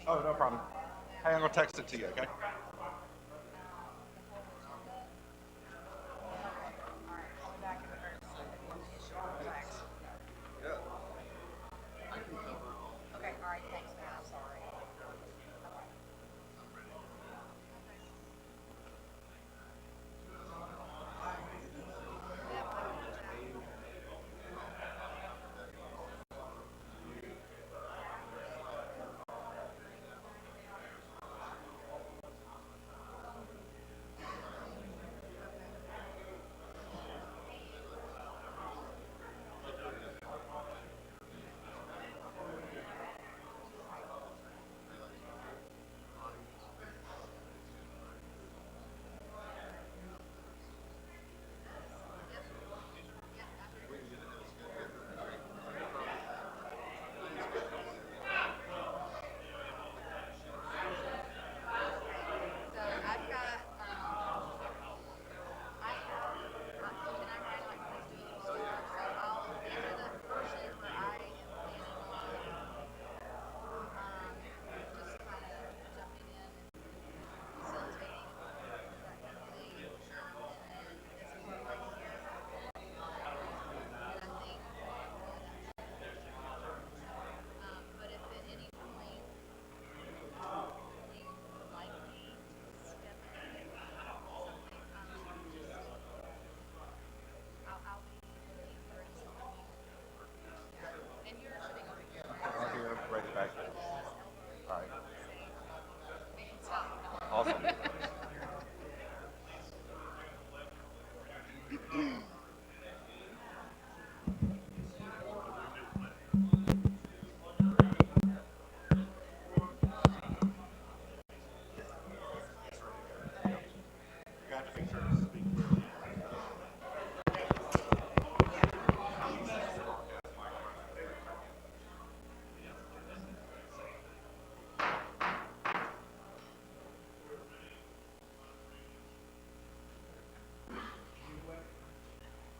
Oh, no problem. Hey, I'm gonna text it to you, okay? Right here, right back. All right. Awesome.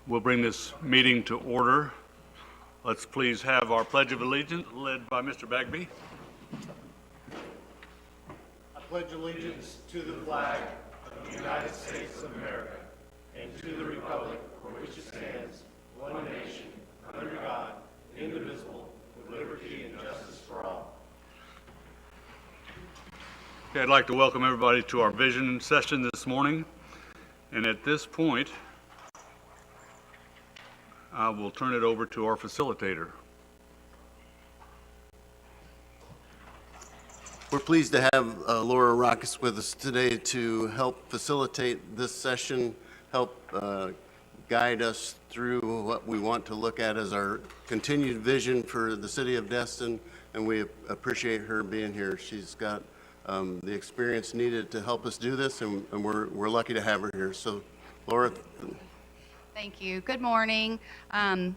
We'll bring this meeting to order. Let's please have our Pledge of Allegiance led by Mr. Bagby. I pledge allegiance to the flag of the United States of America and to the republic for which it stands, one nation, under God, indivisible, with liberty and justice for all. Okay, I'd like to welcome everybody to our vision session this morning. And at this point, I will turn it over to our facilitator. We're pleased to have Laura Rackus with us today to help facilitate this session, help guide us through what we want to look at as our continued vision for the city of Destin, and we appreciate her being here. She's got the experience needed to help us do this, and we're lucky to have her here. So, Laura. Thank you. Good morning. I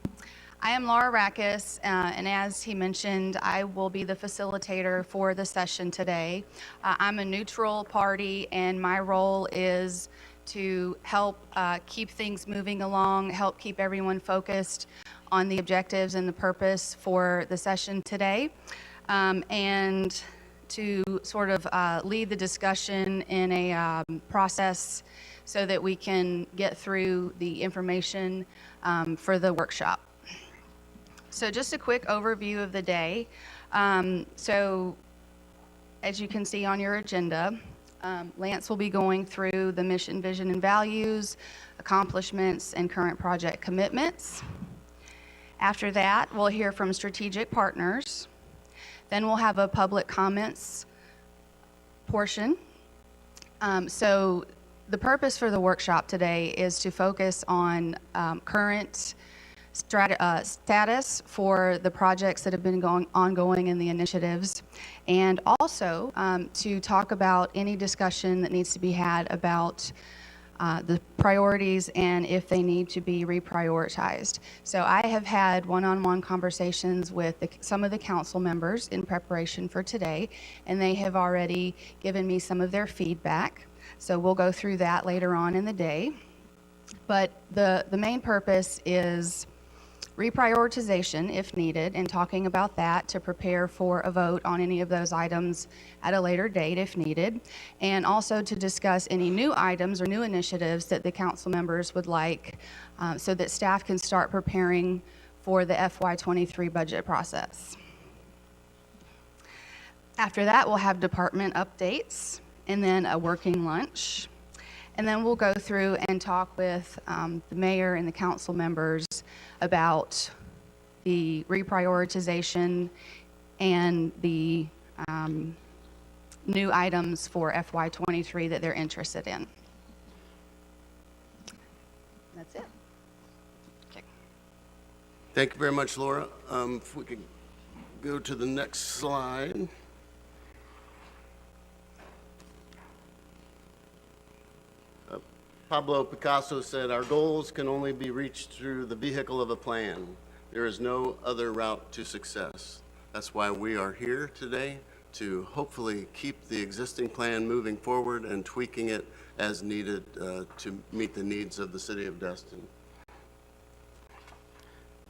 am Laura Rackus, and as he mentioned, I will be the facilitator for the session today. I'm a neutral party, and my role is to help keep things moving along, help keep everyone focused on the objectives and the purpose for the session today, and to sort of lead the discussion in a process so that we can get through the information for the workshop. So just a quick overview of the day. So as you can see on your agenda, Lance will be going through the mission, vision, and values, accomplishments, and current project commitments. After that, we'll hear from strategic partners. Then we'll have a public comments portion. So the purpose for the workshop today is to focus on current status for the projects that have been ongoing and the initiatives, and also to talk about any discussion that needs to be had about the priorities and if they need to be reprioritized. So I have had one-on-one conversations with some of the council members in preparation for today, and they have already given me some of their feedback. So we'll go through that later on in the day. But the main purpose is reprioritization if needed, and talking about that to prepare for a vote on any of those items at a later date if needed, and also to discuss any new items or new initiatives that the council members would like so that staff can start preparing for the FY23 budget process. After that, we'll have department updates and then a working lunch. And then we'll go through and talk with the mayor and the council members about the reprioritization and the new items for FY23 that they're interested in. That's it. Okay. Thank you very much, Laura. If we could go to the next slide. Pablo Picasso said, "Our goals can only be reached through the vehicle of a plan. There is no other route to success." That's why we are here today, to hopefully keep the existing plan moving forward and tweaking it as needed to meet the needs of the city of Dustin.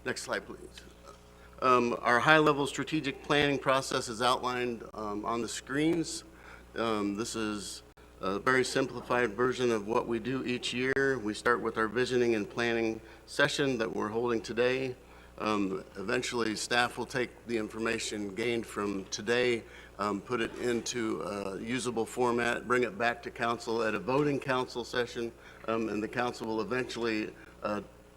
Next slide, please. Our high-level strategic planning process is outlined on the screens. This is a very simplified version of what we do each year. We start with our visioning and planning session that we're holding today. Eventually, staff will take the information gained from today, put it into a usable format, bring it back to council at a voting council session, and the council will eventually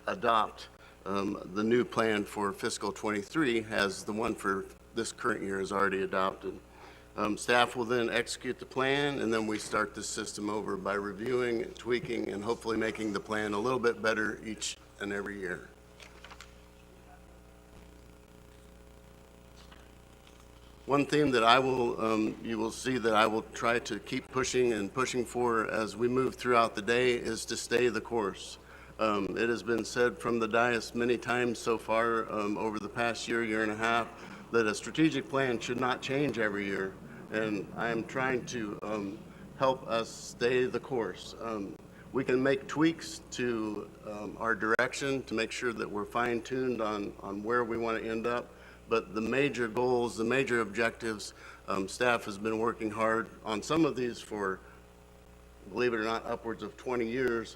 adopt the new plan for fiscal 23, as the one for this current year is already adopted. Staff will then execute the plan, and then we start the system over by reviewing, tweaking, and hopefully making the plan a little bit better each and every year. One theme that you will see that I will try to keep pushing for as we move throughout the day is to stay the course. It has been said from the dais many times so far over the past year and a half, that a strategic plan should not change every year. And I am trying to help us stay the course. We can make tweaks to our direction to make sure that we're fine-tuned on where we want to end up. But the major goals, the major objectives, staff has been working hard on some of these for, believe it or not, upwards of 20 years.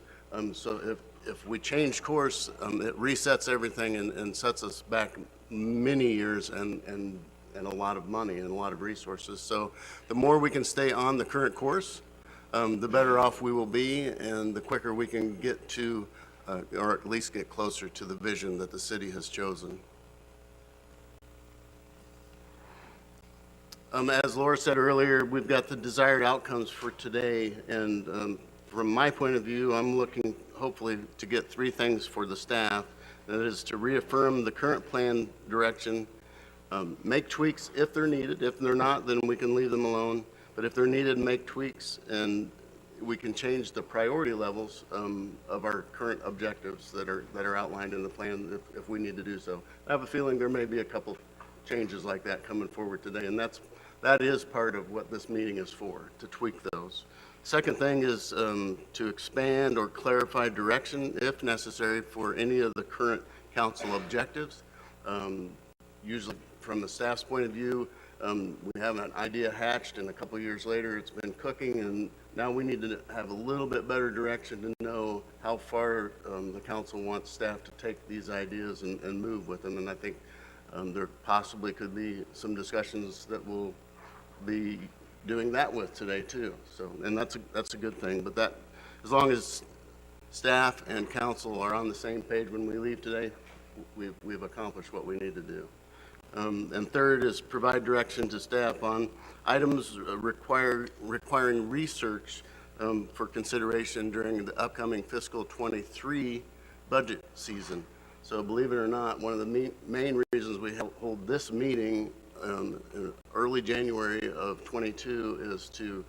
So if we change course, it resets everything and sets us back many years and a lot of money and a lot of resources. So the more we can stay on the current course, the better off we will be, and the quicker we can get to, or at least get closer to the vision that the city has chosen. As Laura said earlier, we've got the desired outcomes for today, and from my point of view, I'm looking hopefully to get three things for the staff. That is to reaffirm the current plan direction, make tweaks if they're needed. If they're not, then we can leave them alone. But if they're needed, make tweaks, and we can change the priority levels of our current objectives that are outlined in the plan if we need to do so. I have a feeling there may be a couple changes like that coming forward today, and that is part of what this meeting is for, to tweak those. Second thing is to expand or clarify direction, if necessary, for any of the current council objectives. Usually from the staff's point of view, we have an idea hatched, and a couple years later it's been cooking, and now we need to have a little bit better direction to know how far the council wants staff to take these ideas and move with them. And I think there possibly could be some discussions that we'll be doing that with today too. So, and that's a good thing. But that, as long as staff and council are on the same page when we leave today, we've accomplished what we need to do. And third is provide direction to staff on items requiring research for consideration during the upcoming fiscal 23 budget season. So believe it or not, one of the main reasons we hold this meeting in early January of 22 is to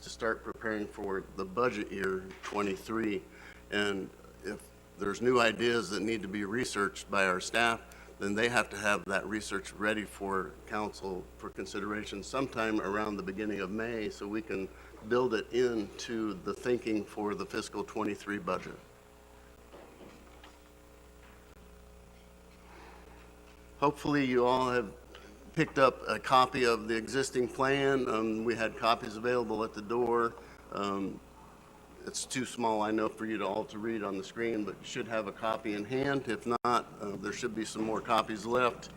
start preparing for the budget year 23. And if there's new ideas that need to be researched by our staff, then they have to have that research ready for council for consideration sometime around the beginning of May, so we can build it into the thinking for the fiscal 23 budget. Hopefully you all have picked up a copy of the existing plan. We had copies available at the door. It's too small, I know, for you to all to read on the screen, but you should have a copy in hand. If not, there should be some more copies left.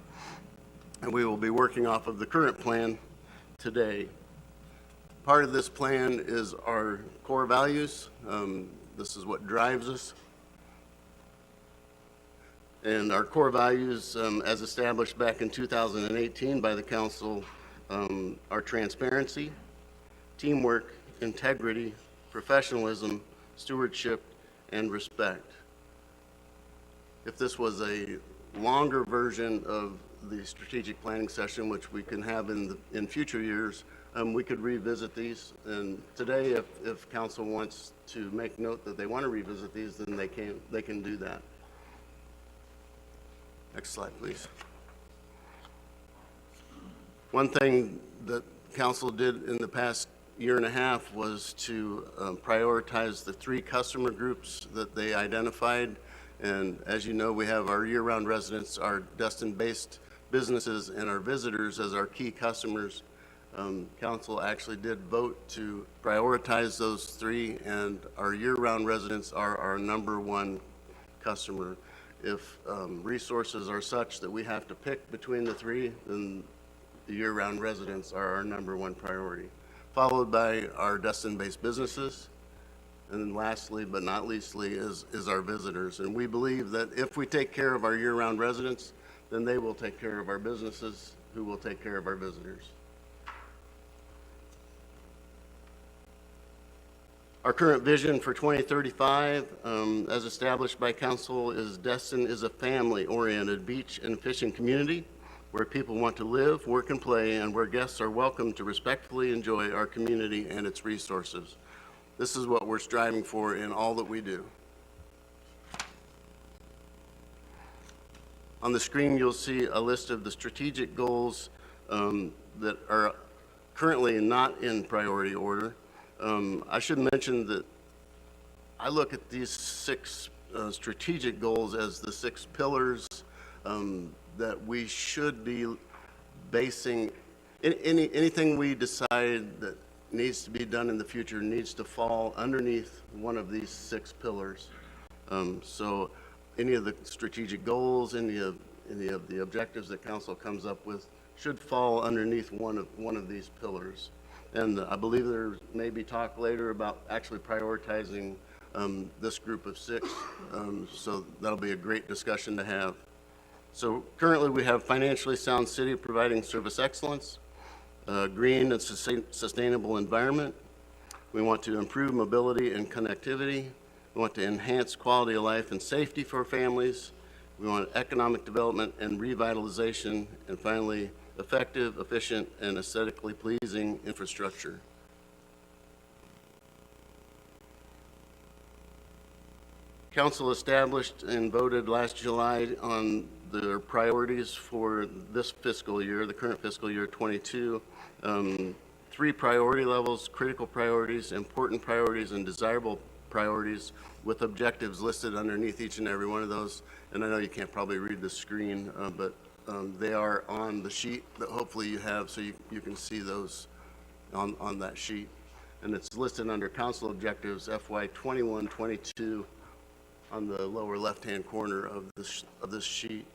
And we will be working off of the current plan today. Part of this plan is our core values. This is what drives us. And our core values, as established back in 2018 by the council, are transparency, teamwork, integrity, professionalism, stewardship, and respect. If this was a longer version of the strategic planning session, which we can have in future years, we could revisit these. And today, if council wants to make note that they want to revisit these, then they can do that. Next slide, please. One thing that council did in the past year and a half was to prioritize the 3 customer groups that they identified. And as you know, we have our year-round residents, our Dustin-based businesses, and our visitors as our key customers. Council actually did vote to prioritize those 3, and our year-round residents are our #1 customer. If resources are such that we have to pick between the 3, then the year-round residents are our #1 priority, followed by our Dustin-based businesses, and then lastly, but not leastly, is our visitors. And we believe that if we take care of our year-round residents, then they will take care of our businesses, who will take care of our visitors. Our current vision for 2035, as established by council, is Dustin is a family-oriented beach and fishing community where people want to live, work, and play, and where guests are welcome to respectfully enjoy our community and its resources. This is what we're striving for in all that we do. On the screen, you'll see a list of the strategic goals that are currently not in priority order. I should mention that I look at these 6 strategic goals as the 6 pillars that we should be basing anything we decide that needs to be done in the future needs to fall underneath one of these 6 pillars. So any of the strategic goals, any of the objectives that council comes up with should fall underneath one of these pillars. And I believe there may be talk later about actually prioritizing this group of 6. So that'll be a great discussion to have. So currently we have financially sound city providing service excellence, green and sustainable environment. We want to improve mobility and connectivity. We want to enhance quality of life and safety for families. We want economic development and revitalization. And finally, effective, efficient, and aesthetically pleasing infrastructure. Council established and voted last July on their priorities for this fiscal year, the current fiscal year 22. 3 priority levels: critical priorities, important priorities, and desirable priorities, with objectives listed underneath each and every one of those. And I know you can't probably read the screen, but they are on the sheet that hopefully you have, so you can see those on that sheet. And it's listed under council objectives FY 21-22 on the lower left-hand corner of this sheet.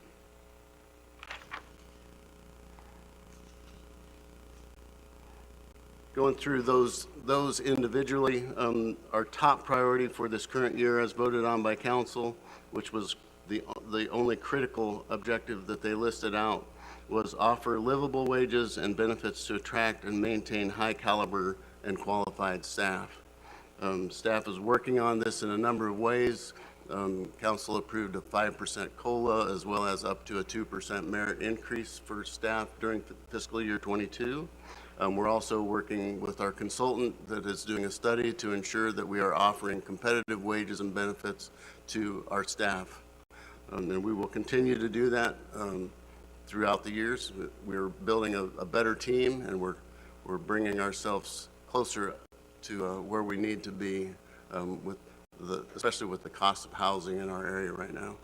Going through those individually, our top priority for this current year, as voted on by council, which was the only critical objective that they listed out, was offer livable wages and benefits to attract and maintain high caliber and qualified staff. Staff is working on this in a number of ways. Council approved a 5% COLA as well as up to a 2% merit increase for staff during fiscal year 22. We're also working with our consultant that is doing a study to ensure that we are offering competitive wages and benefits to our staff. And we will continue to do that throughout the years. We're building a better team, and we're bringing ourselves closer to where we need to be, especially with the cost of housing in our area right now.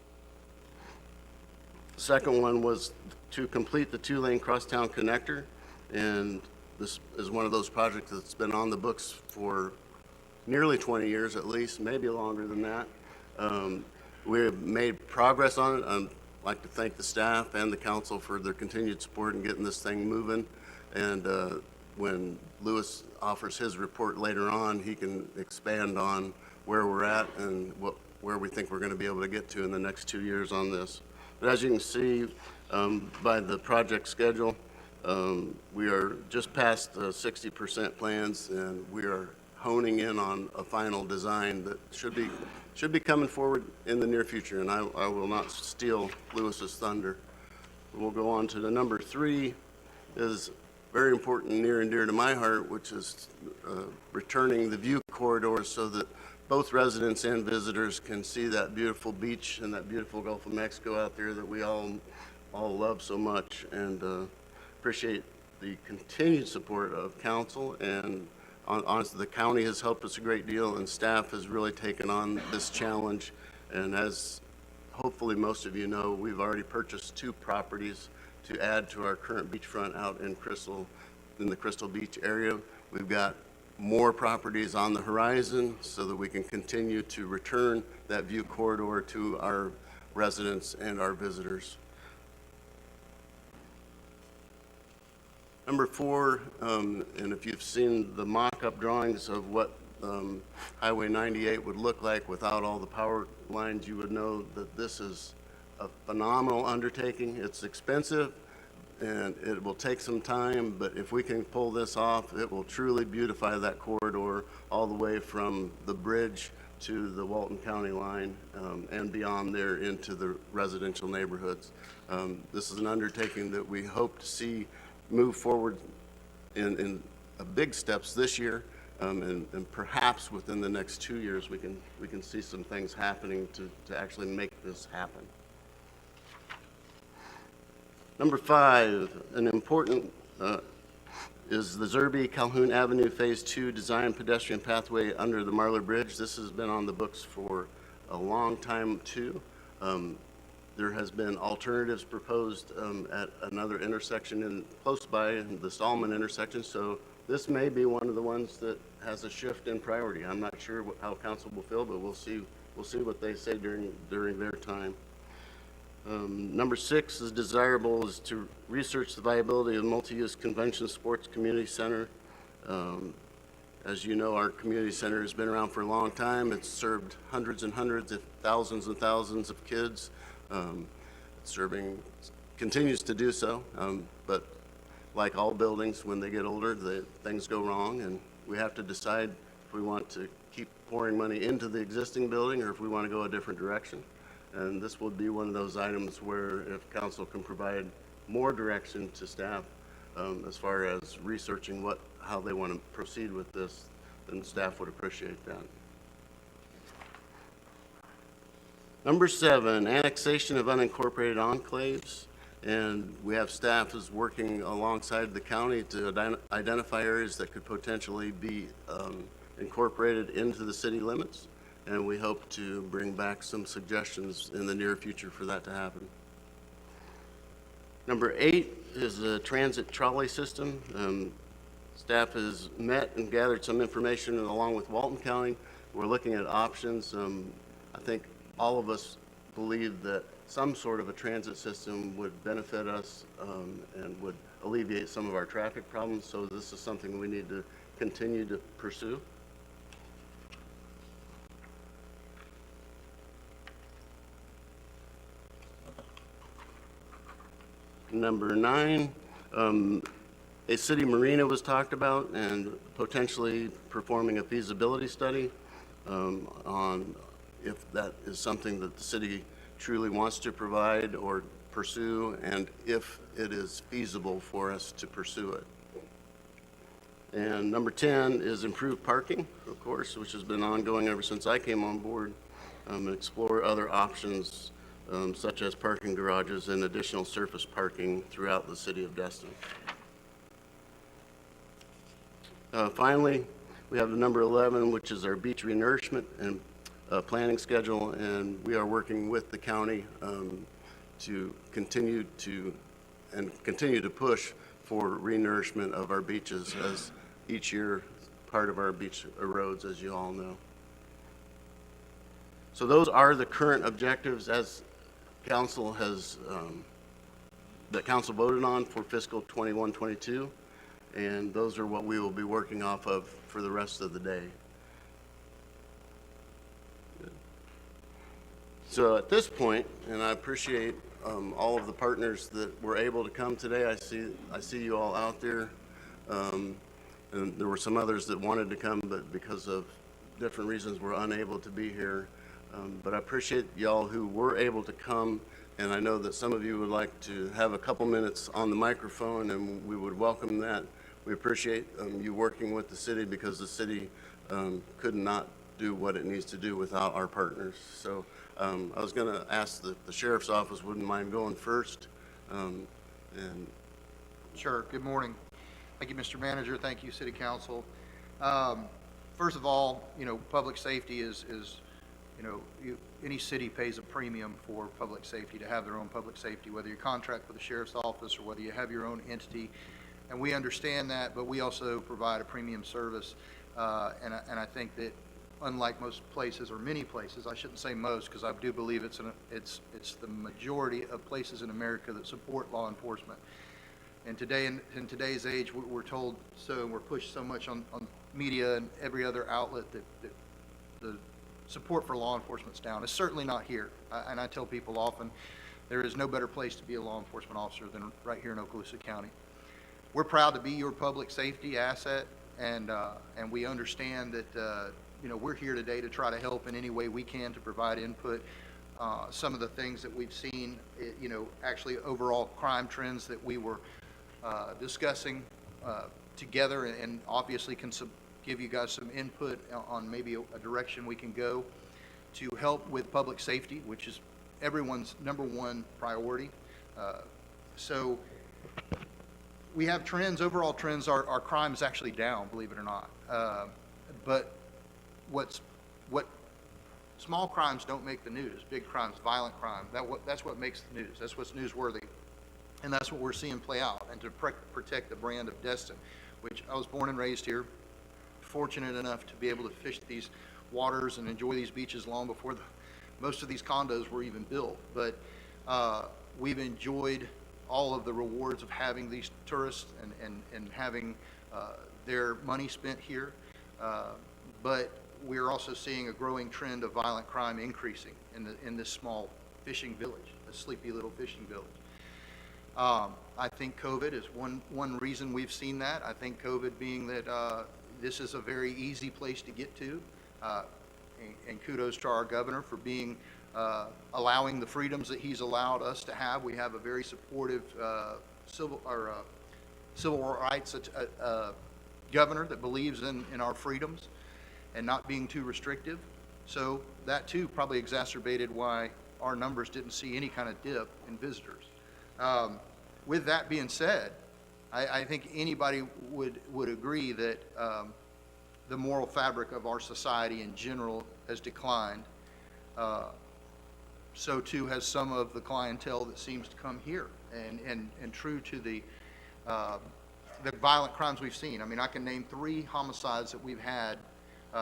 The second one was to complete the two-lane Crosstown connector, and this is one of those projects that's been on the books for nearly 20 years at least, maybe longer than that. We have made progress on it. I'd like to thank the staff and the council for their continued support in getting this thing moving. And when Lewis offers his report later on, he can expand on where we're at and where we think we're going to be able to get to in the next 2 years on this. But as you can see by the project schedule, we are just past 60% plans, and we are honing in on a final design that should be coming forward in the near future, and I will not steal Lewis's thunder. We'll go on to the number 3 is very important, near and dear to my heart, which is returning the view corridor so that both residents and visitors can see that beautiful beach and that beautiful Gulf of Mexico out there that we all love so much, and appreciate the continued support of council. And honestly, the county has helped us a great deal, and staff has really taken on this challenge. And as hopefully most of you know, we've already purchased 2 properties to add to our current beachfront out in the Crystal Beach area. We've got more properties on the horizon so that we can continue to return that view corridor to our residents and our visitors. Number 4, and if you've seen the mock-up drawings of what Highway 98 would look like without all the power lines, you would know that this is a phenomenal undertaking. It's expensive and it will take some time, but if we can pull this off, it will truly beautify that corridor all the way from the bridge to the Walton County line and beyond there into the residential neighborhoods. This is an undertaking that we hope to see move forward in big steps this year, and perhaps within the next 2 years we can see some things happening to actually make this happen. Number 5, an important is the Zurby Calhoun Avenue Phase 2 design pedestrian pathway under the Marlar Bridge. This has been on the books for a long time too. There has been alternatives proposed at another intersection close by, the Stallman intersection, so this may be one of the ones that has a shift in priority. I'm not sure how council will feel, but we'll see what they say during their time. Number 6 is desirable is to research the viability of multi-use convention sports community center. As you know, our community center has been around for a long time. It's served hundreds and hundreds, if thousands and thousands of kids. Continues to do so, but like all buildings, when they get older, things go wrong, and we have to decide if we want to keep pouring money into the existing building or if we want to go a different direction. And this would be one of those items where if council can provide more direction to staff as far as researching how they want to proceed with this, then staff would appreciate that. Number 7, annexation of unincorporated enclaves. And we have staff is working alongside the county to identify areas that could potentially be incorporated into the city limits. And we hope to bring back some suggestions in the near future for that to happen. Number 8 is the transit trolley system. Staff has met and gathered some information along with Walton County. We're looking at options. I think all of us believe that some sort of a transit system would benefit us and would alleviate some of our traffic problems. So this is something we need to continue to pursue. Number 9, a city marina was talked about and potentially performing a feasibility study on if that is something that the city truly wants to provide or pursue, and if it is feasible for us to pursue it. And number 10 is improved parking, of course, which has been ongoing ever since I came on board, and explore other options such as parking garages and additional surface parking throughout the city of Dustin. Finally, we have the number 11, which is our beach renourishment and planning schedule, and we are working with the county to continue to push for renourishment of our beaches, as each year part of our beach erodes, as you all know. So those are the current objectives as council has, that council voted on for fiscal 21-22, and those are what we will be working off of for the rest of the day. So at this point, and I appreciate all of the partners that were able to come today. I see you all out there, and there were some others that wanted to come, but because of different reasons were unable to be here. But I appreciate y'all who were able to come, and I know that some of you would like to have a couple minutes on the microphone, and we would welcome that. We appreciate you working with the city, because the city could not do what it needs to do without our partners. So I was going to ask that the sheriff's office wouldn't mind going first. And Sure. Good morning. Thank you, Mr. Manager. Thank you, City Council. First of all, public safety is any city pays a premium for public safety, to have their own public safety, whether you contract with the sheriff's office or whether you have your own entity. And we understand that, but we also provide a premium service. And I think that unlike most places, or many places, I shouldn't say most, because I do believe it's the majority of places in America that support law enforcement. And today, in today's age, we're told so, and we're pushed so much on media and every other outlet that the support for law enforcement's down. It's certainly not here. And I tell people often, there is no better place to be a law enforcement officer than right here in Okaloosa County. We're proud to be your public safety asset, and we understand that we're here today to try to help in any way we can to provide input. Some of the things that we've seen, actually overall crime trends that we were discussing together, and obviously can give you guys some input on maybe a direction we can go to help with public safety, which is everyone's #1 priority. So we have trends, overall trends. Our crime is actually down, believe it or not. But what small crimes don't make the news. Big crimes, violent crime, that's what makes the news. That's what's newsworthy. And that's what we're seeing play out. And to protect the brand of Dustin, which I was born and raised here, fortunate enough to be able to fish these waters and enjoy these beaches long before most of these condos were even built. But we've enjoyed all of the rewards of having these tourists and having their money spent here. But we're also seeing a growing trend of violent crime increasing in this small fishing village, a sleepy little fishing village. I think COVID is one reason we've seen that. I think COVID being that this is a very easy place to get to, and kudos to our governor for being allowing the freedoms that he's allowed us to have. We have a very supportive civil rights governor that believes in our freedoms and not being too restrictive. So that too probably exacerbated why our numbers didn't see any kind of dip in visitors. With that being said, I think anybody would agree that the moral fabric of our society in general has declined. So too has some of the clientele that seems to come here, and true to the violent crimes we've seen. I mean, I can name 3 homicides that we've had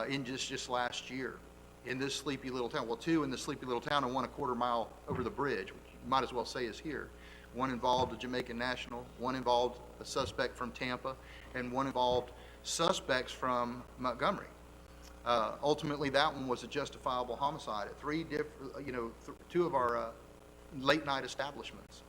in just last year in this sleepy little town. Well, 2 in this sleepy little town, and 1 a quarter mile over the bridge, which you might as well say is here. 1 involved a Jamaican national, 1 involved a suspect from Tampa, and 1 involved suspects from Montgomery. Ultimately, that one was a justifiable homicide at 3 different, 2 of our late night establishments.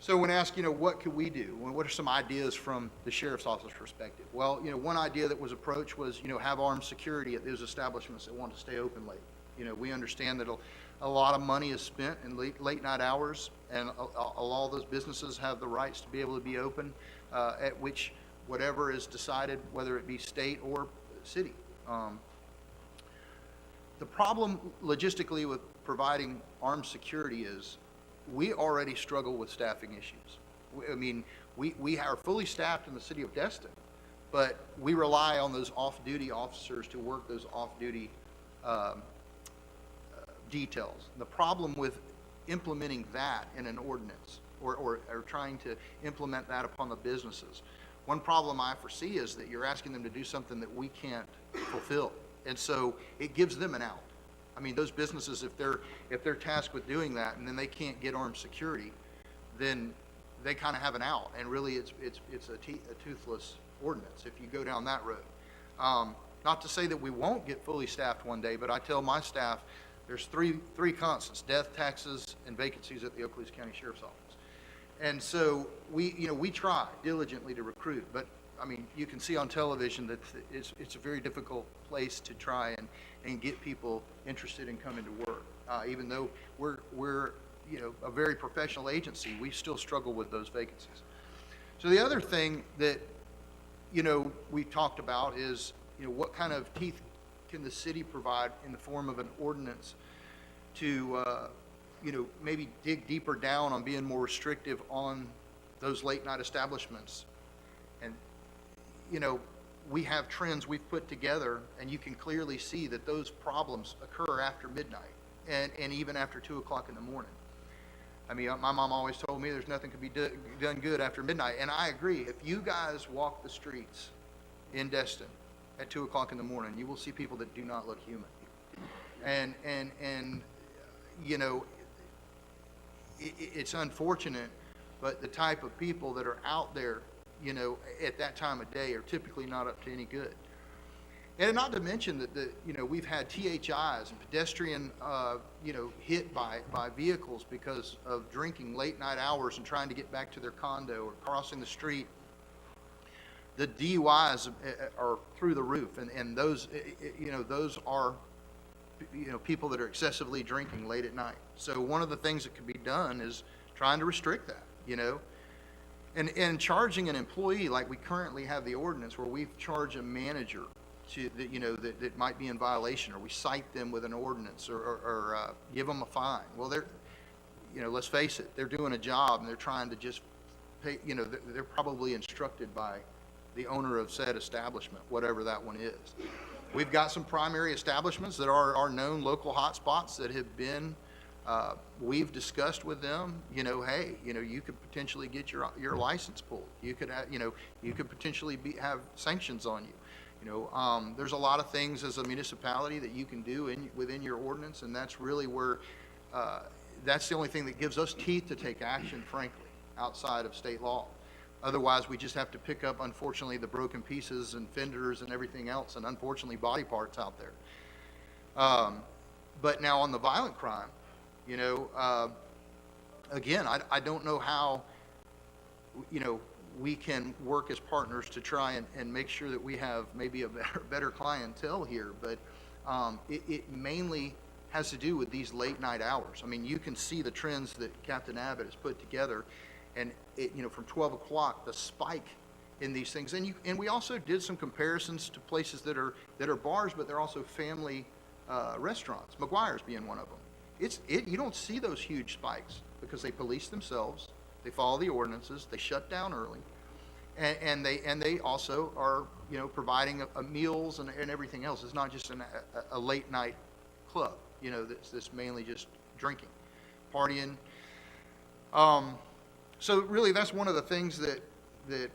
So when asked, what could we do? What are some ideas from the sheriff's office perspective? Well, one idea that was approached was, have armed security at those establishments that want to stay open late. We understand that a lot of money is spent in late night hours, and a lot of those businesses have the rights to be able to be open at which whatever is decided, whether it be state or city. The problem logistically with providing armed security is we already struggle with staffing issues. We are fully staffed in the city of Destin, but we rely on those off-duty officers to work those off-duty details. The problem with implementing that in an ordinance or trying to implement that upon the businesses. One problem I foresee is that you're asking them to do something that we can't fulfill. And so it gives them an out. I mean, those businesses, if they're tasked with doing that and then they can't get armed security, then they kind of have an out. And really, it's a toothless ordinance if you go down that road. Not to say that we won't get fully staffed one day, but I tell my staff there's three constants: death, taxes, and vacancies at the Okaloosa County Sheriff's Office. And so we try diligently to recruit, but I mean, you can see on television that it's a very difficult place to try and get people interested in coming to work. Even though we're a very professional agency, we still struggle with those vacancies. So the other thing that we talked about is what kind of teeth can the city provide in the form of an ordinance to maybe dig deeper down on being more restrictive on those late night establishments. And we have trends we've put together, and you can clearly see that those problems occur after midnight and even after 2 o'clock in the morning. I mean, my mom always told me there's nothing can be done good after midnight, and I agree. If you guys walk the streets in Destin at 2 o'clock in the morning, you will see people that do not look human. And it's unfortunate, but the type of people that are out there, at that time of day are typically not up to any good. And not to mention that we've had THIs and pedestrian, hit by vehicles because of drinking late night hours and trying to get back to their condo or crossing the street. The DUIs are through the roof, and those, those are, people that are excessively drinking late at night. So one of the things that could be done is trying to restrict that, and charging an employee like we currently have the ordinance where we charge a manager that might be in violation, or we cite them with an ordinance or give them a fine. Well, let's face it, they're doing a job and they're trying to just pay, they're probably instructed by the owner of said establishment, whatever that one is. We've got some primary establishments that are known local hotspots that have been, we've discussed with them, hey, you could potentially get your license pulled. You could have, you could potentially have sanctions on you. There's a lot of things as a municipality that you can do within your ordinance, and that's really where, that's the only thing that gives us teeth to take action, frankly, outside of state law. Otherwise, we just have to pick up, unfortunately, the broken pieces and fenders and everything else, and unfortunately, body parts out there. But now on the violent crime, again, I don't know how, we can work as partners to try and make sure that we have maybe a better clientele here, but it mainly has to do with these late night hours. I mean, you can see the trends that Captain Abbott has put together, and from 12 o'clock, the spike in these things. And we also did some comparisons to places that are bars, but they're also family restaurants, McGuire's being one of them. You don't see those huge spikes because they police themselves, they follow the ordinances, they shut down early, and they also are providing meals and everything else. It's not just a late night club, that's mainly just drinking, partying. So really, that's one of the things that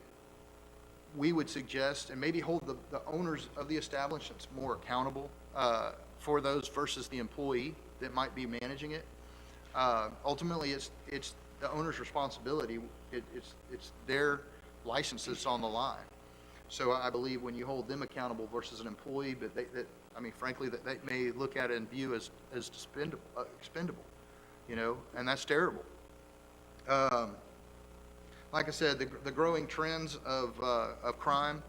we would suggest, and maybe hold the owners of the establishments more accountable for those versus the employee that might be managing it. Ultimately, it's the owner's responsibility. It's their license that's on the line. So I believe when you hold them accountable versus an employee, but frankly, that they may look at it and view as expendable, and that's terrible. Like I said, the growing trends of crime,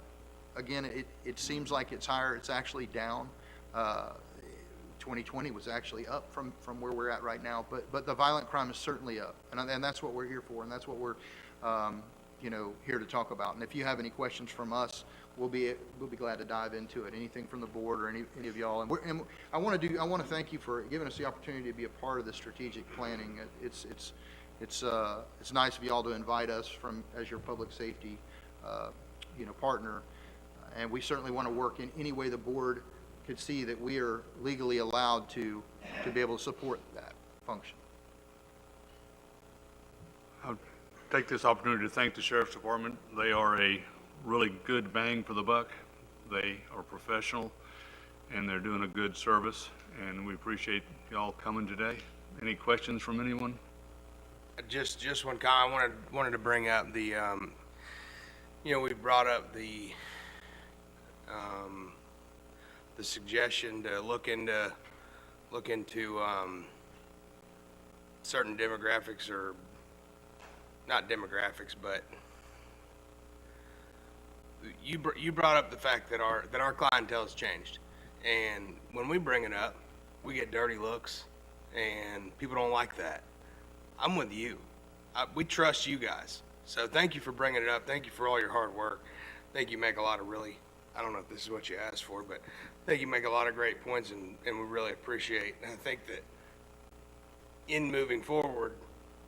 again, it seems like it's higher. It's actually down. 2020 was actually up from where we're at right now, but the violent crime is certainly up, and that's what we're here for, and that's what we're here to talk about. And if you have any questions from us, we'll be glad to dive into it. Anything from the board or any of y'all. And I want to thank you for giving us the opportunity to be a part of the strategic planning. It's nice of y'all to invite us as your public safety partner, and we certainly want to work in any way the board could see that we are legally allowed to be able to support that function. take this opportunity to thank the Sheriff's Department. They are a really good bang for the buck. They are professional, and they're doing a good service, and we appreciate y'all coming today. Any questions from anyone? Just one comment. I wanted to bring up the, we brought up the suggestion to look into certain demographics, or not demographics, but you brought up the fact that our clientele has changed, and when we bring it up, we get dirty looks, and people don't like that. I'm with you. We trust you guys. So thank you for bringing it up. Thank you for all your hard work. Thank you make a lot of really, I don't know if this is what you asked for, but thank you make a lot of great points, and we really appreciate. And I think that in moving forward,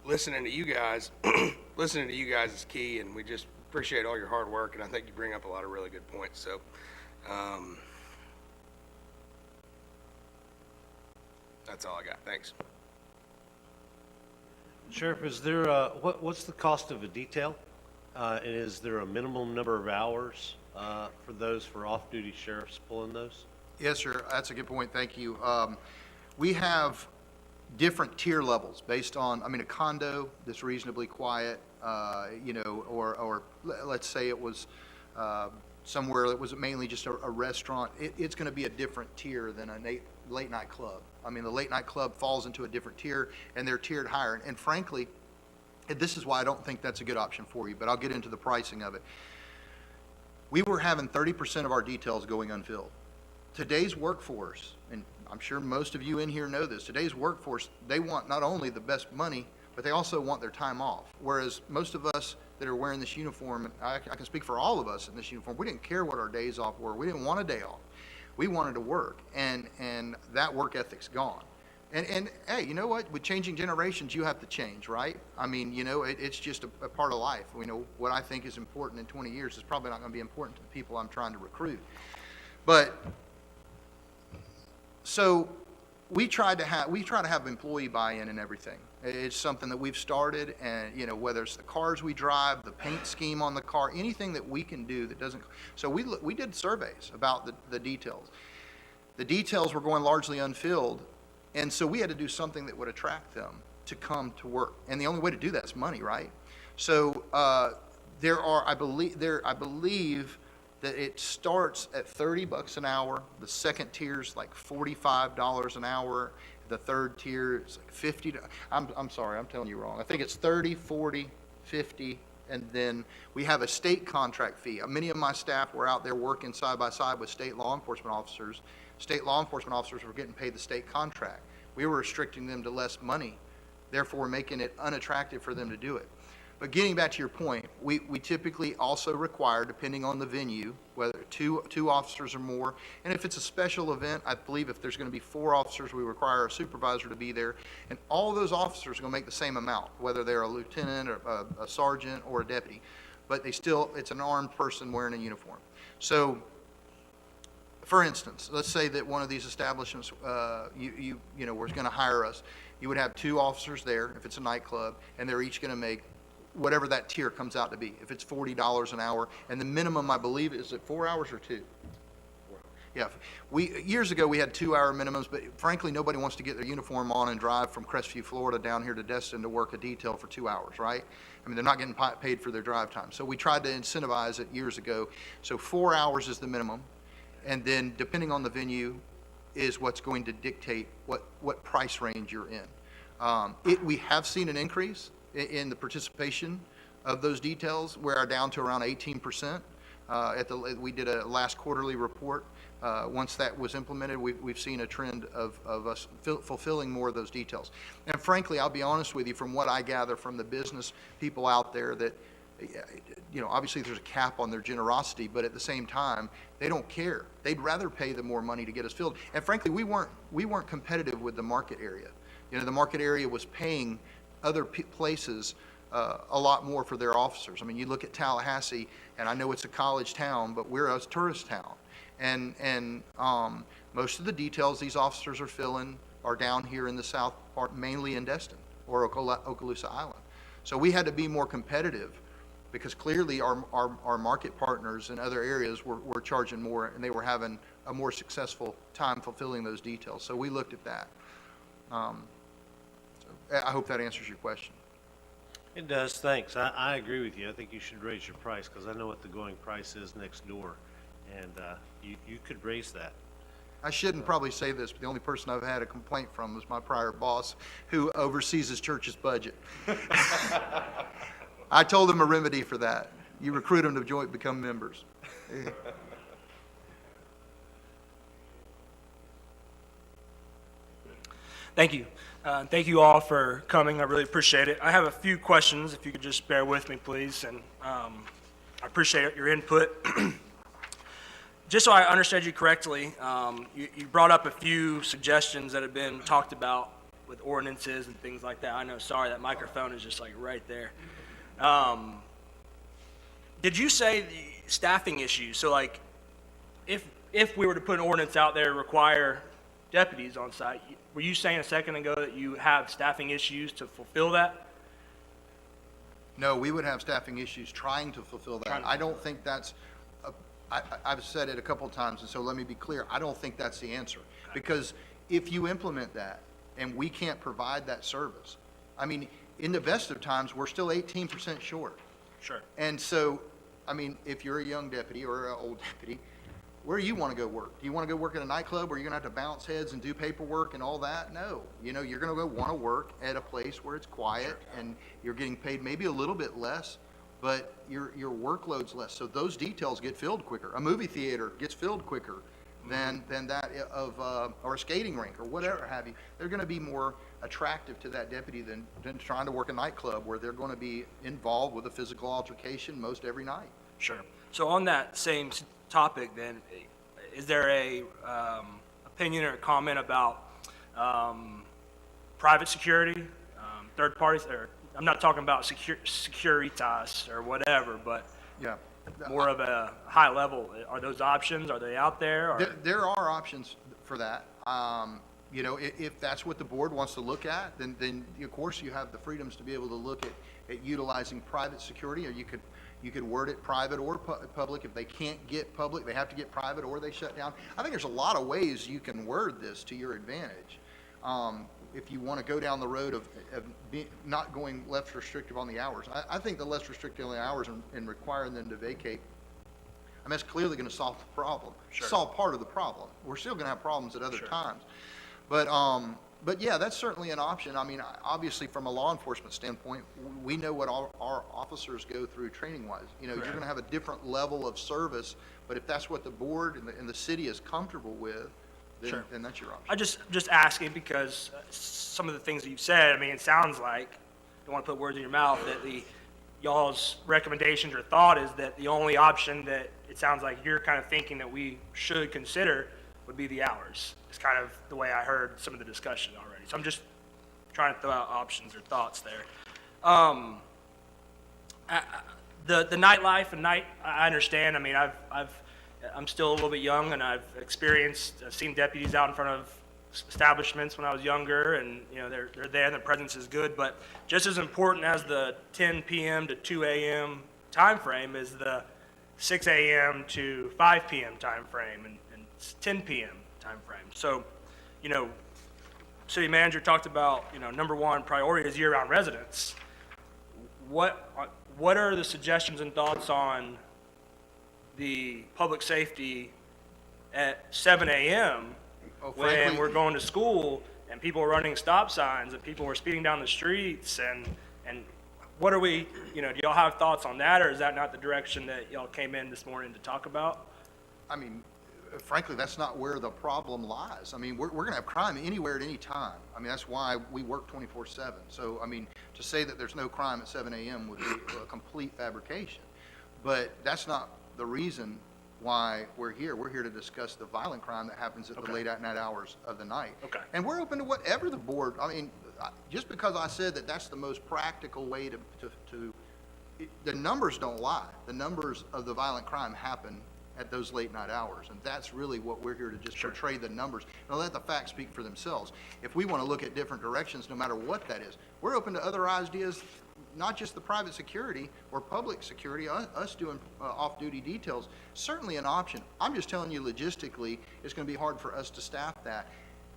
listening to you guys is key, and we just appreciate all your hard work, and I think you bring up a lot of really good points. So, that's all I got. Thanks. Sheriff, is there, what's the cost of a detail? And is there a minimum number of hours for off-duty sheriffs pulling those? Yes, sir. That's a good point. Thank you. We have different tier levels based on, a condo that's reasonably quiet, or let's say it was somewhere that was mainly just a restaurant. It's going to be a different tier than a late night club. The late night club falls into a different tier, and they're tiered higher. And frankly, this is why I don't think that's a good option for you, but I'll get into the pricing of it. We were having 30% of our details going unfilled. Today's workforce, and I'm sure most of you in here know this, today's workforce, they want not only the best money, but they also want their time off. Whereas most of us that are wearing this uniform, and I can speak for all of us in this uniform, we didn't care what our days off were. We didn't want a day off. We wanted to work, and that work ethic's gone. And hey, you know what? With changing generations, you have to change, right? It's just a part of life. What I think is important in 20 years is probably not going to be important to the people I'm trying to recruit. But so we try to have employee buy-in and everything. It's something that we've started, and whether it's the cars we drive, the paint scheme on the car, anything that we can do that doesn't. So we did surveys about the details. The details were going largely unfilled, and so we had to do something that would attract them to come to work. And the only way to do that is money, right? So I believe that it starts at $30 an hour. The second tier is like $45 an hour. The third tier is like $50. I'm sorry, I'm telling you wrong. I think it's 30, 40, 50, and then we have a state contract fee. Many of my staff were out there working side by side with state law enforcement officers. State law enforcement officers were getting paid the state contract. We were restricting them to less money, therefore making it unattractive for them to do it. But getting back to your point, we typically also require, depending on the venue, whether two officers or more. And if it's a special event, I believe if there's going to be 4 officers, we require a supervisor to be there. And all of those officers are going to make the same amount, whether they're a lieutenant or a sergeant or a deputy. But it's an armed person wearing a uniform. So, for instance, let's say that one of these establishments, was going to hire us. You would have 2 officers there if it's a nightclub, and they're each going to make whatever that tier comes out to be. If it's $40 an hour, and the minimum, I believe, is it 4 hours or 2? Yeah, years ago we had 2-hour minimums, but frankly nobody wants to get their uniform on and drive from Crestview, Florida down here to Destin to work a detail for 2 hours, right? They're not getting paid for their drive time. So we tried to incentivize it years ago. So 4 hours is the minimum, and then depending on the venue is what's going to dictate what price range you're in. We have seen an increase in the participation of those details. We're down to around 18%. We did a last quarterly report. Once that was implemented, we've seen a trend of us fulfilling more of those details. And frankly, I'll be honest with you, from what I gather from the business people out there, that obviously there's a cap on their generosity, but at the same time, they don't care. They'd rather pay the more money to get us filled. And frankly, we weren't competitive with the market area. The market area was paying other places a lot more for their officers. You look at Tallahassee, and I know it's a college town, but we're a tourist town. And most of the details these officers are filling are down here in the south part, mainly in Destin or Okaloosa Island. So we had to be more competitive because clearly our market partners in other areas were charging more and they were having a more successful time fulfilling those details. So we looked at that. So I hope that answers your question. It does, thanks. I agree with you. I think you should raise your price, because I know what the going price is next door, and you could raise that. I shouldn't probably say this, but the only person I've had a complaint from was my prior boss, who oversees his church's budget. I told him a remedy for that. You recruit them to become members. Thank you. Thank you all for coming. I really appreciate it. I have a few questions, if you could just bear with me, please, and I appreciate your input. Just so I understood you correctly, you brought up a few suggestions that have been talked about with ordinances and things like that. I know, sorry, that microphone is just like right there. Did you say the staffing issues? So like, if we were to put an ordinance out there to require deputies on site, were you saying a second ago that you have staffing issues to fulfill that? No, we would have staffing issues trying to fulfill that. I don't think that's, I've said it a couple of times, and so let me be clear. I don't think that's the answer. Because if you implement that and we can't provide that service, I mean, in the best of times, we're still 18% short. Sure. And so, I mean, if you're a young deputy or an old deputy, where do you want to go work? Do you want to go work at a nightclub where you're going to have to bounce heads and do paperwork and all that? No. You know, you're going to go want to work at a place where it's quiet and you're getting paid maybe a little bit less, but your workload's less. So those details get filled quicker. A movie theater gets filled quicker than that of, or a skating rink or whatever have you. They're going to be more attractive to that deputy than trying to work a nightclub where they're going to be involved with a physical altercation most every night. Sure. So on that same topic then, is there a opinion or a comment about private security, third parties, or I'm not talking about Securitas or whatever, but Yeah. more of a high level. Are those options? Are they out there? Or? There are options for that. You know, if that's what the board wants to look at, then of course you have the freedoms to be able to look at utilizing private security, or you could word it private or public. If they can't get public, they have to get private or they shut down. I think there's a lot of ways you can word this to your advantage. If you want to go down the road of not going less restrictive on the hours. I think the less restrictive on the hours and requiring them to vacate, I mean, it's clearly going to solve the problem. Sure. Solve part of the problem. We're still going to have problems at other Sure. times. But yeah, that's certainly an option. I mean, obviously from a law enforcement standpoint, we know what our officers go through training wise. You know, Correct. you're going to have a different level of service, but if that's what the board and the city is comfortable with, then, Sure. then that's your option. I just asking because some of the things that you've said, I mean, it sounds like, don't want to put words in your mouth, that y'all's recommendations or thought is that the only option that it sounds like you're kind of thinking that we should consider would be the hours. It's kind of the way I heard some of the discussion already. So I'm just trying to throw out options or thoughts there. The nightlife and I understand. I mean, I'm still a little bit young, and I've seen deputies out in front of establishments when I was younger, and you know they're there, and their presence is good. But just as important as the 10 p.m. to 2 a.m. time frame is the 6 a.m. to 5 p.m. time frame and 10 p.m. time frame. So, you know, city manager talked about, you know, number one priority is year-round residents. What are the suggestions and thoughts on the public safety at 7 a.m. when frankly- we're going to school and people are running stop signs and people are speeding down the streets and what are we, you know, do y'all have thoughts on that, or is that not the direction that y'all came in this morning to talk about? I mean, frankly, that's not where the problem lies. I mean, we're going to have crime anywhere at any time. I mean, that's why we work 24/7. So, I mean, to say that there's no crime at 7 a.m. would be a complete fabrication. But that's not the reason why we're here. We're here to discuss the violent crime that happens at the late at night hours of the night. Okay. And we're open to whatever the board, I mean, just because I said that that's the most practical way the numbers don't lie. The numbers of the violent crime happen at those late night hours. And that's really what we're here to just portray the numbers and let the facts speak for themselves. If we want to look at different directions, no matter what that is, we're open to other ideas, not just the private security or public security, us doing off-duty details, certainly an option. I'm just telling you logistically, it's going to be hard for us to staff that.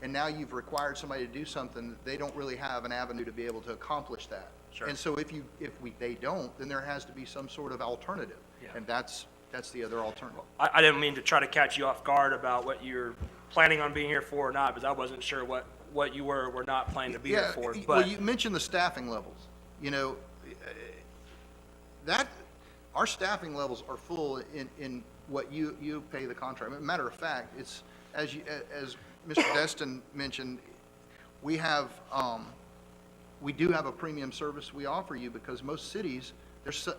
And now you've required somebody to do something that they don't really have an avenue to be able to accomplish that. Sure. And so if they don't, then there has to be some sort of alternative. Yeah. And that's the other alternative. I didn't mean to try to catch you off guard about what you're planning on being here for or not, because I wasn't sure what you were or were not planning to be here for. Well, But you mentioned the staffing levels. You know, our staffing levels are full in what you pay the contract. Matter of fact, it's, as Mr. Dustin mentioned, we do have a premium service we offer you because most cities,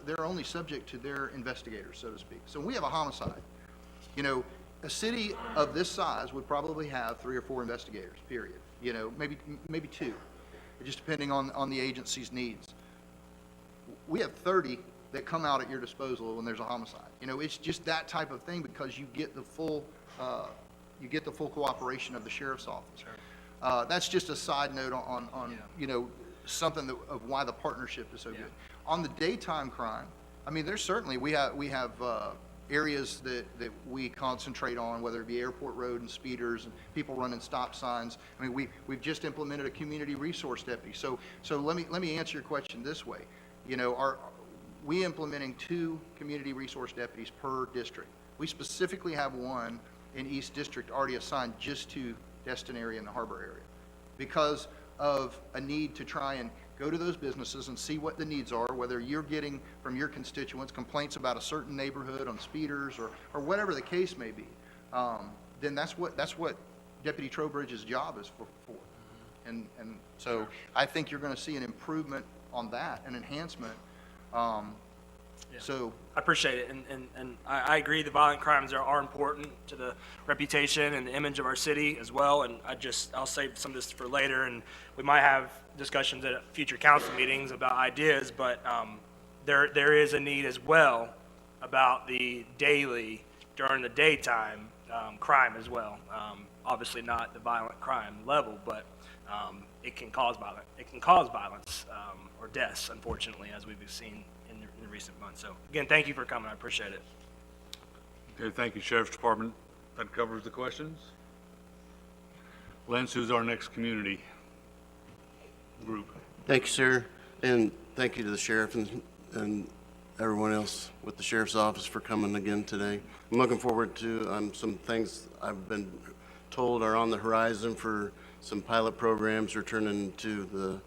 they're only subject to their investigators, so to speak. So when we have a homicide, you know, a city of this size would probably have 3 or 4 investigators, period. You know, maybe 2, just depending on the agency's needs. We have 30 that come out at your disposal when there's a homicide. You know, it's just that type of thing because you get the full cooperation of the sheriff's office. Sure. That's just a side note on you know, something of why the partnership is so good. On the daytime crime, I mean, there's certainly, we have areas that we concentrate on, whether it be Airport Road and speeders and people running stop signs. I mean, we've just implemented a community resource deputy. So let me answer your question this way. You know, we implementing 2 community resource deputies per district. We specifically have 1 in East District already assigned just to Destin area and the Harbor area because of a need to try and go to those businesses and see what the needs are, whether you're getting from your constituents complaints about a certain neighborhood on speeders or whatever the case may be. Then that's what Deputy Trowbridge's job is for. And so I think you're going to see an improvement on that, an enhancement. So I appreciate it, and I agree the violent crimes are important to the reputation and the image of our city as well, and I'll save some of this for later, and we might have discussions at future council meetings about ideas, but there is a need as well about the daily, during the daytime, crime as well. Obviously not the violent crime level, but it can cause violence or deaths, unfortunately, as we've seen in the recent months. So again, thank you for coming. I appreciate it. Okay, thank you, Sheriff's Department. That covers the questions. Lance, who's our next community group? Thank you, sir, and thank you to the sheriff and everyone else with the sheriff's office for coming again today. I'm looking forward to some things I've been told are on the horizon for some pilot programs returning to the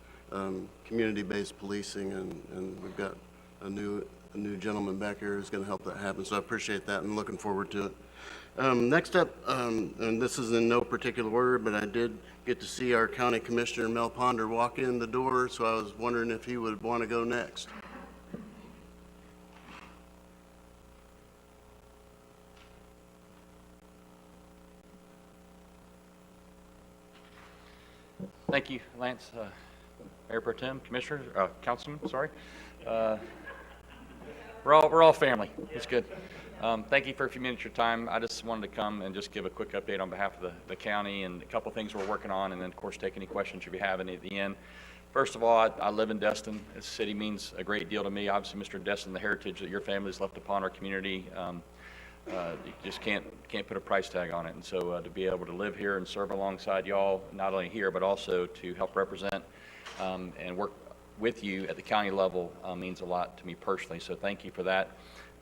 community-based policing, and we've got a new gentleman back here who's going to help that happen. So I appreciate that and looking forward to it. Next up, and this is in no particular order, but I did get to see our County Commissioner Mel Ponder walk in the door, so I was wondering if he would want to go next. Thank you, Lance, Mayor Pro Tem, Commissioners, Councilman, sorry. We're all family. It's good. Thank you for a few minutes of your time. I just wanted to come and just give a quick update on behalf of the county and a couple of things we're working on, and then, of course, take any questions if you have any at the end. First of all, I live in Dustin. This city means a great deal to me. Obviously, Mr. Dustin, the heritage that your family has left upon our community, you just can't put a price tag on it. And so to be able to live here and serve alongside y'all, not only here, but also to help represent and work with you at the county level means a lot to me personally. So thank you for that.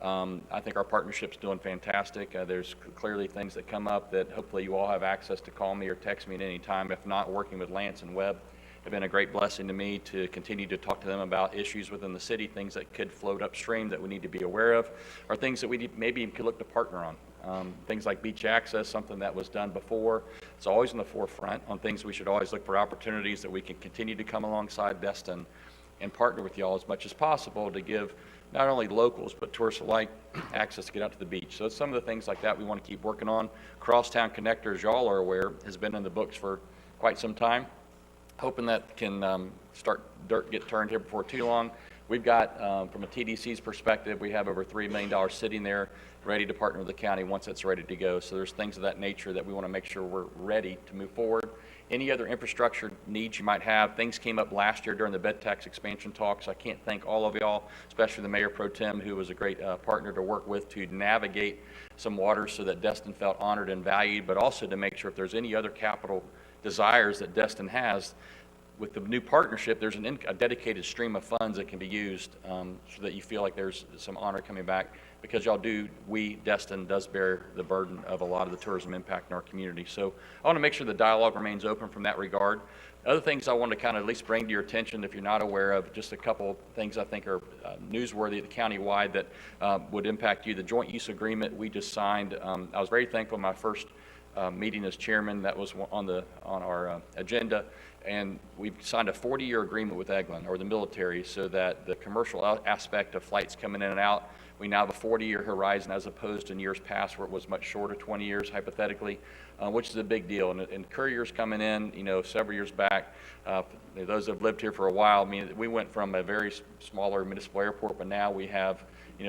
I think our partnership's doing fantastic. There's clearly things that come up that hopefully you all have access to call me or text me at any time. If not, working with Lance and Webb have been a great blessing to me to continue to talk to them about issues within the city, things that could float upstream that we need to be aware of, or things that we maybe could look to partner on. Things like beach access, something that was done before. It's always in the forefront on things we should always look for opportunities that we can continue to come alongside Destin and partner with y'all as much as possible to give not only locals but tourists alike access to get out to the beach. So it's some of the things like that we want to keep working on. Crosstown Connector, as y'all are aware, has been in the books for quite some time. Hoping that can get turned here before too long. We've got, from a TDC's perspective, we have over $3 million sitting there, ready to partner with the county once it's ready to go. So there's things of that nature that we want to make sure we're ready to move forward. Any other infrastructure needs you might have, things came up last year during the bed tax expansion talks. I can't thank all of y'all, especially the Mayor Pro Tem, who was a great partner to work with to navigate some waters so that Destin felt honored and valued, but also to make sure if there's any other capital desires that Destin has, with the new partnership, there's a dedicated stream of funds that can be used so that you feel like there's some honor coming back, because Destin does bear the burden of a lot of the tourism impact in our community. So I want to make sure the dialogue remains open from that regard. Other things I want to kind of at least bring to your attention, if you're not aware of, just a couple things I think are newsworthy countywide that would impact you. The joint use agreement we just signed, I was very thankful in my first meeting as chairman. That was on our agenda. And we've signed a 40-year agreement with Eglin, or the military, so that the commercial aspect of flights coming in and out, we now have a 40-year horizon as opposed to in years past where it was much shorter, 20 years hypothetically, which is a big deal. And couriers coming in, several years back, those that have lived here for a while, I mean, we went from a very smaller municipal airport, but now we have,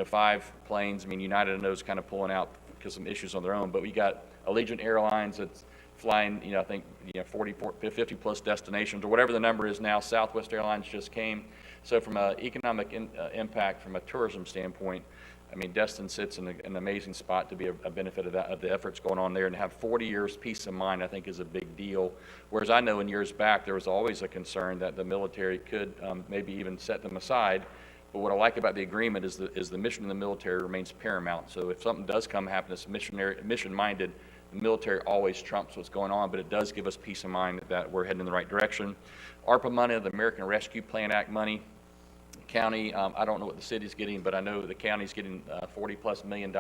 5 planes. I mean, United and those kind of pulling out because of some issues on their own, but we got Allegiant Airlines that's flying, I think, 40, 50 plus destinations, or whatever the number is now. Southwest Airlines just came. So from an economic impact, from a tourism standpoint, I mean, Destin sits in an amazing spot to be a benefit of the efforts going on there, and to have 40 years peace of mind, I think, is a big deal. Whereas I know in years back, there was always a concern that the military could maybe even set them aside. But what I like about the agreement is the mission of the military remains paramount. So if something does come happen that's mission-minded, the military always trumps what's going on, but it does give us peace of mind that we're heading in the right direction. ARPA money, the American Rescue Plan Act money, county, I don't know what the city's getting, but I know the county's getting $40+ million.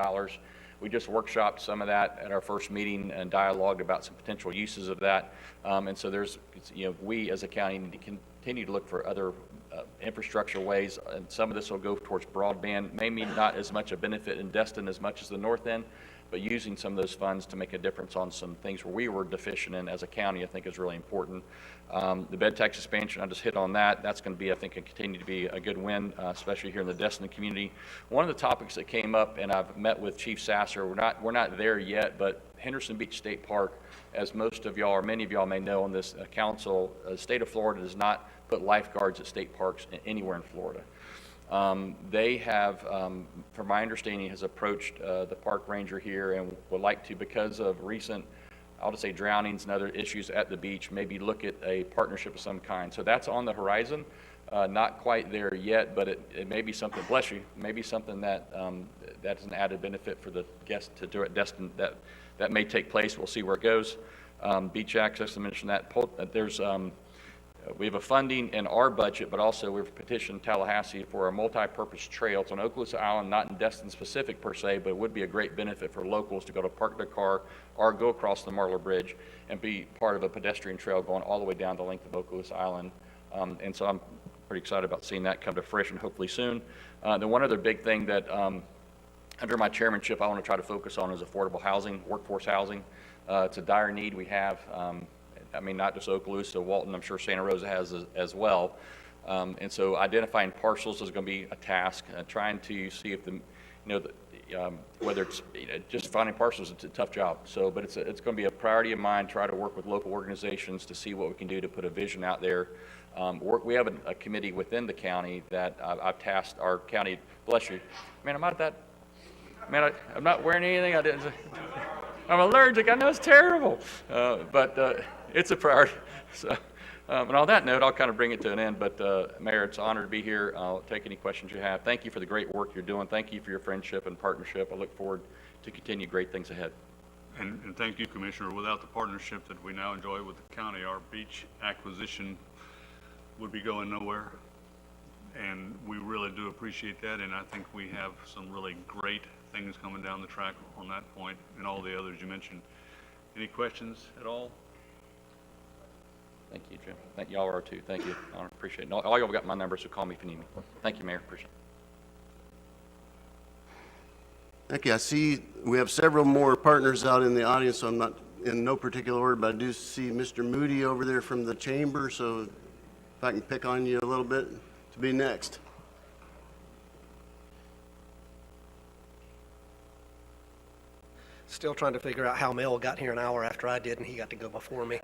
We just workshopped some of that at our first meeting and dialogued about some potential uses of that. And so there's, we as a county need to continue to look for other infrastructure ways, and some of this will go towards broadband, maybe not as much a benefit in Destin as much as the north end, but using some of those funds to make a difference on some things where we were deficient in as a county, I think is really important. The bed tax expansion, I just hit on that. That's going to be, I think, continue to be a good win, especially here in the Destin community. One of the topics that came up, and I've met with Chief Sasser, we're not there yet, but Henderson Beach State Park, as most of y'all or many of y'all may know on this council, the state of Florida does not put lifeguards at state parks anywhere in Florida. They have, from my understanding, has approached the park ranger here and would like to, because of recent, I'll just say drownings and other issues at the beach, maybe look at a partnership of some kind. So that's on the horizon. Not quite there yet, but it may be something, bless you, maybe something that that's an added benefit for the guests to do at Destin that may take place. We'll see where it goes. Beach access, I mentioned that. There's we have a funding in our budget, but also we've petitioned Tallahassee for a multi-purpose trail. It's on Okaloosa Island, not in Destin specific per se, but it would be a great benefit for locals to go to park their car or go across the Marlar Bridge and be part of a pedestrian trail going all the way down the length of Okaloosa Island. And so I'm pretty excited about seeing that come to fruition hopefully soon. Then one other big thing that under my chairmanship I want to try to focus on is affordable housing, workforce housing. It's a dire need we have. I mean, not just Okaloosa, Walton, I'm sure Santa Rosa has as well. And so identifying parcels is going to be a task. Trying to see if whether it's just finding parcels, it's a tough job. So, but it's going to be a priority of mine. Try to work with local organizations to see what we can do to put a vision out there. We have a committee within the county that I've tasked our county. Bless you, man. I'm not wearing anything. I'm allergic. I know it's terrible, but it's a priority. So, and on that note, I'll kind of bring it to an end. But Mayor, it's an honor to be here. I'll take any questions you have. Thank you for the great work you're doing. Thank you for your friendship and partnership. I look forward to continue great things ahead. And thank you, Commissioner. Without the partnership that we now enjoy with the county, our beach acquisition would be going nowhere. And we really do appreciate that. And I think we have some really great things coming down the track on that point and all the others you mentioned. Any questions at all? Thank you, Jim. Thank y'all are too. Thank you. I appreciate it. All y'all got my number, so call me if you need me. Thank you, Mayor. Appreciate it. Thank you. I see we have several more partners out in the audience, so I'm not in no particular order, but I do see Mr. Moody over there from the chamber, so if I can pick on you a little bit to be next. still trying to figure out how Mel got here an hour after I did, and he got to go before me.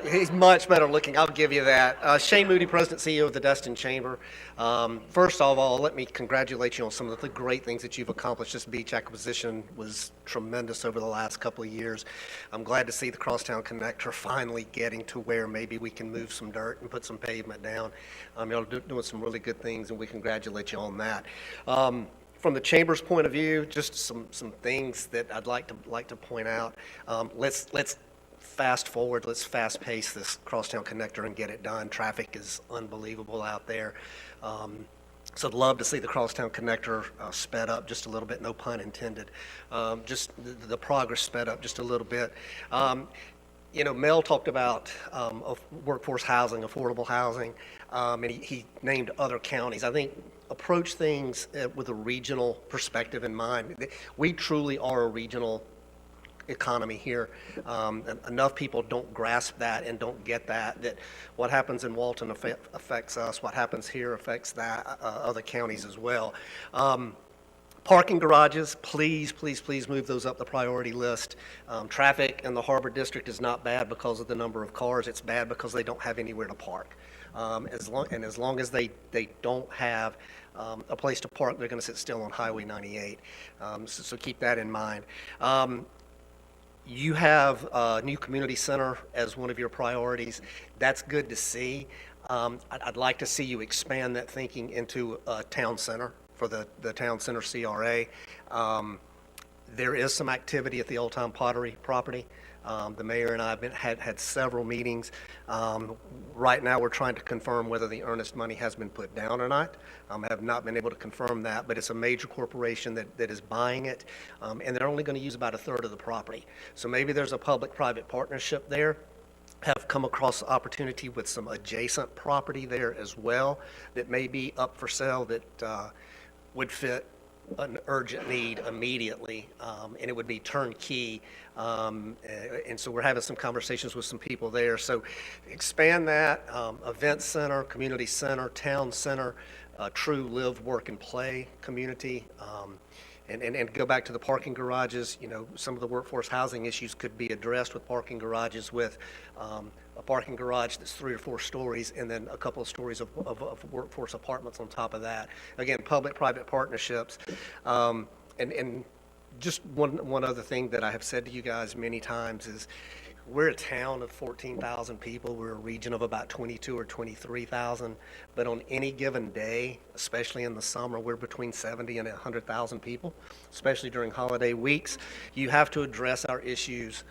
He's much better looking, I'll give you that. Shane Moody, President CEO of the Dustin Chamber. First of all, let me congratulate you on some of the great things that you've accomplished. This beach acquisition was tremendous over the last couple of years. I'm glad to see the Crosstown Connector finally getting to where maybe we can move some dirt and put some pavement down. You're doing some really good things, and we congratulate you on that. From the Chamber's point of view, just some things that I'd like to point out. Let's fast forward, let's fast pace this Crosstown Connector and get it done. Traffic is unbelievable out there. So I'd love to see the Crosstown Connector sped up just a little bit, no pun intended. Just the progress sped up just a little bit. Mel talked about workforce housing, affordable housing, and he named other counties. I think approach things with a regional perspective in mind. We truly are a regional economy here. Enough people don't grasp that and don't get that what happens in Walton affects us, what happens here affects that other counties as well. Parking garages, please move those up the priority list. Traffic in the Harbor District is not bad because of the number of cars. It's bad because they don't have anywhere to park. As long as they don't have a place to park, they're going to sit still on Highway 98. So keep that in mind. You have a new community center as one of your priorities. That's good to see. I'd like to see you expand that thinking into a town center for the town center CRA. There is some activity at the Old Time Pottery property. The mayor and I have had several meetings. Right now, we're trying to confirm whether the earnest money has been put down or not. I have not been able to confirm that, but it's a major corporation that is buying it, and they're only going to use about a third of the property. So maybe there's a public-private partnership there. Have come across the opportunity with some adjacent property there as well that may be up for sale that would fit an urgent need immediately, and it would be turnkey. And so we're having some conversations with some people there. So expand that, event center, community center, town center, true live, work, and play community. And go back to the parking garages. Some of the workforce housing issues could be addressed with parking garages with a parking garage that's 3 or 4 stories and then a couple of stories of workforce apartments on top of that. Again, public-private partnerships. And just one other thing that I have said to you guys many times is we're a town of 14,000 people. We're a region of about 22 or 23,000. But on any given day, especially in the summer, we're between 70 and 100,000 people, especially during holiday weeks. You have to address our issues.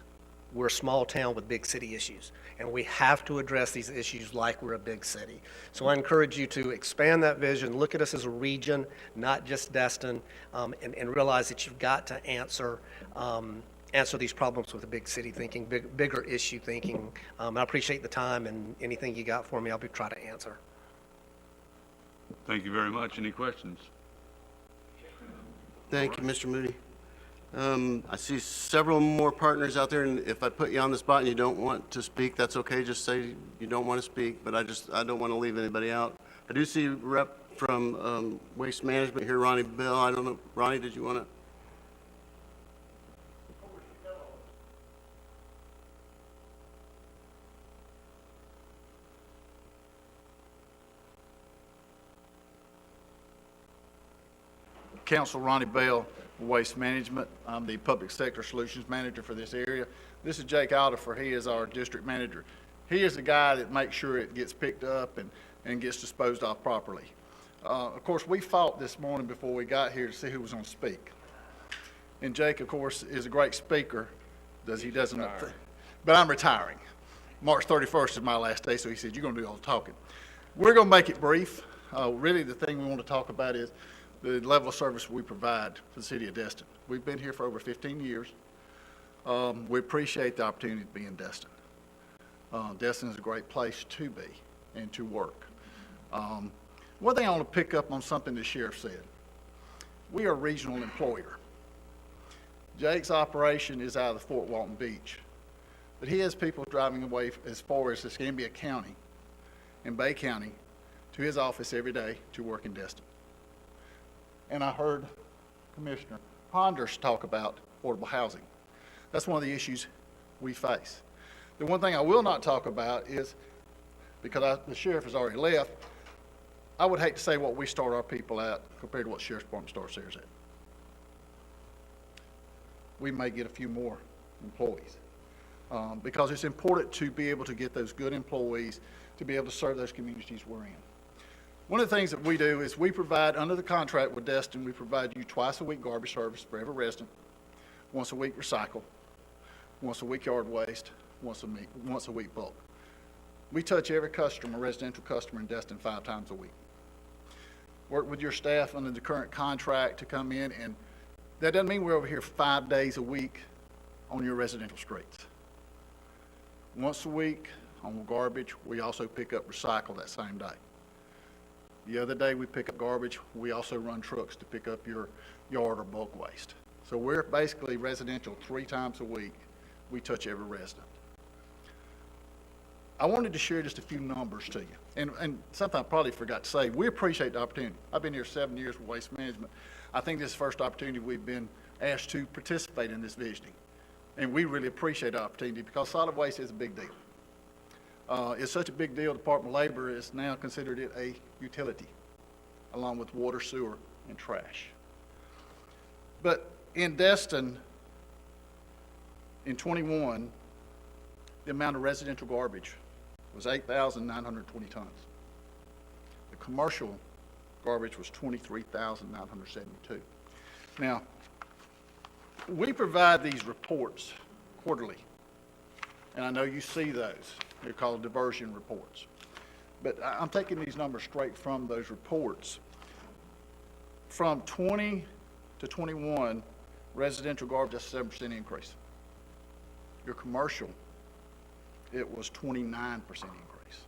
We're a small town with big city issues, and we have to address these issues like we're a big city. So I encourage you to expand that vision, look at us as a region, not just Destin, and realize that you've got to answer these problems with a big city thinking, bigger issue thinking. I appreciate the time, and anything you got for me, I'll try to answer. Thank you very much. Any questions? Thank you, Mr. Moody. I see several more partners out there, and if I put you on the spot and you don't want to speak, that's okay. Just say you don't want to speak, but I don't want to leave anybody out. I do see Rep from Waste Management here, Ronnie Bell. I don't know, Ronnie, did you want to? Council Ronnie Bell, Waste Management. I'm the Public Sector Solutions Manager for this area. This is Jake Aldifer. He is our district manager. He is the guy that makes sure it gets picked up and gets disposed of properly. Of course, we fought this morning before we got here to see who was going to speak. And Jake, of course, is a great speaker. He doesn't, but I'm retiring. March 31st is my last day, so he said, you're going to do all the talking. We're going to make it brief. Really, the thing we want to talk about is the level of service we provide for the city of Destin. We've been here for over 15 years. We appreciate the opportunity to be in Destin. Destin is a great place to be and to work. One thing I want to pick up on something the sheriff said. We are a regional employer. Jake's operation is out of the Fort Walton Beach, but he has people driving away as far as Escambia County and Bay County to his office every day to work in Destin. And I heard Commissioner Ponders talk about affordable housing. That's one of the issues we face. The one thing I will not talk about is, because the sheriff has already left, I would hate to say what we start our people at compared to what the sheriff's department starts theirs at. We may get a few more employees, because it's important to be able to get those good employees to be able to serve those communities we're in. One of the things that we do is we provide, under the contract with Dustin, we provide you twice a week garbage service for every resident, once a week recycle, once a week yard waste, once a week bulk. We touch every customer, residential customer in Dustin 5 times a week. Work with your staff under the current contract to come in, and that doesn't mean we're over here 5 days a week on your residential streets. Once a week on garbage, we also pick up recycle that same day. The other day we pick up garbage, we also run trucks to pick up your yard or bulk waste. So we're basically residential 3 times a week. We touch every resident. I wanted to share just a few numbers to you. And something I probably forgot to say, we appreciate the opportunity. I've been here 7 years with Waste Management. I think this is the first opportunity we've been asked to participate in this visioning. And we really appreciate the opportunity because solid waste is a big deal. It's such a big deal, the Department of Labor has now considered it a utility, along with water, sewer, and trash. But in Destin, in 21, the amount of residential garbage was 8,920 tons. The commercial garbage was 23,972. Now, we provide these reports quarterly, and I know you see those. They're called Diversion Reports. But I'm taking these numbers straight from those reports. From 20 to 21, residential garbage, that's a 7% increase. Your commercial, it was 29% increase.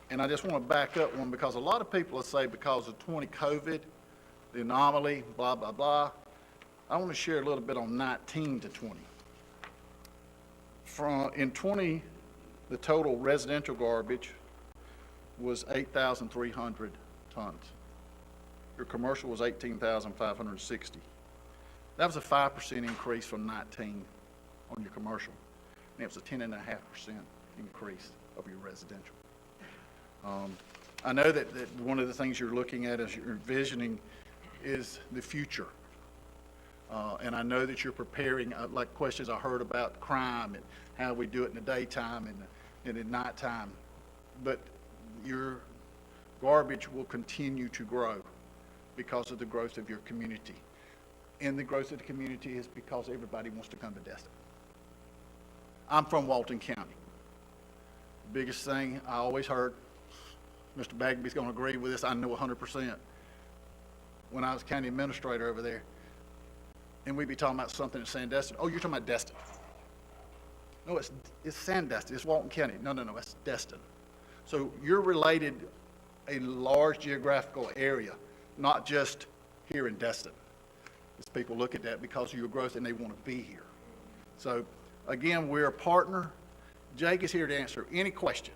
And I just want to back up one because a lot of people will say because of 20 COVID, the anomaly, blah, blah, blah. I want to share a little bit on 19 to 20. In 20, the total residential garbage was 8,300 tons. Your commercial was 18,560. That was a 5% increase from 19 on your commercial. And it was a 10.5% increase of your residential. I know that one of the things you're looking at as you're envisioning is the future. And I know that you're preparing, like questions I heard about crime and how we do it in the daytime and at nighttime. But your garbage will continue to grow because of the growth of your community. And the growth of the community is because everybody wants to come to Destin. I'm from Walton County. The biggest thing I always heard, Mr. Bagby's going to agree with this, I know 100%. When I was county administrator over there, and we'd be talking about something at Sandestin. Oh, you're talking about Destin. No, it's Sandestin. It's Walton County. No, it's Destin. So you're related a large geographical area, not just here in Destin. As people look at that because of your growth and they want to be here. So again, we're a partner. Jake is here to answer any question,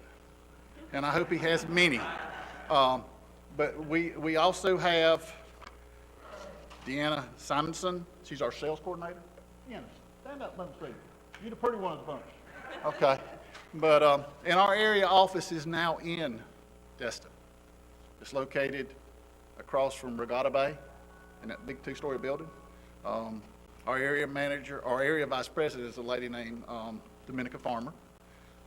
and I hope he has many. But we also have Deanna Simonson. She's our sales coordinator. Deanna, stand up, let me see you. You're the pretty one of the bunch. Okay. But and our area office is now in Destin. It's located across from Regatta Bay in that big 2-story building. Our area manager, our area vice president is a lady named Dominica Farmer.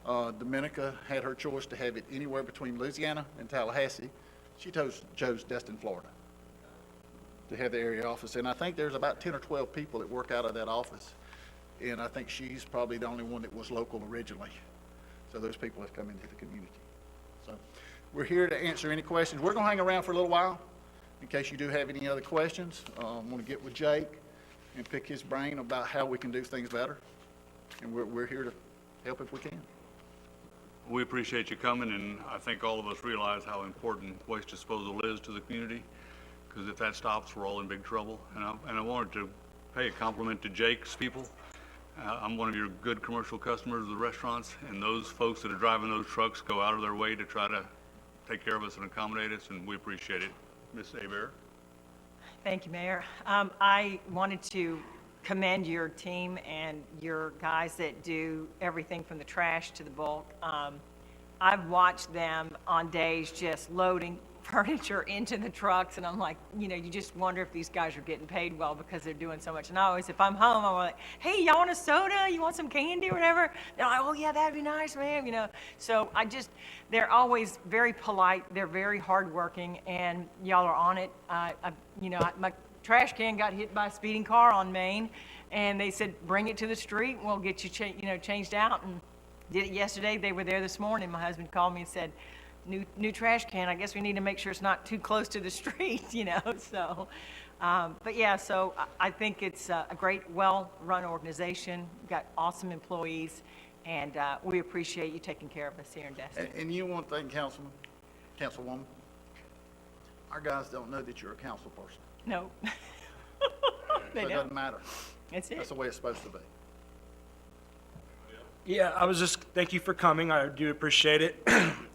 Dominica had her choice to have it anywhere between Louisiana and Tallahassee. She chose Destin, Florida, to have the area office. And I think there's about 10 or 12 people that work out of that office. And I think she's probably the only one that was local originally. So those people have come into the community. So we're here to answer any questions. We're going to hang around for a little while in case you do have any other questions. I want to get with Jake and pick his brain about how we can do things better. And we're here to help if we can. We appreciate you coming, and I think all of us realize how important waste disposal is to the community, because if that stops, we're all in big trouble. And I wanted to pay a compliment to Jake's people. I'm one of your good commercial customers of the restaurants, and those folks that are driving those trucks go out of their way to try to take care of us and accommodate us, and we appreciate it. Ms. Abear? Thank you, Mayor. I wanted to commend your team and your guys that do everything from the trash to the bulk. I've watched them on days just loading furniture into the trucks, and I'm like, you know, you just wonder if these guys are getting paid well because they're doing so much. And I always, if I'm home, I'm like, hey, y'all want a soda? You want some candy or whatever? They're like, oh yeah, that'd be nice, man. You know, so they're always very polite. They're very hardworking, and y'all are on it. My trash can got hit by a speeding car on Main, and they said, bring it to the street, and we'll get you, changed out. And did it yesterday. They were there this morning. My husband called me and said, new trash can. I guess we need to make sure it's not too close to the street, you know. So, but yeah. So I think it's a great, well-run organization. We've got awesome employees, and we appreciate you taking care of us here in Dustin. And you want to thank Councilwoman, our guys don't know that you're a council person. No, So they it don't. doesn't matter. That's it. That's the way it's supposed to be. Yeah, thank you for coming. I do appreciate it.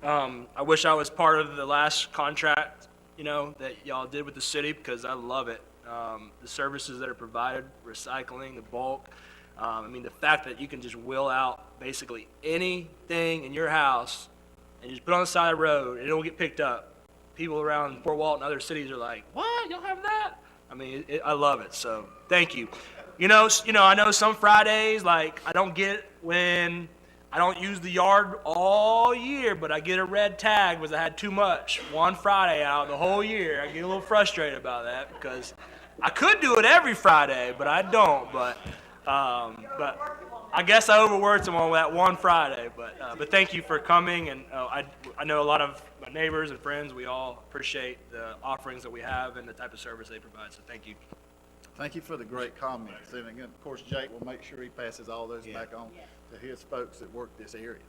I wish I was part of the last contract, that y'all did with the city, because I love it. The services that are provided, recycling, the bulk. The fact that you can just wheel out basically anything in your house and just put it on the side of the road and it'll get picked up. People around Fort Walton and other cities are like, what? Y'all have that? I love it. So thank you. I know some Fridays, like, I don't get when I don't use the yard all year, but I get a red tag because I had too much one Friday out the whole year. I get a little frustrated about that because I could do it every Friday, but I don't. But I guess I overworked them on that one Friday. But thank you for coming, and I know a lot of my neighbors and friends. We all appreciate the offerings that we have and the type of service they provide. So thank you. Thank you for the great comments. And again, of course, Jake will make sure he passes all those back on to his folks that work this area.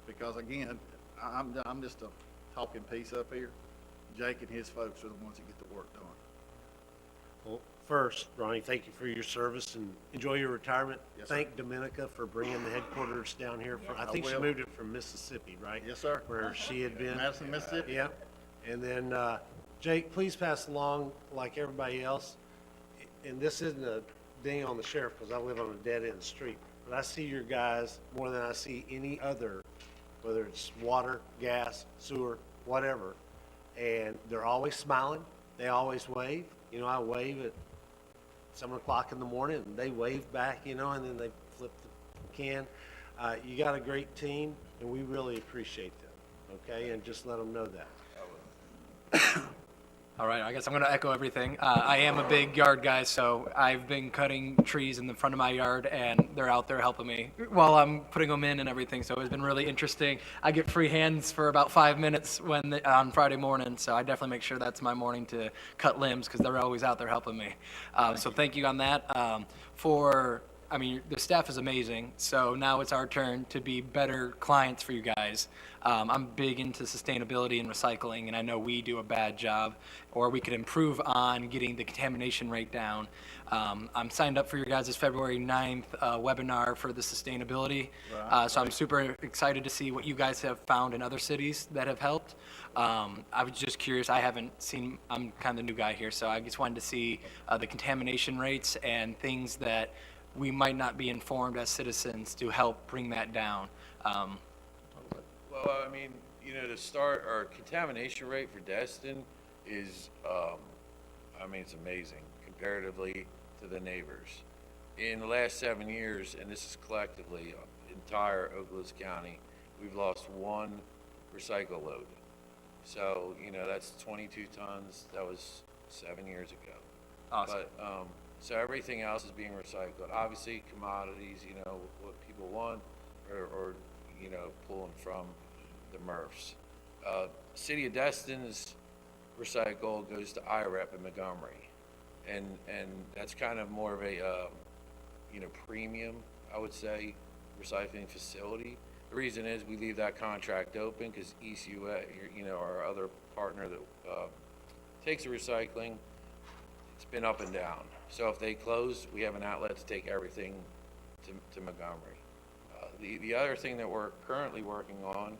Because again, I'm just a talking piece up here. Jake and his folks are the ones that get the work done. Well, first, Ronnie, thank you for your service and enjoy your retirement. Yes, sir. Thank Dominica for bringing the headquarters down here. I think she will. moved it from Mississippi, right? Yes, sir. Where she had been. Madison, Mississippi. Yeah. And then, Jake, please pass along, like everybody else, and this isn't a ding on the sheriff because I live on a dead-end street, but I see your guys more than I see any other, whether it's water, gas, sewer, whatever, and they're always smiling. They always wave. I wave at 7 o'clock in the morning, and they wave back, and then they flip the can. You got a great team, and we really appreciate them, okay? And just let them know that. All right, I guess I'm going to echo everything. I am a big yard guy, so I've been cutting trees in the front of my yard, and they're out there helping me while I'm putting them in and everything, so it's been really interesting. I get free hands for about 5 minutes on Friday morning, so I definitely make sure that's my morning to cut limbs because they're always out there helping me. So thank you on that. The staff is amazing, so now it's our turn to be better clients for you guys. I'm big into sustainability and recycling, and I know we do a bad job, or we could improve on getting the contamination rate down. I'm signed up for your guys' February 9th webinar for the sustainability, so I'm super excited to see what you guys have found in other cities that have helped. I was just curious, I'm kind of the new guy here, so I just wanted to see the contamination rates and things that we might not be informed as citizens to help bring that down. Well, to start, our contamination rate for Destin is, it's amazing comparatively to the neighbors. In the last 7 years, and this is collectively, entire Oglala County, we've lost one recycle load. So, that's 22 tons. That was 7 years ago. Awesome. But, so everything else is being recycled. Obviously, commodities, what people want, or pulling from the MRFs. City of Destin's recycle goes to IREP in Montgomery, and that's kind of more of a premium, I would say, recycling facility. The reason is we leave that contract open because ECUA, our other partner that takes the recycling, it's been up and down. So if they close, we have an outlet to take everything to Montgomery. The other thing that we're currently working on,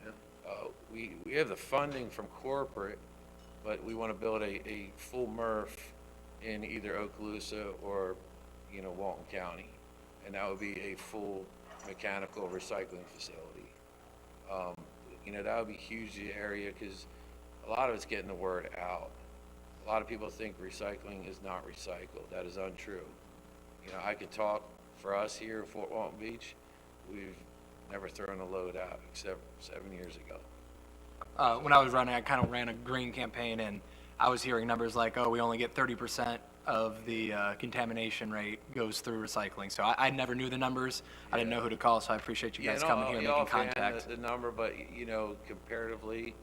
we have the funding from corporate, but we want to build a full MRF in either Okaloosa or, Walton County. And that would be a full mechanical recycling facility. That would be huge to the area because a lot of it's getting the word out. A lot of people think recycling is not recycled. That is untrue. I could talk for us here in Fort Walton Beach. We've never thrown a load out except 7 years ago. When I was running, I kind of ran a green campaign, and I was hearing numbers like, oh, we only get 30% of the contamination rate goes through recycling. So I never knew the numbers. I didn't know who to call, so I appreciate you guys coming here and making contact. The number, but comparatively,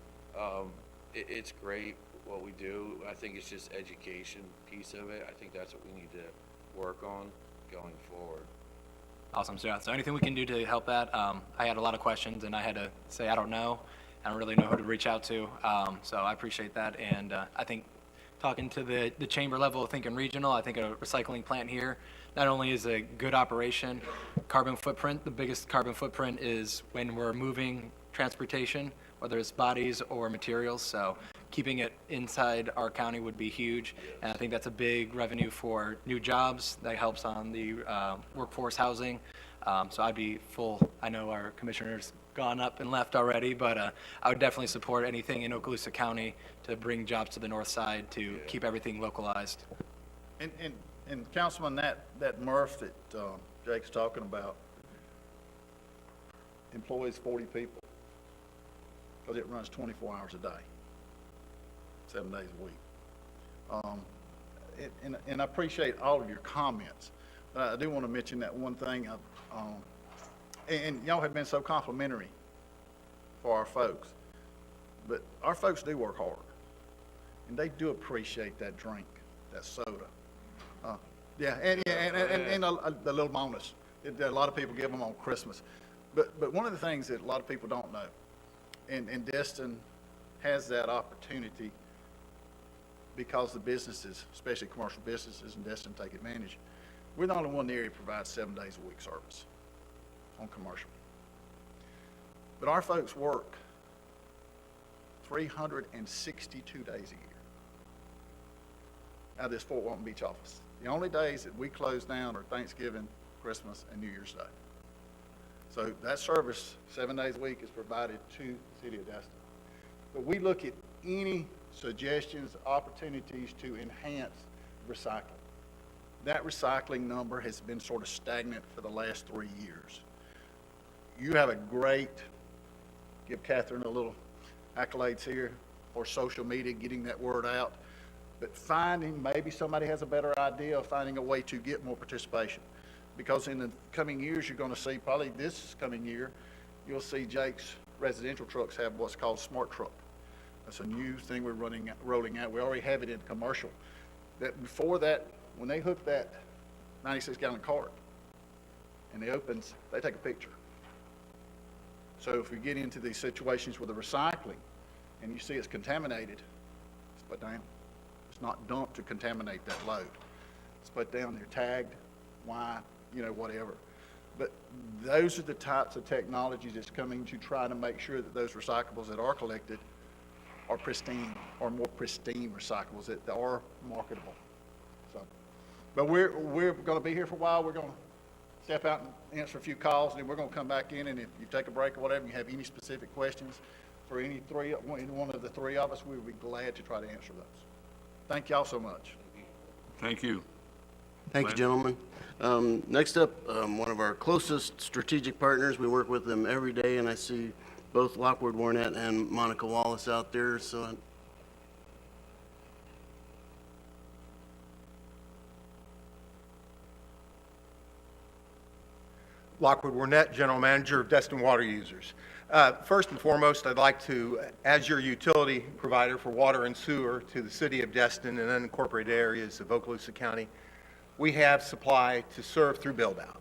it's great what we do. I think it's just education piece of it. I think that's what we need to work on going forward. Awesome. So anything we can do to help that. I had a lot of questions, and I had to say I don't know. I don't really know who to reach out to. So I appreciate that, and I think talking to the chamber level, thinking regional, I think a recycling plant here not only is a good operation, carbon footprint, the biggest carbon footprint is when we're moving transportation, whether it's bodies or materials. So keeping it inside our county would be huge. And I think that's a big revenue for new jobs. That helps on the workforce housing. So I'd be full. I know our commissioner's gone up and left already, but I would definitely support anything in Okaloosa County to bring jobs to the north side to keep everything localized. And Councilman, that MRF that Jake's talking about employs 40 people because it runs 24 hours a day, 7 days a week. And I appreciate all of your comments, but I do want to mention that one thing. And y'all have been so complimentary for our folks, but our folks do work hard, and they do appreciate that drink, that soda. And the little bonus that a lot of people give them on Christmas. But one of the things that a lot of people don't know, and Destin has that opportunity because the businesses, especially commercial businesses in Destin, take advantage. We're the only one in the area that provides 7 days a week service on commercial. But our folks work 362 days a year out of this Fort Walton Beach office. The only days that we close down are Thanksgiving, Christmas, and New Year's Day. So that service, 7 days a week, is provided to the city of Dustin. But we look at any suggestions, opportunities to enhance recycling. That recycling number has been sort of stagnant for the last 3 years. You have a great, give Catherine a little accolades here for social media, getting that word out. But finding, maybe somebody has a better idea of finding a way to get more participation. Because in the coming years, you're going to see, probably this coming year, you'll see Jake's residential trucks have what's called Smart Truck. That's a new thing we're rolling out. We already have it in commercial. That before that, when they hook that 96-gallon cart and it opens, they take a picture. So if we get into these situations with the recycling and you see it's contaminated, it's put down. It's not dumped to contaminate that load. It's put down, they're tagged, why, whatever. But those are the types of technologies that's coming to try to make sure that those recyclables that are collected are pristine, or more pristine recyclables that are marketable. So, but we're going to be here for a while. We're going to step out and answer a few calls, and then we're going to come back in, and if you take a break or whatever, and you have any specific questions for any one of the three of us, we would be glad to try to answer those. Thank y'all so much. Thank you. Thank you, gentlemen. Next up, one of our closest strategic partners. We work with them every day, and I see both Lockwood Warnett and Monica Wallace out there. So Lockwood Warnett, General Manager of Destin Water Users. First and foremost, I'd like to, as your utility provider for water and sewer to the city of Destin and unincorporated areas of Okaloosa County, we have supply to serve through build-out.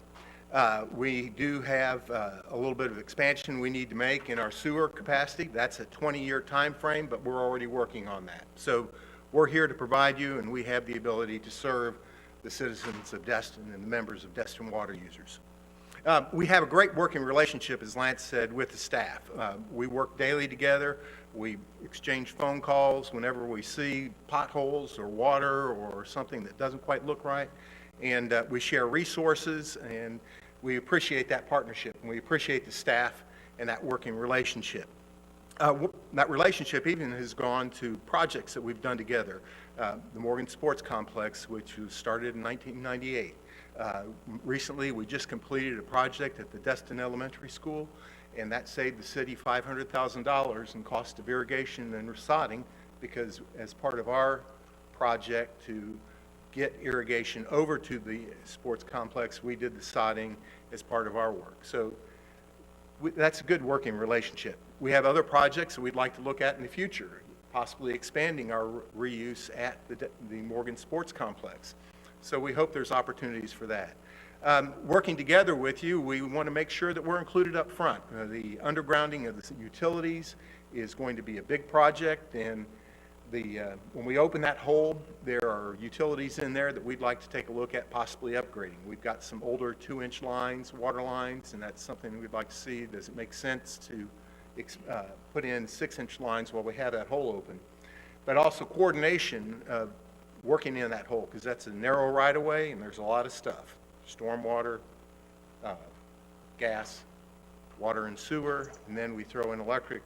We do have a little bit of expansion we need to make in our sewer capacity. That's a 20-year time frame, but we're already working on that. So we're here to provide you, and we have the ability to serve the citizens of Destin and the members of Destin Water Users. We have a great working relationship, as Lance said, with the staff. We work daily together. We exchange phone calls whenever we see potholes or water or something that doesn't quite look right. And we share resources, and we appreciate that partnership, and we appreciate the staff and that working relationship. That relationship even has gone to projects that we've done together. The Morgan Sports Complex, which was started in 1998. Recently, we just completed a project at the Dustin Elementary School, and that saved the city $500,000 in cost of irrigation and resodding, because as part of our project to get irrigation over to the sports complex, we did the sodding as part of our work. So that's a good working relationship. We have other projects that we'd like to look at in the future, possibly expanding our reuse at the Morgan Sports Complex. So we hope there's opportunities for that. Working together with you, we want to make sure that we're included up front. The undergrounding of the utilities is going to be a big project, and when we open that hole, there are utilities in there that we'd like to take a look at possibly upgrading. We've got some older 2-inch lines, water lines, and that's something we'd like to see. Does it make sense to put in 6-inch lines while we have that hole open? But also coordination of working in that hole, because that's a narrow right-of-way and there's a lot of stuff. Stormwater, gas, water and sewer, and then we throw in electric.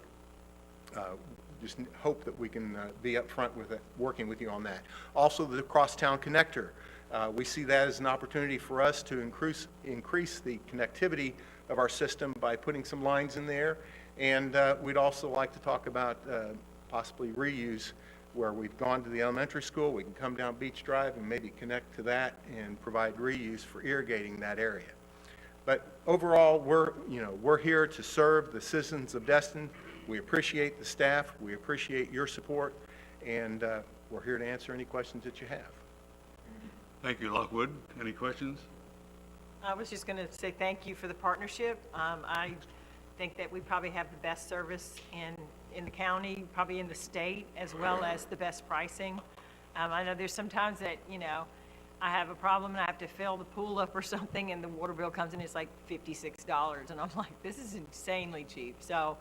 Just hope that we can be up front with it, working with you on that. Also, the Crosstown connector. We see that as an opportunity for us to increase the connectivity of our system by putting some lines in there. And we'd also like to talk about possibly reuse, where we've gone to the elementary school, we can come down Beach Drive and maybe connect to that and provide reuse for irrigating that area. But overall, we're here to serve the citizens of Destin. We appreciate the staff, we appreciate your support, and we're here to answer any questions that you have. Thank you, Lockwood. Any questions? I was just going to say thank you for the partnership. I think that we probably have the best service in the county, probably in the state, as well as the best pricing. I know there's sometimes that, I have a problem and I have to fill the pool up or something, and the water bill comes in, it's like $56, and I'm like, this is insanely cheap. So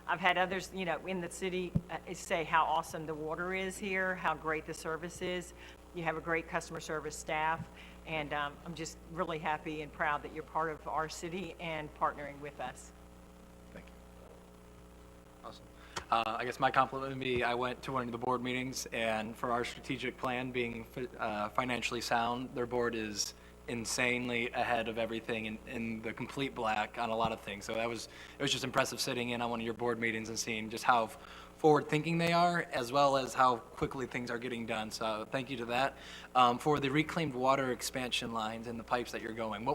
I've had others, in the city say how awesome the water is here, how great the service is. You have a great customer service staff, and I'm just really happy and proud that you're part of our city and partnering with us. Thank you. Awesome. I guess my compliment would be I went to one of the board meetings, and for our strategic plan being financially sound, their board is insanely ahead of everything in the complete black on a lot of things. So it was just impressive sitting in on one of your board meetings and seeing just how forward-thinking they are, as well as how quickly things are getting done. So thank you to that. For the reclaimed water expansion lines and the pipes that you're going,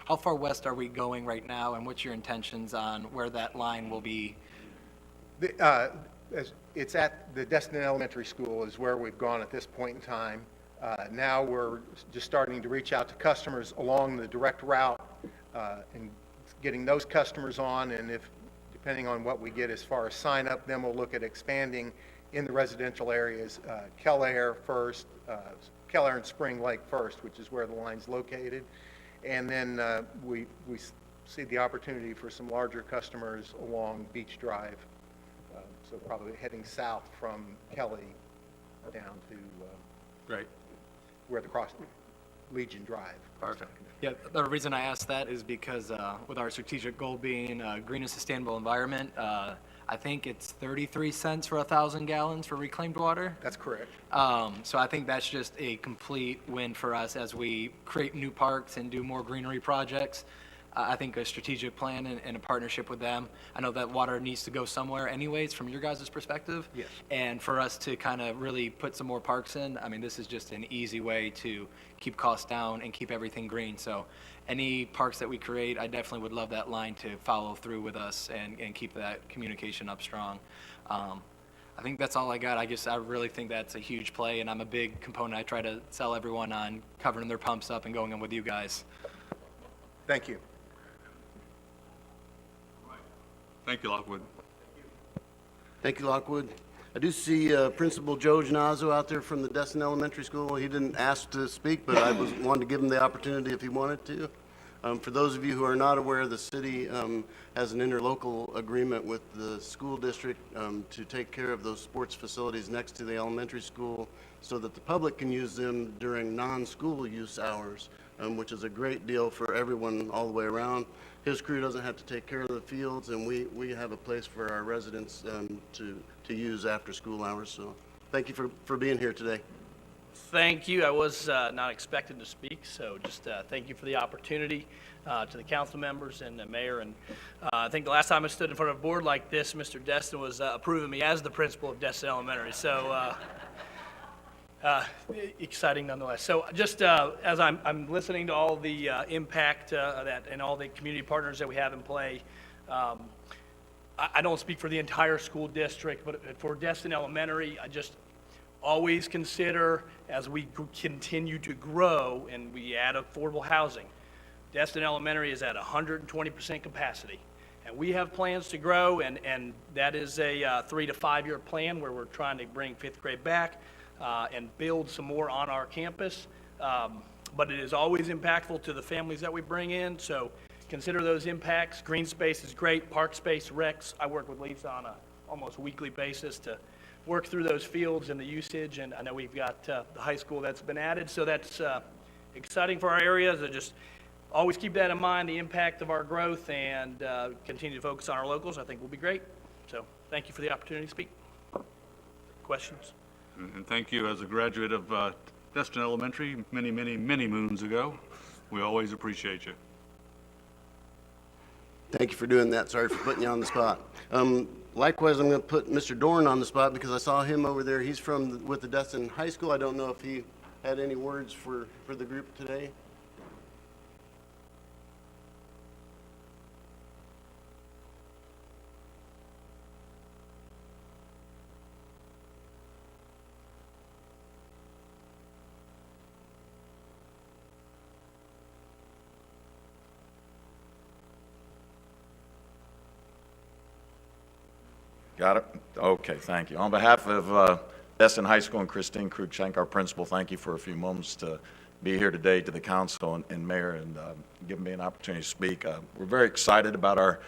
how far west are we going right now, and what's your intentions on where that line will be? It's at the Destin Elementary School is where we've gone at this point in time. Now we're just starting to reach out to customers along the direct route and getting those customers on, and depending on what we get as far as sign up, then we'll look at expanding in the residential areas, Kellair first, Kellair and Spring Lake first, which is where the line's located. And then we see the opportunity for some larger customers along Beach Drive. So probably heading south from Kelly down to Great. where the Legion Drive. Perfect. Yeah, the reason I asked that is because with our strategic goal being green and sustainable environment, I think it's 33 cents for 1,000 gallons for reclaimed water. That's correct. So I think that's just a complete win for us as we create new parks and do more greenery projects. I think a strategic plan and a partnership with them. I know that water needs to go somewhere anyways from your guys' perspective. Yes. And for us to kind of really put some more parks in, I mean, this is just an easy way to keep costs down and keep everything green. So any parks that we create, I definitely would love that line to follow through with us and keep that communication up strong. I think that's all I got. I really think that's a huge play, and I'm a big component. I try to sell everyone on covering their pumps up and going in with you guys. Thank you. Thank you, Lockwood. Thank you, Lockwood. I do see Principal Joe Genazzo out there from the Destin Elementary School. He didn't ask to speak, but I wanted to give him the opportunity if he wanted to. For those of you who are not aware, the city has an interlocal agreement with the school district to take care of those sports facilities next to the elementary school so that the public can use them during non-school use hours, which is a great deal for everyone all the way around. His crew doesn't have to take care of the fields, and we have a place for our residents to use after school hours. So thank you for being here today. Thank you. I was not expected to speak, so just thank you for the opportunity to the council members and the mayor. And I think the last time I stood in front of a board like this, Mr. Dustin was approving me as the principal of Dustin Elementary. So exciting nonetheless. So just as I'm listening to all the impact that and all the community partners that we have in play, I don't speak for the entire school district, but for Destin Elementary, I just always consider as we continue to grow and we add affordable housing, Destin Elementary is at 120% capacity. And we have plans to grow, and that is a 3 to 5 year plan where we're trying to bring 5th grade back and build some more on our campus. But it is always impactful to the families that we bring in, so consider those impacts. Green space is great, park space, recs. I work with Lisa on a almost weekly basis to work through those fields and the usage, and I know we've got the high school that's been added, so that's exciting for our areas. Just always keep that in mind, the impact of our growth, and continue to focus on our locals. I think will be great. So thank you for the opportunity to speak. Questions? And thank you. As a graduate of Destin Elementary many, many, many moons ago, we always appreciate you. Thank you for doing that. Sorry for putting you on the spot. Likewise, I'm going to put Mr. Dorn on the spot because I saw him over there. He's with the Dustin High School. I don't know if he had any words for the group today. Got it? Okay, thank you. On behalf of Destin High School and Christine Cruikshank, our principal, thank you for a few moments to be here today to the council and mayor and giving me an opportunity to speak. We're very excited about our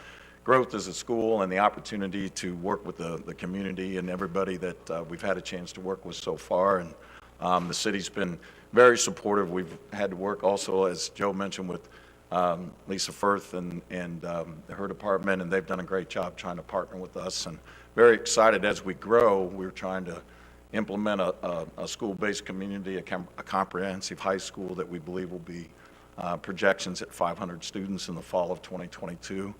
growth as a school and the opportunity to work with the community and everybody that we've had a chance to work with so far. And the city's been very supportive. We've had to work also, as Joe mentioned, with Lisa Firth and her department, and they've done a great job trying to partner with us. And very excited as we grow, we're trying to implement a school-based community, a comprehensive high school that we believe will be projections at 500 students in the fall of 2022.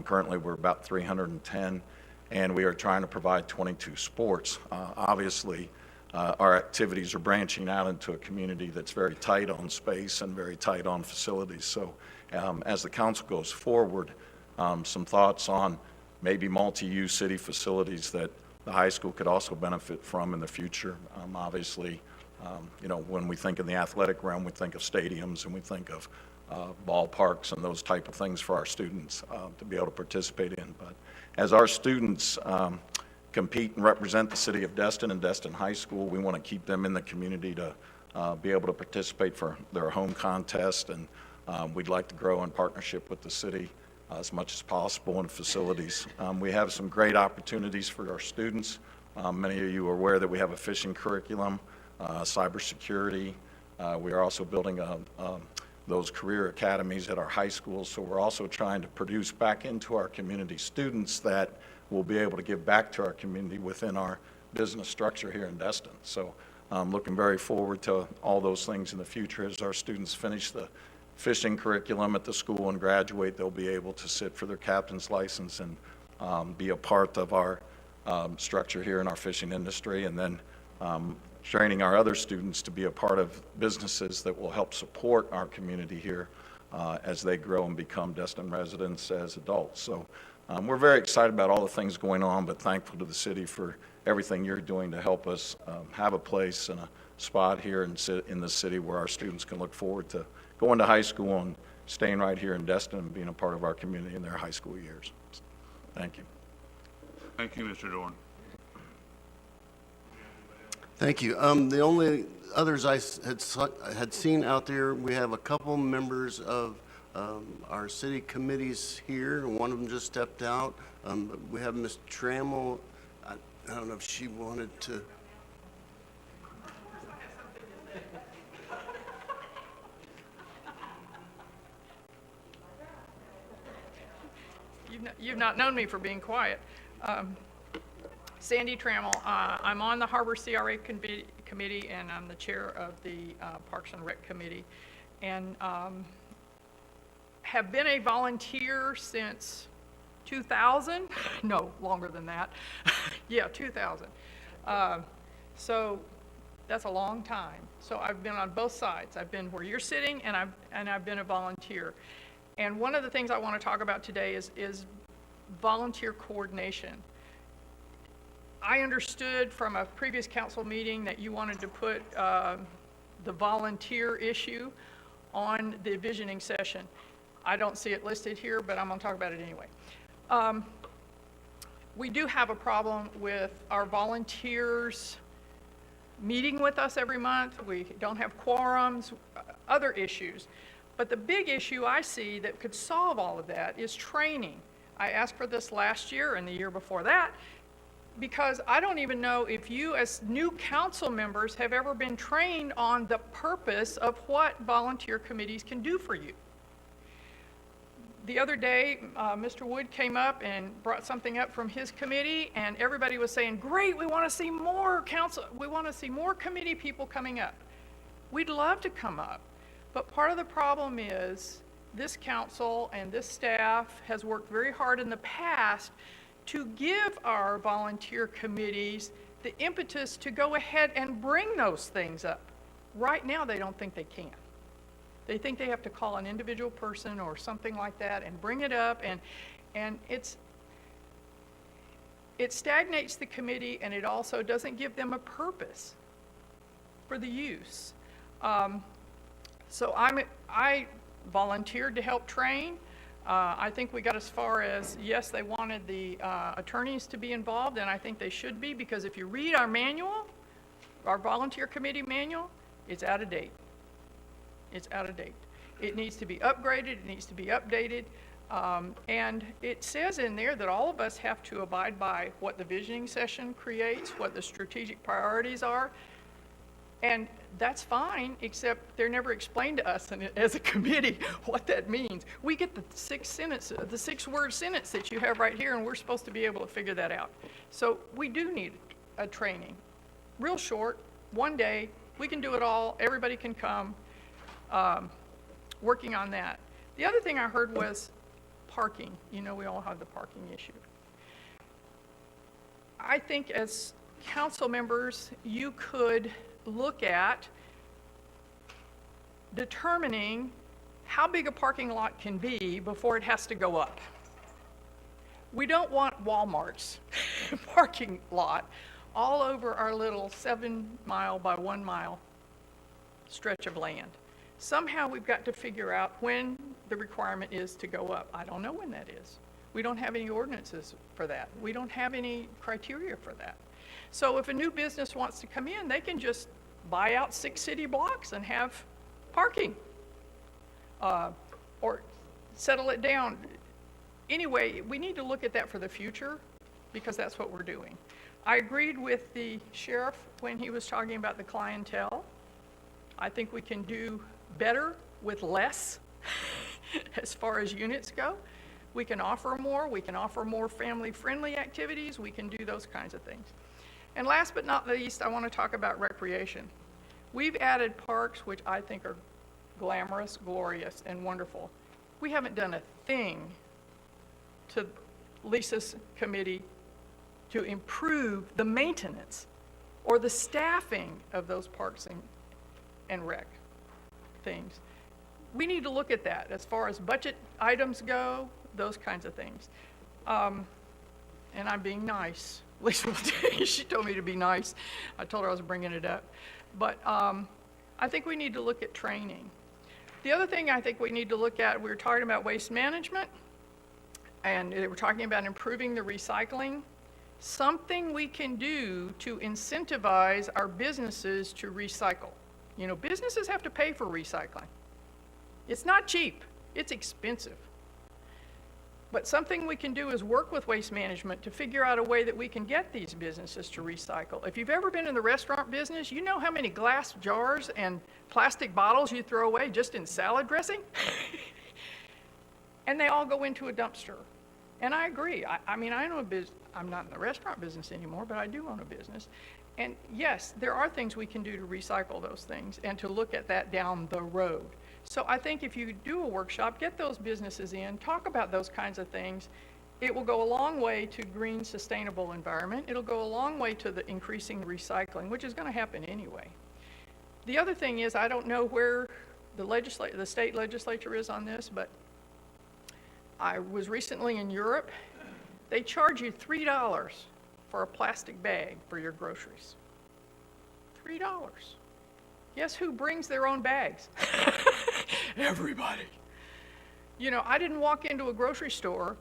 Currently, we're about 310, and we are trying to provide 22 sports. Obviously, our activities are branching out into a community that's very tight on space and very tight on facilities. So as the council goes forward, some thoughts on maybe multi-use city facilities that the high school could also benefit from in the future. Obviously, you know, when we think in the athletic realm, we think of stadiums and we think of ballparks and those type of things for our students to be able to participate in. But as our students compete and represent the city of Destin and Destin High School, we want to keep them in the community to be able to participate for their home contest, and we'd like to grow in partnership with the city as much as possible in facilities. We have some great opportunities for our students. Many of you are aware that we have a fishing curriculum, cybersecurity. We are also building those career academies at our high schools, so we're also trying to produce back into our community students that will be able to give back to our community within our business structure here in Destin. So I'm looking very forward to all those things in the future. As our students finish the fishing curriculum at the school and graduate, they'll be able to sit for their captain's license and be a part of our structure here in our fishing industry, and then training our other students to be a part of businesses that will help support our community here as they grow and become Destin residents as adults. So we're very excited about all the things going on, but thankful to the city for everything you're doing to help us have a place and a spot here in the city where our students can look forward to going to high school and staying right here in Destin and being a part of our community in their high school years. Thank you. Thank you, Mr. Dorn. Thank you. The only others I had seen out there, we have a couple members of our city committees here. One of them just stepped out. We have Ms. Trammell. I don't know if she wanted to. You've not known me for being quiet. Sandy Trammell. I'm on the Harbor CRA Committee, and I'm the chair of the Parks and Rec Committee, and have been a volunteer since 2000. No, longer than that. Yeah, 2000. So that's a long time. So I've been on both sides. I've been where you're sitting, and I've been a volunteer. And one of the things I want to talk about today is volunteer coordination. I understood from a previous council meeting that you wanted to put the volunteer issue on the visioning session. I don't see it listed here, but I'm going to talk about it anyway. We do have a problem with our volunteers meeting with us every month. We don't have quorums, other issues. But the big issue I see that could solve all of that is training. I asked for this last year and the year before that, because I don't even know if you as new council members have ever been trained on the purpose of what volunteer committees can do for you. The other day, Mr. Wood came up and brought something up from his committee, and everybody was saying, great, we want to see more council, we want to see more committee people coming up. We'd love to come up, but part of the problem is this council and this staff has worked very hard in the past to give our volunteer committees the impetus to go ahead and bring those things up. Right now, they don't think they can. They think they have to call an individual person or something like that and bring it up, and it stagnates the committee, and it also doesn't give them a purpose for the use. So I volunteered to help train. I think we got as far as, yes, they wanted the attorneys to be involved, and I think they should be, because if you read our manual, our volunteer committee manual, it's out of date. It's out of date. It needs to be upgraded, it needs to be updated, and it says in there that all of us have to abide by what the visioning session creates, what the strategic priorities are, and that's fine, except they're never explained to us as a committee what that means. We get the 6-word sentence that you have right here, and we're supposed to be able to figure that out. So we do need a training. Real short, one day, we can do it all, everybody can come, working on that. The other thing I heard was parking. You know, we all have the parking issue. I think as council members, you could look at determining how big a parking lot can be before it has to go up. We don't want Walmart's parking lot all over our little 7-mile by 1-mile stretch of land. Somehow we've got to figure out when the requirement is to go up. I don't know when that is. We don't have any ordinances for that. We don't have any criteria for that. So if a new business wants to come in, they can just buy out 6 city blocks and have parking, or settle it down. Anyway, we need to look at that for the future, because that's what we're doing. I agreed with the sheriff when he was talking about the clientele. I think we can do better with less as far as units go. We can offer more family-friendly activities, we can do those kinds of things. And last but not least, I want to talk about recreation. We've added parks which I think are glamorous, glorious, and wonderful. We haven't done a thing to Lisa's committee to improve the maintenance or the staffing of those parks and rec things. We need to look at that as far as budget items go, those kinds of things. And I'm being nice. Lisa, she told me to be nice. I told her I was bringing it up. But I think we need to look at training. The other thing I think we need to look at, we were talking about waste management, and they were talking about improving the recycling. Something we can do to incentivize our businesses to recycle. You know, businesses have to pay for recycling. It's not cheap. It's expensive. But something we can do is work with Waste Management to figure out a way that we can get these businesses to recycle. If you've ever been in the restaurant business, you know how many glass jars and plastic bottles you throw away just in salad dressing? And they all go into a dumpster. And I agree. I mean, I own a business. I'm not in the restaurant business anymore, but I do own a business. And yes, there are things we can do to recycle those things and to look at that down the road. So I think if you do a workshop, get those businesses in, talk about those kinds of things. It will go a long way to green, sustainable environment. It'll go a long way to the increasing recycling, which is going to happen anyway. The other thing is, I don't know where the state legislature is on this, but I was recently in Europe. They charge you $3 for a plastic bag for your groceries. $3. Guess who brings their own bags? Everybody. You know, I didn't walk into a grocery store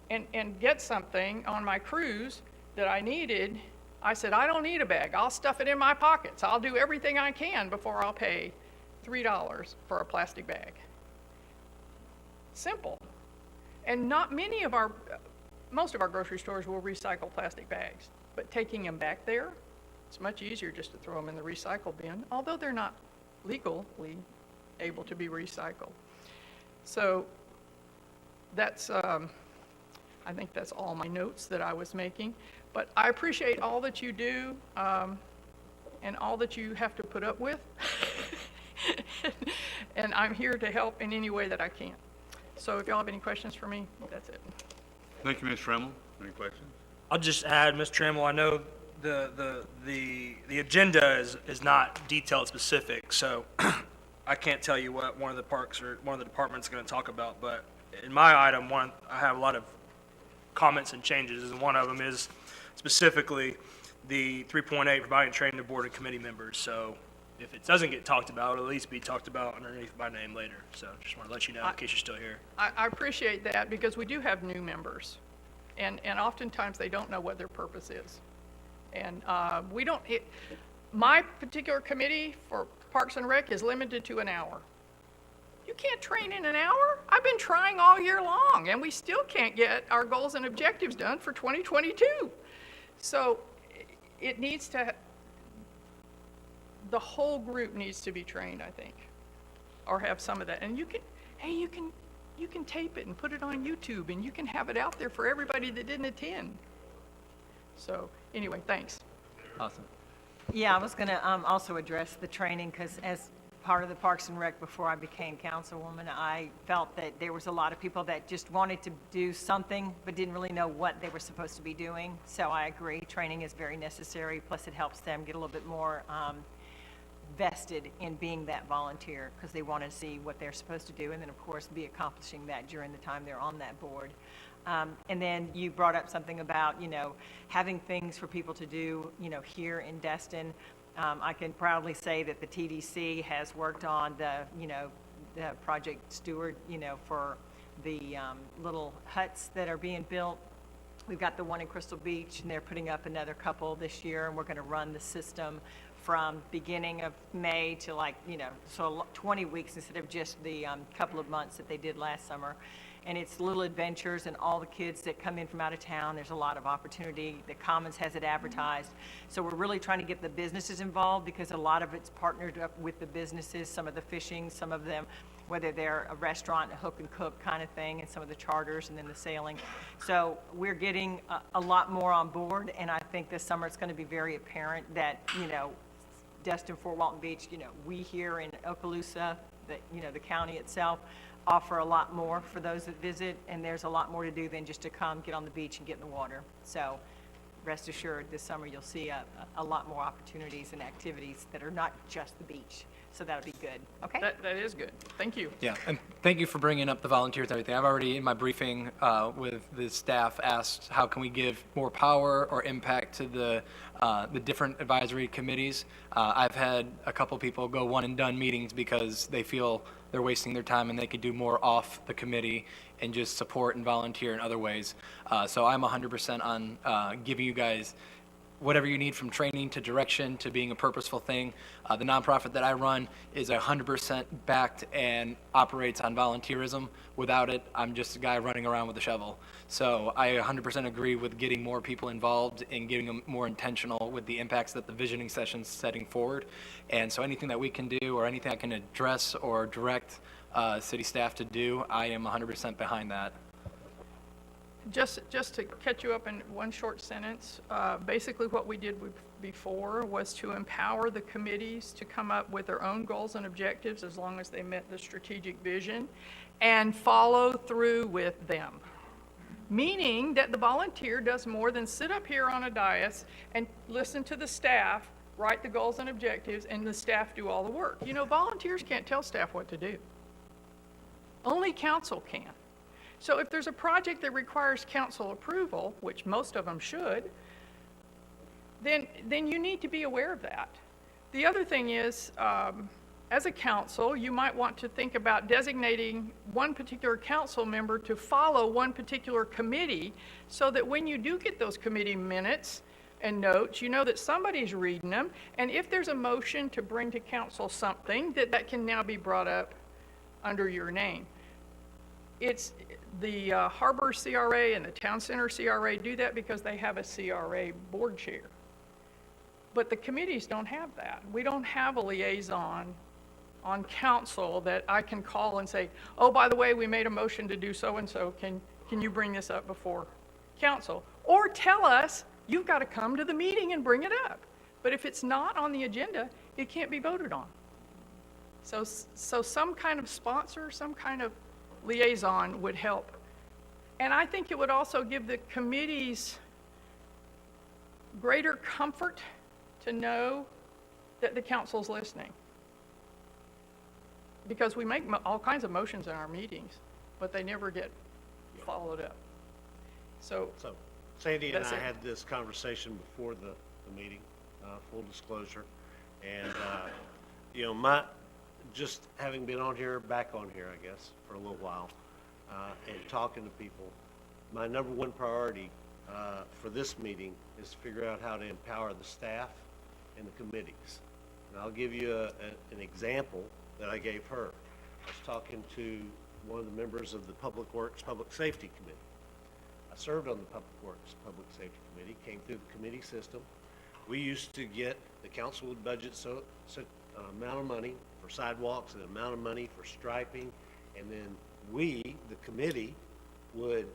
and get something on my cruise that I needed. I said, I don't need a bag. I'll stuff it in my pockets. I'll do everything I can before I'll pay $3 for a plastic bag. Simple. And not many of most of our grocery stores will recycle plastic bags, but taking them back there, it's much easier just to throw them in the recycle bin, although they're not legally able to be recycled. So that's, I think that's all my notes that I was making. But I appreciate all that you do and all that you have to put up with. And I'm here to help in any way that I can. So if y'all have any questions for me, that's it. Thank you, Ms. Trammell. Any questions? I'll just add, Ms. Trammell, I know the agenda is not detailed specific, so I can't tell you what one of the parks or one of the departments is going to talk about, but in my item, I have a lot of comments and changes, and one of them is specifically the 3.8, providing training to board and committee members. So if it doesn't get talked about, it'll at least be talked about underneath my name later. So just want to let you know in case you're still here. I appreciate that because we do have new members, and oftentimes they don't know what their purpose is. And we don't, my particular committee for Parks and Rec is limited to an hour. You can't train in an hour? I've been trying all year long, and we still can't get our goals and objectives done for 2022. So it needs to, the whole group needs to be trained, I think, or have some of that. And you can, hey, you can tape it and put it on YouTube, and you can have it out there for everybody that didn't attend. So anyway, thanks. Awesome. Yeah, I was going to also address the training because as part of the Parks and Rec before I became councilwoman, I felt that there was a lot of people that just wanted to do something but didn't really know what they were supposed to be doing. So I agree, training is very necessary, plus it helps them get a little bit more vested in being that volunteer because they want to see what they're supposed to do and then of course be accomplishing that during the time they're on that board. And then you brought up something about, you know, having things for people to do, you know, here in Destin. I can proudly say that the TDC has worked on the, you know, the Project Steward, you know, for the little huts that are being built. We've got the one in Crystal Beach, and they're putting up another couple this year, and we're going to run the system from beginning of May to like, you know, so 20 weeks instead of just the couple of months that they did last summer. And it's little adventures, and all the kids that come in from out of town, there's a lot of opportunity. The Commons has it advertised. So we're really trying to get the businesses involved because a lot of it's partnered up with the businesses, some of the fishing, some of them, whether they're a restaurant, a hook and cook kind of thing, and some of the charters and then the sailing. So we're getting a lot more on board, and I think this summer it's going to be very apparent that, you know, Destin, Fort Walton Beach, you know, we here in Okaloosa, you know, the county itself, offer a lot more for those that visit, and there's a lot more to do than just to come, get on the beach, and get in the water. So rest assured, this summer you'll see a lot more opportunities and activities that are not just the beach. So that'll be good. Okay? That is good. Thank you. Yeah, and thank you for bringing up the volunteers and everything. I've already, in my briefing with the staff, asked how can we give more power or impact to the different advisory committees. I've had a couple people go one and done meetings because they feel they're wasting their time and they could do more off the committee and just support and volunteer in other ways. So I'm 100% on giving you guys whatever you need from training to direction to being a purposeful thing. The nonprofit that I run is 100% backed and operates on volunteerism. Without it, I'm just a guy running around with a shovel. So I 100% agree with getting more people involved and getting them more intentional with the impacts that the visioning session's setting forward. And so anything that we can do or anything I can address or direct city staff to do, I am 100% behind that. Just to catch you up in one short sentence, basically what we did before was to empower the committees to come up with their own goals and objectives as long as they met the strategic vision and follow through with them. Meaning that the volunteer does more than sit up here on a dais and listen to the staff write the goals and objectives and the staff do all the work. You know, volunteers can't tell staff what to do. Only council can. So if there's a project that requires council approval, which most of them should, then you need to be aware of that. The other thing is, as a council, you might want to think about designating one particular council member to follow one particular committee so that when you do get those committee minutes and notes, you know that somebody's reading them, and if there's a motion to bring to council something, that can now be brought up under your name. It's the Harbor CRA and the Town Center CRA do that because they have a CRA board chair. But the committees don't have that. We don't have a liaison on council that I can call and say, oh, by the way, we made a motion to do so-and-so. Can you bring this up before council? Or tell us, you've got to come to the meeting and bring it up. But if it's not on the agenda, it can't be voted on. So some kind of sponsor, some kind of liaison would help. And I think it would also give the committees greater comfort to know that the council's listening. Because we make all kinds of motions in our meetings, but they never get followed up. So Sandy and I that's it. had this conversation before the meeting, full disclosure. And, you know, just having been back on here, I guess, for a little while, and talking to people, my number one priority for this meeting is to figure out how to empower the staff and the committees. And I'll give you an example that I gave her. I was talking to one of the members of the Public Works Public Safety Committee. I served on the Public Works Public Safety Committee, came through the committee system. We used to get, the council would budget so amount of money for sidewalks and amount of money for striping, and then we, the committee, would,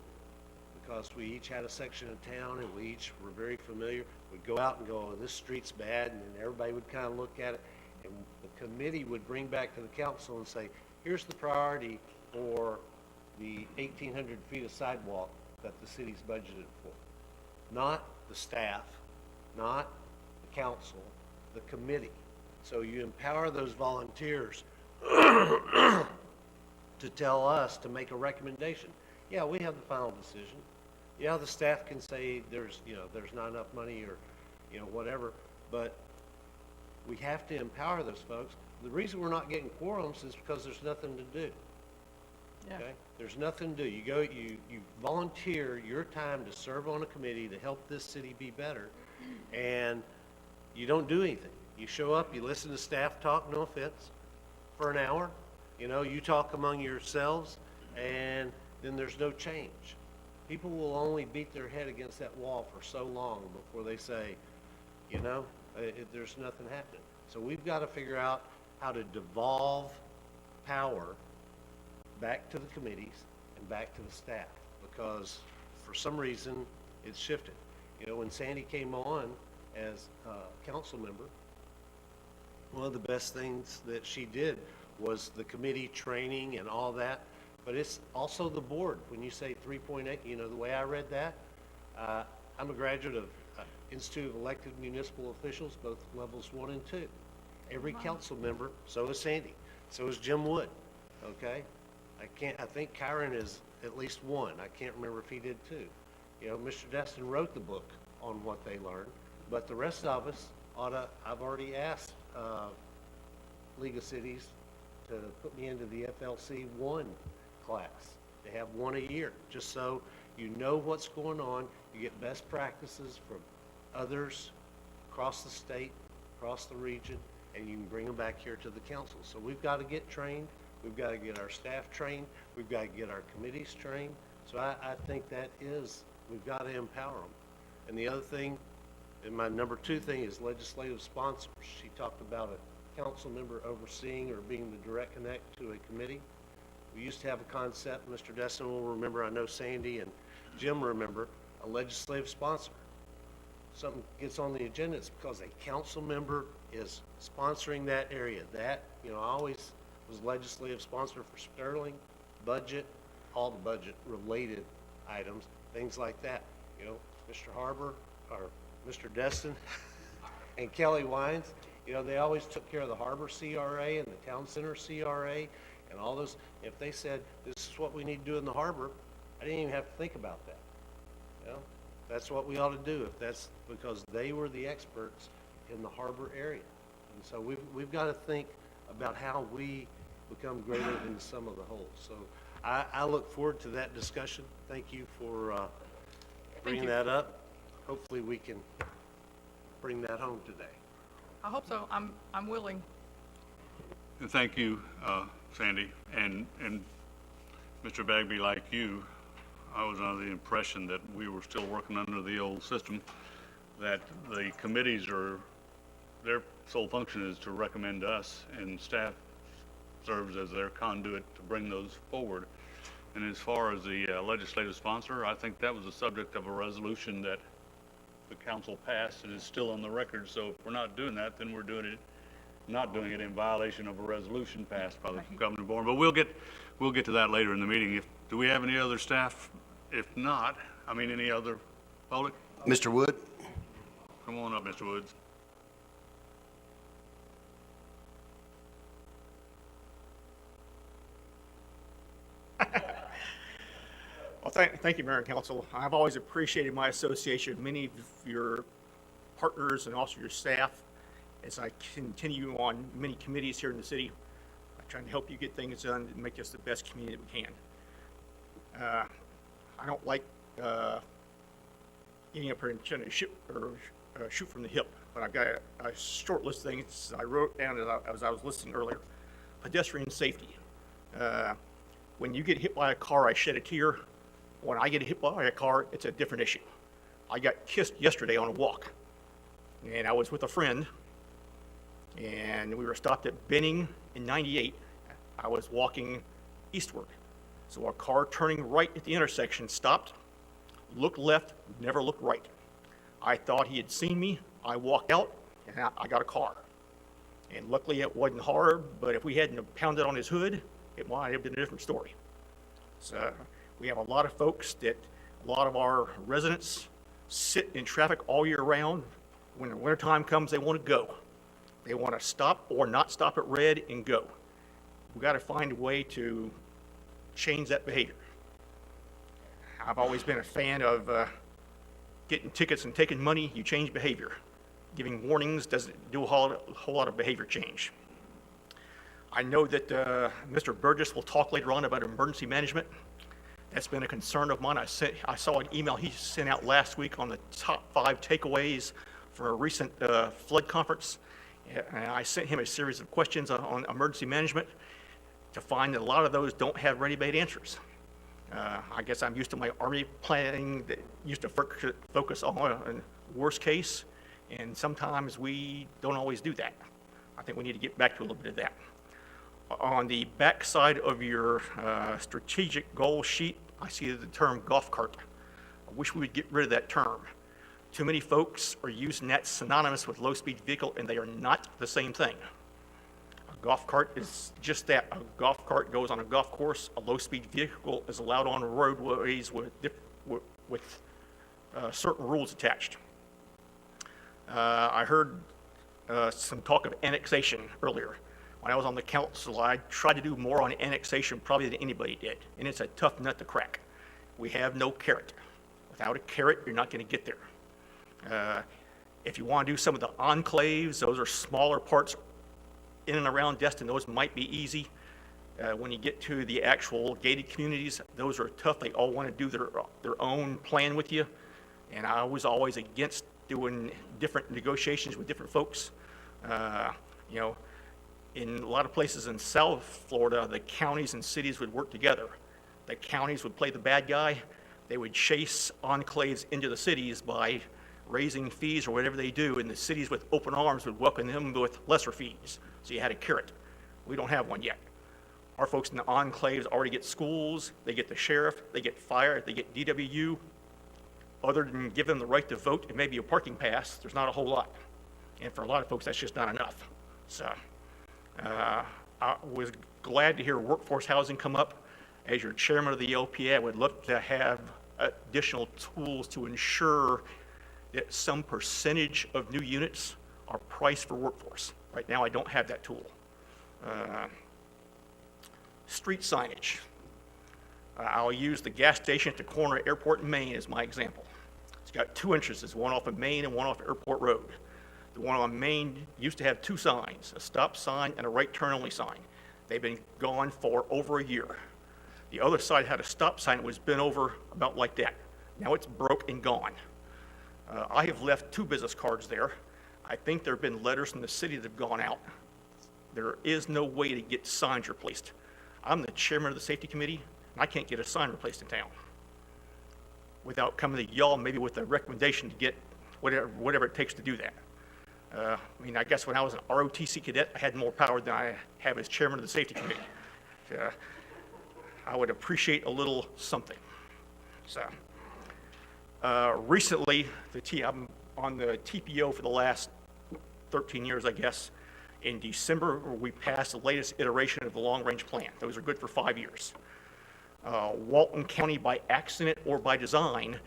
because we each had a section of town and we each were very familiar, we'd go out and go, oh, this street's bad, and then everybody would kind of look at it, and the committee would bring back to the council and say, here's the priority for the 1,800 feet of sidewalk that the city's budgeted for. Not the staff, not the council, the committee. So you empower those volunteers to tell us to make a recommendation. Yeah, we have the final decision. Yeah, the staff can say there's not enough money or, whatever, but we have to empower those folks. The reason we're not getting quorums is because there's nothing to do. Yeah. Okay? There's nothing to do. You go, you volunteer your time to serve on a committee to help this city be better, and you don't do anything. You show up, you listen to staff talk, no offense, for an hour. You talk among yourselves, and then there's no change. People will only beat their head against that wall for so long before they say, there's nothing happening. So we've got to figure out how to devolve power back to the committees and back to the staff, because for some reason it's shifted. When Sandy came on as a council member, one of the best things that she did was the committee training and all that, but it's also the board. When you say 3.8, the way I read that, I'm a graduate of Institute of Elected Municipal Officials, both levels 1 and 2. Every council member, so is Sandy, so is Jim Wood, okay? I think Kyron is at least 1. I can't remember if he did 2. Mr. Dustin wrote the book on what they learned, but the rest of us I've already asked League of Cities to put me into the FLC 1 class. They have 1 a year, just so you know what's going on. You get best practices from others across the state, across the region, and you can bring them back here to the council. So we've got to get trained. We've got to get our staff trained. We've got to get our committees trained. So I think that is, we've got to empower them. And the other thing, and my number 2 thing is legislative sponsors. She talked about a council member overseeing or being the direct connect to a committee. We used to have a concept, Mr. Dustin will remember, I know Sandy and Jim remember, a legislative sponsor. Something gets on the agenda, it's because a council member is sponsoring that area. That, I always was legislative sponsor for Sterling, budget, all the budget related items, things like that. Mr. Harbor or Mr. Destin and Kelly Wines, they always took care of the Harbor CRA and the Town Center CRA and all those. If they said, this is what we need to do in the harbor, I didn't even have to think about that. That's what we ought to do, if that's because they were the experts in the harbor area. And so we've got to think about how we become greater than the sum of the whole. So I look forward to that discussion. Thank you for bringing that up. Hopefully we can bring that home today. I hope so. I'm willing. And thank you, Sandy. And Mr. Bagby, like you, I was under the impression that we were still working under the old system, that the committees their sole function is to recommend us, and staff serves as their conduit to bring those forward. And as far as the legislative sponsor, I think that was the subject of a resolution that the council passed and is still on the record. So if we're not doing that, then we're not doing it in violation of a resolution passed by the governing board. But we'll get to that later in the meeting. Do we have any other staff? If not, any other public? Mr. Wood? Come on up, Mr. Woods. Well, thank you, Mayor and Council. I've always appreciated my association with many of your partners and also your staff as I continue on many committees here in the city, trying to help you get things done and make us the best community that we can. I don't like getting up here and trying to shoot from the hip, but I've got a short list of things I wrote down as I was listening earlier. Pedestrian safety. When you get hit by a car, I shed a tear. When I get hit by a car, it's a different issue. I got kissed yesterday on a walk, and I was with a friend, and we were stopped at Benning in 98. I was walking eastward. So a car turning right at the intersection stopped, looked left, never looked right. I thought he had seen me. I walked out, and I got a car. And luckily it wasn't hard, but if we hadn't have pounded on his hood, it might have been a different story. So we have a lot of folks a lot of our residents sit in traffic all year round. When the wintertime comes, they want to go. They want to stop or not stop at red and go. We've got to find a way to change that behavior. I've always been a fan of getting tickets and taking money. You change behavior. Giving warnings doesn't do a whole lot of behavior change. I know that Mr. Burgess will talk later on about emergency management. That's been a concern of mine. I saw an email he sent out last week on the top 5 takeaways for a recent flood conference. And I sent him a series of questions on emergency management to find that a lot of those don't have ready-made answers. I guess I'm used to my Army planning that used to focus on worst case, and sometimes we don't always do that. I think we need to get back to a little bit of that. On the back side of your strategic goal sheet, I see the term golf cart. I wish we would get rid of that term. Too many folks are using that synonymous with low-speed vehicle, and they are not the same thing. A golf cart is just that. A golf cart goes on a golf course. A low-speed vehicle is allowed on roadways with certain rules attached. I heard some talk of annexation earlier. When I was on the council, I tried to do more on annexation probably than anybody did, and it's a tough nut to crack. We have no carrot. Without a carrot, you're not going to get there. If you want to do some of the enclaves, those are smaller parts in and around Destin. Those might be easy. When you get to the actual gated communities, those are tough. They all want to do their own plan with you. And I was always against doing different negotiations with different folks. You know, in a lot of places in South Florida, the counties and cities would work together. The counties would play the bad guy. They would chase enclaves into the cities by raising fees or whatever they do, and the cities with open arms would welcome them with lesser fees. So you had a carrot. We don't have one yet. Our folks in the enclaves already get schools, they get the sheriff, they get fire, they get DWU. Other than give them the right to vote and maybe a parking pass, there's not a whole lot. And for a lot of folks, that's just not enough. So I was glad to hear workforce housing come up. As your chairman of the LPA, I would love to have additional tools to ensure that some percentage of new units are priced for workforce. Right now, I don't have that tool. Street signage. I'll use the gas station at the corner of Airport and Main as my example. It's got two entrances, one off of Main and one off Airport Road. The one on Main used to have two signs, a stop sign and a right turn only sign. They've been gone for over a year. The other side had a stop sign that was bent over about like that. Now it's broke and gone. I have left 2 business cards there. I think there have been letters from the city that have gone out. There is no way to get signs replaced. I'm the chairman of the safety committee, and I can't get a sign replaced in town without coming to y'all maybe with a recommendation to get whatever it takes to do that. I mean, I guess when I was an ROTC cadet, I had more power than I have as chairman of the safety committee. I would appreciate a little something. So, recently, I'm on the TPO for the last 13 years, I guess. In December, we passed the latest iteration of the long-range plan. Those are good for 5 years. Walton County, by accident or by design,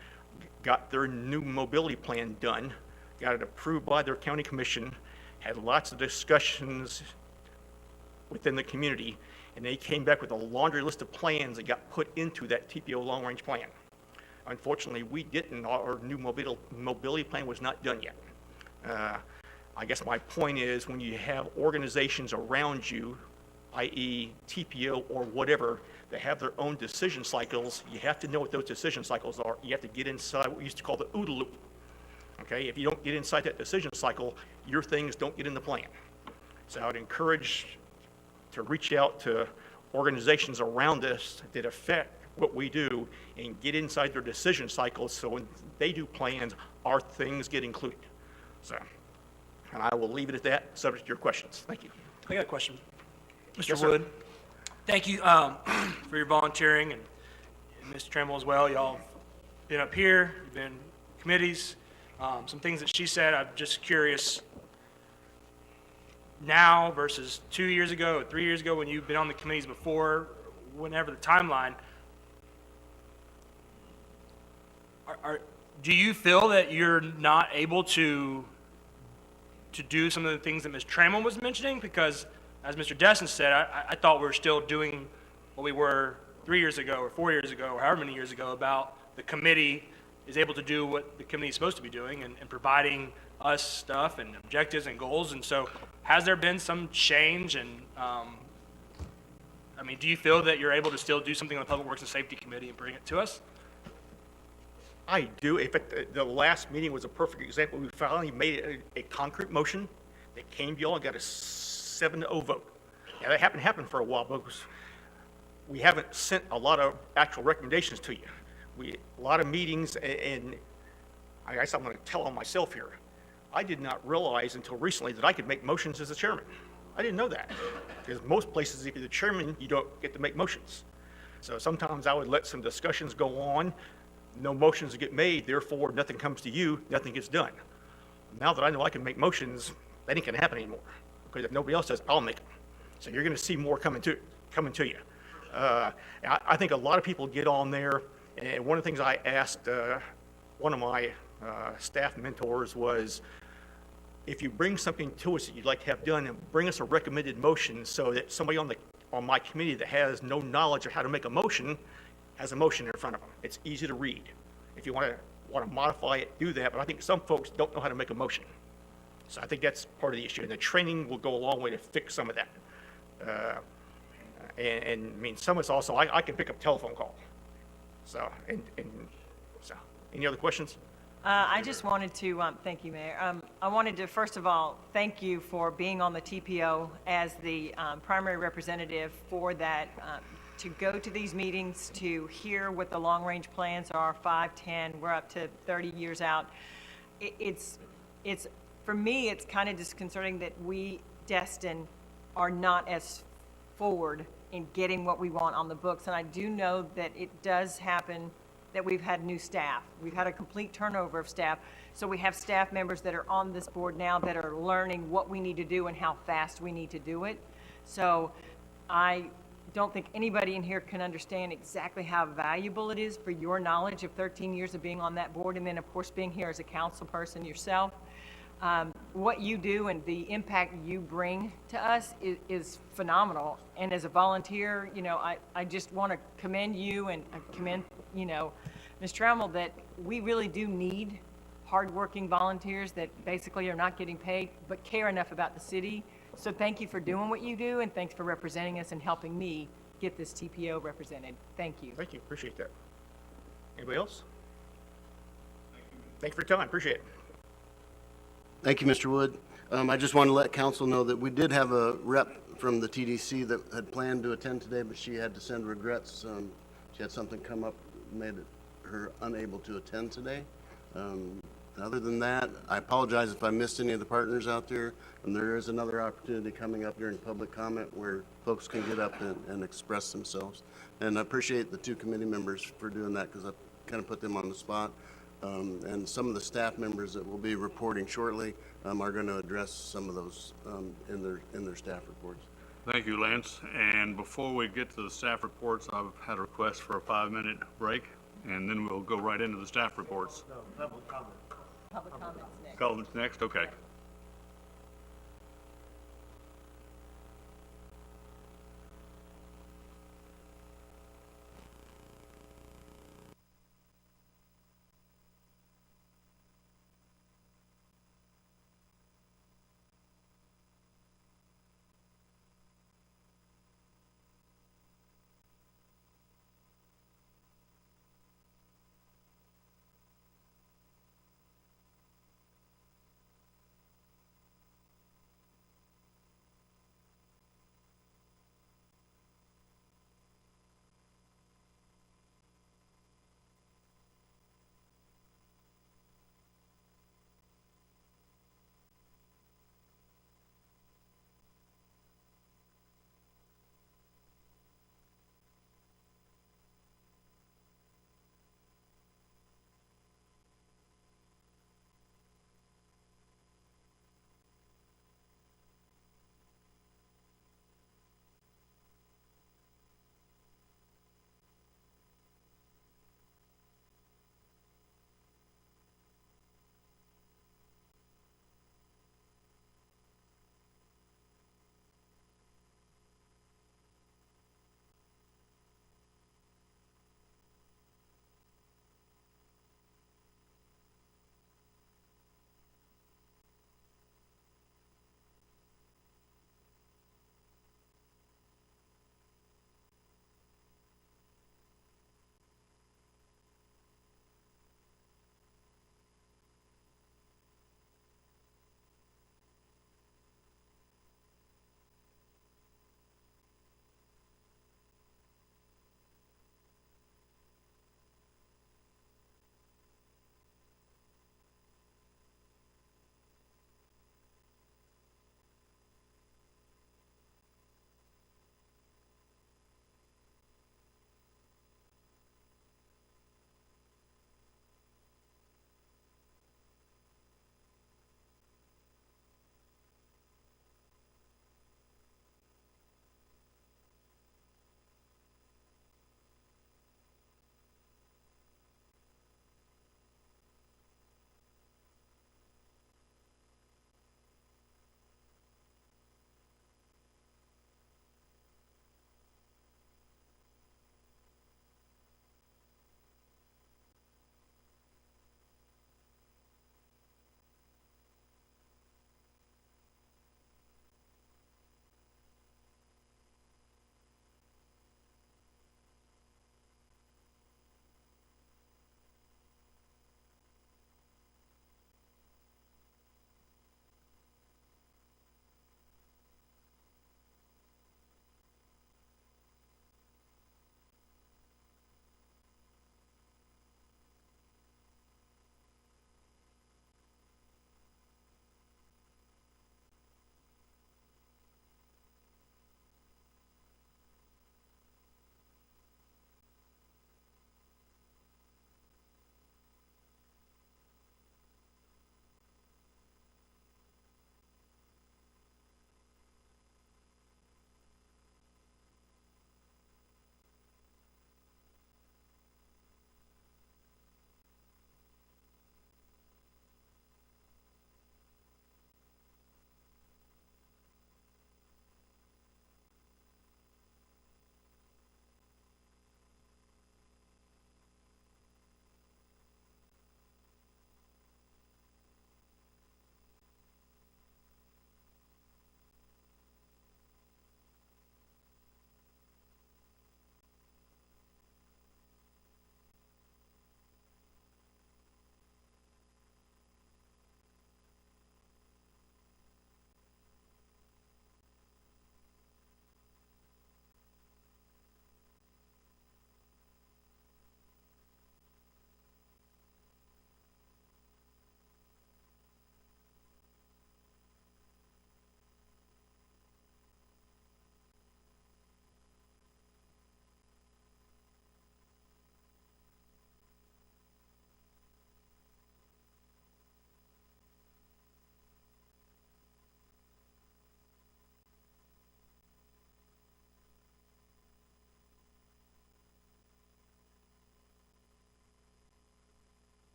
got their new mobility plan done, got it approved by their county commission, had lots of discussions within the community, and they came back with a laundry list of plans that got put into that TPO long-range plan. Unfortunately, we didn't. Our new mobility plan was not done yet. I guess my point is when you have organizations around you, i.e. TPO or whatever, that have their own decision cycles, you have to know what those decision cycles are. You have to get inside what we used to call the OODA loop. Okay, if you don't get inside that decision cycle, your things don't get in the plan. So I would encourage to reach out to organizations around us that affect what we do and get inside their decision cycles so when they do plans, our things get included. So, and I will leave it at that, subject to your questions. Thank you. I got a question. Mr. Yes, sir. Wood, thank you for your volunteering, and Mr. Trimble as well. Y'all have been up here, you've been committees. Some things that she said, I'm just curious, now versus 2 years ago, or 3 years ago, when you've been on the committees before, whenever the timeline, do you feel that you're not able to do some of the things that Ms. Trammell was mentioning? Because, as Mr. Dustin said, I thought we were still doing what we were 3 years ago, or 4 years ago, or however many years ago, about the committee is able to do what the committee is supposed to be doing and providing us stuff and objectives and goals. And so has there been some change? And I mean, do you feel that you're able to still do something on the Public Works and Safety Committee and bring it to us? I do. In fact, the last meeting was a perfect example. We finally made a concrete motion that came to y'all and got a 7-0 vote. Now, that happened for a while because we haven't sent a lot of actual recommendations to you. A lot of meetings, and I guess I'm going to tell on myself here. I did not realize until recently that I could make motions as the chairman. I didn't know that, because most places, if you're the chairman, you don't get to make motions. So sometimes I would let some discussions go on, no motions get made, therefore nothing comes to you, nothing gets done. Now that I know I can make motions, that ain't going to happen anymore, because if nobody else does, I'll make them. So you're going to see more coming to you. I think a lot of people get on there. And one of the things I asked one of my staff mentors was, if you bring something to us that you'd like to have done, and bring us a recommended motion so that somebody on my committee that has no knowledge of how to make a motion has a motion in front of them. It's easy to read. If you want to modify it, do that. But I think some folks don't know how to make a motion. So I think that's part of the issue. And the training will go a long way to fix some of that. And I mean, some of us also, I can pick up a telephone call. So, so, any other questions? I just wanted to, thank you, Mayor. I wanted to, first of all, thank you for being on the TPO as the primary representative for that, to go to these meetings, to hear what the long-range plans are, 5, 10, we're up to 30 years out. It's for me, it's kind of disconcerting that we, Destin, are not as forward in getting what we want on the books. And I do know that it does happen that we've had new staff. We've had a complete turnover of staff. So we have staff members that are on this board now that are learning what we need to do and how fast we need to do it. So I don't think anybody in here can understand exactly how valuable it is for your knowledge of 13 years of being on that board, and then, of course, being here as a council person yourself. What you do and the impact you bring to us is phenomenal. And as a volunteer, you know, I just want to commend you and commend, you know, Ms. Trammell, that we really do need hardworking volunteers that basically are not getting paid but care enough about the city. So thank you for doing what you do, and thanks for representing us and helping me get this TPO represented. Thank you. Thank you, appreciate that. Anybody else? Thank you for your time, appreciate it. Thank you, Mr. Wood. I just want to let council know that we did have a rep from the TDC that had planned to attend today, but she had to send regrets. She had something come up, made her unable to attend today. Other than that, I apologize if I missed any of the partners out there, and there is another opportunity coming up during public comment where folks can get up and express themselves. And I appreciate the two committee members for doing that, because I kind of put them on the spot. And some of the staff members that will be reporting shortly are going to address some of those in their staff reports. Thank you, Lance. And before we get to the staff reports, I've had a request for a 5-minute break, and then we'll go right into the staff reports. No, public comment. Public comments next. Comments next? Okay.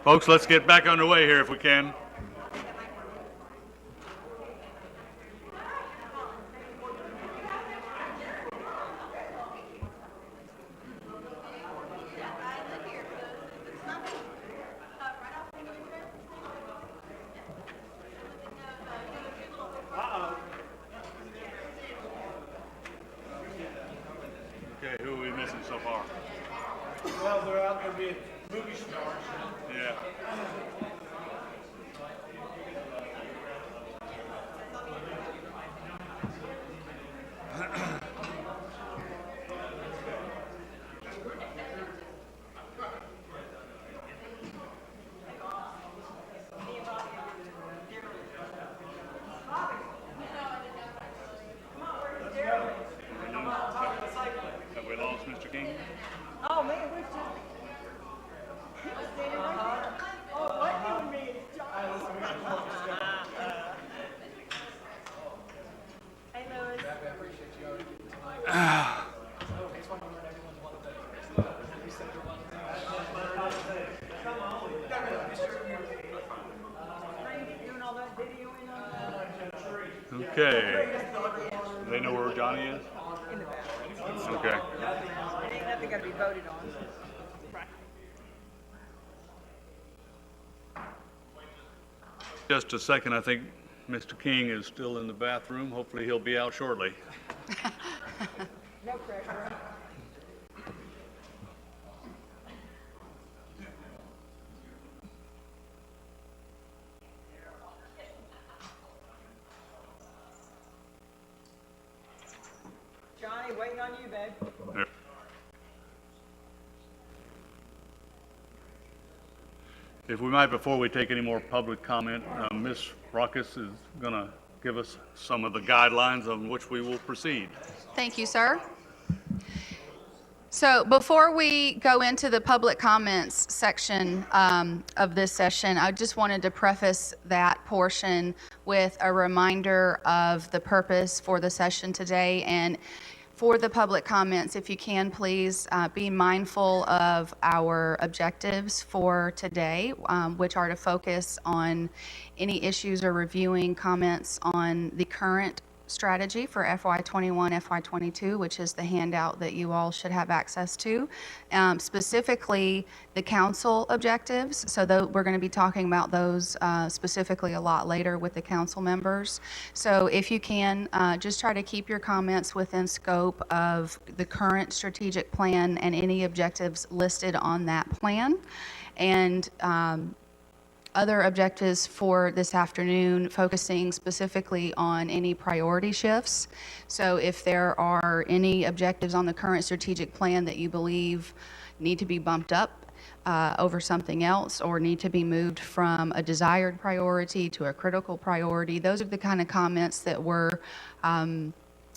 Folks, let's get back underway here if we can. Okay, who are we missing so far? Well, they're out there being movie stars. Yeah. Have we lost Mr. King? Oh, man, we're just, he was standing right there. Oh, what you mean, Hey, Louis. Doing all that videoing on that? Okay. They know where Johnny is? In the back. Okay. It ain't nothing gotta be voted on. Right. Just a second, I think Mr. King is still in the bathroom. Hopefully he'll be out shortly. No pressure. Johnny, waiting on you, babe. If we might, before we take any more public comment, Ms. Ruckus is going to give us some of the guidelines on which we will proceed. Thank you, sir. So before we go into the public comments section of this session, I just wanted to preface that portion with a reminder of the purpose for the session today. And for the public comments, if you can, please be mindful of our objectives for today, which are to focus on any issues or reviewing comments on the current strategy for FY21, FY22, which is the handout that you all should have access to. Specifically, the council objectives. So we're going to be talking about those specifically a lot later with the council members. So if you can, just try to keep your comments within scope of the current strategic plan and any objectives listed on that plan. And other objectives for this afternoon, focusing specifically on any priority shifts. So if there are any objectives on the current strategic plan that you believe need to be bumped up over something else or need to be moved from a desired priority to a critical priority, those are the kind of comments that we're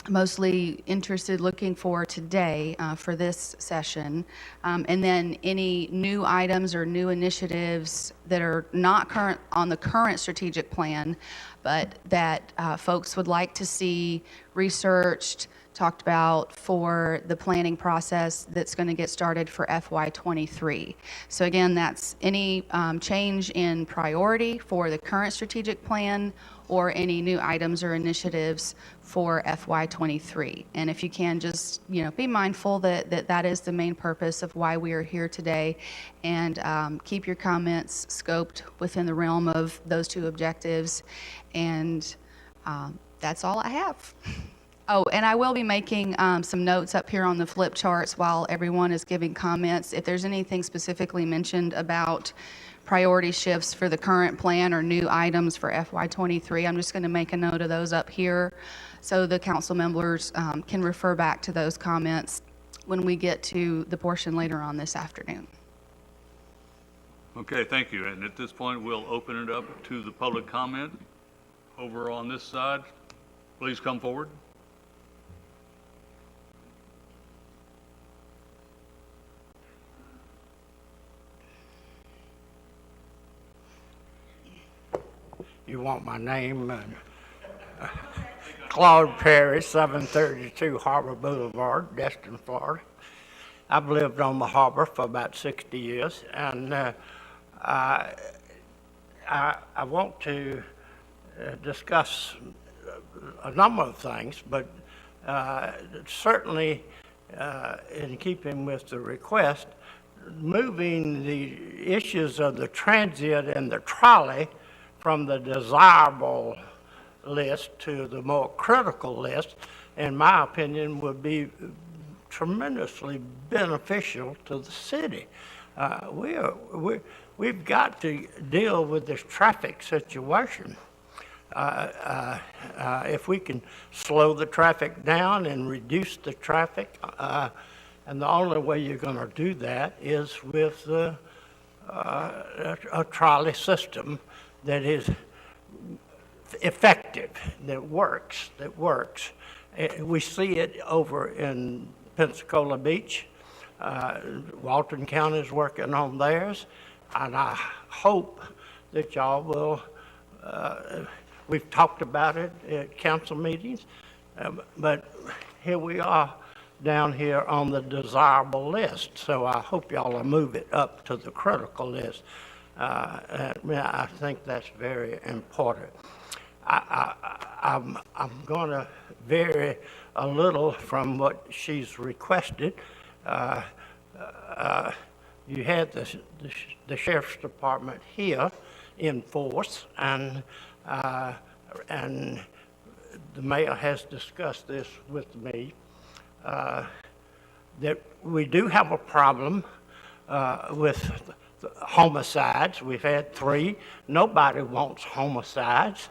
mostly interested looking for today for this session. And then any new items or new initiatives that are not current on the current strategic plan, but that folks would like to see researched, talked about for the planning process that's going to get started for FY23. So again, that's any change in priority for the current strategic plan or any new items or initiatives for FY23. And if you can, just be mindful that that is the main purpose of why we are here today, and keep your comments scoped within the realm of those two objectives. And that's all I have. Oh, and I will be making some notes up here on the flip charts while everyone is giving comments. If there's anything specifically mentioned about priority shifts for the current plan or new items for FY23, I'm just going to make a note of those up here so the council members can refer back to those comments when we get to the portion later on this afternoon. Okay, thank you. And at this point, we'll open it up to the public comment. Over on this side, please come forward. You want my name? Claude Perry, 732 Harbor Boulevard, Destin, Florida. I've lived on the harbor for about 60 years, and I want to discuss a number of things, but certainly in keeping with the request, moving the issues of the transient and the trolley from the desirable list to the more critical list, in my opinion, would be tremendously beneficial to the city. We've got to deal with this traffic situation. If we can slow the traffic down and reduce the traffic, and the only way you're going to do that is with a trolley system that is effective, that works. We see it over in Pensacola Beach. Walton County is working on theirs, and I hope that y'all will, we've talked about it at council meetings, but here we are down here on the desirable list, so I hope y'all will move it up to the critical list. I think that's very important. I'm going to vary a little from what she's requested. You had the Sheriff's Department here in force, and the mayor has discussed this with me, that we do have a problem with homicides. We've had 3. Nobody wants homicides.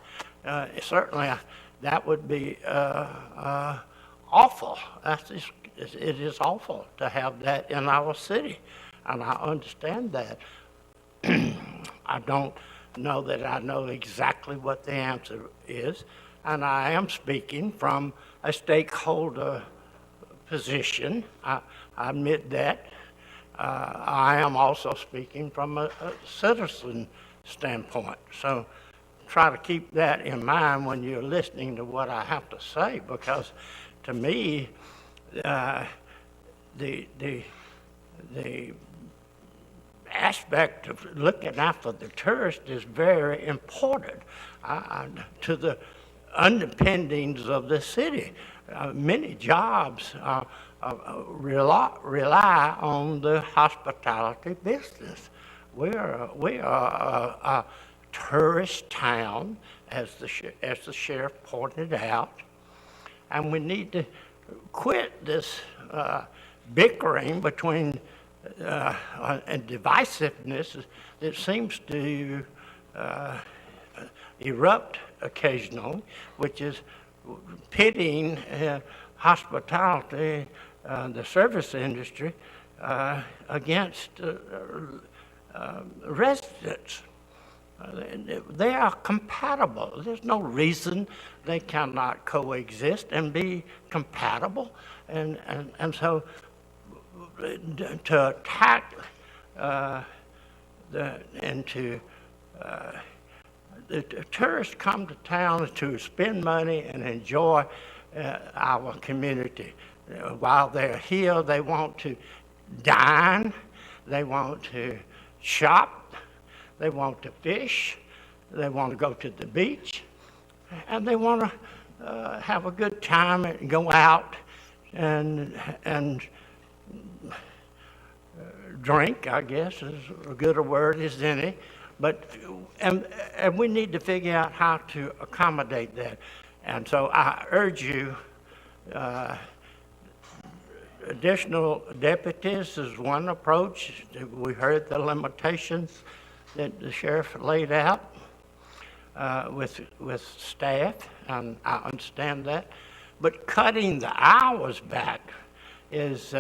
Certainly, that would be awful. It is awful to have that in our city, and I understand that. I don't know that I know exactly what the answer is, and I am speaking from a stakeholder position. I admit that. I am also speaking from a citizen standpoint. So try to keep that in mind when you're listening to what I have to say, because to me, the aspect of looking after the tourist is very important to the underpinnings of the city. Many jobs rely on the hospitality business. We are a tourist town, as the sheriff pointed out, and we need to quit this bickering between and divisiveness that seems to erupt occasionally, which is pitting hospitality, the service industry, against residents. They are compatible. There's no reason they cannot coexist and be compatible. And so to attack the tourists come to town to spend money and enjoy our community. While they're here, they want to dine, they want to shop, they want to fish, they want to go to the beach, and they want to have a good time and go out and drink, I guess, is as good a word as any. But and we need to figure out how to accommodate that. And so I urge you, additional deputies is one approach. We heard the limitations that the sheriff laid out with staff, and I understand that. But cutting the hours back is,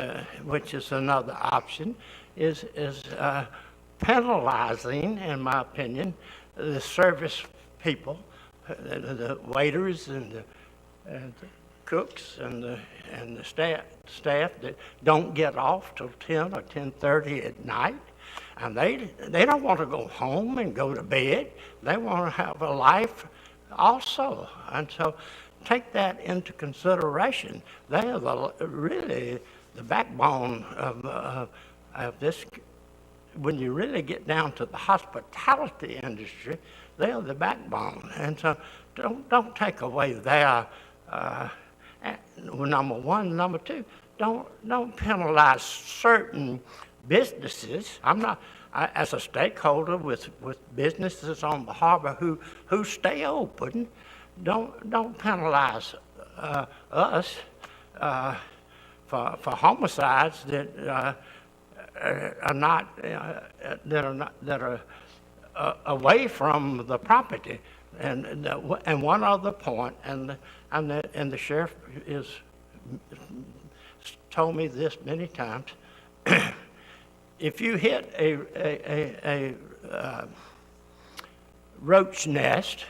which is another option, is penalizing, in my opinion, the service people, the waiters and the cooks and the staff that don't get off till 10 or 10:30 at night, and they don't want to go home and go to bed. They want to have a life also, and so take that into consideration. They are really the backbone of this when you really get down to the hospitality industry, they're the backbone. And so don't take away their, number one. Number two, don't penalize certain businesses. As a stakeholder with businesses on the harbor who stay open, don't penalize us for homicides that are away from the property. And one other point, and the sheriff is told me this many times. If you hit a roach nest,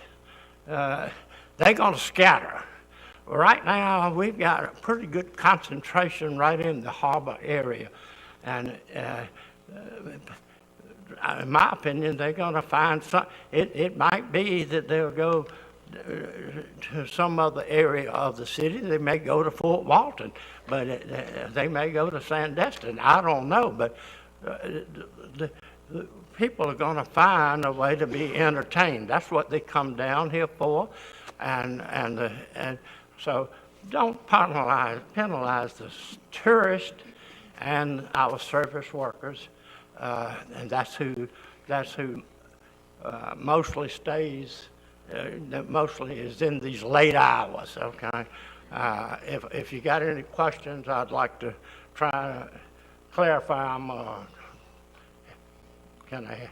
they're going to scatter. Right now, we've got a pretty good concentration right in the harbor area. And in my opinion, they're going to find some. It might be that they'll go to some other area of the city. They may go to Fort Walton, but they may go to Sandestin. I don't know, but the people are going to find a way to be entertained. That's what they come down here for, and so don't penalize the tourists and our service workers, and that's who mostly stays. That mostly is in these late hours. Okay, if you got any questions, I'd like to try to clarify them. Can I?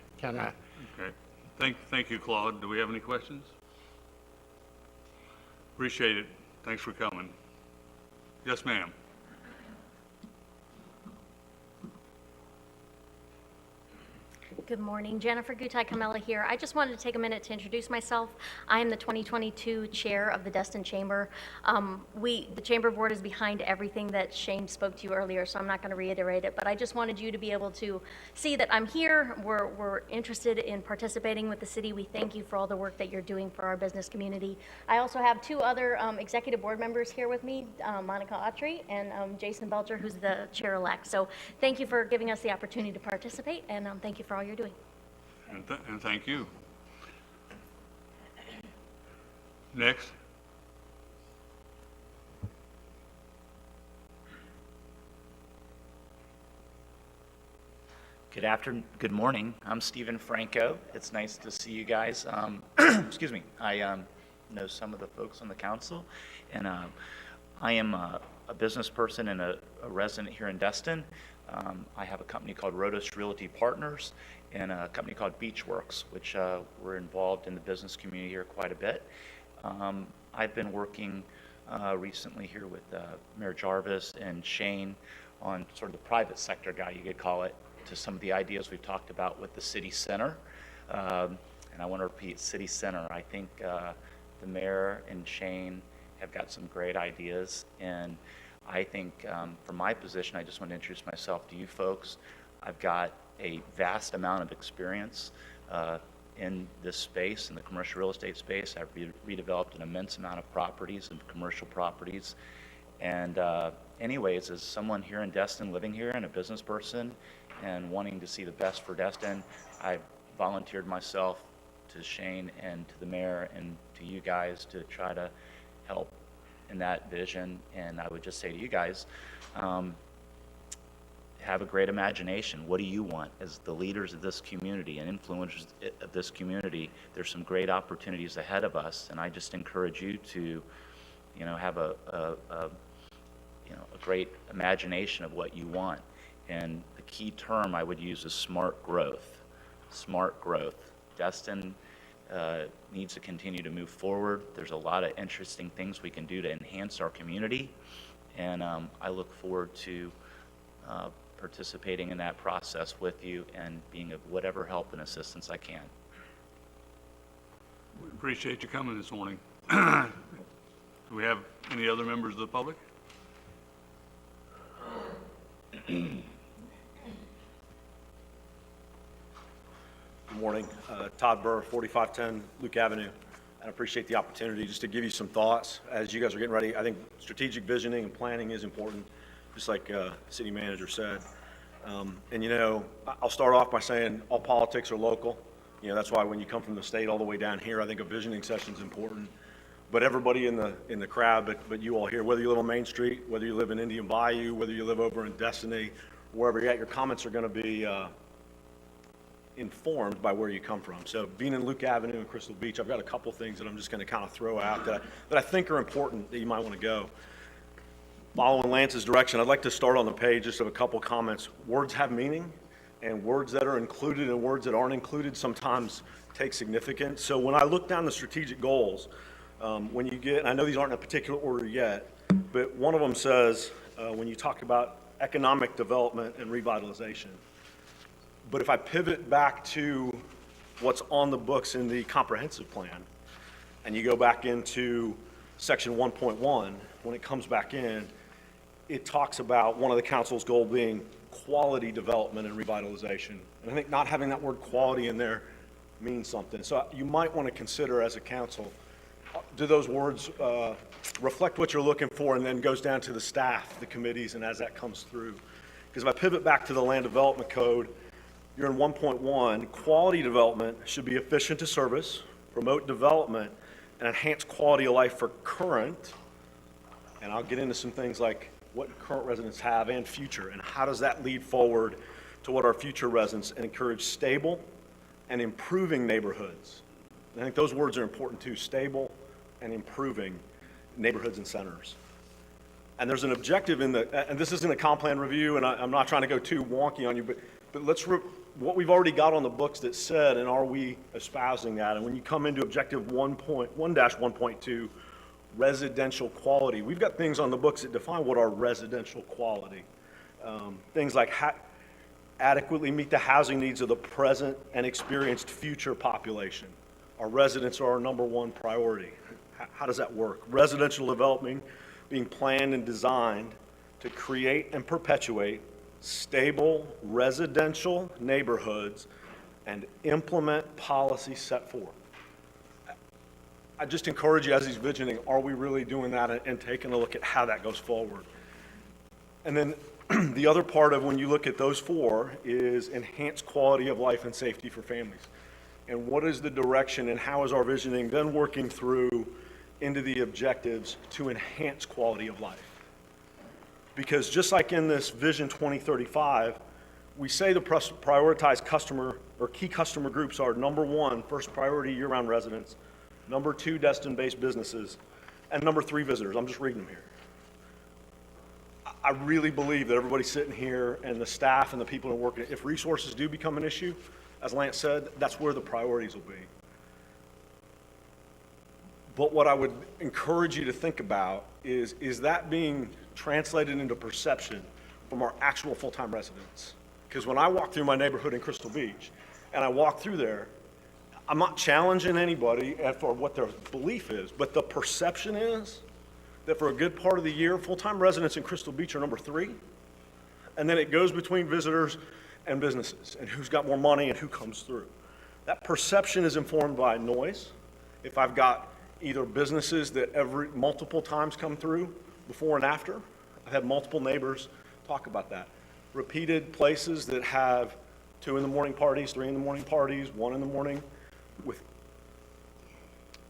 Okay. Thank you, Claude. Do we have any questions? Appreciate it. Thanks for coming. Yes, ma'am. Good morning. Jennifer Gutai-Kamela here. I just wanted to take a minute to introduce myself. I am the 2022 chair of the Dustin Chamber. The Chamber Board is behind everything that Shane spoke to you earlier, so I'm not going to reiterate it, but I just wanted you to be able to see that I'm here. We're interested in participating with the city. We thank you for all the work that you're doing for our business community. I also have two other executive board members here with me, Monica Autry and Jason Belcher, who's the chair-elect. So thank you for giving us the opportunity to participate, and thank you for all you're doing. And thank you. Next. Good morning. I'm Stephen Franco. It's nice to see you guys. Excuse me. I know some of the folks on the council, and I am a business person and a resident here in Dustin. I have a company called Rhodos Realty Partners and a company called Beachworks, which we're involved in the business community here quite a bit. I've been working recently here with Mayor Jarvis and Shane on sort of the private sector guy, you could call it, to some of the ideas we've talked about with the city center. And I want to repeat, city center. I think the mayor and Shane have got some great ideas, and I think from my position, I just want to introduce myself to you folks. I've got a vast amount of experience in this space, in the commercial real estate space. I've redeveloped an immense amount of properties and commercial properties. And anyways, as someone here in Destin, living here, and a business person, and wanting to see the best for Destin, I volunteered myself to Shane and to the mayor and to you guys to try to help in that vision. And I would just say to you guys, have a great imagination. What do you want as the leaders of this community and influencers of this community? There's some great opportunities ahead of us, and I just encourage you to, have a great imagination of what you want. And the key term I would use is smart growth. Smart growth. Destin needs to continue to move forward. There's a lot of interesting things we can do to enhance our community, and I look forward to participating in that process with you and being of whatever help and assistance I can. We appreciate you coming this morning. Do we have any other members of the public? Good morning. Todd Burr, 4510 Luke Avenue. I appreciate the opportunity just to give you some thoughts as you guys are getting ready. I think strategic visioning and planning is important, just like city manager said. And, you know, I'll start off by saying all politics are local. You know, that's why when you come from the state all the way down here, I think a visioning session is important. But everybody in the crowd, but you all here, whether you live on Main Street, whether you live in Indian Bayou, whether you live over in Destiny, wherever you're at, your comments are going to be informed by where you come from. So being in Luke Avenue and Crystal Beach, I've got a couple things that I'm just going to kind of throw out that I think are important that you might want to go. Following Lance's direction, I'd like to start on the page just of a couple comments. Words have meaning, and words that are included and words that aren't included sometimes take significance. So when I look down the strategic goals, when you get, and I know these aren't in a particular order yet, but one of them says, when you talk about economic development and revitalization. But if I pivot back to what's on the books in the comprehensive plan, and you go back into section 1.1, when it comes back in, it talks about one of the council's goal being quality development and revitalization. And I think not having that word quality in there means something. So you might want to consider as a council, do those words reflect what you're looking for, and then goes down to the staff, the committees, and as that comes through. Because if I pivot back to the land development code, you're in 1.1, quality development should be efficient to service, promote development, and enhance quality of life for current, and I'll get into some things like what current residents have and future, and how does that lead forward to what our future residents, and encourage stable and improving neighborhoods. And I think those words are important too, stable and improving neighborhoods and centers. And there's an objective in the, and this isn't a comp plan review, and I'm not trying to go too wonky on you, but let's, what we've already got on the books that said, and are we espousing that? And when you come into objective 1.1-1.2, residential quality, we've got things on the books that define what are residential quality. Things like adequately meet the housing needs of the present and experienced future population. Our residents are our number one priority. How does that work? Residential development being planned and designed to create and perpetuate stable residential neighborhoods and implement policy set forth. I just encourage you as he's visioning, are we really doing that, and taking a look at how that goes forward? And then the other part of when you look at those four is enhanced quality of life and safety for families. And what is the direction, and how is our visioning then working through into the objectives to enhance quality of life? Because just like in this Vision 2035, we say the prioritized customer or key customer groups are number one, first priority year-round residents, number two, Destin-based businesses, and number three, visitors. I'm just reading them here. I really believe that everybody sitting here and the staff and the people who are working, if resources do become an issue, as Lance said, that's where the priorities will be. But what I would encourage you to think about is that being translated into perception from our actual full-time residents? Because when I walk through my neighborhood in Crystal Beach, and I walk through there, I'm not challenging anybody for what their belief is, but the perception is that for a good part of the year, full-time residents in Crystal Beach are number three, and then it goes between visitors and businesses, and who's got more money and who comes through. That perception is informed by noise. If I've got either businesses that multiple times come through before and after, I've had multiple neighbors talk about that. Repeated places that have 2 in the morning parties, 3 in the morning parties, 1 in the morning, with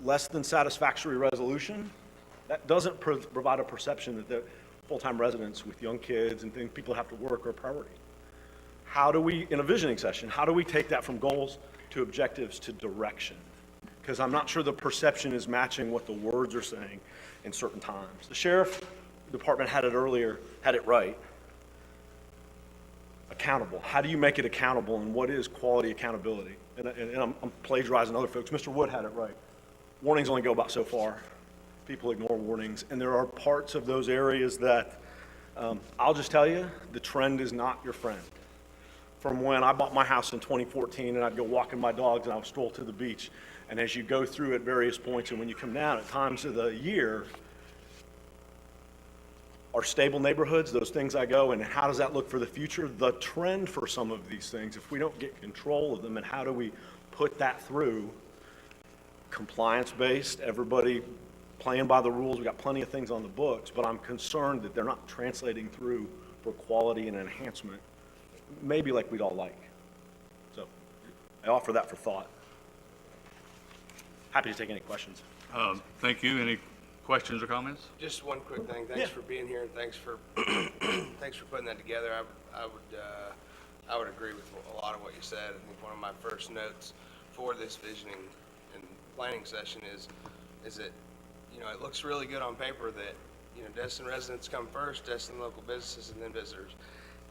less than satisfactory resolution, that doesn't provide a perception that the full-time residents with young kids and things, people have to work, are a priority. How do we, in a visioning session, how do we take that from goals to objectives to direction? Because I'm not sure the perception is matching what the words are saying in certain times. The sheriff department had it earlier, had it right. Accountable. How do you make it accountable, and what is quality accountability? And I'm plagiarizing other folks. Mr. Wood had it right. Warnings only go about so far. People ignore warnings, and there are parts of those areas that I'll just tell you, the trend is not your friend. From when I bought my house in 2014, and I'd go walking my dogs, and I would stroll to the beach, and as you go through at various points, and when you come down at times of the year, are stable neighborhoods, those things I go, and how does that look for the future? The trend for some of these things, if we don't get control of them, and how do we put that through? Compliance-based, everybody playing by the rules. We've got plenty of things on the books, but I'm concerned that they're not translating through for quality and enhancement maybe like we'd all like. So I offer that for thought. Happy to take any questions. Thank you. Any questions or comments? Just one quick thing. Thanks for being here, and thanks for thanks for putting that together. I would agree with a lot of what you said. I think one of my first notes for this visioning and planning session is that, you know, it looks really good on paper that, you know, Destin residents come first, Destin local businesses, and then visitors.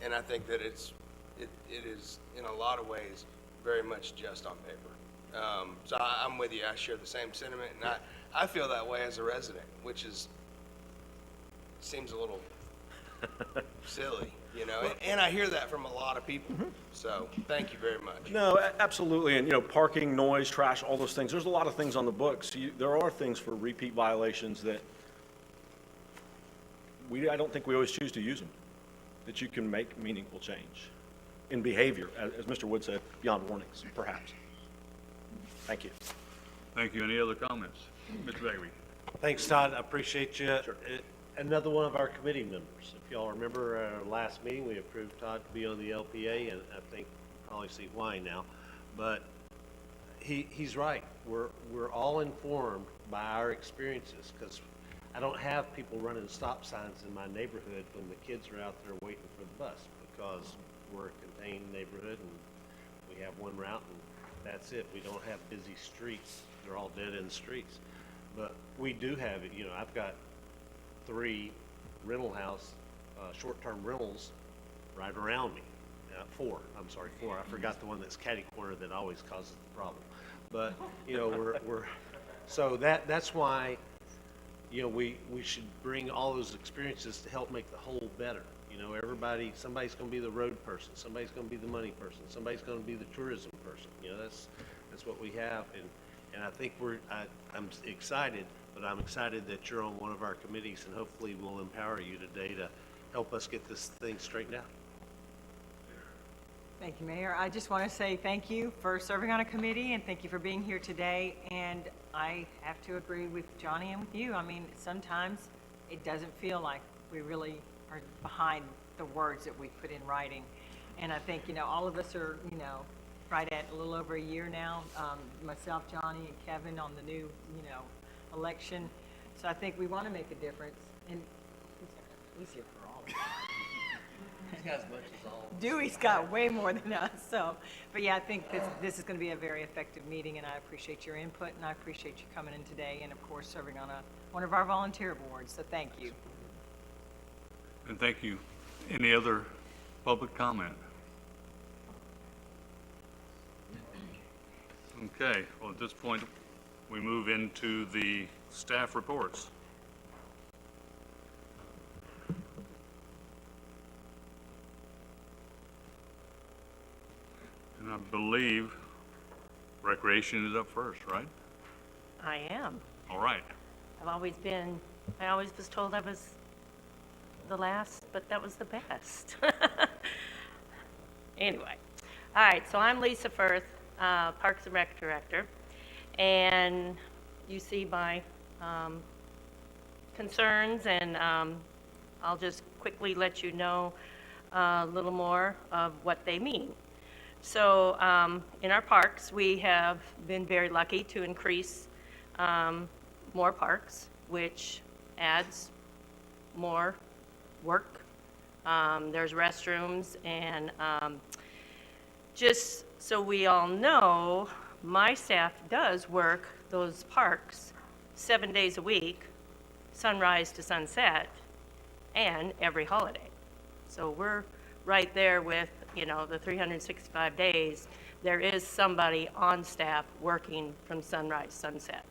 And I think that it is in a lot of ways very much just on paper. So I'm with you. I share the same sentiment, and I feel that way as a resident, which seems a little silly, you know, and I hear that from a lot of people. So thank you very much. No, absolutely. And, you know, parking, noise, trash, all those things. There's a lot of things on the books. There are things for repeat violations that I don't think we always choose to use them, that you can make meaningful change in behavior, as Mr. Wood said, beyond warnings, perhaps. Thank you. Thank you. Any other comments? Mr. Bagby. Thanks, Todd. I appreciate you. Another one of our committee members. If y'all remember our last meeting, we approved Todd to be on the LPA, and I think you probably see why now. But he's right. We're all informed by our experiences, because I don't have people running stop signs in my neighborhood when the kids are out there waiting for the bus, because we're a contained neighborhood and we have one route and that's it. We don't have busy streets. They're all dead-end streets. But we do have it. You know, I've got 3 rental house, short-term rentals right around me. 4. I'm sorry, 4. I forgot the one that's catty corner that always causes the problem. But, you know, so that's why, you know, we should bring all those experiences to help make the whole better. You know, somebody's going to be the road person, somebody's going to be the money person, somebody's going to be the tourism person. You know, that's what we have, and I think I'm excited, but I'm excited that you're on one of our committees, and hopefully we'll empower you today to help us get this thing straightened out. Thank you, Mayor. I just want to say thank you for serving on a committee, and thank you for being here today. And I have to agree with Johnny and with you. I mean, sometimes it doesn't feel like we really are behind the words that we put in writing. And I think, you know, all of us are, you know, right at a little over a year now, myself, Johnny, and Kevin on the new, you know, election. So I think we want to make a difference. And he's here for all of us. He's got as much as all of us. Dewey's got way more than us. So, but yeah, I think this is going to be a very effective meeting, and I appreciate your input, and I appreciate you coming in today, and of course serving on one of our volunteer boards. So thank you. And thank you. Any other public comment? Okay, well, at this point, we move into the staff reports. And I believe recreation is up first, right? I am. All right. I always was told I was the last, but that was the best. Anyway, all right, so I'm Lisa Firth, Parks and Rec Director, and you see my concerns, and I'll just quickly let you know a little more of what they mean. So in our parks, we have been very lucky to increase more parks, which adds more work. There's restrooms, and just so we all know, my staff does work those parks 7 days a week, sunrise to sunset, and every holiday. So we're right there with, you know, the 365 days. There is somebody on staff working from sunrise to sunset.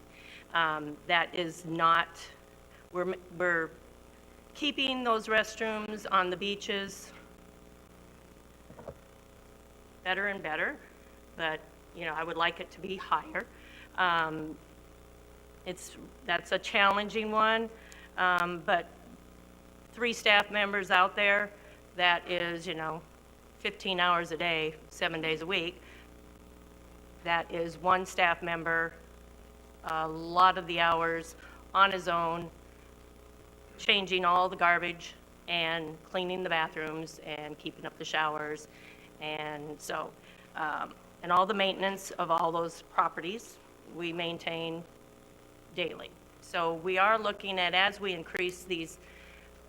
That is not, we're keeping those restrooms on the beaches better and better, but, you know, I would like it to be higher. That's a challenging one, but 3 staff members out there, that is, you know, 15 hours a day, 7 days a week. That is 1 staff member, a lot of the hours on his own, changing all the garbage and cleaning the bathrooms and keeping up the showers And so, and all the maintenance of all those properties, we maintain daily. So we are looking at, as we increase these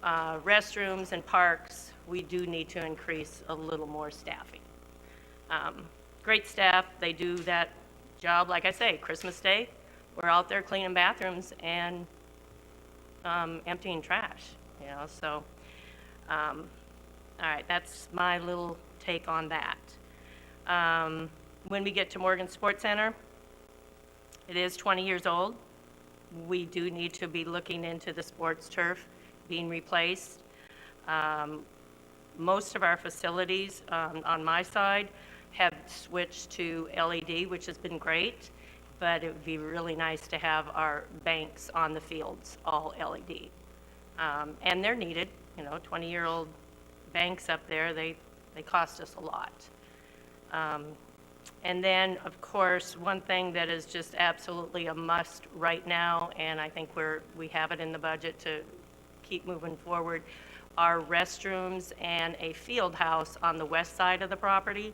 restrooms and parks, we do need to increase a little more staffing. Great staff, they do that job, like I say, Christmas Day, we're out there cleaning bathrooms and emptying trash, you know, so, all right, that's my little take on that. When we get to Morgan Sports Center, it is 20 years old. We do need to be looking into the sports turf being replaced. Most of our facilities on my side have switched to LED, which has been great, but it would be really nice to have our banks on the fields all LED. And they're needed, you know, 20-year-old banks up there, they cost us a lot. And then, of course, one thing that is just absolutely a must right now, and I think we have it in the budget to keep moving forward, are restrooms and a field house on the west side of the property.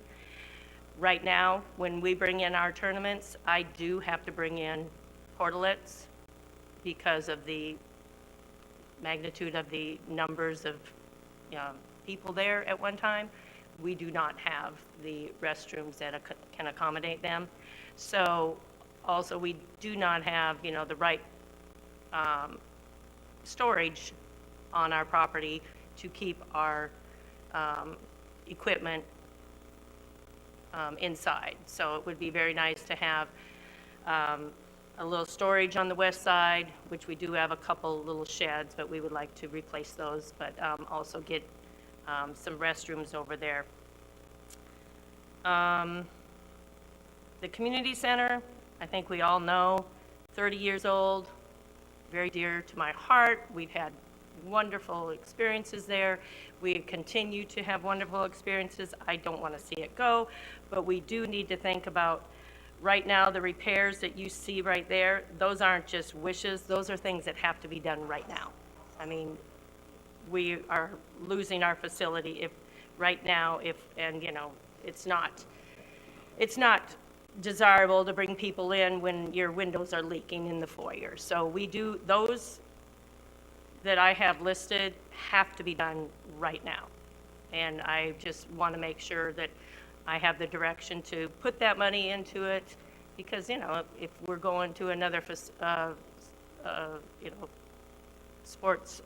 Right now, when we bring in our tournaments, I do have to bring in portalets because of the magnitude of the numbers of people there at one time. We do not have the restrooms that can accommodate them. So also we do not have, you know, the right storage on our property to keep our equipment inside. So it would be very nice to have a little storage on the west side, which we do have a couple little sheds, but we would like to replace those, but also get some restrooms over there. The community center, I think we all know, 30 years old, very dear to my heart. We've had wonderful experiences there. We continue to have wonderful experiences. I don't want to see it go, but we do need to think about right now the repairs that you see right there. Those aren't just wishes. Those are things that have to be done right now. I mean, we are losing our facility if right now, and you know, it's not desirable to bring people in when your windows are leaking in the foyer. So we do, those that I have listed have to be done right now. And I just want to make sure that I have the direction to put that money into it, because, you know, if we're going to another, you know, sports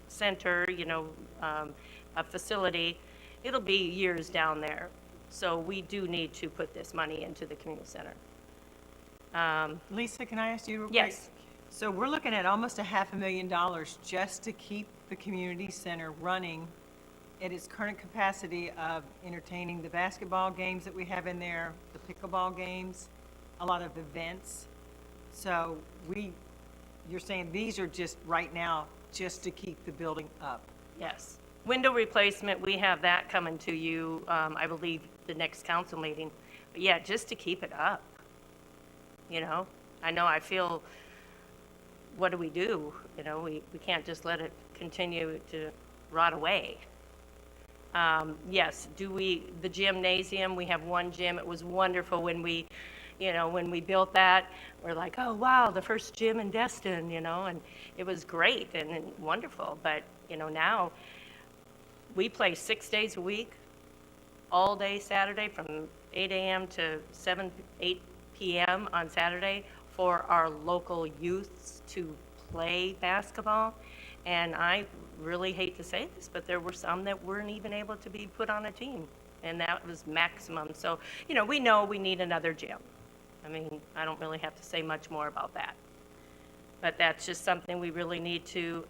center, you know, a facility, it'll be years down there. So we do need to put this money into the community center. Lisa, can I ask you real quick? Yes. So we're looking at almost $500,000 just to keep the community center running at its current capacity of entertaining the basketball games that we have in there, the pickleball games, a lot of events. So you're saying these are just right now just to keep the building up? Yes. Window replacement, we have that coming to you, I believe, the next council meeting. But yeah, just to keep it up. You know, I feel, what do we do? You know, we can't just let it continue to rot away. Yes, the gymnasium, we have one gym. It was wonderful when we built that. We're like, oh, wow, the first gym in Destin, you know, and it was great and wonderful. But, you know, now we play 6 days a week, all day Saturday from 8 a.m. to 8 p.m. on Saturday for our local youths to play basketball. And I really hate to say this, but there were some that weren't even able to be put on a team, and that was maximum. So, you know we need another gym. I mean, I don't really have to say much more about that. But that's just something we really need to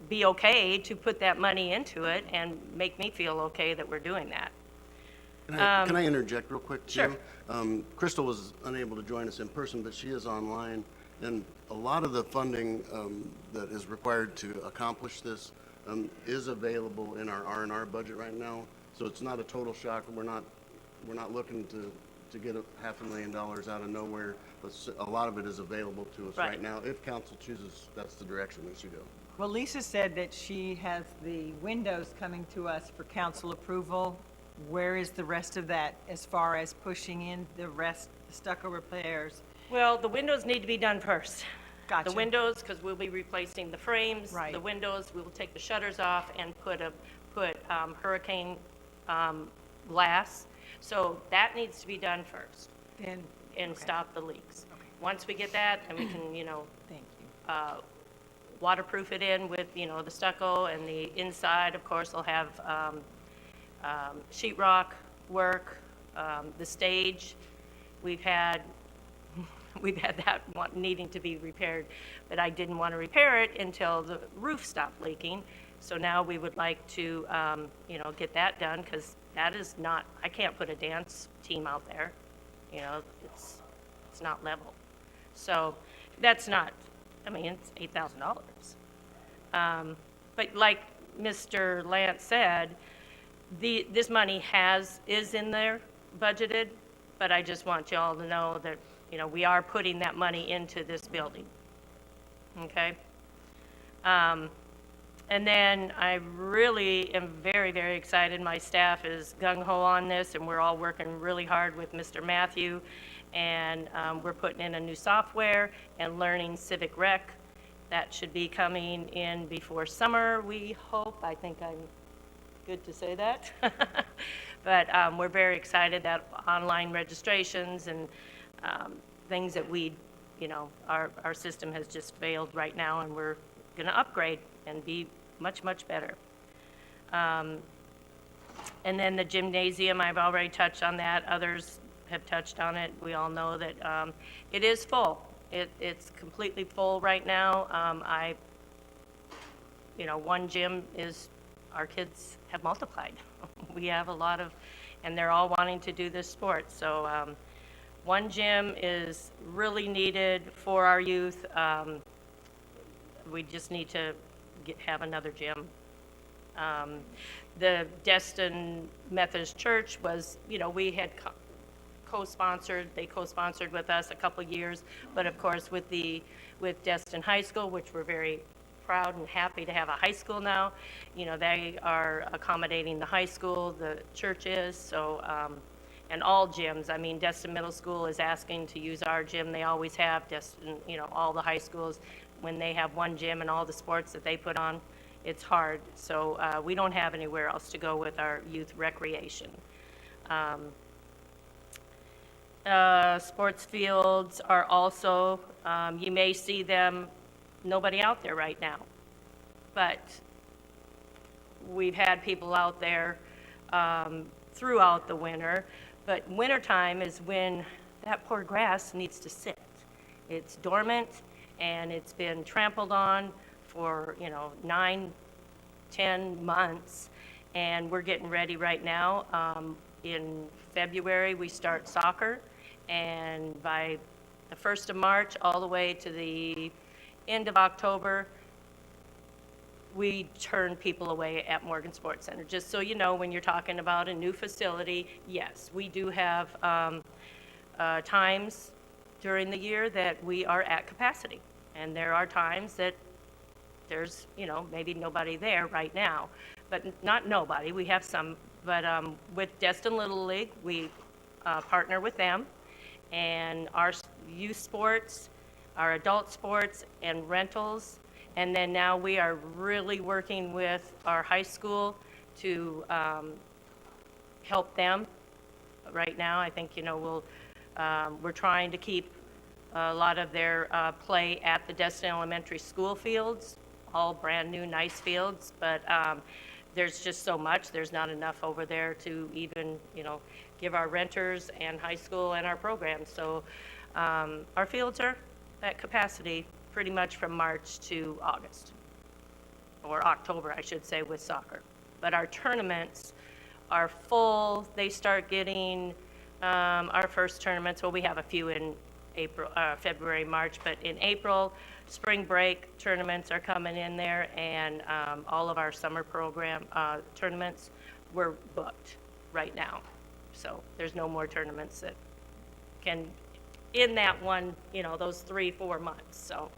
be okay to put that money into it and make me feel okay that we're doing that. Can I interject real quick, Jim? Sure. Crystal was unable to join us in person, but she is online, and a lot of the funding that is required to accomplish this is available in our R&R budget right now. So it's not a total shock. We're not looking to to get $500,000 out of nowhere, but a lot of it is available to us right now. If council chooses, that's the direction we should go. Well, Lisa said that she has the windows coming to us for council approval. Where is the rest of that as far as pushing in the rest, the stucco repairs? Well, the windows need to be done first. Gotcha. The windows, because we'll be replacing the frames. Right. The windows, we will take the shutters off and put hurricane glass. So that needs to be done first. Then, And okay. stop the leaks. Once we get that, then we can, Thank you. waterproof it in with, the stucco, and the inside, of course, will have sheetrock work, the stage. We've had that one needing to be repaired, but I didn't want to repair it until the roof stopped leaking. So now we would like to, get that done, because that is not, I can't put a dance team out there. It's not level. So that's not, it's $8,000. But like Mr. Lance said, this money is in there budgeted, but I just want you all to know that, we are putting that money into this building. Okay? And then I really am very, very excited. My staff is gung-ho on this, and we're all working really hard with Mr. Matthew. And we're putting in a new software and learning Civic Rec. That should be coming in before summer, we hope. I think I'm good to say that. But we're very excited that online registrations and things that our system has just failed right now, and we're going to upgrade and be much, much better. And then the gymnasium, I've already touched on that. Others have touched on it. We all know that it is full. It's completely full right now. One gym is, our kids have multiplied. We have a lot of, and they're all wanting to do this sport. So one gym is really needed for our youth. We just need to have another gym. The Destin Methodist Church was, we had co-sponsored, they co-sponsored with us a couple years, but of course with Destin High School, which we're very proud and happy to have a high school now, they are accommodating the high school, the church is, so, and all gyms. Destin Middle School is asking to use our gym. They always have. Destin, all the high schools, when they have one gym and all the sports that they put on, it's hard. So we don't have anywhere else to go with our youth recreation. Sports fields are also, you may see them, nobody out there right now, but we've had people out there throughout the winter. But wintertime is when that poor grass needs to sit. It's dormant, and it's been trampled on for 9, 10 months, and we're getting ready right now. In February we start soccer, and by the 1st of March all the way to the end of October, we turn people away at Morgan Sports Center. Just so you know, when you're talking about a new facility, yes, we do have times during the year that we are at capacity. And there are times that there's, maybe nobody there right now. But not nobody, we have some. But with Destin Little League, we partner with them. And our youth sports, our adult sports, and rentals. And then now we are really working with our high school to help them. Right now, I think, we're trying to keep a lot of their play at the Destin Elementary School fields, all brand new, nice fields, but there's just so much. There's not enough over there to even, give our renters and high school and our programs. So our fields are at capacity pretty much from March to August, or October, I should say, with soccer. But our tournaments are full. They start getting our first tournaments. Well, we have a few in February, March, but in April, spring break tournaments are coming in there, and all of our summer program tournaments were booked right now. So there's no more tournaments that in that one, those 3-4 months, so.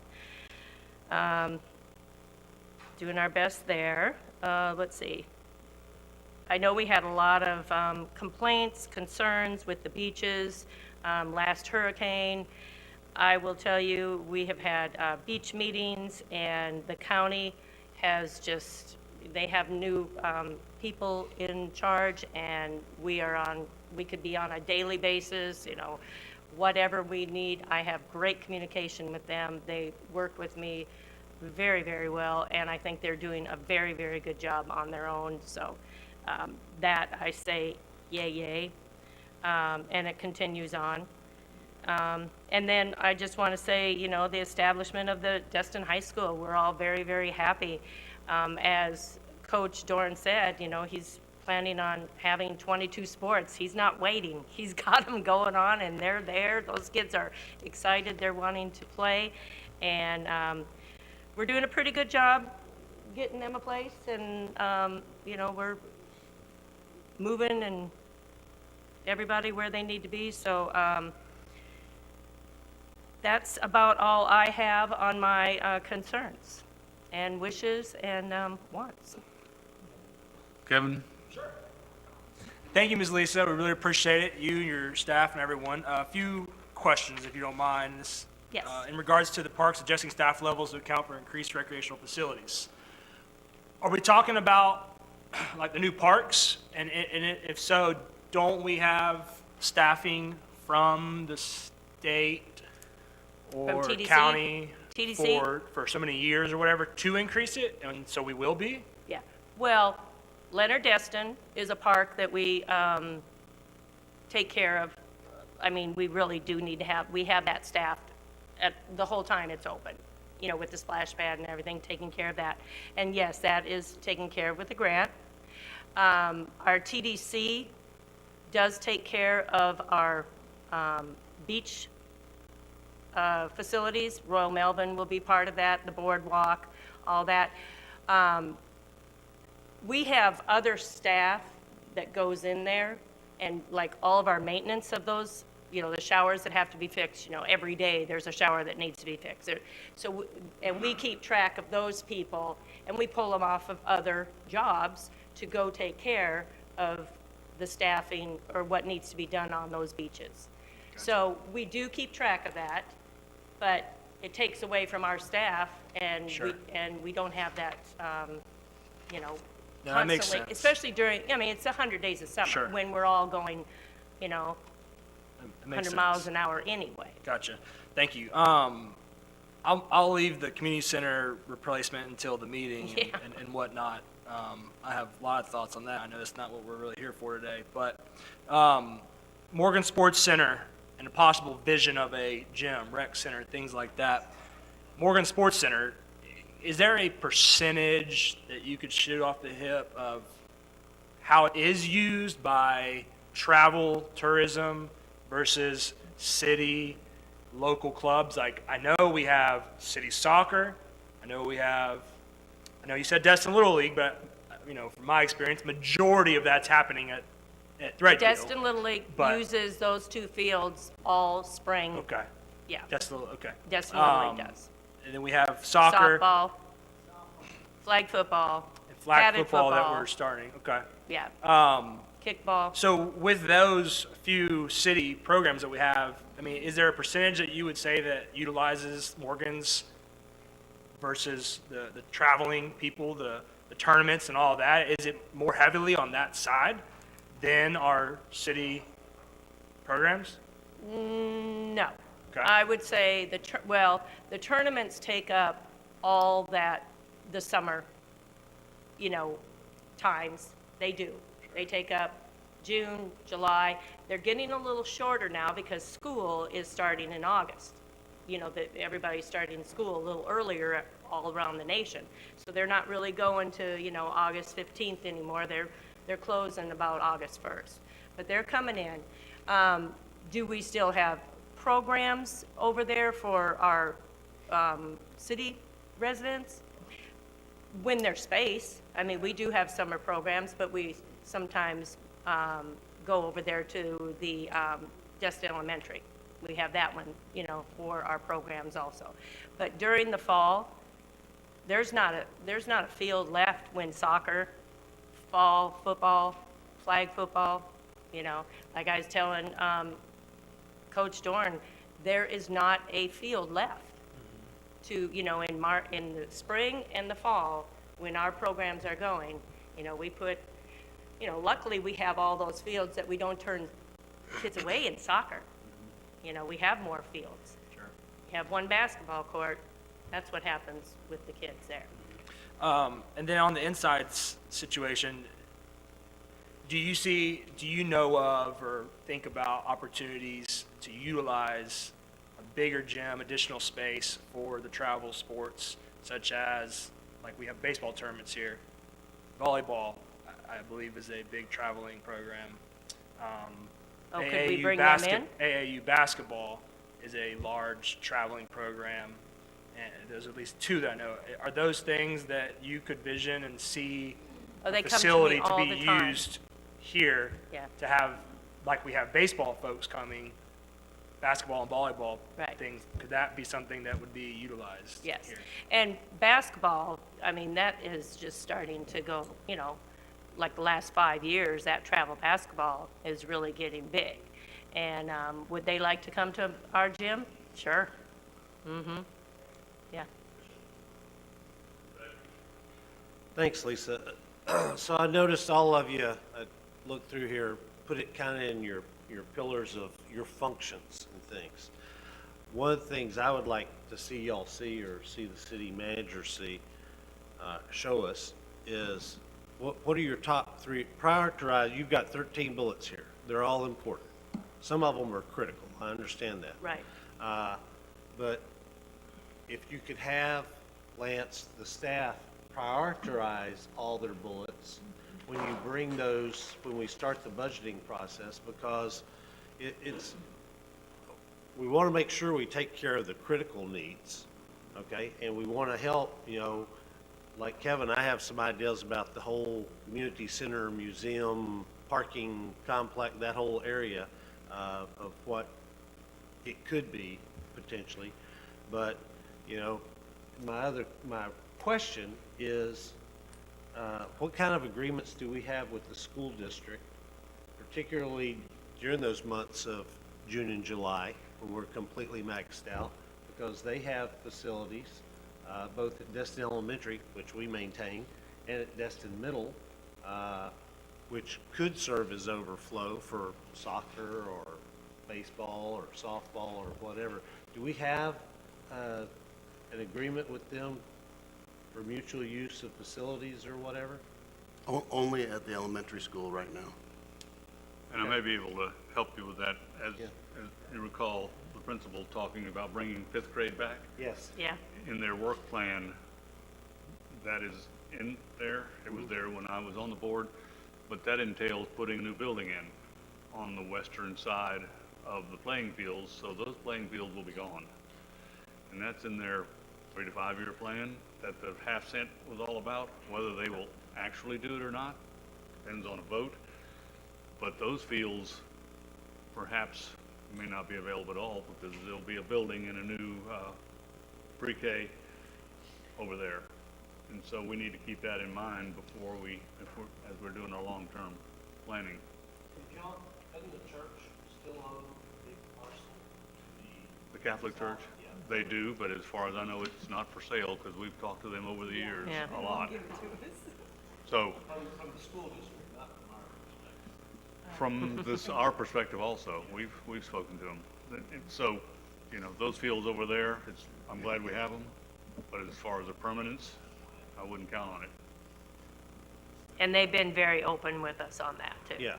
Doing our best there. Let's see. I know we had a lot of complaints, concerns with the beaches last hurricane. I will tell you, we have had beach meetings, and the county has they have new people in charge, and we could be on a daily basis, whatever we need. I have great communication with them. They work with me very, very well, and I think they're doing a very, very good job on their own. So that I say, yay, yay, and it continues on. And then I just want to say, the establishment of the Dustin High School, we're all very, very happy. As Coach Dorn said, he's planning on having 22 sports. He's not waiting. He's got them going on, and they're there. Those kids are excited. They're wanting to play, and we're doing a pretty good job getting them a place, and we're moving and everybody where they need to be. So that's about all I have on my concerns and wishes and wants. Kevin? Thank you, Ms. Lisa. We really appreciate it, you, your staff, and everyone. A few questions, if you don't mind. Yes. In regards to the parks, adjusting staff levels to account for increased recreational facilities. Are we talking about like the new parks? And if so, don't we have staffing from the state or TDC? county TDC? for so many years or whatever to increase it? And so we will be? Yeah. Well, Leonard Destin is a park that we take care of. I mean, we really do need to we have that staffed at the whole time it's open, with the splash pad and everything, taking care of that. And yes, that is taken care of with a grant. Our TDC does take care of our beach facilities. Royal Melbourne will be part of that, the boardwalk, all that. We have other staff that goes in there, and like all of our maintenance of those, the showers that have to be fixed, every day there's a shower that needs to be fixed. So, and we keep track of those people, and we pull them off of other jobs to go take care of the staffing or what needs to be done on those beaches. Gotcha. So we do keep track of that, but it takes away from our staff, and Sure. we don't have that, No, that makes constantly, sense. especially during, it's 100 days of summer Sure. when we're all going, It makes 100 miles sense. an hour anyway. Gotcha. Thank you. I'll leave the community center replacement until the meeting Yeah. and whatnot. I have a lot of thoughts on that. I know that's not what we're really here for today, but Morgan Sports Center and a possible vision of a gym, rec center, things like that. Morgan Sports Center, is there a percentage that you could shoot off the hip of how it is used by travel, tourism versus city, local clubs? Like, I know we have city soccer. I know you said Destin Little League, but, from my experience, majority of that's happening at Threadgill. Destin Little League but- uses those two fields all spring. Okay. Yeah. Destin Little, okay. Destin Little League does. And then we have soccer. Softball, flag football, And flag padded football that we're starting, okay. Yeah. Um, Kickball. So with those few city programs that we have, is there a percentage that you would say that utilizes Morgan's versus the traveling people, the tournaments and all that? Is it more heavily on that side than our city programs? No. Okay. I would say the tournaments take up all that, the summer, times. They do. They take up June, July. They're getting a little shorter now because school is starting in August. Everybody's starting school a little earlier all around the nation. So they're not really going to, August 15th anymore. They're closing about August 1st. But they're coming in. Do we still have programs over there for our city residents? When there's space. We do have summer programs, but we sometimes go over there to the Destin Elementary we have that one, for our programs also. But during the fall, there's not a field left when soccer, fall football, flag football, like I was telling Coach Dorn, there is not a field left to, in the spring and the fall, when our programs are going, we put, luckily we have all those fields that we don't turn kids away in soccer. We have more fields. Sure. We have one basketball court. That's what happens with the kids there. And then on the inside situation, do you know of or think about opportunities to utilize a bigger gym, additional space for the travel sports, such as, like we have baseball tournaments here, volleyball, I believe is a big traveling program. Could we bring them in? AAU basketball is a large traveling program, and there's at least two that I know. Are those things that you could vision and see They a come facility to me all be the time. used here Yeah. to have, like we have baseball folks coming, basketball and volleyball Right. things? Could that be something that would be utilized Yes. here? And basketball, that is just starting to go, like the last 5 years, that travel basketball is really getting big. And would they like to come to our gym? Sure. Yeah. Thanks, Lisa. So I noticed all of you, I looked through here, put it kind of in your pillars of your functions and things. One of the things I would like to see y'all see, or see the city manager see, show us, is what are your top three, prioritize, you've got 13 bullets here. They're all important. Some of them are critical, I understand that. Right. But if you could have Lance, the staff, prioritize all their bullets when you bring those, when we start the budgeting process, because we want to make sure we take care of the critical needs, okay? And we want to help, like Kevin, I have some ideas about the whole community center, museum, parking complex, that whole area of what it could be potentially. But, my question is, what kind of agreements do we have with the school district, particularly during those months of June and July, when we're completely maxed out, because they have facilities, both at Destin Elementary, which we maintain, and at Destin Middle, which could serve as overflow for soccer or baseball or softball or whatever. Do we have an agreement with them for mutual use of facilities or whatever? Only at the elementary school right now. And I may be able to help you with that. As you recall, the principal talking about bringing fifth grade back. Yes. Yeah. In their work plan, that is in there. It was there when I was on the board, but that entails putting a new building in on the western side of the playing fields, so those playing fields will be gone. And that's in their 3 to 5 year plan that the half cent was all about. Whether they will actually do it or not depends on a vote. But those fields perhaps may not be available at all, because there'll be a building and a new pre-K over there. And so we need to keep that in mind before as we're doing our long-term planning. John, isn't the church still on the big parcel? The Catholic Church? They do, but as far as I know, it's not for sale, because we've talked to them over the years Yeah. a lot. So, From the school district, not from our perspective. from this, our perspective also, we've spoken to them. And so, those fields over there, I'm glad we have them, but as far as a permanence, I wouldn't count on it. And they've been very open with us on that, too. Yeah.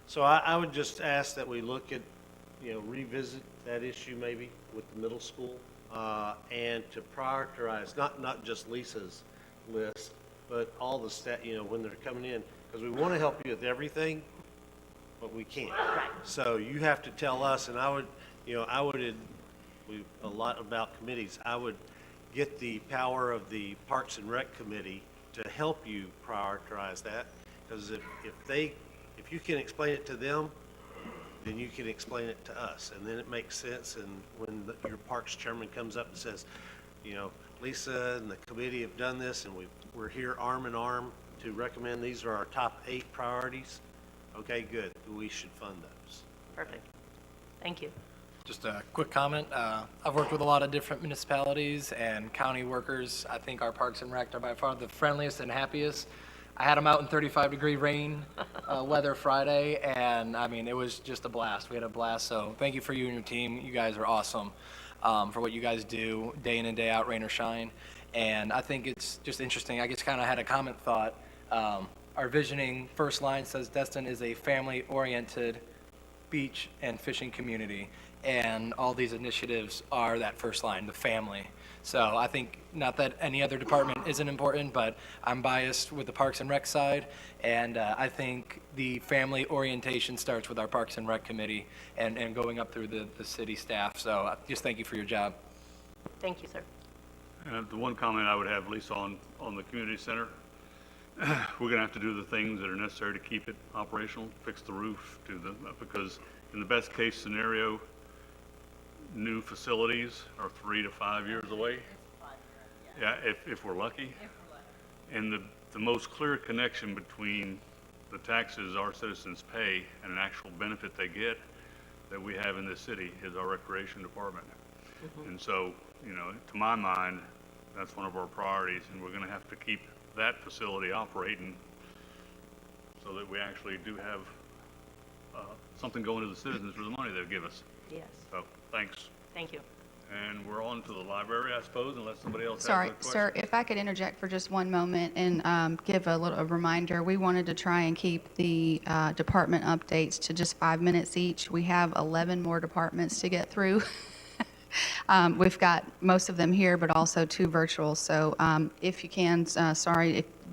So I would just ask that we look at, revisit that issue maybe with the middle school, and to prioritize, not just Lisa's list, but all the when they're coming in, because we want to help you with everything, but we can't. Right. So you have to tell us, and a lot about committees, I would get the power of the Parks and Rec Committee to help you prioritize that, because if you can explain it to them, then you can explain it to us, and then it makes sense. And when your parks chairman comes up and says, you know, Lisa and the committee have done this, and we're here arm in arm to recommend these are our top 8 priorities, okay, good, we should fund those. Perfect. Thank you. Just a quick comment. I've worked with a lot of different municipalities and county workers. I think our Parks and Rec are by far the friendliest and happiest. I had them out in 35-degree rain weather Friday, and I mean, it was just a blast. We had a blast, so thank you for you and your team. You guys are awesome for what you guys do day in and day out, rain or shine. And I think it's just interesting. I just kind of had a comment thought. Our visioning first line says Destin is a family-oriented beach and fishing community, and all these initiatives are that first line, the family. So I think, not that any other department isn't important, but I'm biased with the Parks and Rec side, and I think the family orientation starts with our Parks and Rec committee and going up through the city staff. So just thank you for your job. Thank you, sir. The one comment I would have, Lisa, on the community center, we're going to have to do the things that are necessary to keep it operational, fix the roof, because in the best case scenario, new facilities are 3 to 5 years away. Yeah, if we're lucky. And the most clear connection between the taxes our citizens pay and an actual benefit they get that we have in this city is our recreation department. And so, you know, to my mind, that's one of our priorities, and we're going to have to keep that facility operating so that we actually do have something going to the citizens for the money they give us. Yes. So, thanks. Thank you. And we're on to the library, I suppose, unless somebody else has a Sorry, question. sir, if I could interject for just one moment and give a reminder. We wanted to try and keep the department updates to just 5 minutes each. We have 11 more departments to get through. We've got most of them here, but also 2 virtual. So if you can,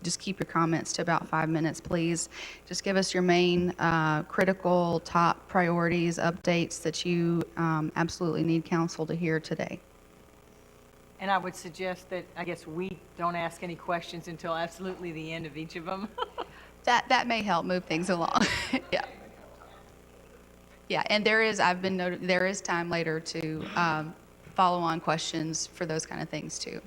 just keep your comments to about 5 minutes, please. Just give us your main critical top priorities, updates that you absolutely need council to hear today. And I would suggest that, I guess, we don't ask any questions until absolutely the end of each of them. That may help move things along. Yeah. Yeah, and there is time later to follow on questions for those kind of things too.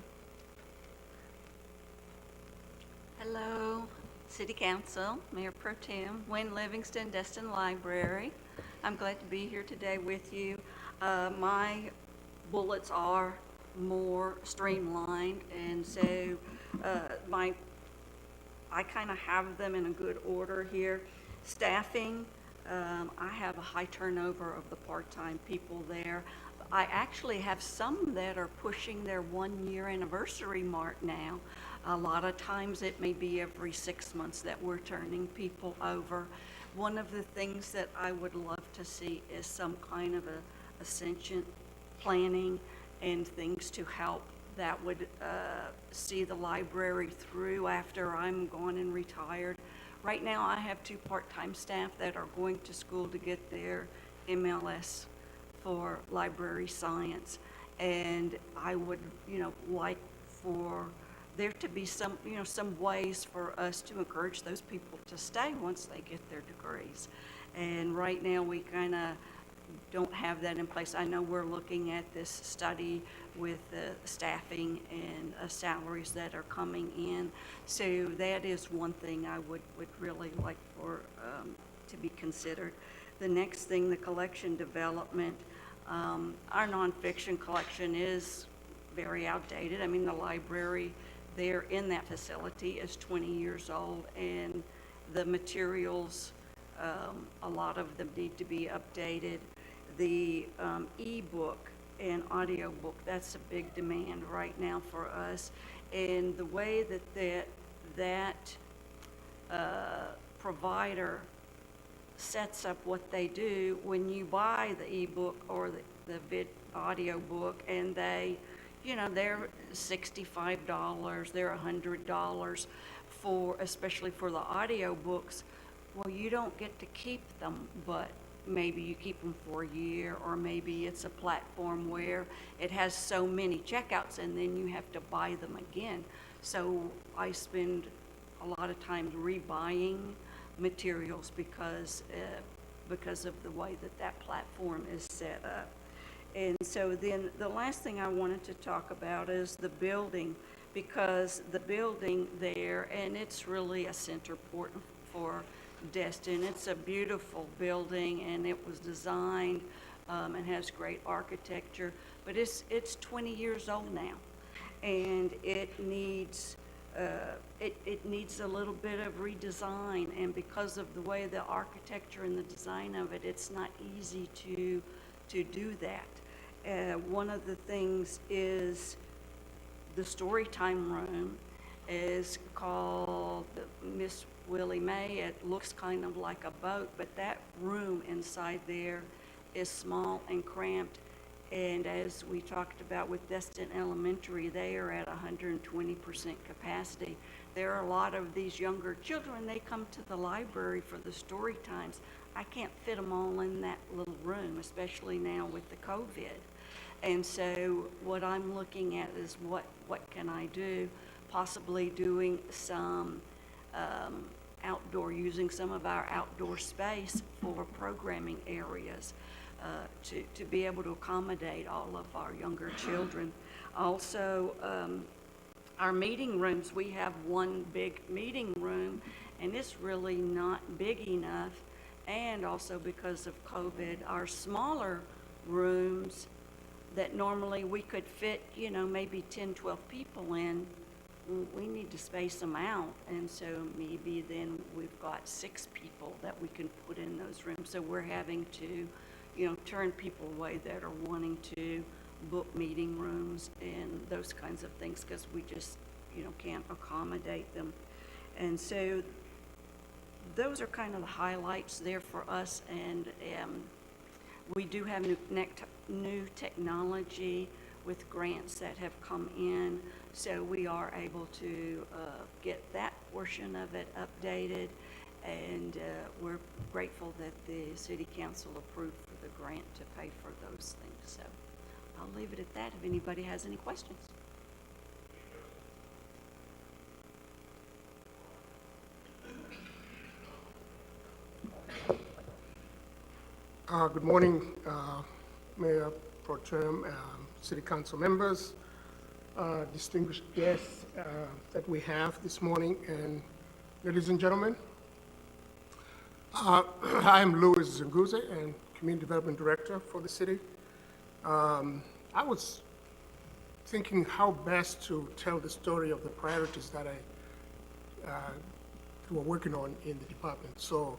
Hello, City Council, Mayor Pro Tem, Wayne Livingston, Destin Library. I'm glad to be here today with you. My bullets are more streamlined, and so I kind of have them in a good order here. Staffing, I have a high turnover of the part-time people there. I actually have some that are pushing their 1-year anniversary mark now. A lot of times it may be every 6 months that we're turning people over. One of the things that I would love to see is some kind of a ascension planning and things to help that would see the library through after I'm gone and retired. Right now I have 2 part-time staff that are going to school to get their MLS for library science, and I would, like for there to be some ways for us to encourage those people to stay once they get their degrees. And right now we kind of don't have that in place. I know we're looking at this study with the staffing and salaries that are coming in. So that is one thing I would really like for to be considered. The next thing, the collection development. Our nonfiction collection is very outdated. I mean, the library there in that facility is 20 years old, and the materials, a lot of them need to be updated. The e-book and audio book, that's a big demand right now for us. And the way that provider sets up what they do, when you buy the e-book or the audio book, and they're $65, they're $100 especially for the audio books. Well, you don't get to keep them, but maybe you keep them for a year, or maybe it's a platform where it has so many checkouts and then you have to buy them again. So I spend a lot of time rebuying materials because because of the way that that platform is set up. And so then the last thing I wanted to talk about is the building, because the building there, and it's really a center port for Destin. It's a beautiful building, and it was designed and has great architecture, but it's 20 years old now, and it needs it needs a little bit of redesign. And because of the way the architecture and the design of it, it's not easy to do that. One of the things is the story time room is called Miss Willie Mae. It looks kind of like a boat, but that room inside there is small and cramped. And as we talked about with Destin Elementary, they are at 120% capacity. There are a lot of these younger children, they come to the library for the story times. I can't fit them all in that little room, especially now with the COVID. And so what I'm looking at is what can I do? Possibly doing some outdoor, using some of our outdoor space for programming areas to be able to accommodate all of our younger children. Also, our meeting rooms, we have one big meeting room, and it's really not big enough. And also because of COVID, our smaller rooms that normally we could fit, maybe 10, 12 people in, we need to space them out. And so maybe then we've got 6 people that we can put in those rooms. So we're having to, turn people away that are wanting to book meeting rooms and those kinds of things because we just, can't accommodate them. And so those are kind of the highlights there for us. And we do have new technology with grants that have come in, so we are able to get that portion of it updated, and we're grateful that the City Council approved for the grant to pay for those things. So I'll leave it at that if anybody has any questions. Good morning, Mayor Pro Tem, City Council members, distinguished guests that we have this morning, and ladies and gentlemen. I am Louis Zunguze, and Community Development Director for the city. I was thinking how best to tell the story of the priorities that we're working on in the department. So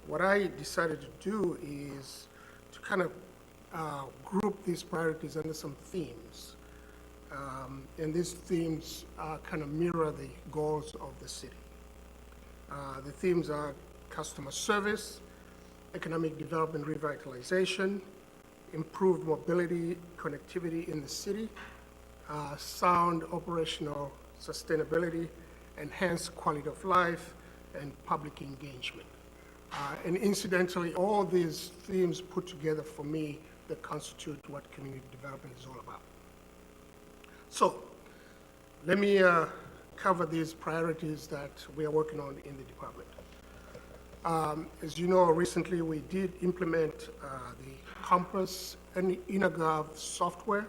what I decided to do is to kind of group these priorities under some themes. And these themes kind of mirror the goals of the city. The themes are customer service, economic development revitalization, improved mobility, connectivity in the city, sound operational sustainability, enhanced quality of life, and public engagement. And incidentally, all these themes put together for me that constitute what community development is all about. So let me cover these priorities that we are working on in the department. As you know, recently we did implement the Compass and InnerGov software,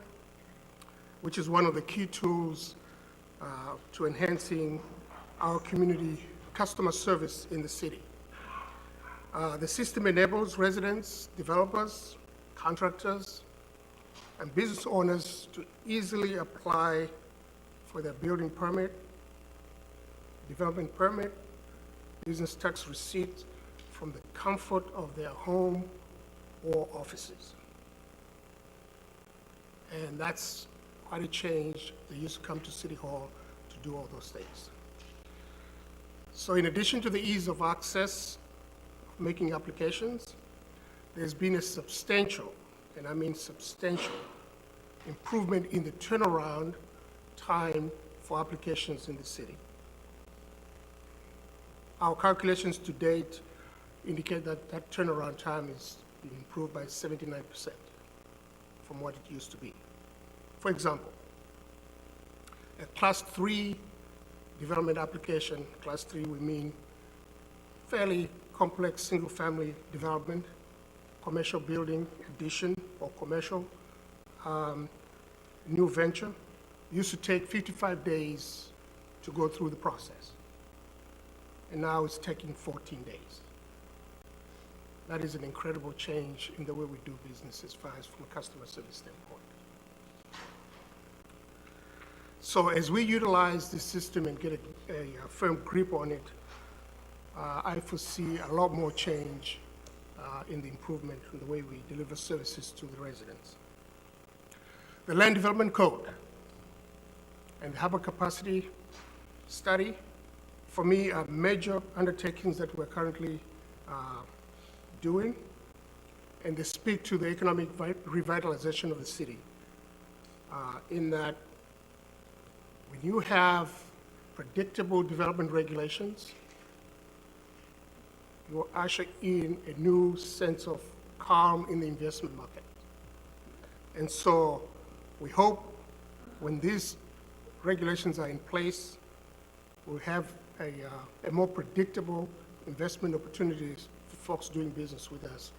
which is one of the key tools to enhancing our community customer service in the city. The system enables residents, developers, contractors, and business owners to easily apply for their building permit, development permit, business tax receipt from the comfort of their home or offices. And that's quite a change. They used to come to City Hall to do all those things. So in addition to the ease of access, making applications, there's been a substantial, and I mean substantial, improvement in the turnaround time for applications in the city. Our calculations to date indicate that that turnaround time is improved by 79% from what it used to be. For example, a Class 3 development application, Class 3 we mean fairly complex single-family development, commercial building addition or commercial new venture, used to take 55 days to go through the process. And now it's taking 14 days. That is an incredible change in the way we do business as far as from a customer service standpoint. So as we utilize this system and get a firm grip on it, I foresee a lot more change in the improvement in the way we deliver services to the residents. The Land Development Code and the harbor capacity study, for me, are major undertakings that we're currently doing, and they speak to the economic revitalization of the city, in that when you have predictable development regulations, you usher in a new sense of calm in the investment market. And so we hope when these regulations are in place, we'll have a more predictable investment opportunities for folks doing business with us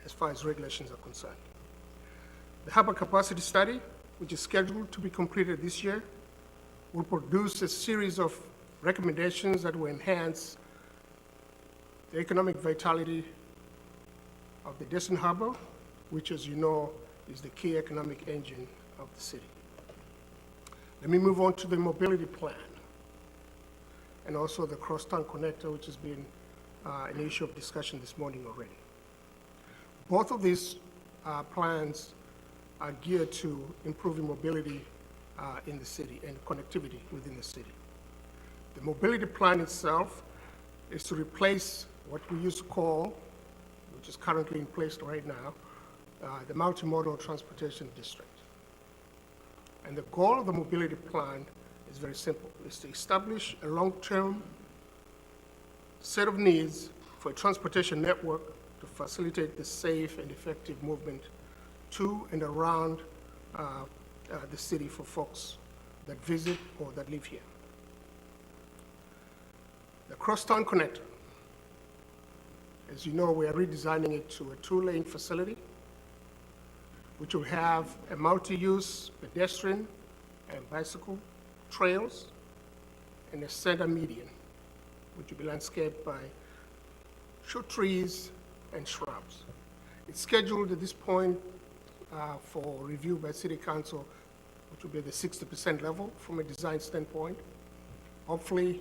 as far as regulations are concerned. The harbor capacity study, which is scheduled to be completed this year, will produce a series of recommendations that will enhance the economic vitality of the Dustin Harbor, which, as you know, is the key economic engine of the city. Let me move on to the mobility plan and also the Crosstown connector, which has been an issue of discussion this morning already. Both of these plans are geared to improving mobility in the city and connectivity within the city. The mobility plan itself is to replace what we used to call, which is currently in place right now, the multimodal transportation district. And the goal of the mobility plan is very simple. It's to establish a long-term set of needs for a transportation network to facilitate the safe and effective movement to and around the city for folks that visit or that live here. The Crosstown connector, as you know, we are redesigning it to a two-lane facility, which will have a multi-use pedestrian and bicycle trails and a center median, which will be landscaped by short trees and shrubs. It's scheduled at this point for review by City Council, which will be at the 60% level from a design standpoint. Hopefully,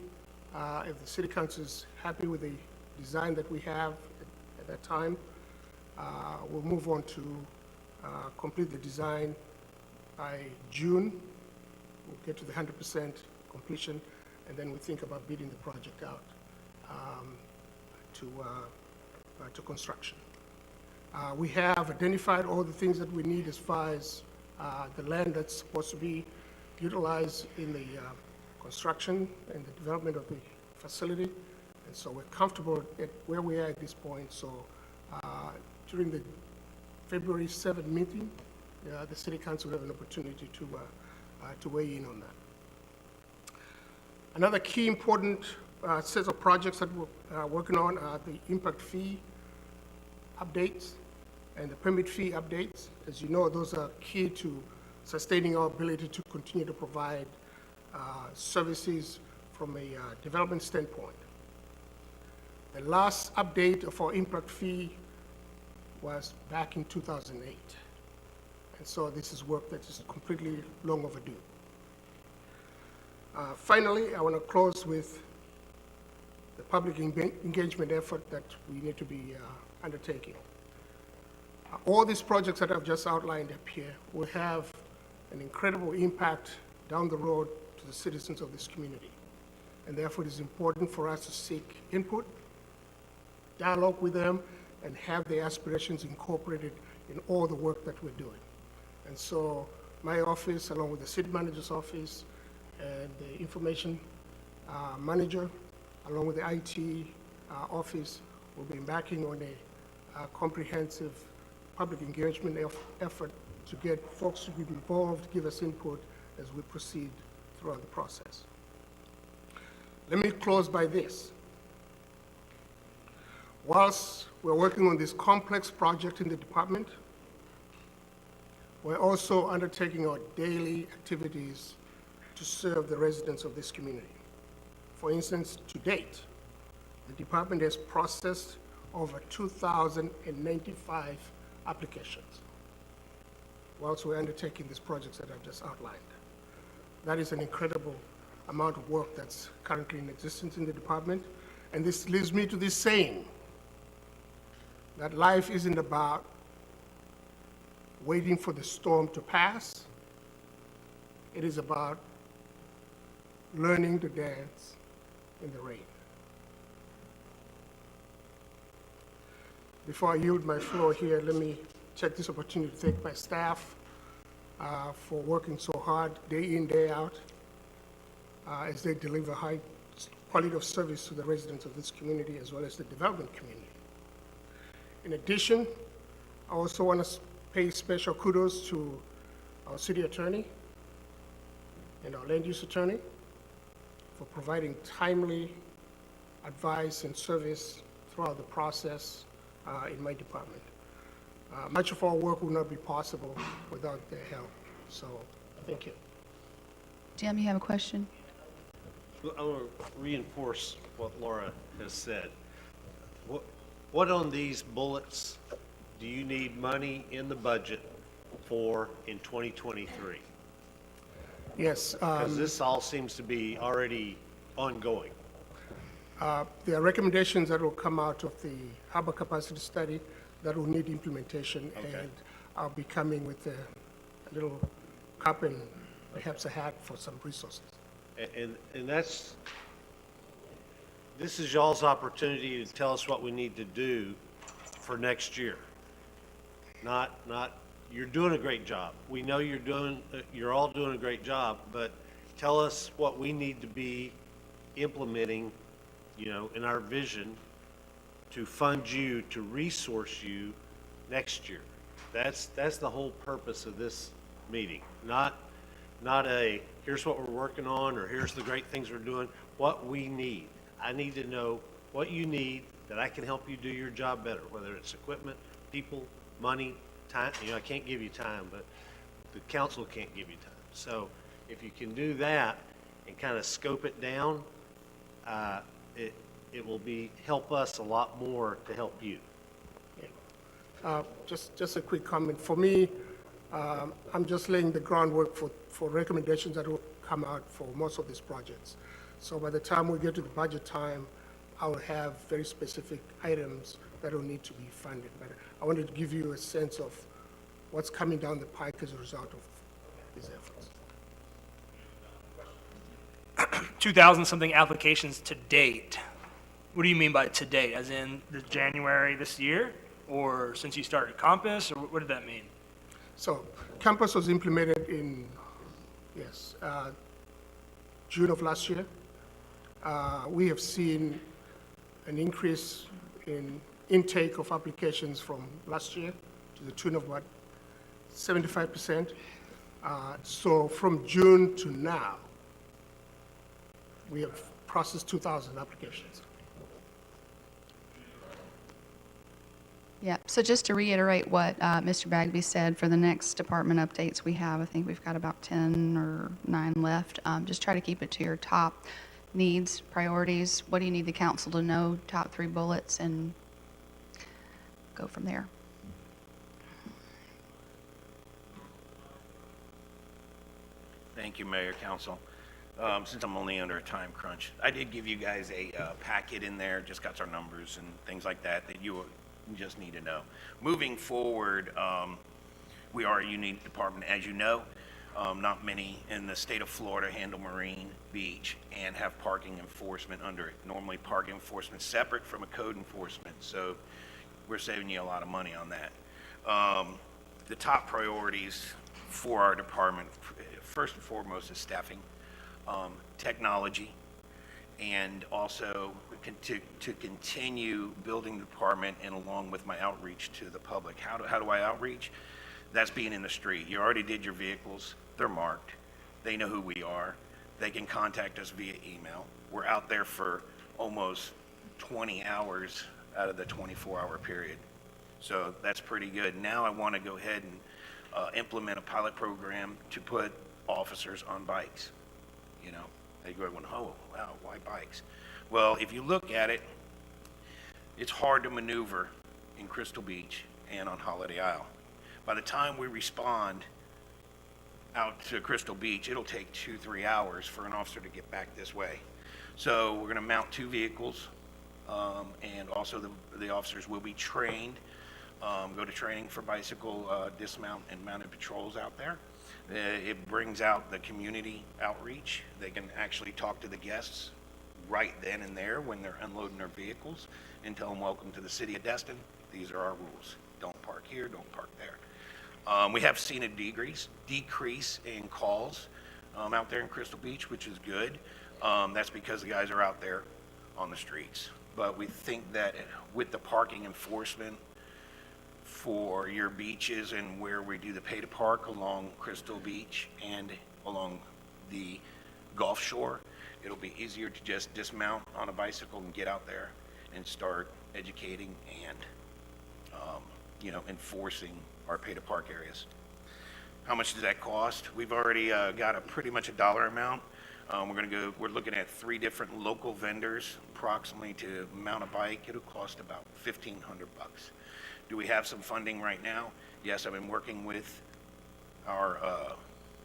if the City Council is happy with the design that we have at that time, we'll move on to complete the design by June. We'll get to the 100% completion, and then we think about bidding the project out to construction. We have identified all the things that we need as far as the land that's supposed to be utilized in the construction and the development of the facility. And so we're comfortable at where we are at this point. So during the February 7th meeting, the City Council will have an opportunity to weigh in on that. Another key important set of projects that we're working on are the impact fee updates and the permit fee updates. As you know, those are key to sustaining our ability to continue to provide services from a development standpoint. The last update of our impact fee was back in 2008. And so this is work that is completely long overdue. Finally, I want to close with the public engagement effort that we need to be undertaking. All these projects that I've just outlined up here will have an incredible impact down the road to the citizens of this community. And therefore, it is important for us to seek input, dialogue with them, and have their aspirations incorporated in all the work that we're doing. And so my office, along with the city manager's office and the information manager, along with the IT office, will be embarking on a comprehensive public engagement effort to get folks to be involved, give us input as we proceed throughout the process. Let me close by this. Whilst we're working on this complex project in the department, we're also undertaking our daily activities to serve the residents of this community. For instance, to date, the department has processed over 2,095 applications whilst we're undertaking these projects that I've just outlined. That is an incredible amount of work that's currently in existence in the department, and this leads me to this saying, that life isn't about waiting for the storm to pass. It is about learning to dance in the rain. Before I yield my floor here, let me take this opportunity to thank my staff for working so hard day in, day out as they deliver high quality of service to the residents of this community as well as the development community. In addition, I also want to pay special kudos to our city attorney and our land use attorney for providing timely advice and service throughout the process in my department. Much of our work would not be possible without their help, so thank you. Jim, you have a question? I want to reinforce what Laura has said. What on these bullets do you need money in the budget for in 2023? Yes. Because this all seems to be already ongoing. There are recommendations that will come out of the harbor capacity study that will need implementation, and I'll be coming with a little cup and perhaps a hat for some resources. And this is y'all's opportunity to tell us what we need to do for next year. Not, you're doing a great job. We know you're all doing a great job, but tell us what we need to be implementing, in our vision to fund you, to resource you next year. That's the whole purpose of this meeting. Not a, here's what we're working on, or here's the great things we're doing. What we need. I need to know what you need that I can help you do your job better, whether it's equipment, people, money, time. I can't give you time, but the council can't give you time. So if you can do that and kind of scope it down, it will help us a lot more to help you. Just a quick comment. For me, I'm just laying the groundwork for recommendations that will come out for most of these projects. So by the time we get to the budget time, I will have very specific items that will need to be funded. But I wanted to give you a sense of what's coming down the pike as a result of these efforts. 2,000-something applications to date. What do you mean by to date? As in the January this year? Or since you started Compass? Or what did that mean? So Campus was implemented in, June of last year. We have seen an increase in intake of applications from last year to the tune of 75%. So from June to now, we have processed 2,000 applications. Yeah, so just to reiterate what Mr. Bagby said, for the next department updates we have, I think we've got about 10 or 9 left. Just try to keep it to your top needs, priorities. What do you need the council to know? Top 3 bullets, and go from there. Thank you, Mayor, Council. Since I'm only under a time crunch, I did give you guys a packet in there, just got our numbers and things like that you just need to know. Moving forward, we are a unique department, as you know. Not many in the state of Florida handle Marine Beach and have parking enforcement under it. Normally, parking enforcement separate from a code enforcement, so we're saving you a lot of money on that. The top priorities for our department, first and foremost, is staffing, technology, and also to continue building the department, and along with my outreach to the public. How do I outreach? That's being in the street. You already did your vehicles. They're marked. They know who we are. They can contact us via email. We're out there for almost 20 hours out of the 24-hour period. So that's pretty good. Now I want to go ahead and implement a pilot program to put officers on bikes. You know, they go, oh, wow, why bikes? Well, if you look at it, it's hard to maneuver in Crystal Beach and on Holiday Isle. By the time we respond out to Crystal Beach, it'll take 2-3 hours for an officer to get back this way. So we're going to mount 2 vehicles, and also the officers will be trained, go to training for bicycle dismount and mounted patrols out there. It brings out the community outreach. They can actually talk to the guests right then and there when they're unloading their vehicles and tell them, welcome to the city of Destin. These are our rules. Don't park here, don't park there. We have seen a decrease in calls out there in Crystal Beach, which is good. That's because the guys are out there on the streets. But we think that with the parking enforcement for your beaches and where we do the pay to park along Crystal Beach and along the Gulf Shore, it'll be easier to just dismount on a bicycle and get out there and start educating and enforcing our pay to park areas. How much does that cost? We've already got pretty much a dollar amount. We're looking at 3 different local vendors, approximately to mount a bike. It'll cost about $1,500. Do we have some funding right now? Yes, I've been working with our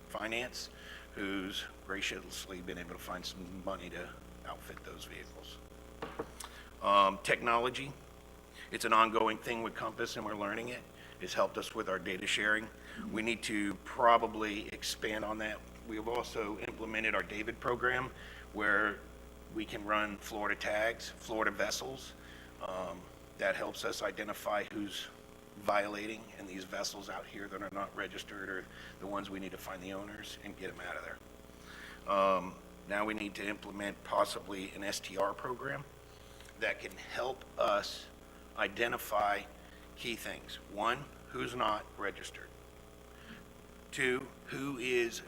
finance, who's graciously been able to find some money to outfit those vehicles. Technology, it's an ongoing thing with Compass, and we're learning it. It's helped us with our data sharing. We need to probably expand on that. We've also implemented our David program, where we can run Florida tags, Florida vessels. That helps us identify who's violating, and these vessels out here that are not registered are the ones we need to find the owners and get them out of there. Now we need to implement possibly an STR program that can help us identify key things. 1, who's not registered. 2, who is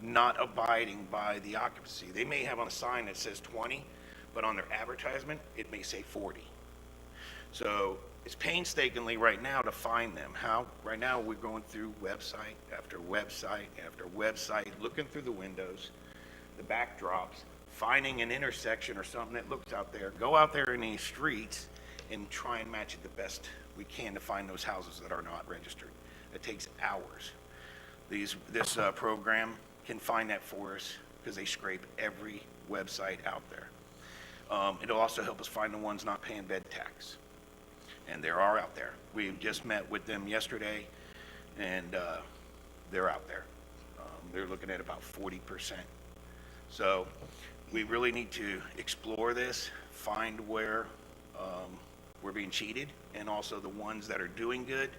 not abiding by the occupancy. They may have on a sign that says 20, but on their advertisement, it may say 40. So it's painstakingly right now to find them. Right now we're going through website after website after website, looking through the windows, the backdrops, finding an intersection or something that looks out there. Go out there in these streets and try and match it the best we can to find those houses that are not registered. It takes hours. This program can find that for us because they scrape every website out there. It'll also help us find the ones not paying bed tax. And there are out there. We just met with them yesterday, and they're out there. They're looking at about 40%. So we really need to explore this, find where we're being cheated, and also the ones that are doing good.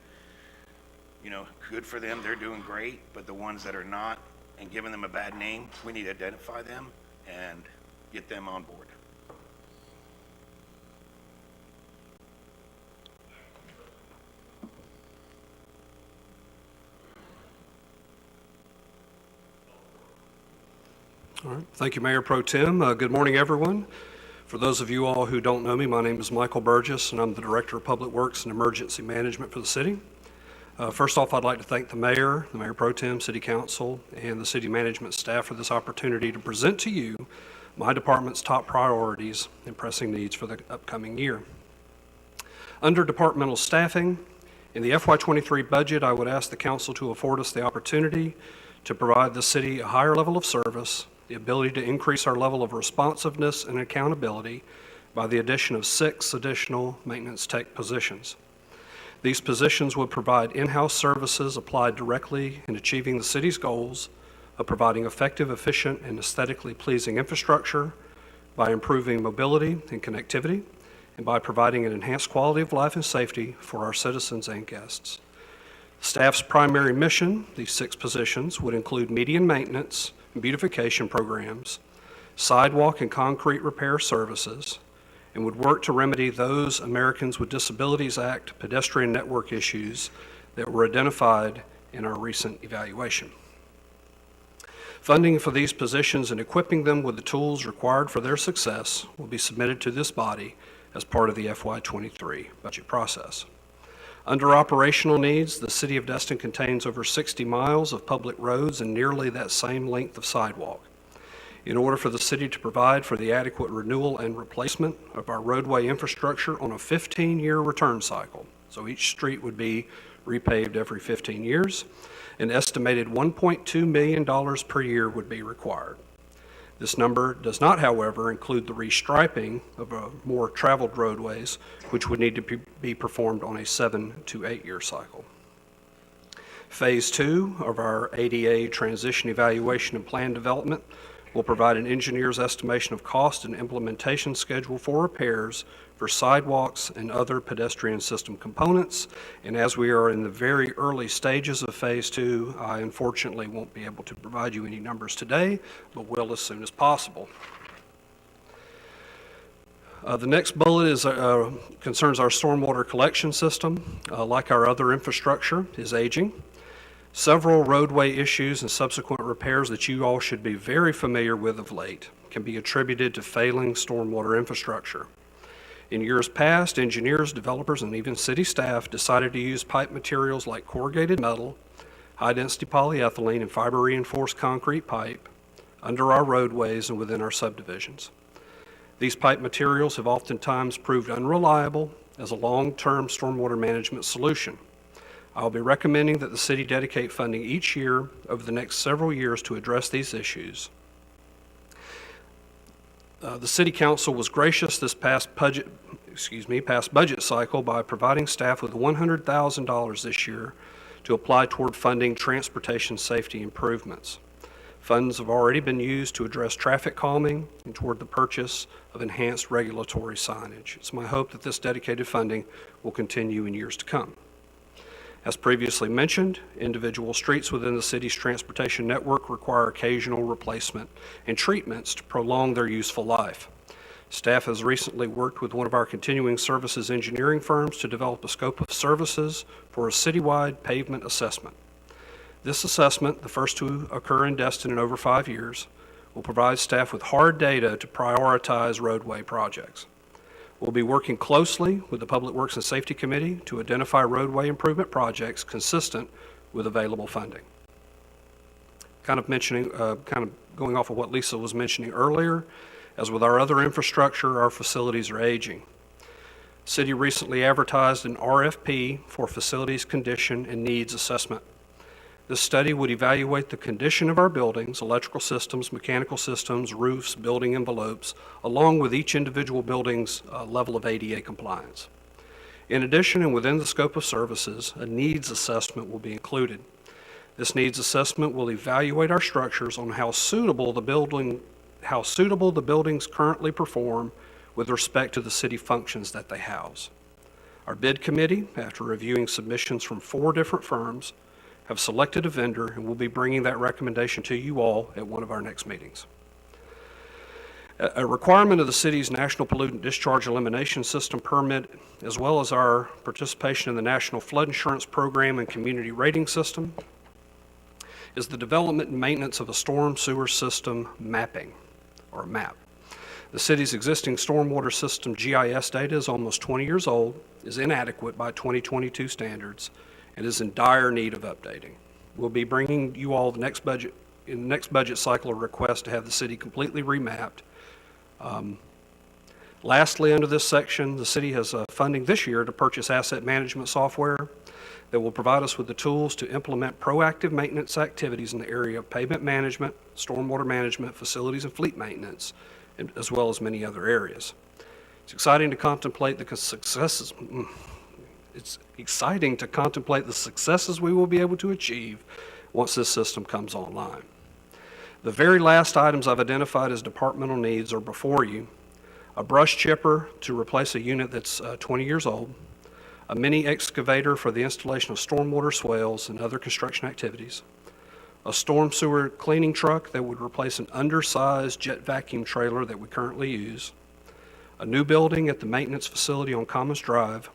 Good for them, they're doing great, but the ones that are not and giving them a bad name, we need to identify them and get them on board. All right. Thank you, Mayor Pro Tem. Good morning, everyone. For those of you all who don't know me, my name is Michael Burgess, and I'm the Director of Public Works and Emergency Management for the city. First off, I'd like to thank the Mayor Pro Tem, City Council, and the city management staff for this opportunity to present to you my department's top priorities and pressing needs for the upcoming year. Under departmental staffing, in the FY23 budget, I would ask the council to afford us the opportunity to provide the city a higher level of service, the ability to increase our level of responsiveness and accountability by the addition of 6 additional maintenance tech positions. These positions would provide in-house services applied directly in achieving the city's goals of providing effective, efficient, and aesthetically pleasing infrastructure, by improving mobility and connectivity, and by providing an enhanced quality of life and safety for our citizens and guests. Staff's primary mission, these 6 positions, would include median maintenance and beautification programs, sidewalk and concrete repair services, and would work to remedy those Americans with Disabilities Act pedestrian network issues that were identified in our recent evaluation. Funding for these positions and equipping them with the tools required for their success will be submitted to this body as part of the FY23 budget process. Under operational needs, the City of Dustin contains over 60 miles of public roads and nearly that same length of sidewalk. In order for the city to provide for the adequate renewal and replacement of our roadway infrastructure on a 15-year return cycle, so each street would be repaved every 15 years, an estimated $1.2 million per year would be required. This number does not, however, include the restriping of more traveled roadways, which would need to be performed on a 7 to 8 year cycle. Phase 2 of our ADA transition evaluation and plan development will provide an engineer's estimation of cost and implementation schedule for repairs for sidewalks and other pedestrian system components. And as we are in the very early stages of Phase 2, I unfortunately won't be able to provide you any numbers today, but will as soon as possible. The next bullet is, concerns our stormwater collection system. Like our other infrastructure, is aging. Several roadway issues and subsequent repairs that you all should be very familiar with of late can be attributed to failing stormwater infrastructure. In years past, engineers, developers, and even city staff decided to use pipe materials like corrugated metal, high-density polyethylene, and fiber-reinforced concrete pipe under our roadways and within our subdivisions. These pipe materials have oftentimes proved unreliable as a long-term stormwater management solution. I'll be recommending that the city dedicate funding each year over the next several years to address these issues. The City Council was gracious this past budget cycle by providing staff with $100,000 this year to apply toward funding transportation safety improvements. Funds have already been used to address traffic calming and toward the purchase of enhanced regulatory signage. It's my hope that this dedicated funding will continue in years to come. As previously mentioned, individual streets within the city's transportation network require occasional replacement and treatments to prolong their useful life. Staff has recently worked with one of our continuing services engineering firms to develop a scope of services for a citywide pavement assessment. This assessment, the first to occur in Dustin in over 5 years, will provide staff with hard data to prioritize roadway projects. We'll be working closely with the Public Works and Safety Committee to identify roadway improvement projects consistent with available funding. Kind of going off of what Lisa was mentioning earlier, as with our other infrastructure, our facilities are aging. City recently advertised an RFP for facilities condition and needs assessment. This study would evaluate the condition of our buildings, electrical systems, mechanical systems, roofs, building envelopes, along with each individual building's level of ADA compliance. In addition, and within the scope of services, a needs assessment will be included. This needs assessment will evaluate our structures on how suitable the buildings currently perform with respect to the city functions that they house. Our bid committee, after reviewing submissions from 4 different firms, have selected a vendor and will be bringing that recommendation to you all at one of our next meetings. A requirement of the city's National Pollutant Discharge Elimination System permit, as well as our participation in the National Flood Insurance Program and Community Rating System, is the development and maintenance of a storm sewer system mapping, or MAP. The city's existing stormwater system GIS data is almost 20 years old, is inadequate by 2022 standards, and is in dire need of updating. We'll be bringing you all in the next budget cycle a request to have the city completely remapped. Lastly, under this section, the city has funding this year to purchase asset management software that will provide us with the tools to implement proactive maintenance activities in the area of pavement management, stormwater management, facilities and fleet maintenance, as well as many other areas. It's exciting to contemplate the successes we will be able to achieve once this system comes online. The very last items I've identified as departmental needs are before you. A brush chipper to replace a unit that's 20 years old, a mini excavator for the installation of stormwater swales and other construction activities, a storm sewer cleaning truck that would replace an undersized jet vacuum trailer that we currently use, a new building at the maintenance facility on Commons Drive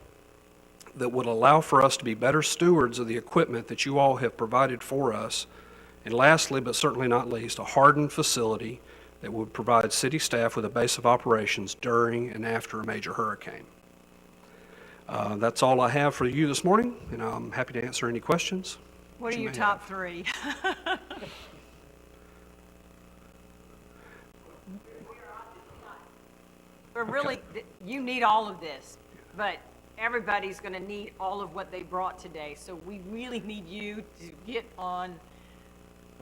that would allow for us to be better stewards of the equipment that you all have provided for us, and lastly, but certainly not least, a hardened facility that would provide city staff with a base of operations during and after a major hurricane. That's all I have for you this morning, and I'm happy to answer any questions. What are you your may top three? But really, you need all of this, but everybody's going to need all of what they brought today. So we really need you to get on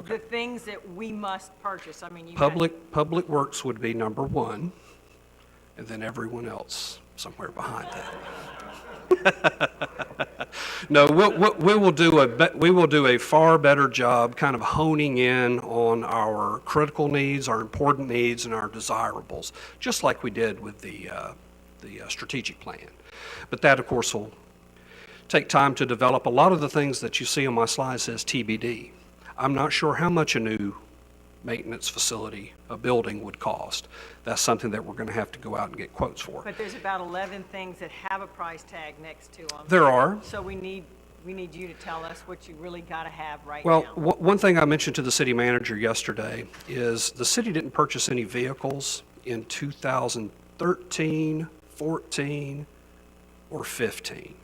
the things that we must purchase. I mean, you Public Works would be number one, and then everyone else somewhere behind that. No, we will do a far better job kind of honing in on our critical needs, our important needs, and our desirables, just like we did with the strategic plan. But that, of course, will take time to develop. A lot of the things that you see on my slide says TBD. I'm not sure how much a new maintenance facility, a building, would cost. That's something that we're going to have to go out and get quotes for. But there's about 11 things that have a price tag next to them. There are. So we need you to tell us what you really got to have right Well, now. one thing I mentioned to the city manager yesterday is the city didn't purchase any vehicles in 2013, 14, or 15.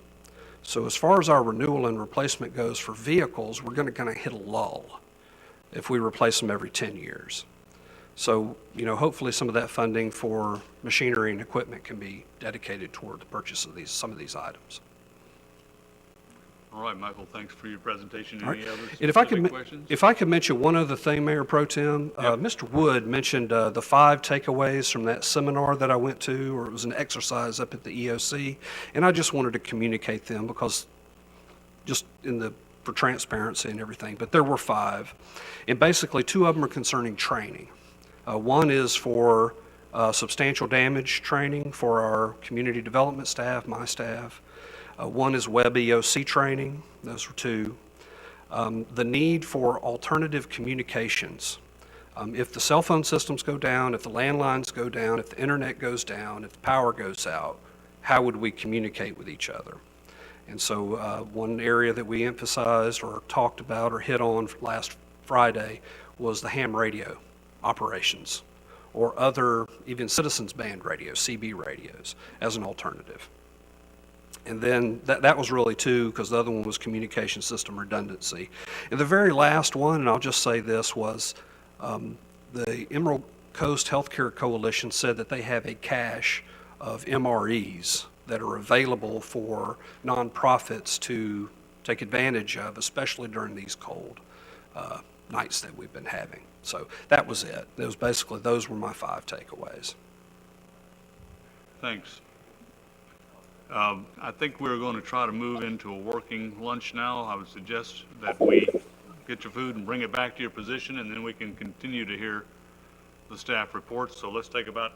So as far as our renewal and replacement goes for vehicles, we're going to kind of hit a lull if we replace them every 10 years. So, hopefully some of that funding for machinery and equipment can be dedicated toward the purchase of some of these items. All right, Michael, thanks for your presentation. All right. Any other And if I specific questions? if I could mention one other thing, Mayor Pro Tem, Mr. Wood mentioned the 5 takeaways from that seminar that I went to, or it was an exercise up at the EOC, and I just wanted to communicate them because just for transparency and everything, but there were 5, and basically 2 of them are concerning training. One is for substantial damage training for our community development staff, my staff. One is web EOC training. Those were 2. The need for alternative communications. If the cell phone systems go down, if the landlines go down, if the internet goes down, if the power goes out, how would we communicate with each other? And so one area that we emphasized or talked about or hit on last Friday was the ham radio operations, or other, even citizens band radios, CB radios, as an alternative. And then that was really 2, because the other one was communication system redundancy. And the very last one, and I'll just say this, was the Emerald Coast Healthcare Coalition said that they have a cache of MREs that are available for nonprofits to take advantage of, especially during these cold nights that we've been having. So that was it. Those were my 5 takeaways. Thanks. I think we're going to try to move into a working lunch now. I would suggest that we get your food and bring it back to your position, and then we can continue to hear the staff reports. So let's take about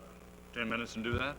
10 minutes and do that.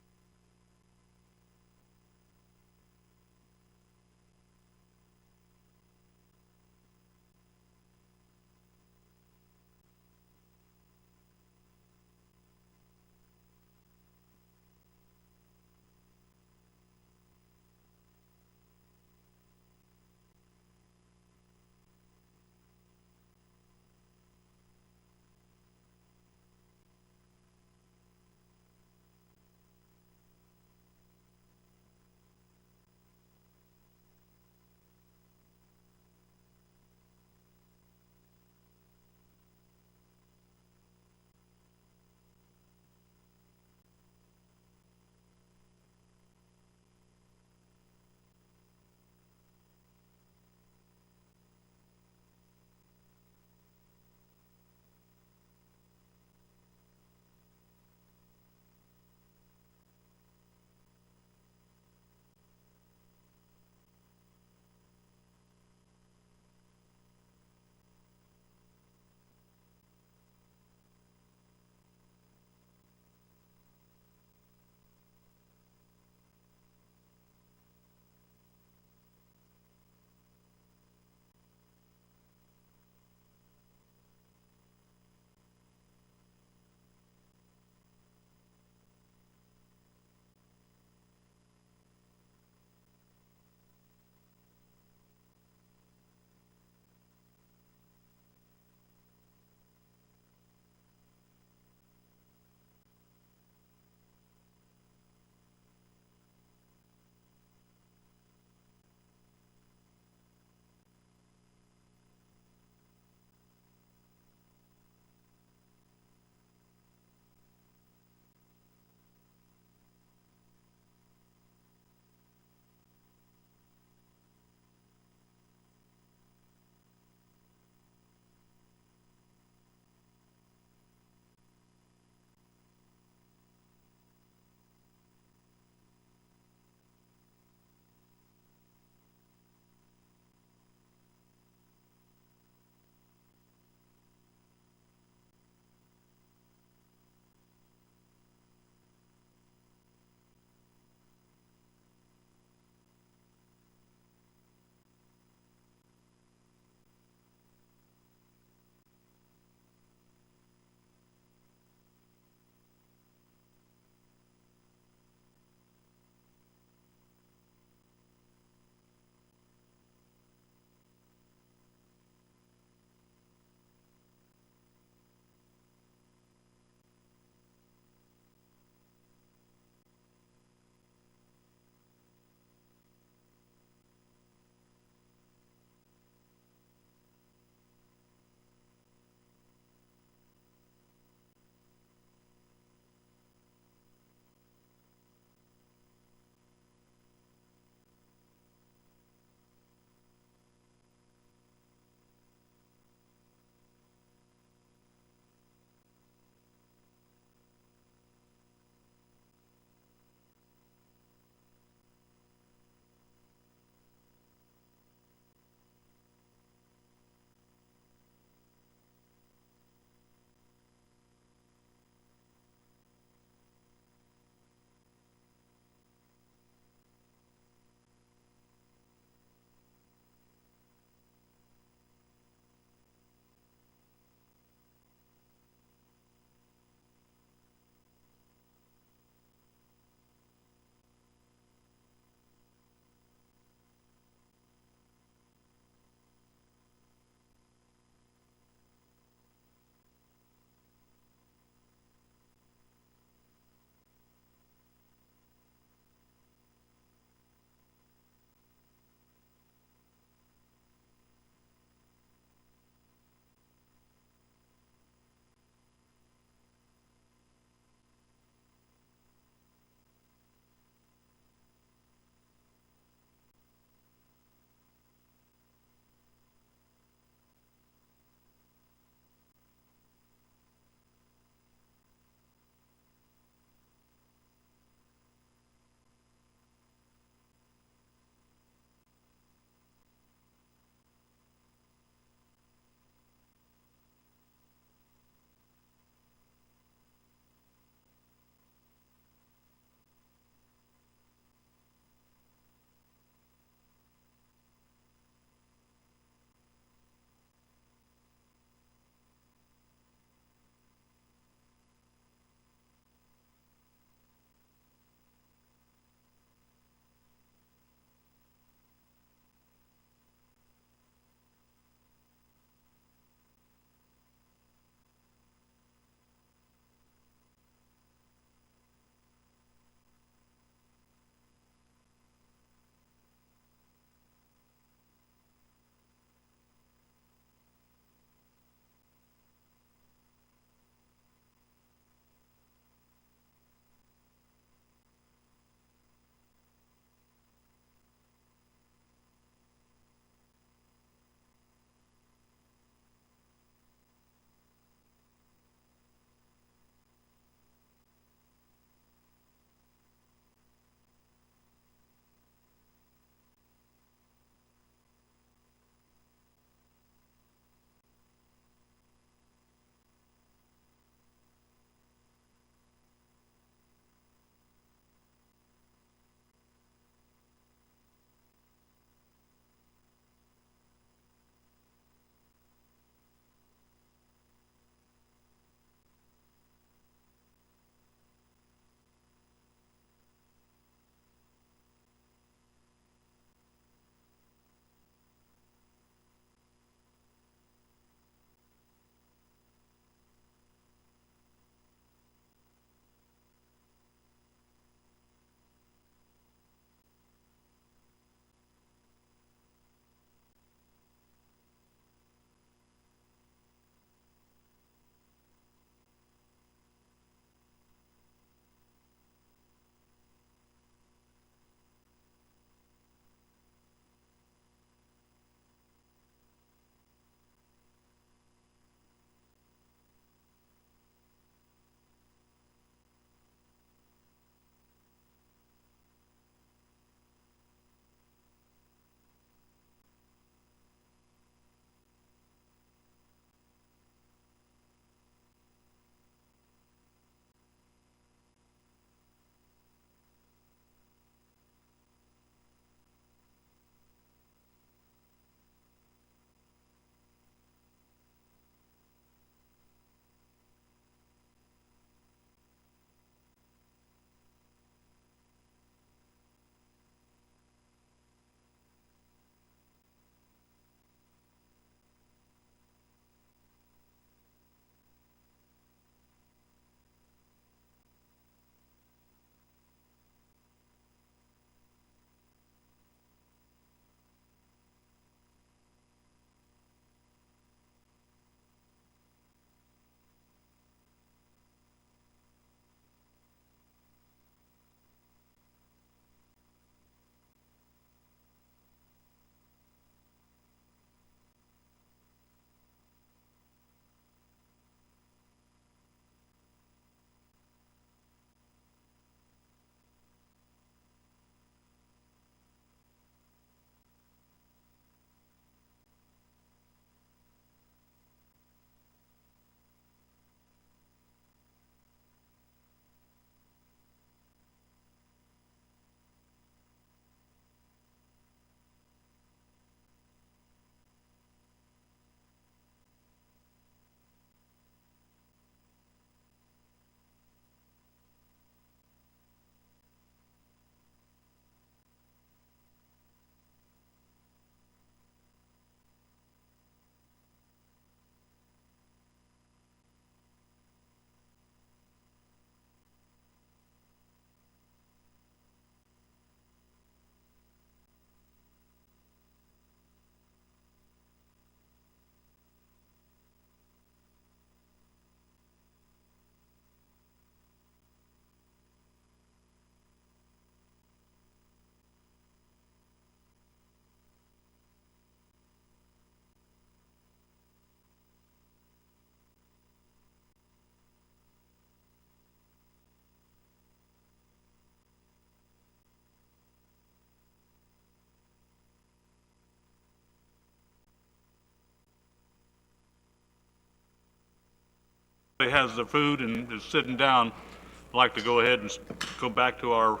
has the food and is sitting down, I'd like to go ahead and go back to our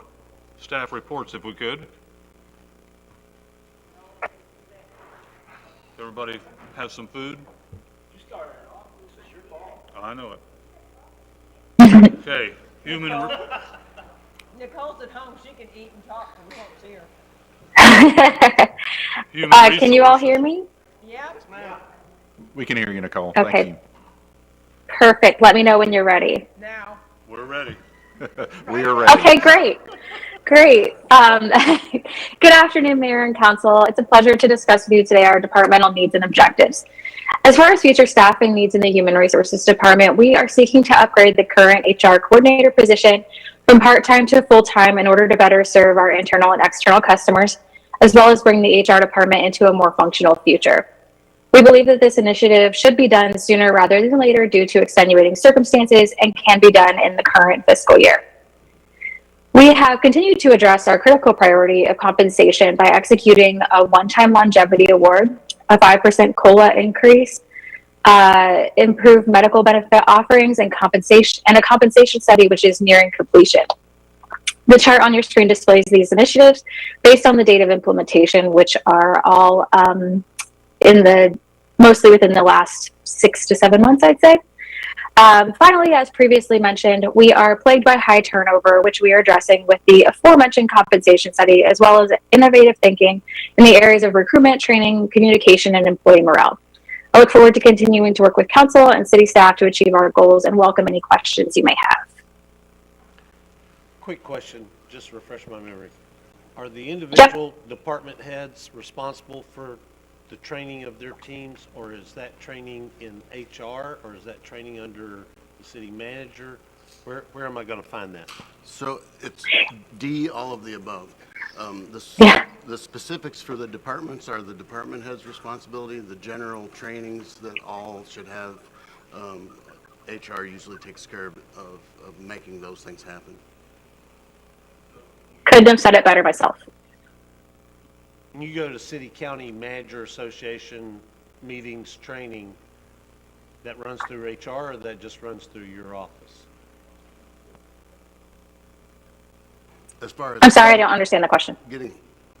staff reports if we could. Everybody have some food? I know it. Okay, Nicole's at home, she can eat and talk, and we won't see her. Can you all hear me? Yep. We can hear you, Nicole. Okay. Thank you. Perfect. Let me know when you're ready. Now. We're ready. We are ready. Okay, great. Great. Good afternoon, Mayor and Council. It's a pleasure to discuss with you today our departmental needs and objectives. As far as future staffing needs in the Human Resources Department, we are seeking to upgrade the current HR coordinator position from part-time to full-time in order to better serve our internal and external customers, as well as bring the HR department into a more functional future. We believe that this initiative should be done sooner rather than later due to extenuating circumstances and can be done in the current fiscal year. We have continued to address our critical priority of compensation by executing a one-time longevity award, a 5% COLA increase, improved medical benefit offerings, and a compensation study which is nearing completion. The chart on your screen displays these initiatives based on the date of implementation, which are all mostly within the last 6 to 7 months, I'd say. Finally, as previously mentioned, we are plagued by high turnover, which we are addressing with the aforementioned compensation study, as well as innovative thinking in the areas of recruitment, training, communication, and employee morale. I look forward to continuing to work with council and city staff to achieve our goals and welcome any questions you may have. Quick question, just to refresh my memory. Are the individual department heads responsible for the training of their teams, or is that training in HR, or is that training under the city manager? Where am I going to find that? So it's D, all of the above. The specifics for the departments are the department head's responsibility. The general trainings that all should have, HR usually takes care of making those things happen. Couldn't have said it better myself. When you go to City County Manager Association meetings, training, that runs through HR, or that just runs through your office? As far as I'm sorry, I don't understand the question. getting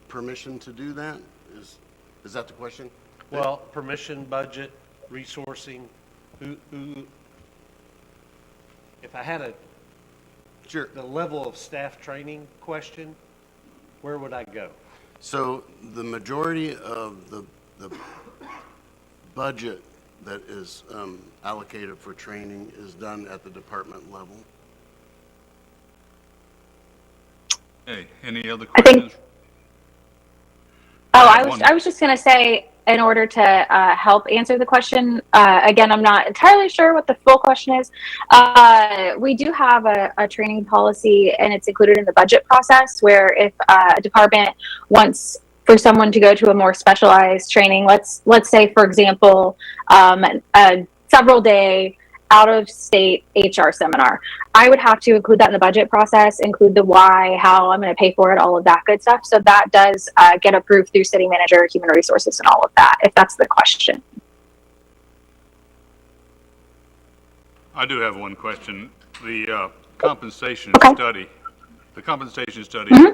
permission to do that, is that the question? Well, permission, budget, resourcing, who, if I had the level of staff training question, where would I go? So the majority of the budget that is allocated for training is done at the department level. Hey, any other questions? I was just going to say, in order to help answer the question, again, I'm not entirely sure what the full question is. We do have a training policy, and it's included in the budget process, where if a department wants for someone to go to a more specialized training, let's say, for example, a several-day out-of-state HR seminar, I would have to include that in the budget process, include the why, how I'm going to pay for it, all of that good stuff. So that does get approved through city manager, human resources, and all of that, if that's the question. I do have one question. The compensation study,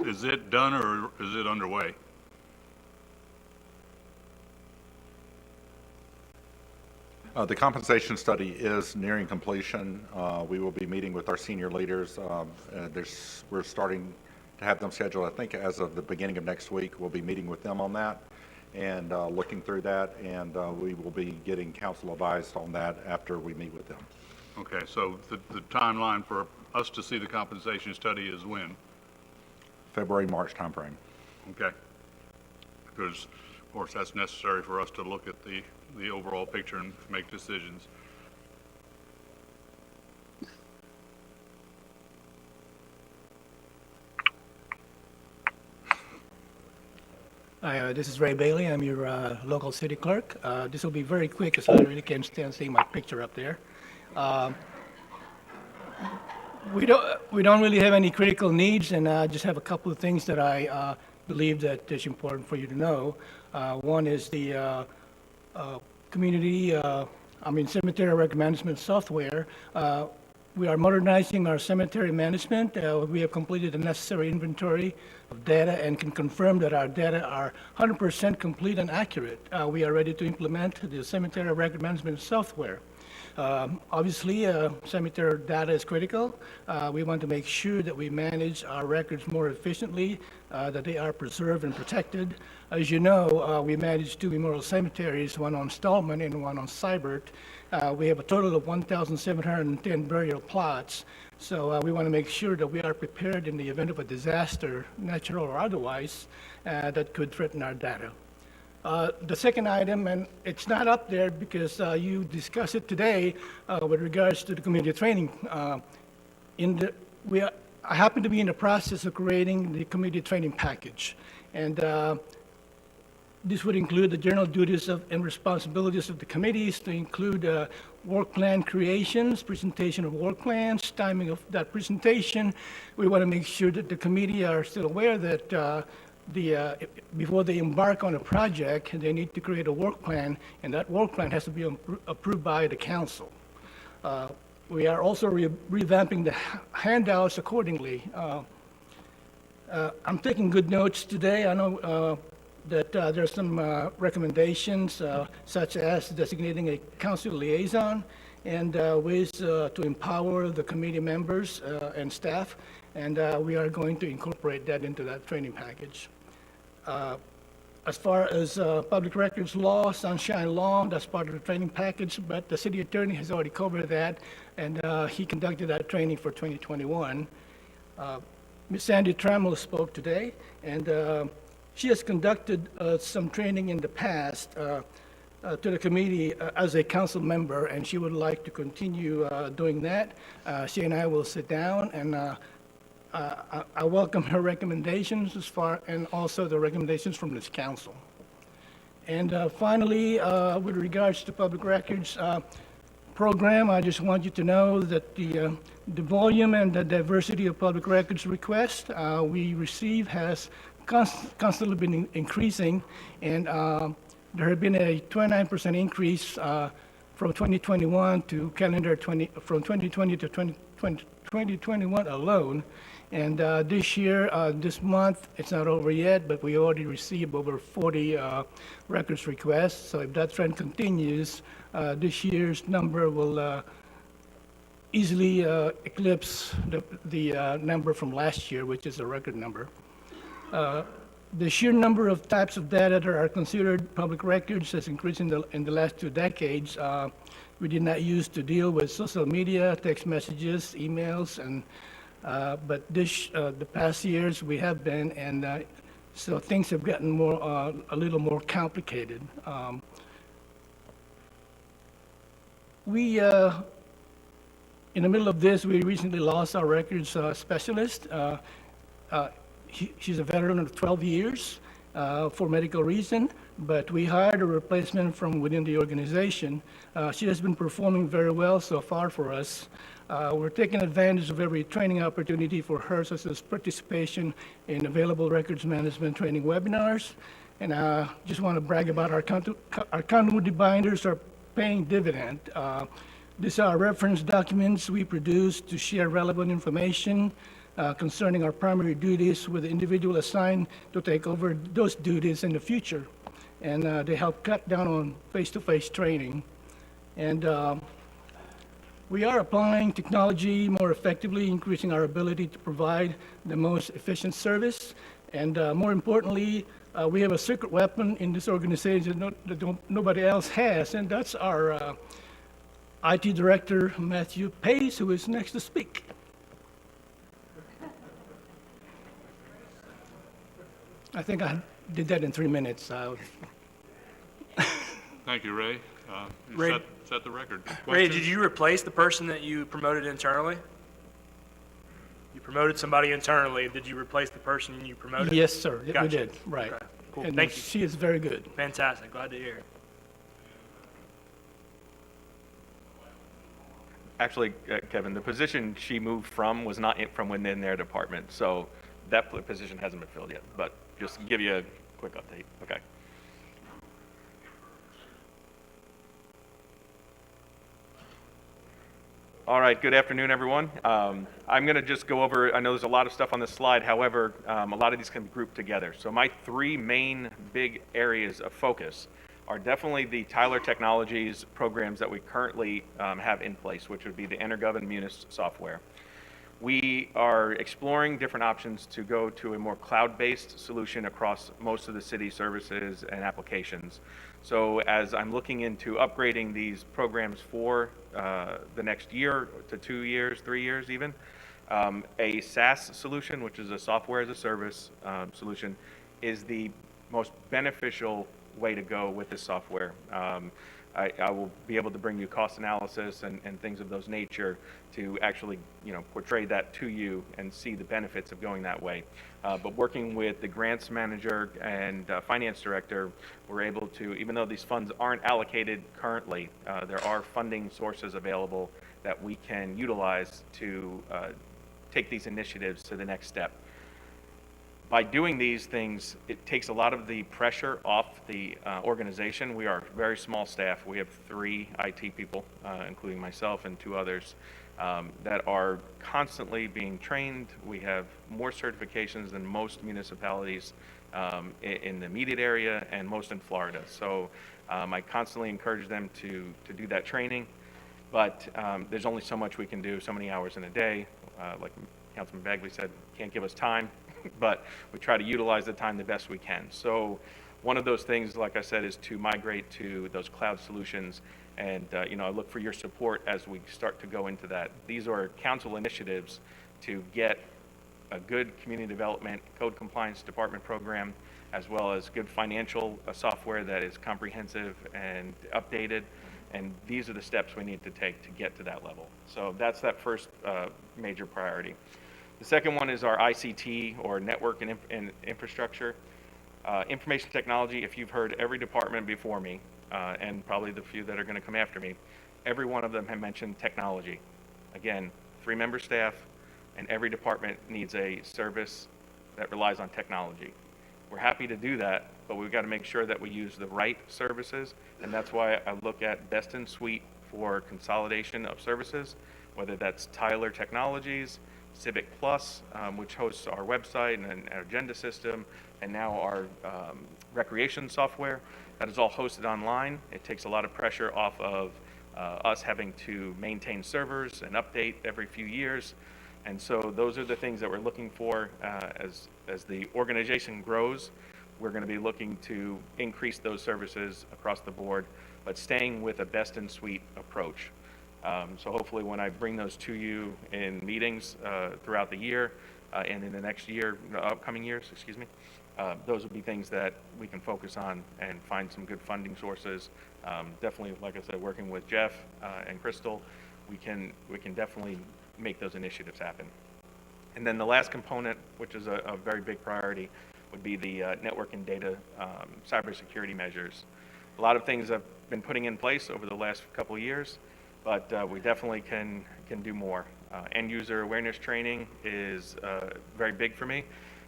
is it done or is it underway? The compensation study is nearing completion. We will be meeting with our senior leaders. We're starting to have them scheduled, I think, as of the beginning of next week. We'll be meeting with them on that and looking through that, and we will be getting council advised on that after we meet with them. Okay, so the timeline for us to see the compensation study is when? February, March timeframe. Okay. Because, of course, that's necessary for us to look at the overall picture and make decisions. Hi, this is Ray Bailey. I'm your local city clerk. This will be very quick because I really can't stand seeing my picture up there. We don't really have any critical needs, and I just have a couple of things that I believe that is important for you to know. One is the community cemetery record management software. We are modernizing our cemetery management. We have completed the necessary inventory of data and can confirm that our data are 100% complete and accurate. We are ready to implement the cemetery record management software. Obviously, cemetery data is critical. We want to make sure that we manage our records more efficiently, that they are preserved and protected. As you know, we manage 2 memorial cemeteries, one on Stallman and one on Seibert. We have a total of 1,710 burial plots. So we want to make sure that we are prepared in the event of a disaster, natural or otherwise, that could threaten our data. The second item, and it's not up there because you discussed it today with regards to the community training. I happen to be in the process of creating the community training package. And this would include the general duties and responsibilities of the committees, to include work plan creations, presentation of work plans, timing of that presentation. We want to make sure that the committee are still aware that before they embark on a project, they need to create a work plan, and that work plan has to be approved by the council. We are also revamping the handouts accordingly. I'm taking good notes today. I know that there's some recommendations, such as designating a council liaison and ways to empower the committee members and staff, and we are going to incorporate that into that training package. As far as public records law, sunshine law, that's part of the training package, but the city attorney has already covered that, and he conducted that training for 2021. Ms. Sandy Trammell spoke today, and she has conducted some training in the past to the committee as a council member, and she would like to continue doing that. She and I will sit down, and I welcome her recommendations and also the recommendations from this council. And finally, with regards to public records program, I just want you to know that the volume and the diversity of public records requests we receive has constantly been increasing, and there have been a 29% increase from 2021 to from 2020 to 2021 alone. And this year, this month, it's not over yet, but we already received over 40 records requests. So if that trend continues, this year's number will easily eclipse the number from last year, which is a record number. The sheer number of types of data that are considered public records has increased in the last 2 decades. We did not used to deal with social media, text messages, emails, and but the past years we have been, and so things have gotten a little more complicated. In the middle of this, we recently lost our records specialist. She's a veteran of 12 years for medical reason, but we hired a replacement from within the organization. She has been performing very well so far for us. We're taking advantage of every training opportunity for her, such as participation in available records management training webinars. And I just want to brag about our continuity binders are paying dividend. These are reference documents we produce to share relevant information concerning our primary duties with the individual assigned to take over those duties in the future. And they help cut down on face-to-face training. And we are applying technology more effectively, increasing our ability to provide the most efficient service. And more importantly, we have a secret weapon in this organization that nobody else has, and that's our IT Director, Matthew Pace, who is next to speak. I think I did that in 3 minutes. Thank you, Ray. You Ray- set the record. Ray, Questions? did you replace the person that you promoted internally? You promoted somebody internally. Did you replace the person you promoted? Yes, sir. We Gotcha. did, right. Okay, cool. And Thank you. she is very good. Fantastic. Glad to hear it. Actually, Kevin, the position she moved from was not from within their department, so that position hasn't been filled yet, but just to give you a quick update. Okay. All right, good afternoon, everyone. I'm going to just go over, I know there's a lot of stuff on this slide, however, a lot of these can be grouped together. So my three main big areas of focus are definitely the Tyler Technologies programs that we currently have in place, which would be the Energov and Munis software. We are exploring different options to go to a more cloud-based solution across most of the city services and applications. So as I'm looking into upgrading these programs for the next year to 2 years, 3 years even, a SaaS solution, which is a software as a service solution, is the most beneficial way to go with this software. I will be able to bring you cost analysis and things of those nature to actually, portray that to you and see the benefits of going that way. But working with the grants manager and finance director, we're able to, even though these funds aren't allocated currently, there are funding sources available that we can utilize to take these initiatives to the next step. By doing these things, it takes a lot of the pressure off the organization. We are a very small staff. We have 3 IT people, including myself and 2 others, that are constantly being trained. We have more certifications than most municipalities in the immediate area and most in Florida. So I constantly encourage them to do that training, but there's only so much we can do, so many hours in a day. Like Councilman Bagley said, can't give us time. But we try to utilize the time the best we can. So one of those things, like I said, is to migrate to those cloud solutions. And, I look for your support as we start to go into that. These are council initiatives to get a good community development, code compliance department program, as well as good financial software that is comprehensive and updated. And these are the steps we need to take to get to that level. So that's that first major priority. The second one is our ICT, or network and infrastructure. Information technology, if you've heard every department before me, and probably the few that are going to come after me, every one of them have mentioned technology. Again, 3-member staff, and every department needs a service that relies on technology. We're happy to do that, but we've got to make sure that we use the right services, and that's why I look at best in suite for consolidation of services, whether that's Tyler Technologies, Civic Plus, which hosts our website and our agenda system, and now our recreation software. That is all hosted online. It takes a lot of pressure off of us having to maintain servers and update every few years. And so those are the things that we're looking for as the organization grows. We're going to be looking to increase those services across the board, but staying with a best-in-suite approach. So hopefully when I bring those to you in meetings throughout the year and in the next year, upcoming years, those will be things that we can focus on and find some good funding sources. Definitely, like I said, working with Jeff and Crystal, we can definitely make those initiatives happen. And then the last component, which is a very big priority, would be the network and data cybersecurity measures. A lot of things I've been putting in place over the last couple of years, but we definitely can do more. End user awareness training is very big for me.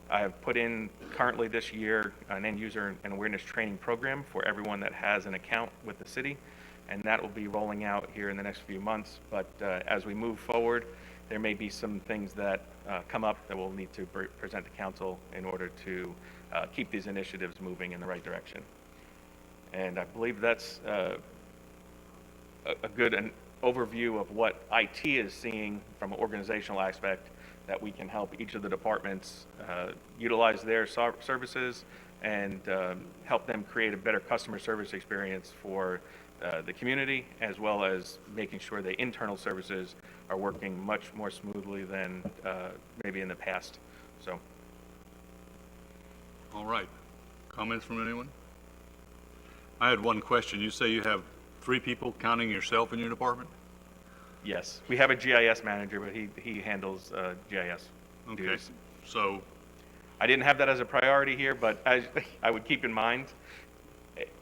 I have put in currently this year an end user and awareness training program for everyone that has an account with the city, and that will be rolling out here in the next few months. But as we move forward, there may be some things that come up that we'll need to present to council in order to keep these initiatives moving in the right direction. And I believe that's a good overview of what IT is seeing from an organizational aspect, that we can help each of the departments utilize their services and help them create a better customer service experience for the community, as well as making sure the internal services are working much more smoothly than maybe in the past. So. All right. Comments from anyone? I had one question. You say you have 3 people, counting yourself in your department? Yes, we have a GIS manager, but he handles GIS duties. Okay, so I didn't have that as a priority here, but I would keep in mind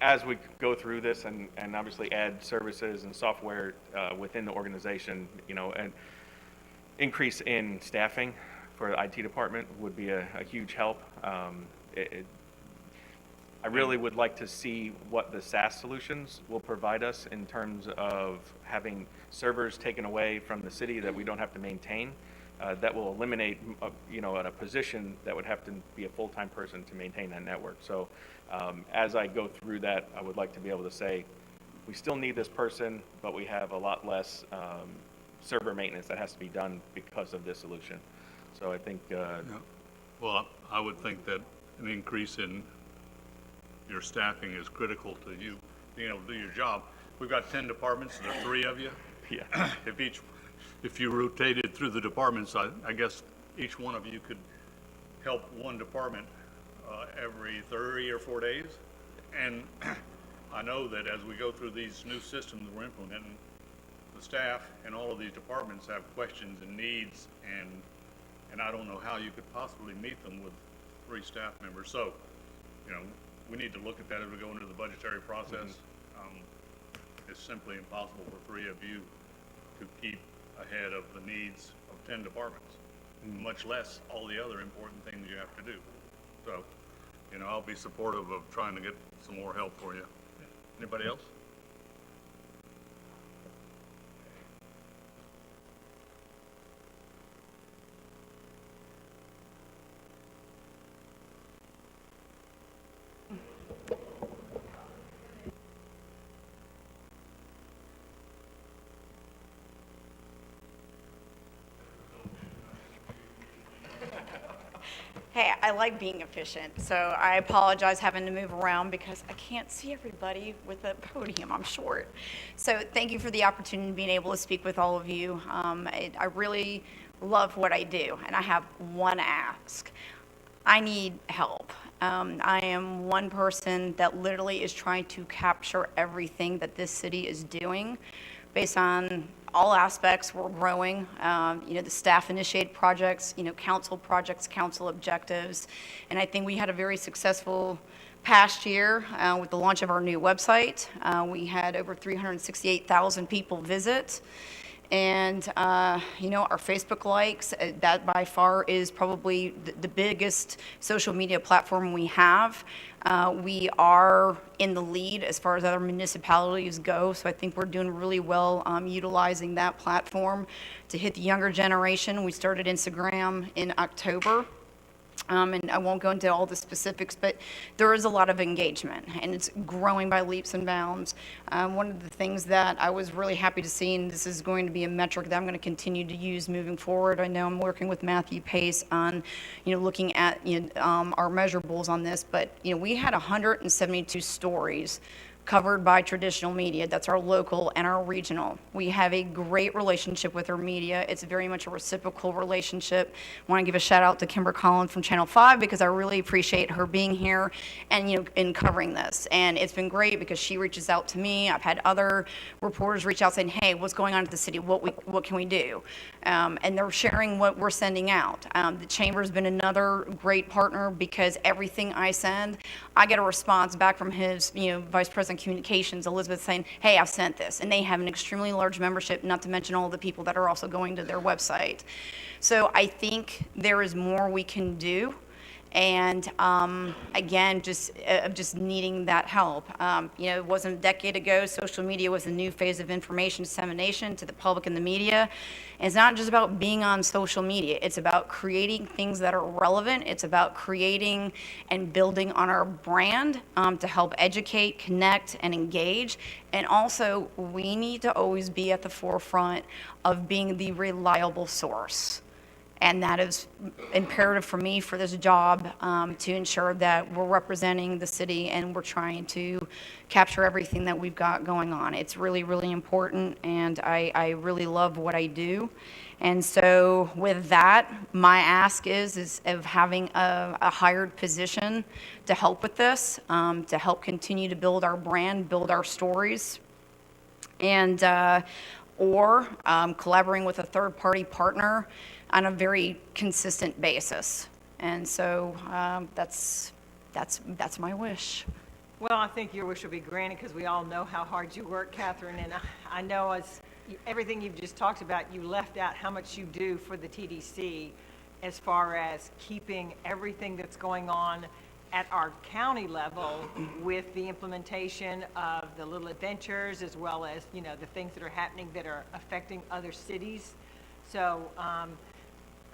as we go through this and obviously add services and software within the organization, an increase in staffing for the IT department would be a huge help. I really would like to see what the SaaS solutions will provide us in terms of having servers taken away from the city that we don't have to maintain. That will eliminate, a position that would have to be a full-time person to maintain that network. So as I go through that, I would like to be able to say, we still need this person, but we have a lot less server maintenance that has to be done because of this solution. So I think, Well, I would think that an increase in your staffing is critical to you being able to do your job. We've got 10 departments, and there are 3 of you. Yeah. If you rotated through the departments, I guess each one of you could help one department every 3 or 4 days. And I know that as we go through these new systems we're implementing, the staff and all of these departments have questions and needs, and I don't know how you could possibly meet them with 3 staff members. So, we need to look at that as we go into the budgetary process. It's simply impossible for 3 of you to keep ahead of the needs of 10 departments, much less all the other important things you have to do. So, I'll be supportive of trying to get some more help for you. Anybody else? Hey, I like being efficient, so I apologize having to move around because I can't see everybody with the podium. I'm short. So thank you for the opportunity of being able to speak with all of you. I really love what I do, and I have one ask. I need help. I am one person that literally is trying to capture everything that this city is doing based on all aspects. We're growing, the staff-initiated projects, council projects, council objectives. And I think we had a very successful past year with the launch of our new website. We had over 368,000 people visit. And, our Facebook likes, that by far is probably the biggest social media platform we have. We are in the lead as far as other municipalities go, so I think we're doing really well utilizing that platform to hit the younger generation. We started Instagram in October. And I won't go into all the specifics, but there is a lot of engagement, and it's growing by leaps and bounds. One of the things that I was really happy to see, and this is going to be a metric that I'm going to continue to use moving forward. I know I'm working with Matthew Pace on, looking at our measurables on this, but we had 172 stories covered by traditional media. That's our local and our regional. We have a great relationship with our media. It's very much a reciprocal relationship. I want to give a shout out to Kimber Collins from Channel 5 because I really appreciate her being here and in covering this. And it's been great because she reaches out to me. I've had other reporters reach out saying, hey, what's going on at the city? What can we do? And they're sharing what we're sending out. The Chamber's been another great partner because everything I send, I get a response back from his, Vice President Communications, Elizabeth, saying, hey, I've sent this. And they have an extremely large membership, not to mention all the people that are also going to their website. So I think there is more we can do. And again, just needing that help. It wasn't a decade ago, social media was a new phase of information dissemination to the public and the media. And it's not just about being on social media. It's about creating things that are relevant. It's about creating and building on our brand to help educate, connect, and engage. And also, we need to always be at the forefront of being the reliable source. And that is imperative for me for this job to ensure that we're representing the city and we're trying to capture everything that we've got going on. It's really, really important, and I really love what I do. And so with that, my ask is of having a hired position to help with this, to help continue to build our brand, build our stories, and or collaborating with a third-party partner on a very consistent basis. And so that's my wish. Well, I think your wish will be granted because we all know how hard you work, Catherine, and I know as everything you've just talked about, you left out how much you do for the TDC as far as keeping everything that's going on at our county level with the implementation of the Little Adventures, as well as, you know, the things that are happening that are affecting other cities. So I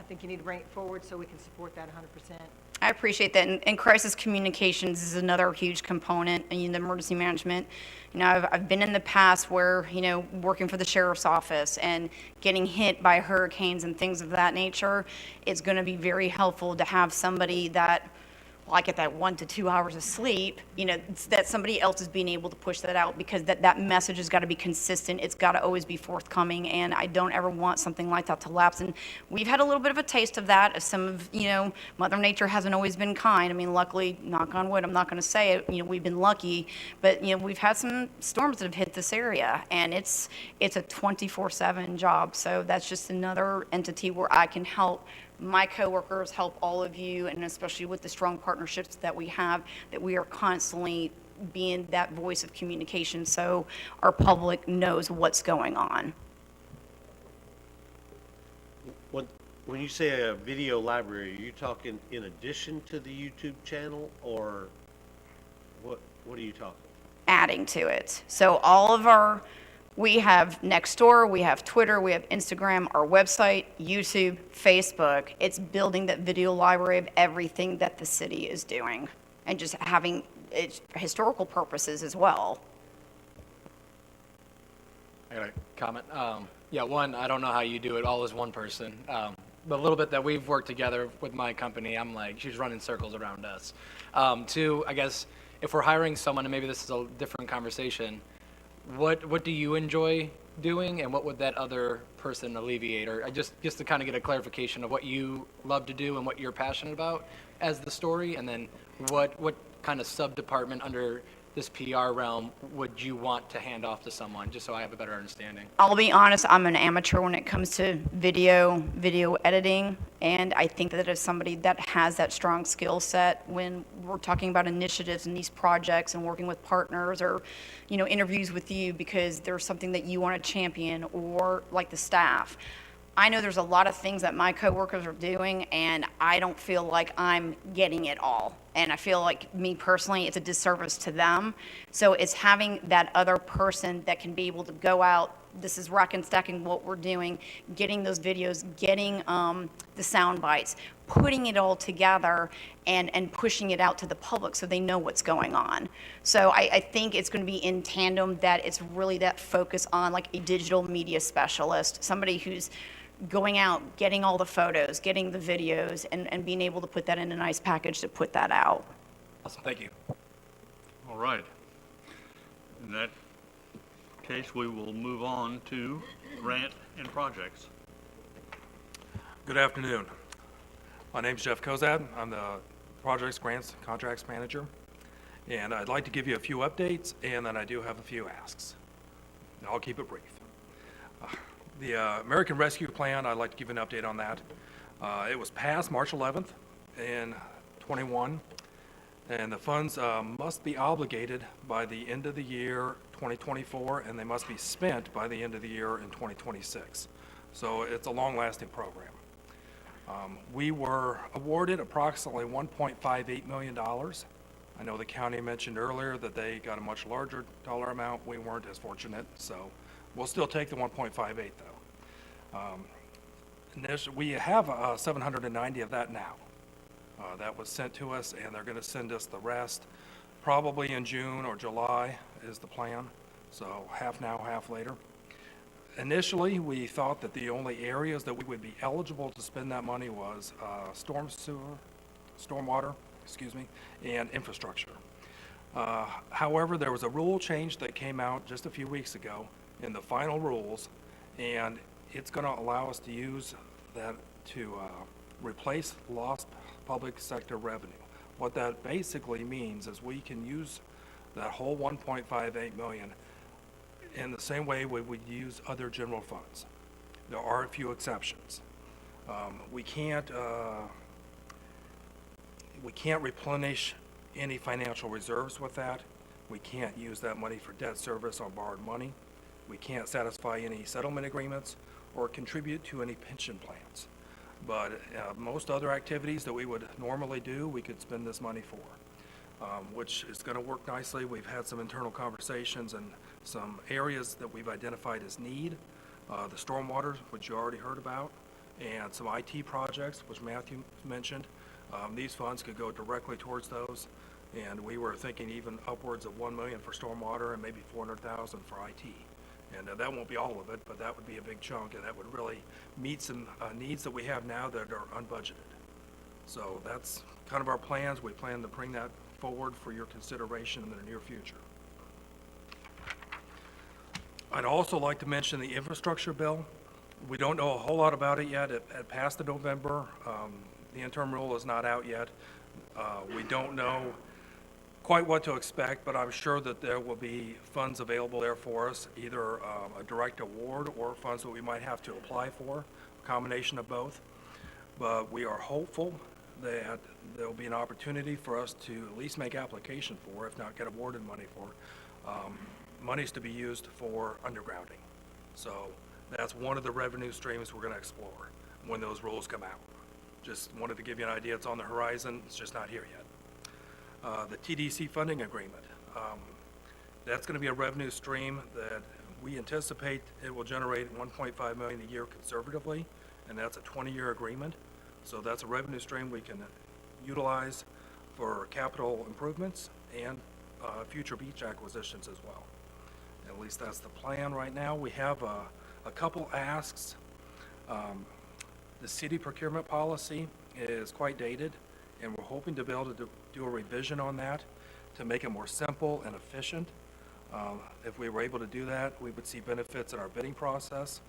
think you need to bring it forward so we can support that 100%. I appreciate that. And crisis communications is another huge component in the emergency management. You know, I've been in the past where, you know, working for the sheriff's office and getting hit by hurricanes and things of that nature. It's going to be very helpful to have somebody that, well, I get that 1 to 2 hours of sleep, you know, that somebody else is being able to push that out, because that message has got to be consistent. It's got to always be forthcoming, and I don't ever want something like that to lapse. And we've had a little bit of a taste of that, as some of, you know, Mother Nature hasn't always been kind. I mean, luckily, knock on wood, I'm not going to say it, you know, we've been lucky, but, you know, we've had some storms that have hit this area, and it's a 24/7 job. So that's just another entity where I can help my coworkers, help all of you, and especially with the strong partnerships that we have, that we are constantly being that voice of communication so our public knows what's going on. When you say a video library, are you talking in addition to the YouTube channel, or what are you talking? Adding to it. So all of we have Nextdoor, we have Twitter, we have Instagram, our website, YouTube, Facebook. It's building that video library of everything that the city is doing, and just having its historical purposes as well. I got a comment. Yeah, one, I don't know how you do it all as one person. But a little bit that we've worked together with my company, I'm like, she's running circles around us. Two, I guess, if we're hiring someone, and maybe this is a different conversation, what do you enjoy doing, and what would that other person alleviate? Or just to kind of get a clarification of what you love to do and what you're passionate about as the story, and then what kind of sub-department under this PR realm would you want to hand off to someone, just so I have a better understanding? I'll be honest, I'm an amateur when it comes to video editing, and I think that if somebody that has that strong skill set, when we're talking about initiatives and these projects and working with partners, or, you know, interviews with you because there's something that you want to champion, or like the staff, I know there's a lot of things that my coworkers are doing, and I don't feel like I'm getting it all. And I feel like, me personally, it's a disservice to them. So it's having that other person that can be able to go out, this is rack and stacking what we're doing, getting those videos, getting the sound bites, putting it all together and pushing it out to the public so they know what's going on. So I think it's going to be in tandem, that it's really that focus on like a digital media specialist, somebody who's going out, getting all the photos, getting the videos, and being able to put that in a nice package to put that out. Awesome, thank you. All right. In that case, we will move on to grant and projects. Good afternoon. My name's Jeff Kozad. I'm the Projects, Grants, Contracts Manager. And I'd like to give you a few updates, and then I do have a few asks. I'll keep it brief. The American Rescue Plan, I'd like to give an update on that. It was passed March 11th in 21, and the funds must be obligated by the end of the year 2024, and they must be spent by the end of the year in 2026. So it's a long-lasting program. We were awarded approximately $1.58 million. I know the county mentioned earlier that they got a much larger dollar amount. We weren't as fortunate, so we'll still take the 1.58 though. We have 790 of that now. That was sent to us, and they're going to send us the rest probably in June or July is the plan. So half now, half later. Initially, we thought that the only areas that we would be eligible to spend that money was stormwater, and infrastructure. However, there was a rule change that came out just a few weeks ago in the final rules, and it's going to allow us to use that to replace lost public sector revenue. What that basically means is we can use that whole 1.58 million in the same way we would use other general funds. There are a few exceptions. We can't replenish any financial reserves with that. We can't use that money for debt service on borrowed money. We can't satisfy any settlement agreements or contribute to any pension plans. But most other activities that we would normally do, we could spend this money for. which is going to work nicely. We've had some internal conversations and some areas that we've identified as need. The stormwater, which you already heard about, and some IT projects, which Matthew mentioned. These funds could go directly towards those, and we were thinking even upwards of $1 million for stormwater and maybe $400,000 for IT. And that won't be all of it, but that would be a big chunk, and that would really meet some needs that we have now that are unbudgeted. So that's kind of our plans. We plan to bring that forward for your consideration in the near future. I'd also like to mention the infrastructure bill. We don't know a whole lot about it yet. It passed in November. The interim rule is not out yet. We don't know quite what to expect, but I'm sure that there will be funds available there for us, either a direct award or funds that we might have to apply for, a combination of both. But we are hopeful that there'll be an opportunity for us to at least make application for, if not get awarded money for, monies to be used for undergrounding. So that's one of the revenue streams we're going to explore when those rules come out. Just wanted to give you an idea. It's on the horizon. It's just not here yet. The TDC funding agreement. That's going to be a revenue stream that we anticipate it will generate $1.5 million a year conservatively, and that's a 20-year agreement. So that's a revenue stream we can utilize for capital improvements and future beach acquisitions as well. At least that's the plan right now. We have a couple asks. The city procurement policy is quite dated, and we're hoping to be able to do a revision on that to make it more simple and efficient. If we were able to do that, we would see benefits in our bidding process,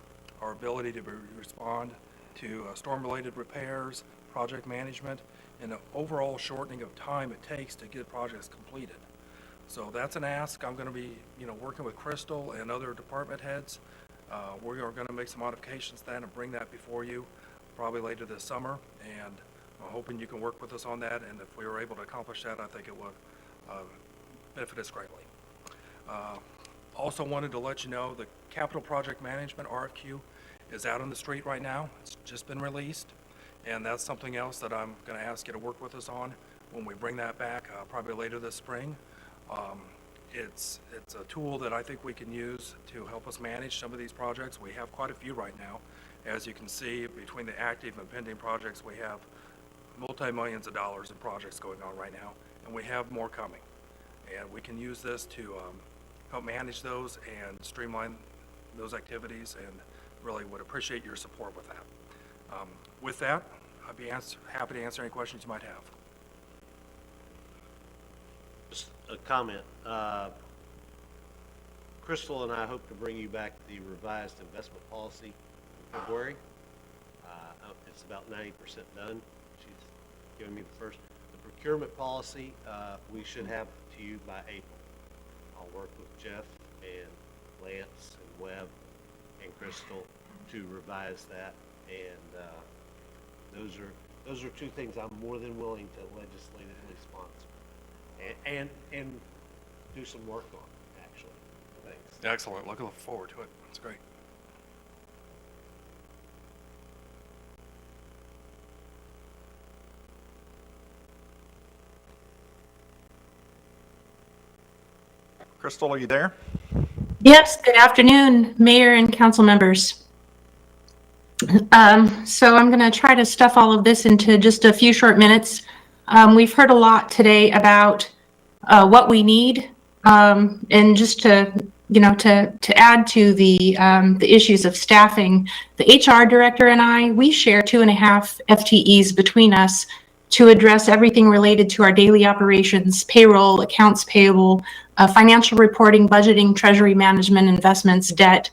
our ability to respond to storm-related repairs, project management, and the overall shortening of time it takes to get projects completed. So that's an ask. I'm going to be, working with Crystal and other department heads. We are going to make some modifications to that and bring that before you probably later this summer. And I'm hoping you can work with us on that. And if we were able to accomplish that, I think it would benefit us greatly. Also wanted to let you know the capital project management RFQ is out on the street right now. It's just been released. And that's something else that I'm going to ask you to work with us on when we bring that back, probably later this spring. It's a tool that I think we can use to help us manage some of these projects. We have quite a few right now. As you can see, between the active and pending projects, we have multi-millions of dollars in projects going on right now, and we have more coming. And we can use this to help manage those and streamline those activities, and really would appreciate your support with that. With that, I'd be happy to answer any questions you might have. Just a comment. Crystal and I hope to bring you back the revised investment policy in February. It's about 90% done. She's given me the first. The procurement policy, we should have to you by April. I'll work with Jeff and Lance and Webb and Crystal to revise that, and those are two things I'm more than willing to legislatively sponsor and do some work on, actually. Thanks. Excellent. Looking forward to it. That's great. Crystal, are you there? Yes, good afternoon, Mayor and council members. So I'm going to try to stuff all of this into just a few short minutes. We've heard a lot today about what we need, and just to add to the issues of staffing, the HR director and I, we share 2.5 FTEs between us to address everything related to our daily operations, payroll, accounts payable, financial reporting, budgeting, treasury management, investments, debt.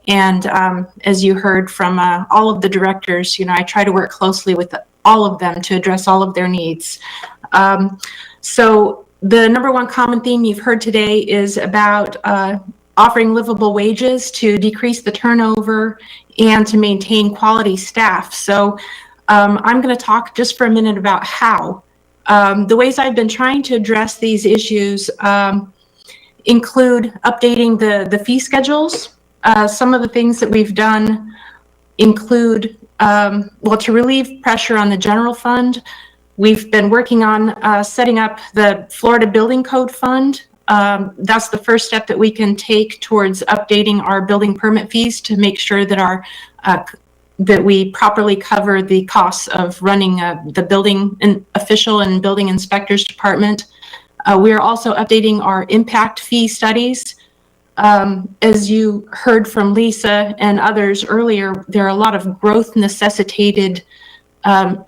And as you heard from all of the directors, I try to work closely with all of them to address all of their needs. So the number one common theme you've heard today is about offering livable wages to decrease the turnover and to maintain quality staff. So I'm going to talk just for a minute about how. The ways I've been trying to address these issues include updating the fee schedules. Some of the things that we've done include, to relieve pressure on the general fund, We've been working on setting up the Florida Building Code Fund. That's the first step that we can take towards updating our building permit fees to make sure that that we properly cover the costs of running the building official and building inspectors department. We are also updating our impact fee studies. As you heard from Lisa and others earlier, there are a lot of growth necessitated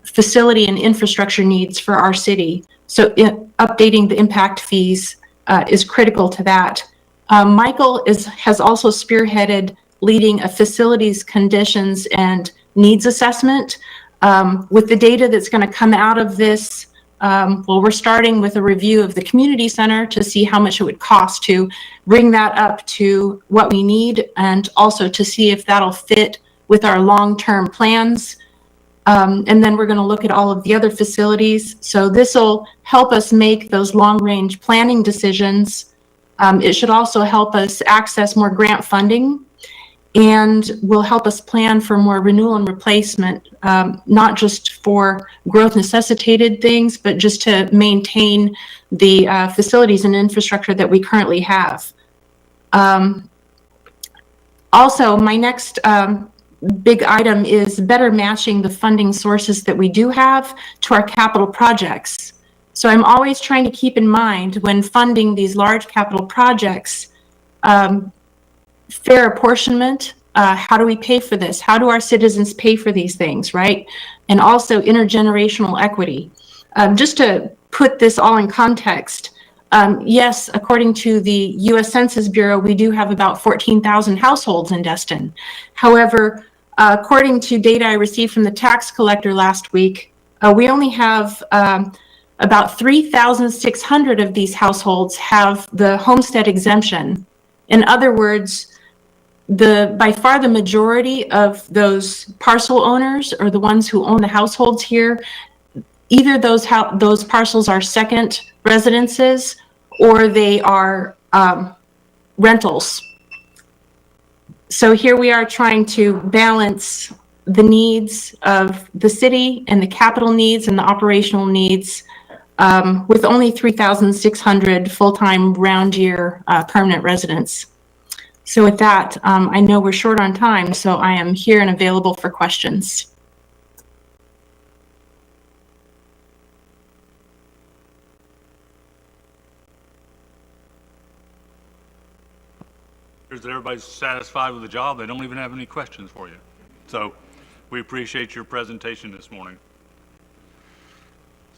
facility and infrastructure needs for our city. So updating the impact fees is critical to that. Michael has also spearheaded leading a facilities conditions and needs assessment. With the data that's going to come out of this, well, we're starting with a review of the community center to see how much it would cost to bring that up to what we need, and also to see if that'll fit with our long-term plans. And then we're going to look at all of the other facilities. So this will help us make those long-range planning decisions. It should also help us access more grant funding, and will help us plan for more renewal and replacement, not just for growth necessitated things, but just to maintain the facilities and infrastructure that we currently have. Also, my next big item is better matching the funding sources that we do have to our capital projects. So I'm always trying to keep in mind when funding these large capital projects, fair apportionment, how do we pay for this? How do our citizens pay for these things, right? And also intergenerational equity. Just to put this all in context, yes, according to the U.S. Census Bureau, we do have about 14,000 households in Dustin. However, according to data I received from the tax collector last week, we only have about 3,600 of these households have the homestead exemption. In other words, by far the majority of those parcel owners, or the ones who own the households here, either those parcels are second residences or they are rentals. So here we are trying to balance the needs of the city and the capital needs and the operational needs with only 3,600 full-time round-year permanent residents. So with that, I know we're short on time, so I am here and available for questions. Here's that everybody's satisfied with the job. They don't even have any questions for you. So we appreciate your presentation this morning.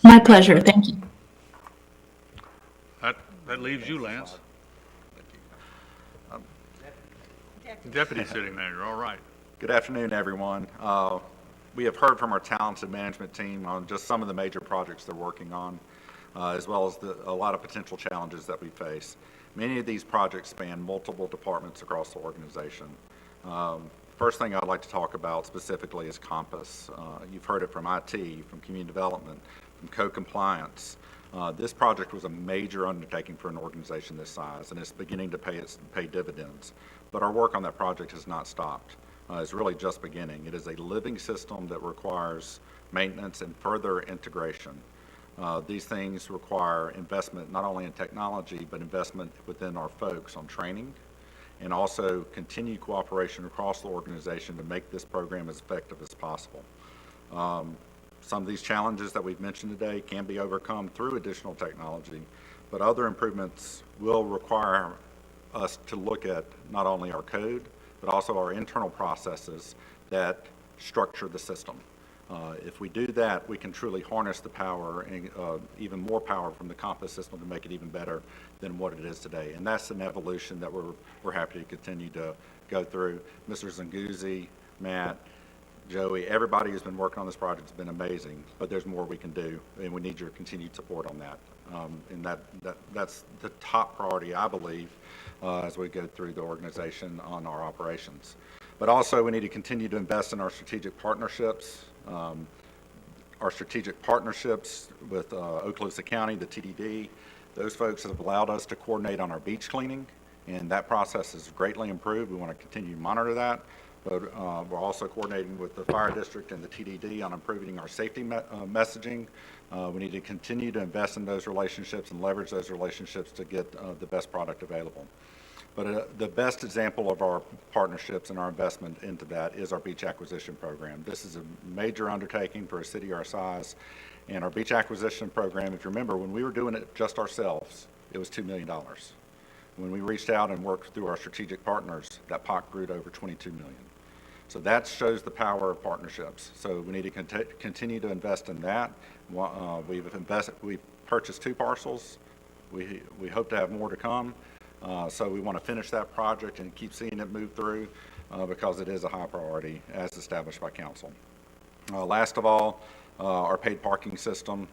My pleasure. Thank you. That leaves you, Lance. Deputy sitting there. You're all right. Good afternoon, everyone. We have heard from our talented management team on just some of the major projects they're working on, as well as a lot of potential challenges that we face. Many of these projects span multiple departments across the organization. First thing I'd like to talk about specifically is Compass. You've heard it from IT, from community development, from code compliance. This project was a major undertaking for an organization this size, and it's beginning to pay dividends. But our work on that project has not stopped. It's really just beginning. It is a living system that requires maintenance and further integration. These things require investment not only in technology, but investment within our folks on training, and also continued cooperation across the organization to make this program as effective as possible. Some of these challenges that we've mentioned today can be overcome through additional technology, but other improvements will require us to look at not only our code, but also our internal processes that structure the system. If we do that, we can truly harness the power and even more power from the Compass system to make it even better than what it is today. And that's an evolution that we're happy to continue to go through. Mr. Zanguzzi, Matt, Joey, everybody who's been working on this project has been amazing, but there's more we can do, and we need your continued support on that. And that's the top priority, I believe, as we go through the organization on our operations. But also, we need to continue to invest in our strategic partnerships. Our strategic partnerships with Okaloosa County, the TDD, those folks have allowed us to coordinate on our beach cleaning, and that process has greatly improved. We want to continue to monitor that, but we're also coordinating with the fire district and the TDD on improving our safety messaging, We need to continue to invest in those relationships and leverage those relationships to get the best product available. But the best example of our partnerships and our investment into that is our beach acquisition program. This is a major undertaking for a city our size. And our beach acquisition program, if you remember, when we were doing it just ourselves, it was $2 million. When we reached out and worked through our strategic partners, that pot grew to over $22 million. So that shows the power of partnerships. So we need to continue to invest in that. We've purchased 2 parcels. We hope to have more to come. So we want to finish that project and keep seeing it move through because it is a high priority as established by council. Last of all, our paid parking system,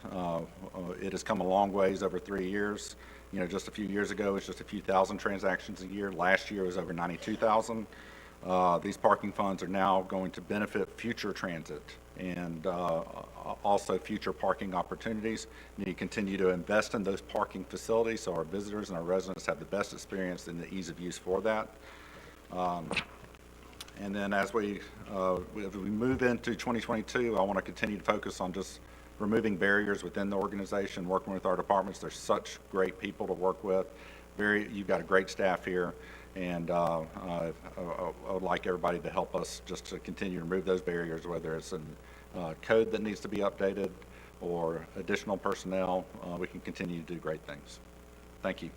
it has come a long ways over 3 years. You know, just a few years ago, it was just a few thousand transactions a year. Last year, it was over 92,000. These parking funds are now going to benefit future transit and also future parking opportunities. We need to continue to invest in those parking facilities so our visitors and our residents have the best experience and the ease of use for that. And then as we move into 2022, I want to continue to focus on just removing barriers within the organization, working with our departments. There's such great people to work with. You've got a great staff here, and I would like everybody to help us just to continue to remove those barriers, whether it's a code that needs to be updated or additional personnel. We can continue to do great things. Thank you.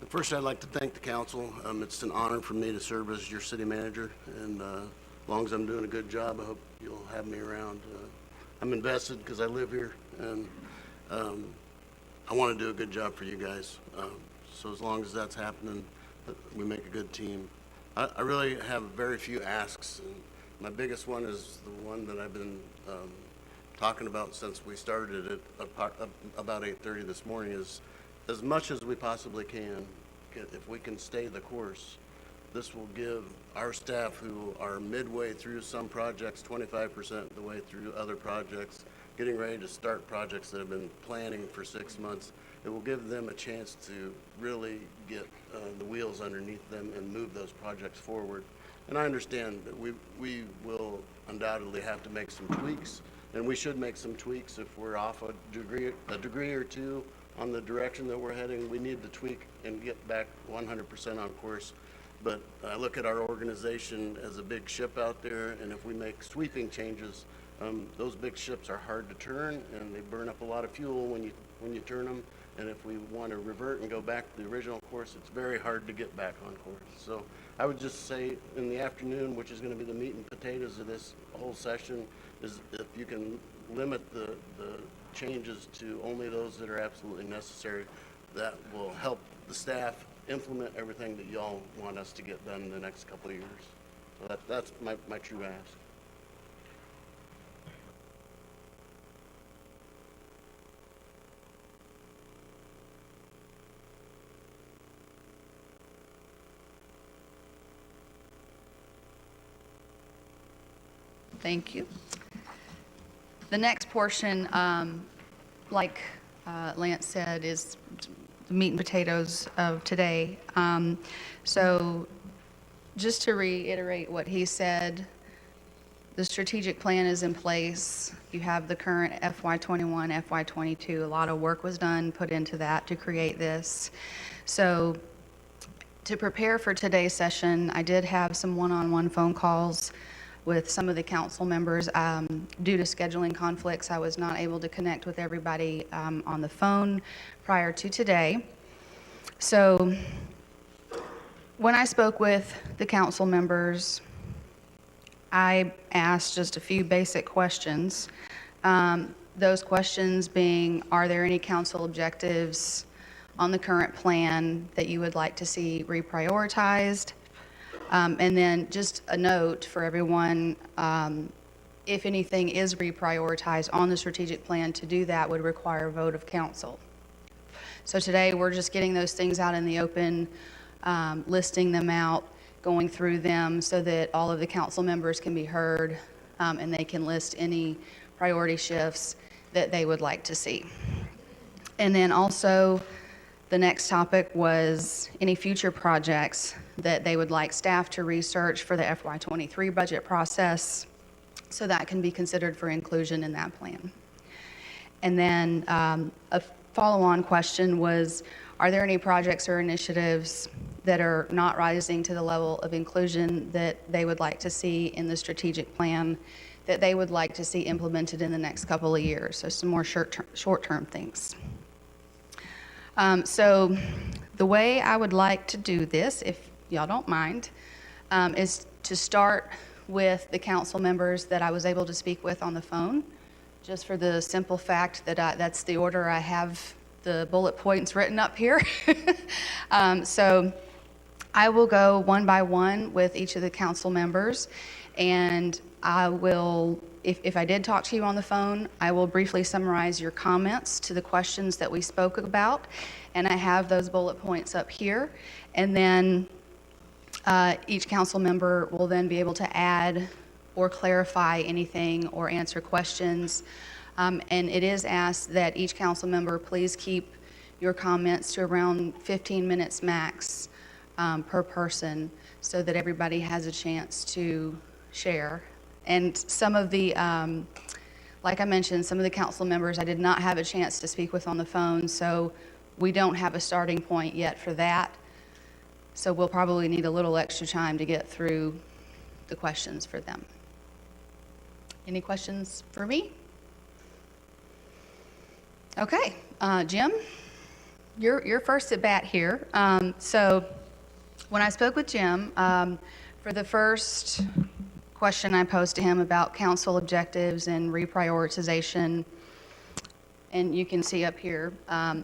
First, I'd like to thank the council. It's an honor for me to serve as your city manager, and as long as I'm doing a good job, I hope you'll have me around. I'm invested because I live here, and I want to do a good job for you guys. So as long as that's happening, we make a good team. I really have very few asks, and my biggest one is the one that I've been talking about since we started it about 8:30 this morning, is as much as we possibly can, if we can stay the course, this will give our staff who are midway through some projects, 25% of the way through other projects, getting ready to start projects that have been planning for 6 months, it will give them a chance to really get the wheels underneath them and move those projects forward. And I understand that we will undoubtedly have to make some tweaks, and we should make some tweaks if we're off a degree or two on the direction that we're heading. We need to tweak and get back 100% on course. But I look at our organization as a big ship out there, and if we make sweeping changes, those big ships are hard to turn, and they burn up a lot of fuel when you turn them. And if we want to revert and go back to the original course, it's very hard to get back on course. So I would just say in the afternoon, which is going to be the meat and potatoes of this whole session, is if you can limit the changes to only those that are absolutely necessary, that will help the staff implement everything that y'all want us to get done in the next couple of years. So that's my true ask. Thank you. The next portion, like Lance said, is the meat and potatoes of today. So just to reiterate what he said, the strategic plan is in place. You have the current FY21, FY22. A lot of work was done, put into that to create this. So to prepare for today's session, I did have some one-on-one phone calls with some of the council members. Due to scheduling conflicts, I was not able to connect with everybody on the phone prior to today. So when I spoke with the council members, I asked just a few basic questions. Those questions being, are there any council objectives on the current plan that you would like to see reprioritized? And then just a note for everyone, if anything is reprioritized on the strategic plan, to do that would require a vote of council. So today we're just getting those things out in the open, listing them out, going through them so that all of the council members can be heard, and they can list any priority shifts that they would like to see. And then also The next topic was any future projects that they would like staff to research for the FY23 budget process, so that can be considered for inclusion in that plan. And then a follow-on question was, are there any projects or initiatives that are not rising to the level of inclusion that they would like to see in the strategic plan that they would like to see implemented in the next couple of years? So some more short-term things. So the way I would like to do this, if y'all don't mind, is to start with the council members that I was able to speak with on the phone, just for the simple fact that that's the order I have the bullet points written up here. So I will go one by one with each of the council members, and I will, if I did talk to you on the phone, I will briefly summarize your comments to the questions that we spoke about, and I have those bullet points up here. And then each council member will then be able to add or clarify anything or answer questions. And it is asked that each council member please keep your comments to around 15 minutes max per person, so that everybody has a chance to share. And some of the, like I mentioned, some of the council members I did not have a chance to speak with on the phone, so we don't have a starting point yet for that. So we'll probably need a little extra time to get through the questions for them. Any questions for me? Okay, Jim, you're first at bat here. So when I spoke with Jim, for the first question I posed to him about council objectives and reprioritization, and you can see up here,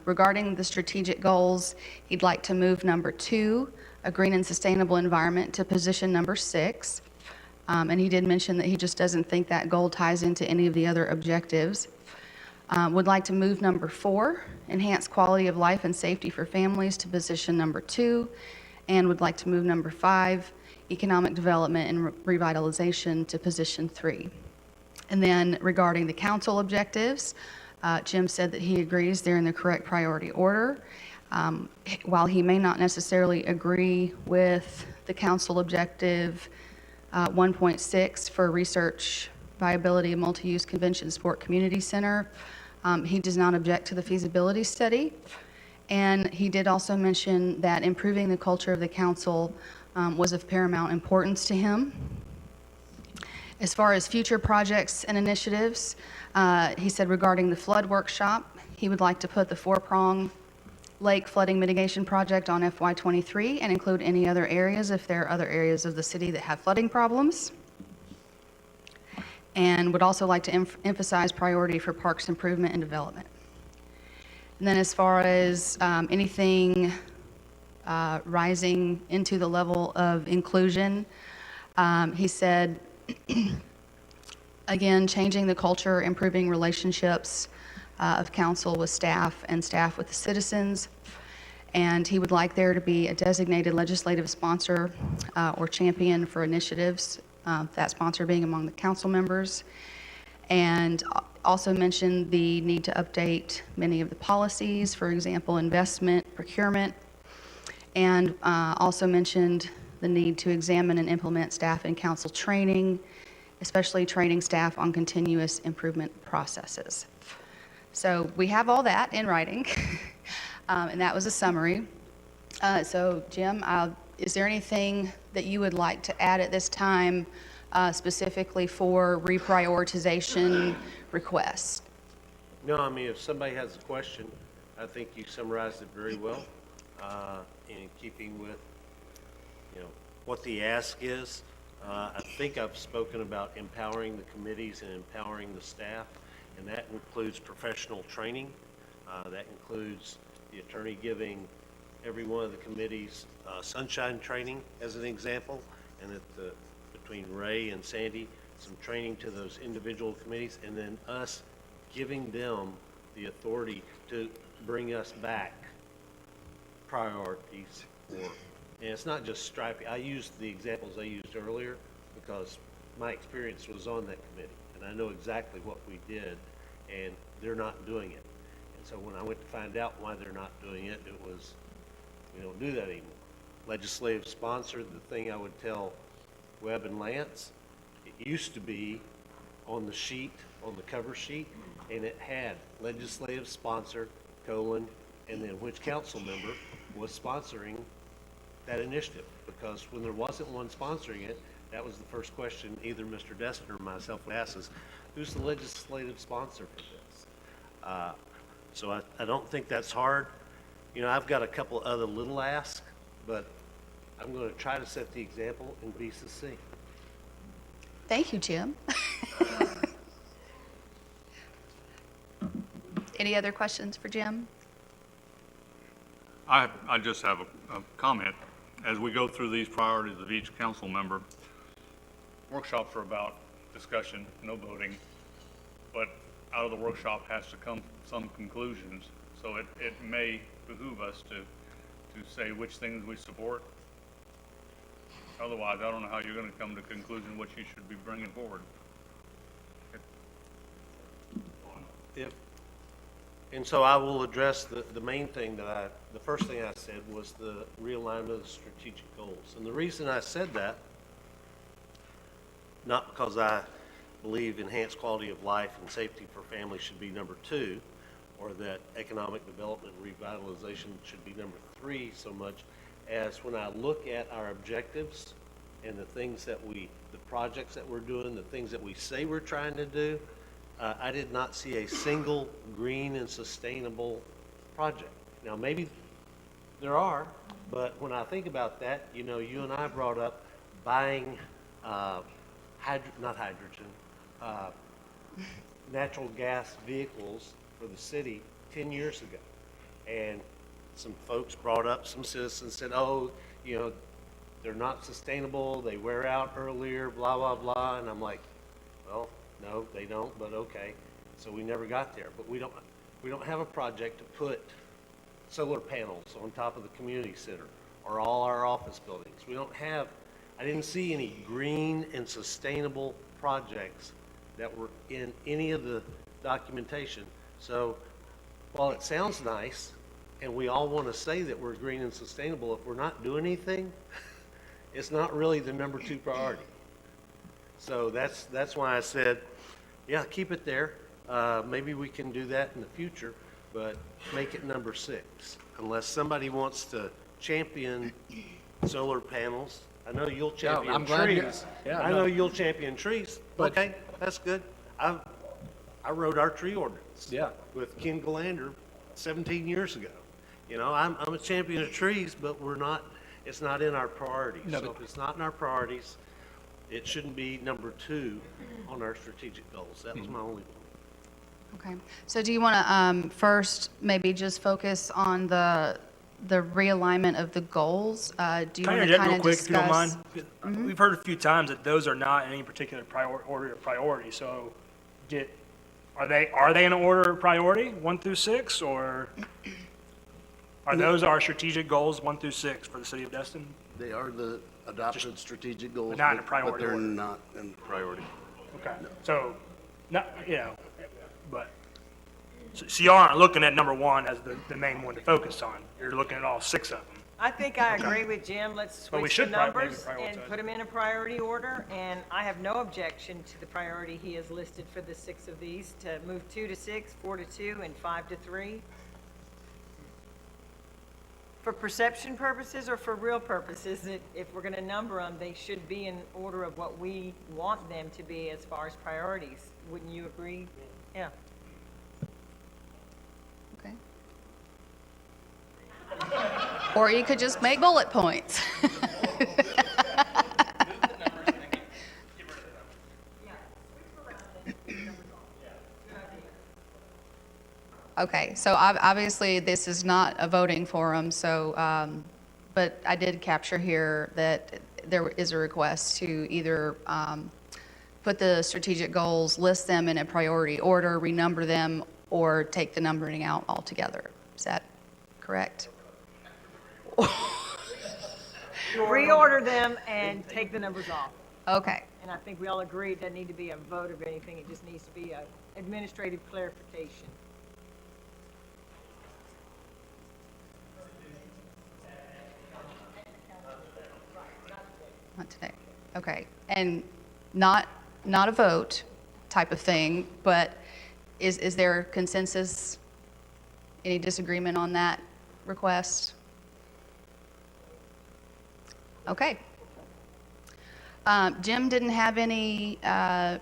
regarding the strategic goals, he'd like to move number 2, a green and sustainable environment, to position number 6. And he did mention that he just doesn't think that goal ties into any of the other objectives. Would like to move number 4, enhance quality of life and safety for families, to position number 2, and would like to move number 5, economic development and revitalization, to position 3. And then regarding the council objectives, Jim said that he agrees they're in the correct priority order. While he may not necessarily agree with the council objective 1.6 for research viability of multi-use convention sport community center, he does not object to the feasibility study. And he did also mention that improving the culture of the council was of paramount importance to him. As far as future projects and initiatives, he said regarding the flood workshop, he would like to put the 4-prong lake flooding mitigation project on FY23 and include any other areas if there are other areas of the city that have flooding problems. And would also like to emphasize priority for parks improvement and development. And then as far as anything rising into the level of inclusion, he said, again, changing the culture, improving relationships of council with staff and staff with the citizens. And he would like there to be a designated legislative sponsor or champion for initiatives, that sponsor being among the council members. And also mentioned the need to update many of the policies, for example, investment, procurement, and also mentioned the need to examine and implement staff and council training, especially training staff on continuous improvement processes. So we have all that in writing, and that was a summary. So Jim, is there anything that you would like to add at this time, specifically for reprioritization requests? No, I mean, if somebody has a question, I think you summarized it very well, in keeping with, what the ask is. I think I've spoken about empowering the committees and empowering the staff, and that includes professional training. That includes the attorney giving every one of the committees sunshine training, as an example, and between Ray and Sandy, some training to those individual committees, and then us giving them the authority to bring us back priorities for. And it's not just striping. I used the examples I used earlier because my experience was on that committee, and I know exactly what we did, and they're not doing it. And so when I went to find out why they're not doing it, it was, we don't do that anymore. Legislative sponsor, the thing I would tell Webb and Lance, it used to be on the sheet, on the cover sheet, and it had legislative sponsor, colon, and then which council member was sponsoring that initiative. Because when there wasn't one sponsoring it, that was the first question either Mr. Dustin or myself would ask is, who's the legislative sponsor for this? So I don't think that's hard. You know, I've got a couple other little asks, but I'm going to try to set the example and be succinct. Thank you, Jim. Any other questions for Jim? I just have a comment. As we go through these priorities of each council member, workshops are about discussion, no voting, but out of the workshop has to come some conclusions. So it may behoove us to say which things we support. Otherwise, I don't know how you're going to come to conclusion what you should be bringing forward. And so I will address the main thing the first thing I said was the realignment of the strategic goals. And the reason I said that, not because I believe enhanced quality of life and safety for families should be number 2, or that economic development and revitalization should be number 3 so much, as when I look at our objectives and the things that the projects that we're doing, the things that we say we're trying to do, I did not see a single green and sustainable project. Now, maybe there are, but when I think about that, you know, you and I brought up buying natural gas vehicles for the city 10 years ago. And some folks brought up, some citizens said, oh, you know, they're not sustainable, they wear out earlier, blah, blah, blah. And I'm like, well, no, they don't, but okay. So we never got there. But we don't have a project to put solar panels on top of the community center or all our office buildings. I didn't see any green and sustainable projects that were in any of the documentation. So while it sounds nice and we all want to say that we're green and sustainable, if we're not doing anything, it's not really the number 2 priority. So that's why I said, yeah, keep it there. Maybe we can do that in the future, but make it number 6. Unless somebody wants to champion solar panels. I know you'll champion I'm glad trees. I know you'll champion trees. But- Okay, that's good. I wrote our tree ordinance. Yeah. With Ken Galander 17 years ago. You know, I'm a champion of trees, but it's not in our priorities. No, So but- if it's not in our priorities, it shouldn't be number 2 on our strategic goals. That was my only point. Okay. So do you want to first maybe just focus on the realignment of the goals? Do you want to Kind of kind real of quick, if you don't mind. discuss? We've heard a few times that those are not in any particular order of priority. So, are they in order of priority, 1 through 6, or are those our strategic goals, 1 through 6, for the city of Destin? They are the adopted strategic goals, But not in a priority but they're order. not in priority. Okay. So, not but so you aren't looking at number 1 as the main one to focus on. You're looking at all 6 of them. I think I agree with Jim. Let's But we switch the should maybe numbers and prioritize put them in a priority order. And I have no objection to the priority he has listed for the 6 of these, to move 2 to 6, 4 to 2, and 5 to 3. For perception purposes or for real purposes, if we're going to number them, they should be in order of what we want them to be as far as priorities. Wouldn't you agree? Yeah. Okay. Or you could just make bullet points. Okay, so obviously this is not a voting forum, so, but I did capture here that there is a request to either put the strategic goals, list them in a priority order, renumber them, or take the numbering out altogether. Is that correct? Reorder them and take the numbers off. Okay. And I think we all agree it doesn't need to be a vote of anything. It just needs to be an administrative clarification. Okay, and not a vote type of thing, but is there consensus, any disagreement on that request? Okay. Jim didn't have any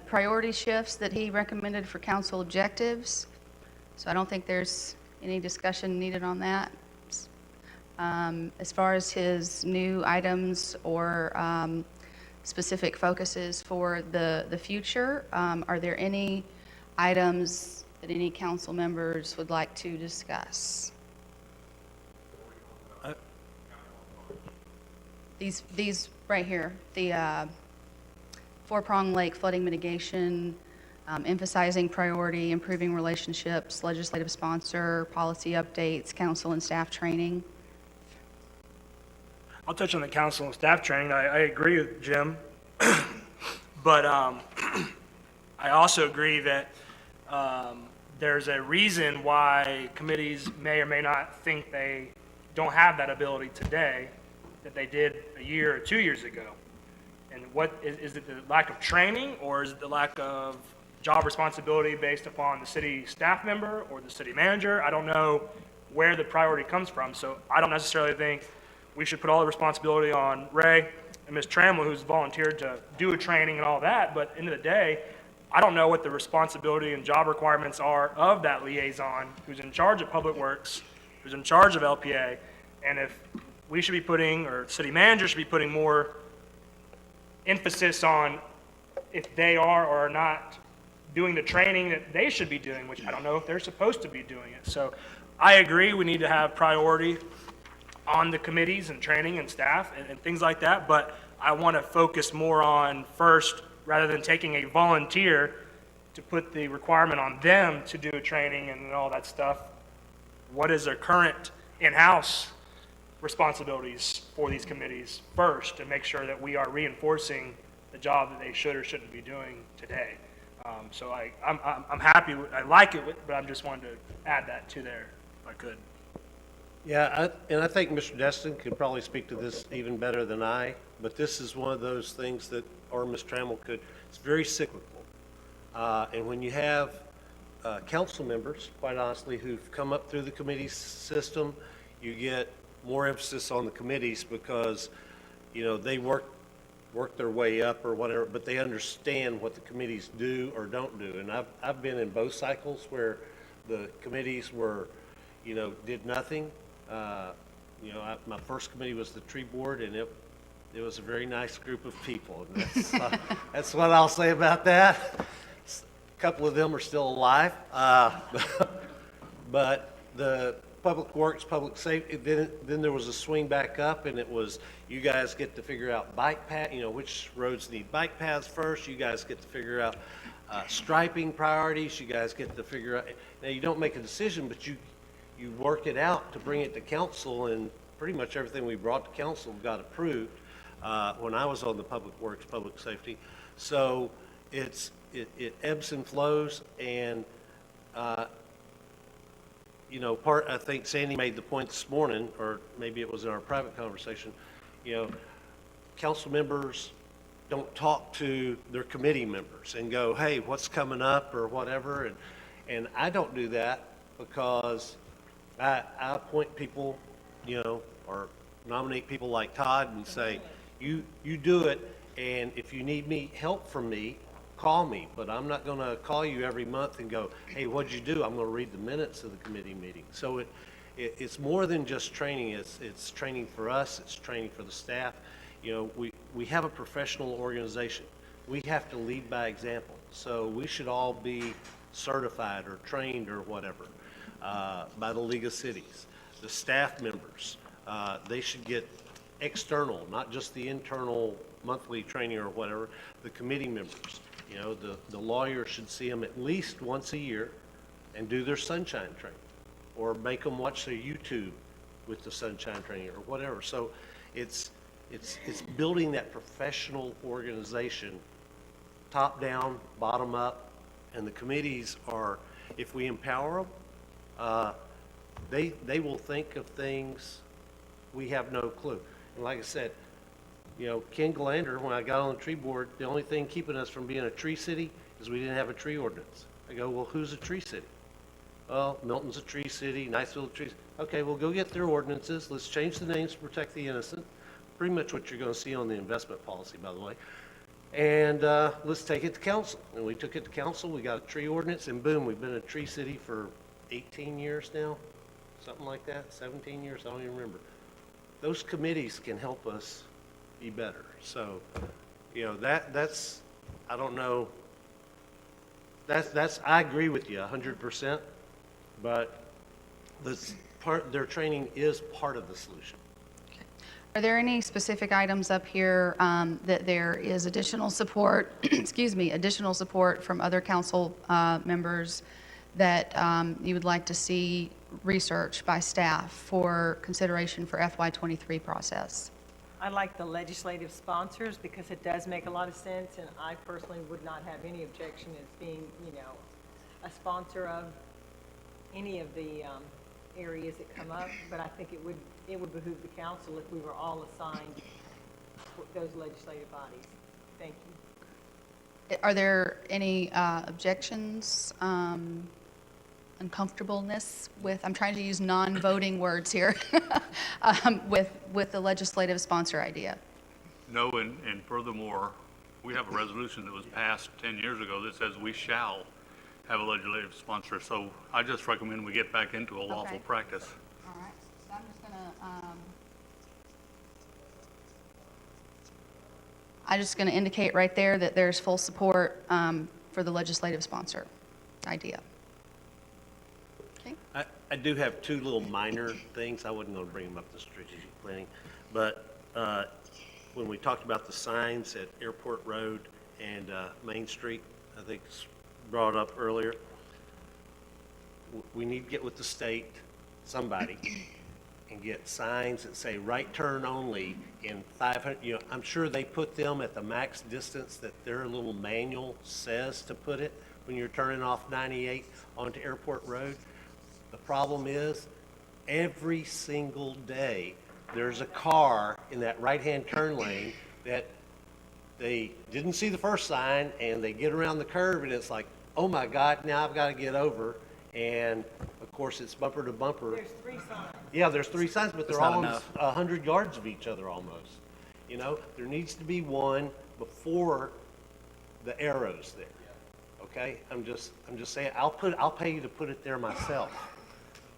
priority shifts that he recommended for council objectives, so I don't think there's any discussion needed on that. As far as his new items or specific focuses for the future, are there any items that any council members would like to discuss? These right here, the four-prong lake flooding mitigation, emphasizing priority, improving relationships, legislative sponsor, policy updates, council and staff training. I'll touch on the council and staff training. I agree with Jim, but I also agree that there's a reason why committees may or may not think they don't have that ability today that they did a year or 2 years ago. And what is it, the lack of training, or is it the lack of job responsibility based upon the city staff member or the city manager? I don't know where the priority comes from, so I don't necessarily think we should put all the responsibility on Ray and Ms. Trammell, who's volunteered to do a training and all that, but at the end of the day, I don't know what the responsibility and job requirements are of that liaison who's in charge of Public Works, who's in charge of LPA, and if we should be putting, or city manager should be putting more emphasis on if they are or are not doing the training that they should be doing, which I don't know if they're supposed to be doing it. So I agree we need to have priority on the committees and training and staff and things like that, but I want to focus more on first, rather than taking a volunteer to put the requirement on them to do a training and all that stuff, what is their current in-house responsibilities for these committees first, to make sure that we are reinforcing the job that they should or shouldn't be doing today. So I'm happy, I like it, but I'm just wanting to add that to there if I could. Yeah, and I think Mr. Dustin could probably speak to this even better than I, but this is one of those things that, or Ms. Trammell could, it's very cyclical. And when you have council members, quite honestly, who've come up through the committee system, you get more emphasis on the committees because, you know, they work their way up or whatever, but they understand what the committees do or don't do. And I've been in both cycles where the committees were, you know, did nothing. You know, my first committee was the tree board, and it was a very nice group of people. And that's what I'll say about that. A couple of them are still alive. But the Public Works, Public Safety, then there was a swing back up, and it was, you guys get to figure out bike path, you know, which roads need bike paths first. You guys get to figure out striping priorities. You guys get to figure out, now you don't make a decision, but you work it out to bring it to council, and pretty much everything we brought to council got approved when I was on the Public Works, Public Safety. So it ebbs and flows, and you know, I think Sandy made the point this morning, or maybe it was in our private conversation, you know, council members don't talk to their committee members and go, hey, what's coming up or whatever, and I don't do that because I appoint people, you know, or nominate people like Todd and say, you do it, and if you need help from me, call me, but I'm not going to call you every month and go, hey, what'd you do? I'm going to read the minutes of the committee meeting. So it's more than just training. It's training for us. It's training for the staff. You know, we have a professional organization. We have to lead by example. So we should all be certified or trained or whatever by the League of Cities. The staff members, they should get external, not just the internal monthly training or whatever, the committee members. You know, the lawyers should see them at least once a year and do their sunshine training, or make them watch their YouTube with the sunshine training or whatever. So it's building that professional organization, top down, bottom up, and the committees are, if we empower them, they will think of things we have no clue. And like I said, You know, Ken Galander, when I got on the tree board, the only thing keeping us from being a tree city is we didn't have a tree ordinance. I go, well, who's a tree city? Well, Milton's a tree city, Niceville a tree. Okay, well, go get their ordinances. Let's change the names to protect the innocent. Pretty much what you're going to see on the investment policy, by the way. And let's take it to council. And we took it to council. We got a tree ordinance, and boom, we've been a tree city for 18 years now, something like that, 17 years. I don't even remember. Those committees can help us be better. So, you know, that's I don't know. I agree with you 100%, but their training is part of the solution. Are there any specific items up here that there is additional support, excuse me, additional support from other council members that you would like to see research by staff for consideration for FY23 process? I like the legislative sponsors because it does make a lot of sense, and I personally would not have any objection as being, you know, a sponsor of any of the areas that come up, but I think it would behoove the council if we were all assigned those legislative bodies. Thank you. Are there any objections, uncomfortableness with, I'm trying to use non-voting words here, with the legislative sponsor idea? No, and furthermore, we have a resolution that was passed 10 years ago that says we shall have a legislative sponsor. So I just recommend we get back into a lawful practice. All right, so I'm just going to indicate right there that there's full support for the legislative sponsor idea. Okay. I do have two little minor things. I wasn't going to bring them up to strategic planning, but when we talked about the signs at Airport Road and Main Street, I think it's brought up earlier, we need to get with the state, somebody, and get signs that say right turn only in 500, you know, I'm sure they put them at the max distance that their little manual says to put it when you're turning off 98 onto Airport Road. The problem is every single day there's a car in that right-hand turn lane that they didn't see the first sign and they get around the curve and it's like, oh my God, now I've got to get over. And of course it's bumper to bumper. There's 3 signs. Yeah, there's 3 signs, but they're That's not almost enough. 100 yards of each other almost. You know, there needs to be one before the arrows there. Okay, I'm just saying, I'll pay you to put it there myself.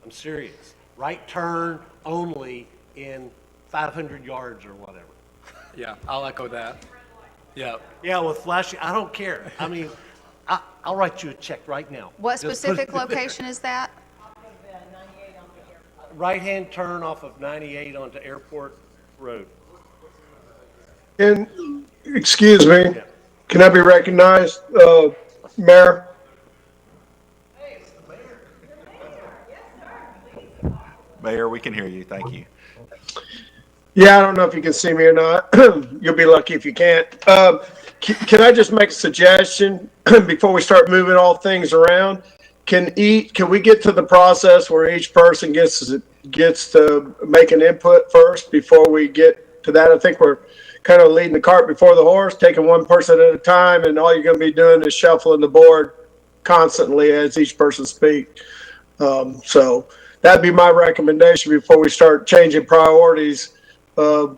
I'm serious. Right turn only in 500 yards or whatever. Yeah, I'll echo that. Yeah. Yeah, with flashing, I don't care. I mean, I'll write you a check right now. What Just put specific it there. location is that? Right-hand turn off of 98 onto Airport Road. And, excuse me, can I be recognized, Mayor? Mayor, we can hear you. Thank you. Yeah, I don't know if you can see me or not. You'll be lucky if you can't. Can I just make a suggestion before we start moving all things around? Can we get to the process where each person gets to make an input first before we get to that? I think we're kind of leading the cart before the horse, taking one person at a time, and all you're going to be doing is shuffling the board constantly as each person speaks. So that'd be my recommendation before we start changing priorities on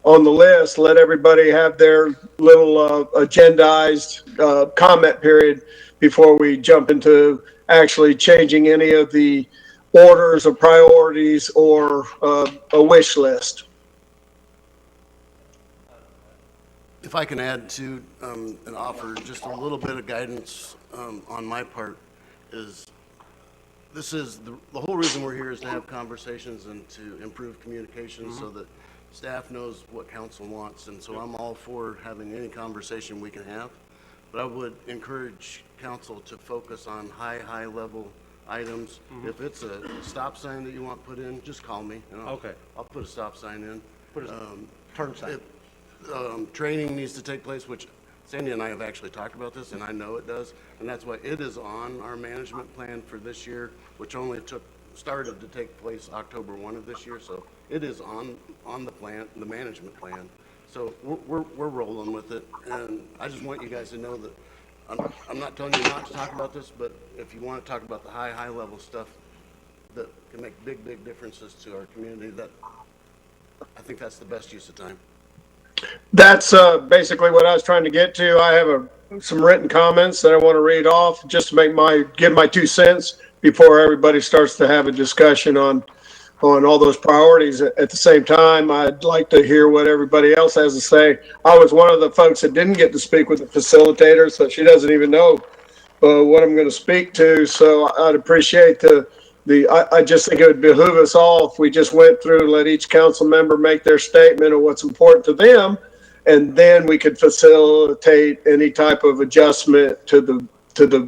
the list. Let everybody have their little agendized comment period before we jump into actually changing any of the orders or priorities or a wish list. If I can add to and offer just a little bit of guidance on my part, is this is the whole reason we're here is to have conversations and to improve communication so that staff knows what council wants. And so I'm all for having any conversation we can have, but I would encourage council to focus on high level items. If it's a stop sign that you want put in, just call me. And I'll put a stop sign in. Put a turn sign. Training needs to take place, which Sandy and I have actually talked about this, and I know it does, and that's why it is on our management plan for this year, which only started to take place October 1 of this year, so it is on the plan, the management plan. So we're rolling with it, and I just want you guys to know that I'm not telling you not to talk about this, but if you want to talk about the high level stuff that can make big differences to our community, that I think that's the best use of time. That's basically what I was trying to get to. I have some written comments that I want to read off just to give my 2 cents before everybody starts to have a discussion on all those priorities. At the same time, I'd like to hear what everybody else has to say. I was one of the folks that didn't get to speak with the facilitator, so she doesn't even know what I'm going to speak to. So I'd appreciate I just think it would behoove us all if we just went through and let each council member make their statement of what's important to them, and then we could facilitate any type of adjustment to the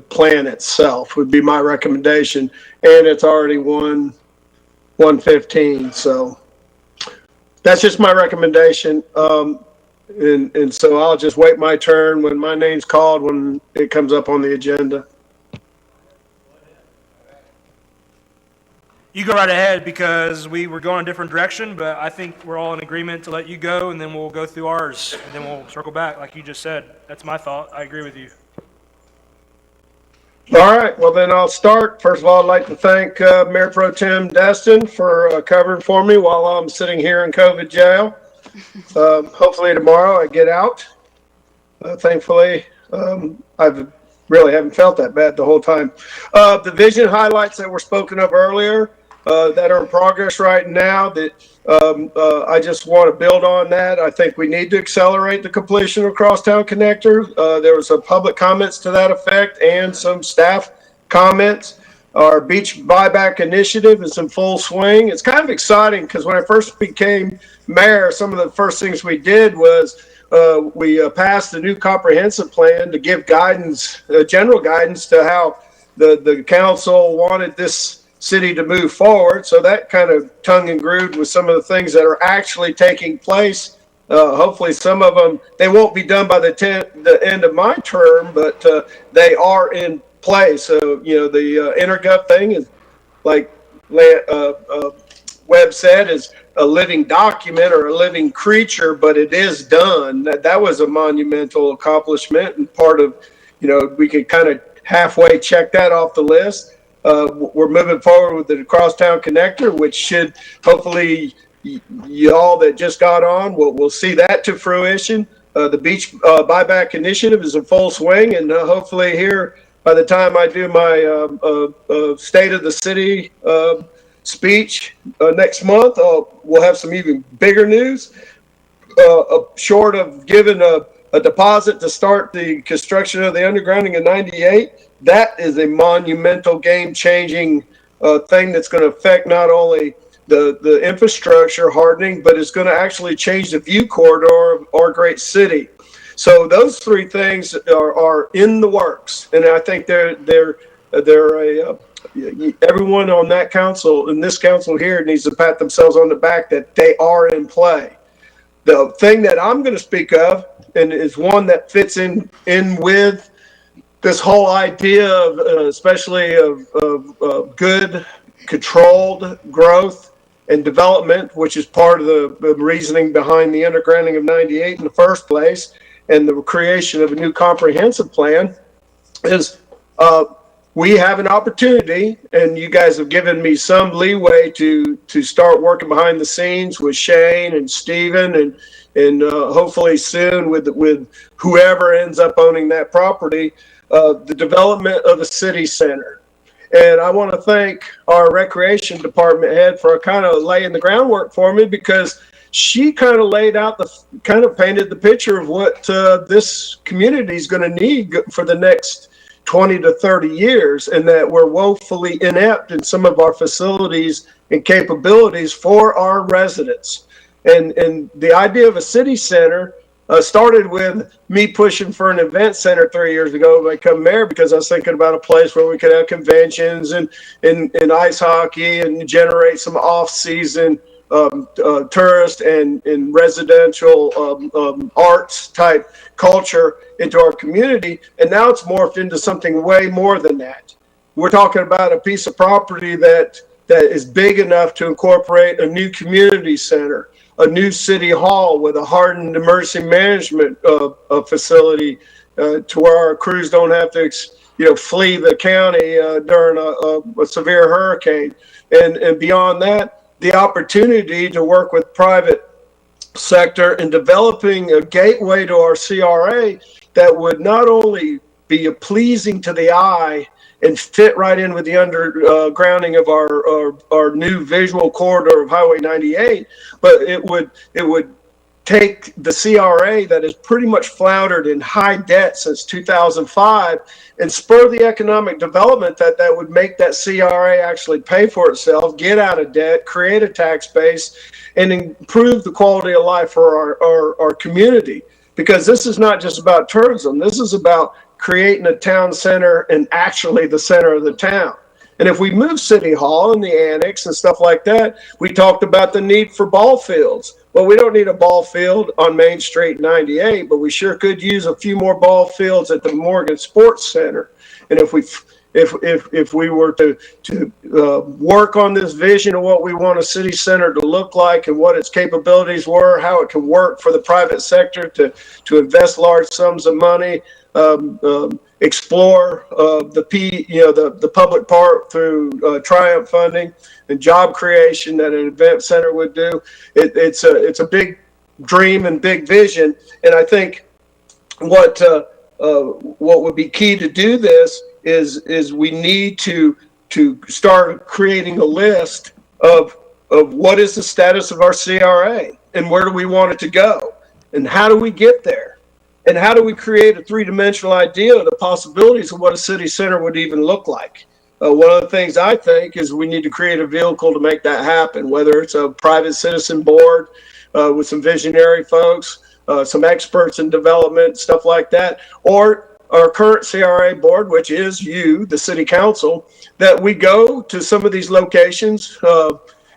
plan itself would be my recommendation. And it's already 1:15, so that's just my recommendation. And so I'll just wait my turn when my name's called when it comes up on the agenda. You go right ahead because we were going a different direction, but I think we're all in agreement to let you go, and then we'll go through ours, and then we'll circle back like you just said. That's my thought. I agree with you. All right, well then I'll start. First of all, I'd like to thank Mayor Pro Tem Dustin for covering for me while I'm sitting here in COVID jail. Hopefully tomorrow I get out. Thankfully, I really haven't felt that bad the whole time. The vision highlights that were spoken of earlier that are in progress right now, that I just want to build on that. I think we need to accelerate the completion of Crosstown Connector. There was some public comments to that effect and some staff comments. Our beach buyback initiative is in full swing. It's kind of exciting because when I first became mayor, some of the first things we did was we passed a new comprehensive plan to give guidance, general guidance to how the council wanted this city to move forward. So that kind of tongue and grooved with some of the things that are actually taking place. Hopefully some of them, they won't be done by the end of my term, but they are in place. So, you know, the intergov thing is like Webb said, is a living document or a living creature, but it is done. That was a monumental accomplishment, and part of, you know, we could kind of halfway check that off the list. We're moving forward with the Crosstown Connector, which should hopefully y'all that just got on, we'll see that to fruition. The beach buyback initiative is in full swing, and hopefully here by the time I do my State of the City speech next month, we'll have some even bigger news. Short of giving a deposit to start the construction of the undergrounding in 98, that is a monumental game-changing thing that's going to affect not only the infrastructure hardening, but it's going to actually change the view corridor of our great city. So those three things are in the works, and I think they're everyone on that council and this council here needs to pat themselves on the back that they are in play. The thing that I'm going to speak of, and is one that fits in with this whole idea of especially of good controlled growth and development, which is part of the reasoning behind the undergrounding of 98 in the first place, and the creation of a new comprehensive plan, is we have an opportunity, and you guys have given me some leeway to start working behind the scenes with Shane and Steven and hopefully soon with whoever ends up owning that property, the development of a city center. And I want to thank our recreation department head for kind of laying the groundwork for me, because she kind of laid out painted the picture of what this community is going to need for the next 20 to 30 years, and that we're woefully inept in some of our facilities and capabilities for our residents. And the idea of a city center started with me pushing for an event center 3 years ago when I became mayor, because I was thinking about a place where we could have conventions and ice hockey and generate some off-season tourist and residential arts type culture into our community. And now it's morphed into something way more than that. We're talking about a piece of property that is big enough to incorporate a new community center. a new city hall with a hardened emergency management facility to where our crews don't have to, flee the county during a severe hurricane. And beyond that, the opportunity to work with private sector in developing a gateway to our CRA that would not only be pleasing to the eye and fit right in with the undergrounding of our new visual corridor of Highway 98, but it would take the CRA that has pretty much floundered in high debt since 2005 and spur the economic development that would make that CRA actually pay for itself, get out of debt, create a tax base, and improve the quality of life for our community. Because this is not just about tourism. This is about creating a town center and actually the center of the town. And if we move City Hall and the annex and stuff like that, we talked about the need for ball fields. Well, we don't need a ball field on Main Street 98, but we sure could use a few more ball fields at the Morgan Sports Center. And if we were to work on this vision of what we want a city center to look like and what its capabilities were, how it can work for the private sector to invest large sums of money, explore the public part through Triumph funding and job creation that an event center would do. It's a big dream and big vision, and I think what would be key to do this is we need to start creating a list of what is the status of our CRA and where do we want it to go and how do we get there. And how do we create a three-dimensional idea of the possibilities of what a city center would even look like? One of the things I think is we need to create a vehicle to make that happen, whether it's a private citizen board with some visionary folks, some experts in development, stuff like that, or our current CRA board, which is you, the city council, that we go to some of these locations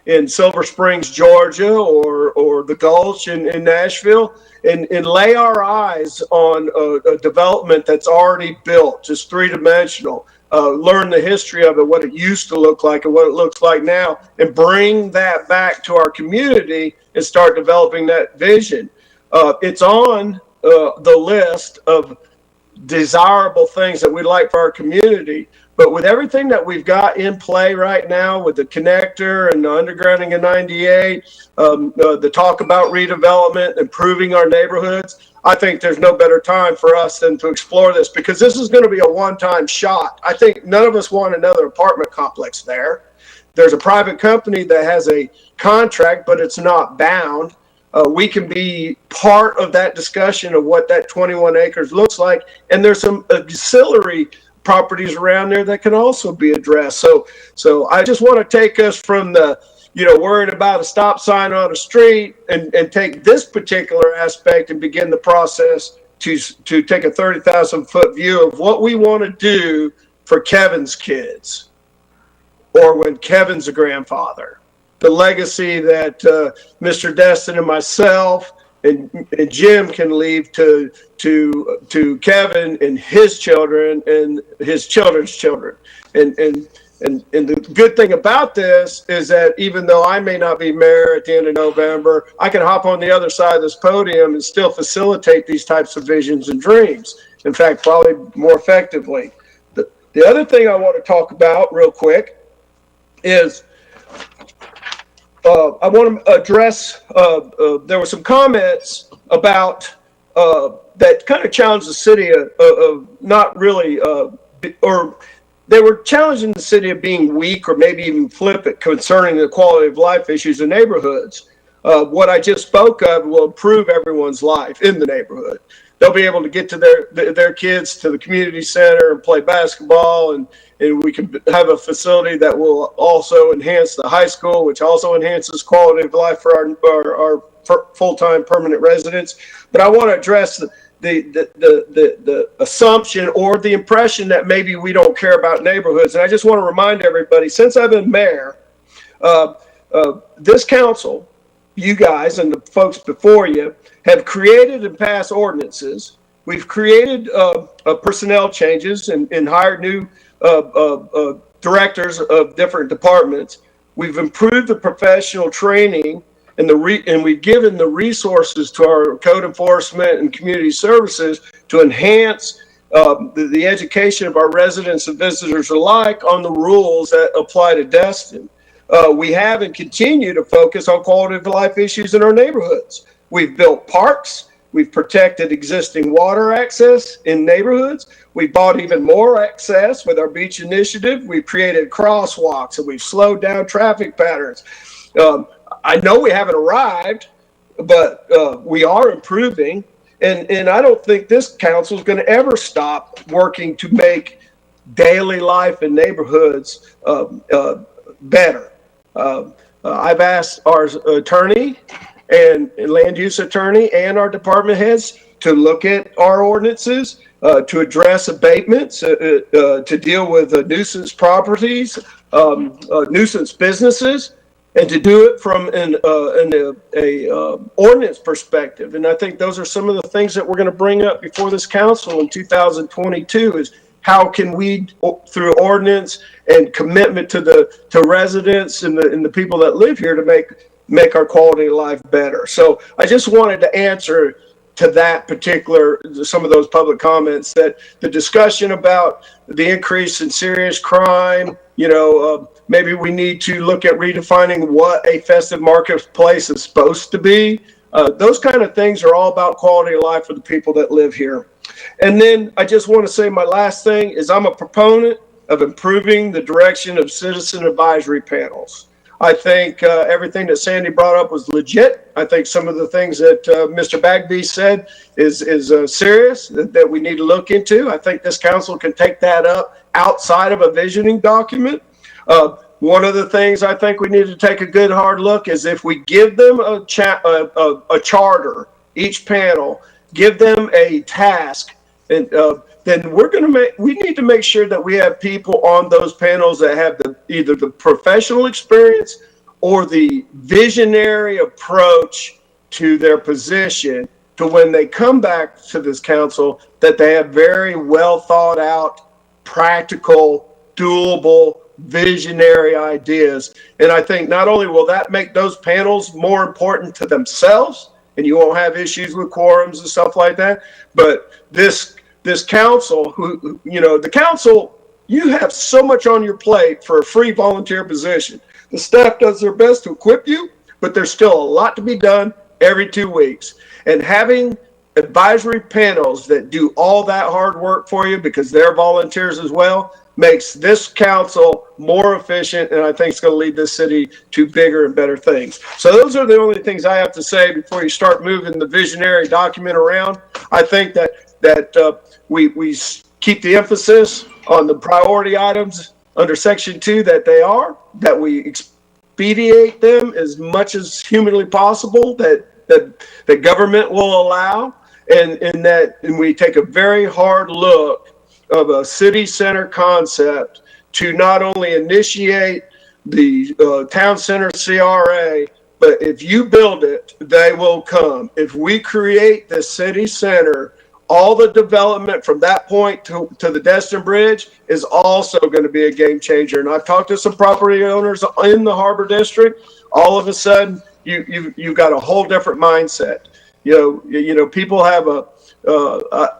in Silver Springs, Georgia, or the Gulch in Nashville, and lay our eyes on a development that's already built, just three-dimensional, learn the history of it, what it used to look like and what it looks like now, and bring that back to our community and start developing that vision. It's on the list of desirable things that we'd like for our community, but with everything that we've got in play right now with the connector and the undergrounding of 98, the talk about redevelopment, improving our neighborhoods, I think there's no better time for us than to explore this, because this is going to be a one-time shot. I think none of us want another apartment complex there. There's a private company that has a contract, but it's not bound. We can be part of that discussion of what that 21 acres looks like, and there's some auxiliary properties around there that can also be addressed. So I just want to take us from the, worrying about a stop sign on a street and take this particular aspect and begin the process to take a 30,000 foot view of what we want to do for Kevin's kids or when Kevin's a grandfather. The legacy that Mr. Dustin and myself and Jim can leave to Kevin and his children and his children's children. And the good thing about this is that even though I may not be mayor at the end of November, I can hop on the other side of this podium and still facilitate these types of visions and dreams. In fact, probably more effectively. The other thing I want to talk about real quick is I want to address, there were some comments about that kind of challenged the city of not really, or they were challenging the city of being weak or maybe even flippant concerning the quality of life issues in neighborhoods. What I just spoke of will improve everyone's life in the neighborhood. They'll be able to get to their kids to the community center and play basketball, and we can have a facility that will also enhance the high school, which also enhances quality of life for our full-time permanent residents. But I want to address the assumption or the impression that maybe we don't care about neighborhoods. And I just want to remind everybody, since I've been mayor, this council, you guys and the folks before you, have created and passed ordinances. We've created personnel changes and hired new directors of different departments. We've improved the professional training and we've given the resources to our code enforcement and community services to enhance the education of our residents and visitors alike on the rules that apply to Dustin. We have and continue to focus on quality of life issues in our neighborhoods. We've built parks. We've protected existing water access in neighborhoods. We bought even more access with our beach initiative. We've created crosswalks and we've slowed down traffic patterns. I know we haven't arrived, but we are improving. And I don't think this council is going to ever stop working to make daily life in neighborhoods better. I've asked our attorney and land use attorney and our department heads to look at our ordinances, to address abatements, to deal with nuisance properties, nuisance businesses, and to do it from an ordinance perspective. And I think those are some of the things that we're going to bring up before this council in 2022 is how can we, through ordinance and commitment to residents and the people that live here, to make our quality of life better. So I just wanted to answer to that particular, some of those public comments, that the discussion about the increase in serious crime, maybe we need to look at redefining what a festive marketplace is supposed to be. Those kind of things are all about quality of life for the people that live here. And then I just want to say my last thing is I'm a proponent of improving the direction of citizen advisory panels. I think everything that Sandy brought up was legit. I think some of the things that Mr. Bagby said is serious that we need to look into. I think this council can take that up outside of a visioning document. One of the things I think we need to take a good hard look is if we give them a charter, each panel, give them a task, and then we need to make sure that we have people on those panels that have either the professional experience or the visionary approach to their position, to when they come back to this council, that they have very well thought out, practical, doable, visionary ideas. And I think not only will that make those panels more important to themselves, and you won't have issues with quorums and stuff like that, but this council, the council, you have so much on your plate for a free volunteer position. The staff does their best to equip you, but there's still a lot to be done every 2 weeks. And having advisory panels that do all that hard work for you, because they're volunteers as well, makes this council more efficient, and I think it's going to lead this city to bigger and better things. So those are the only things I have to say before you start moving the visionary document around. I think that we keep the emphasis on the priority items under Section 2 that we expedite them as much as humanly possible, that government will allow, and we take a very hard look of a city center concept to not only initiate the town center CRA, but if you build it, they will come. If we create the city center, all the development from that point to the Destin Bridge is also going to be a game changer. And I've talked to some property owners in the Harbor District. All of a sudden, you've got a whole different mindset. People have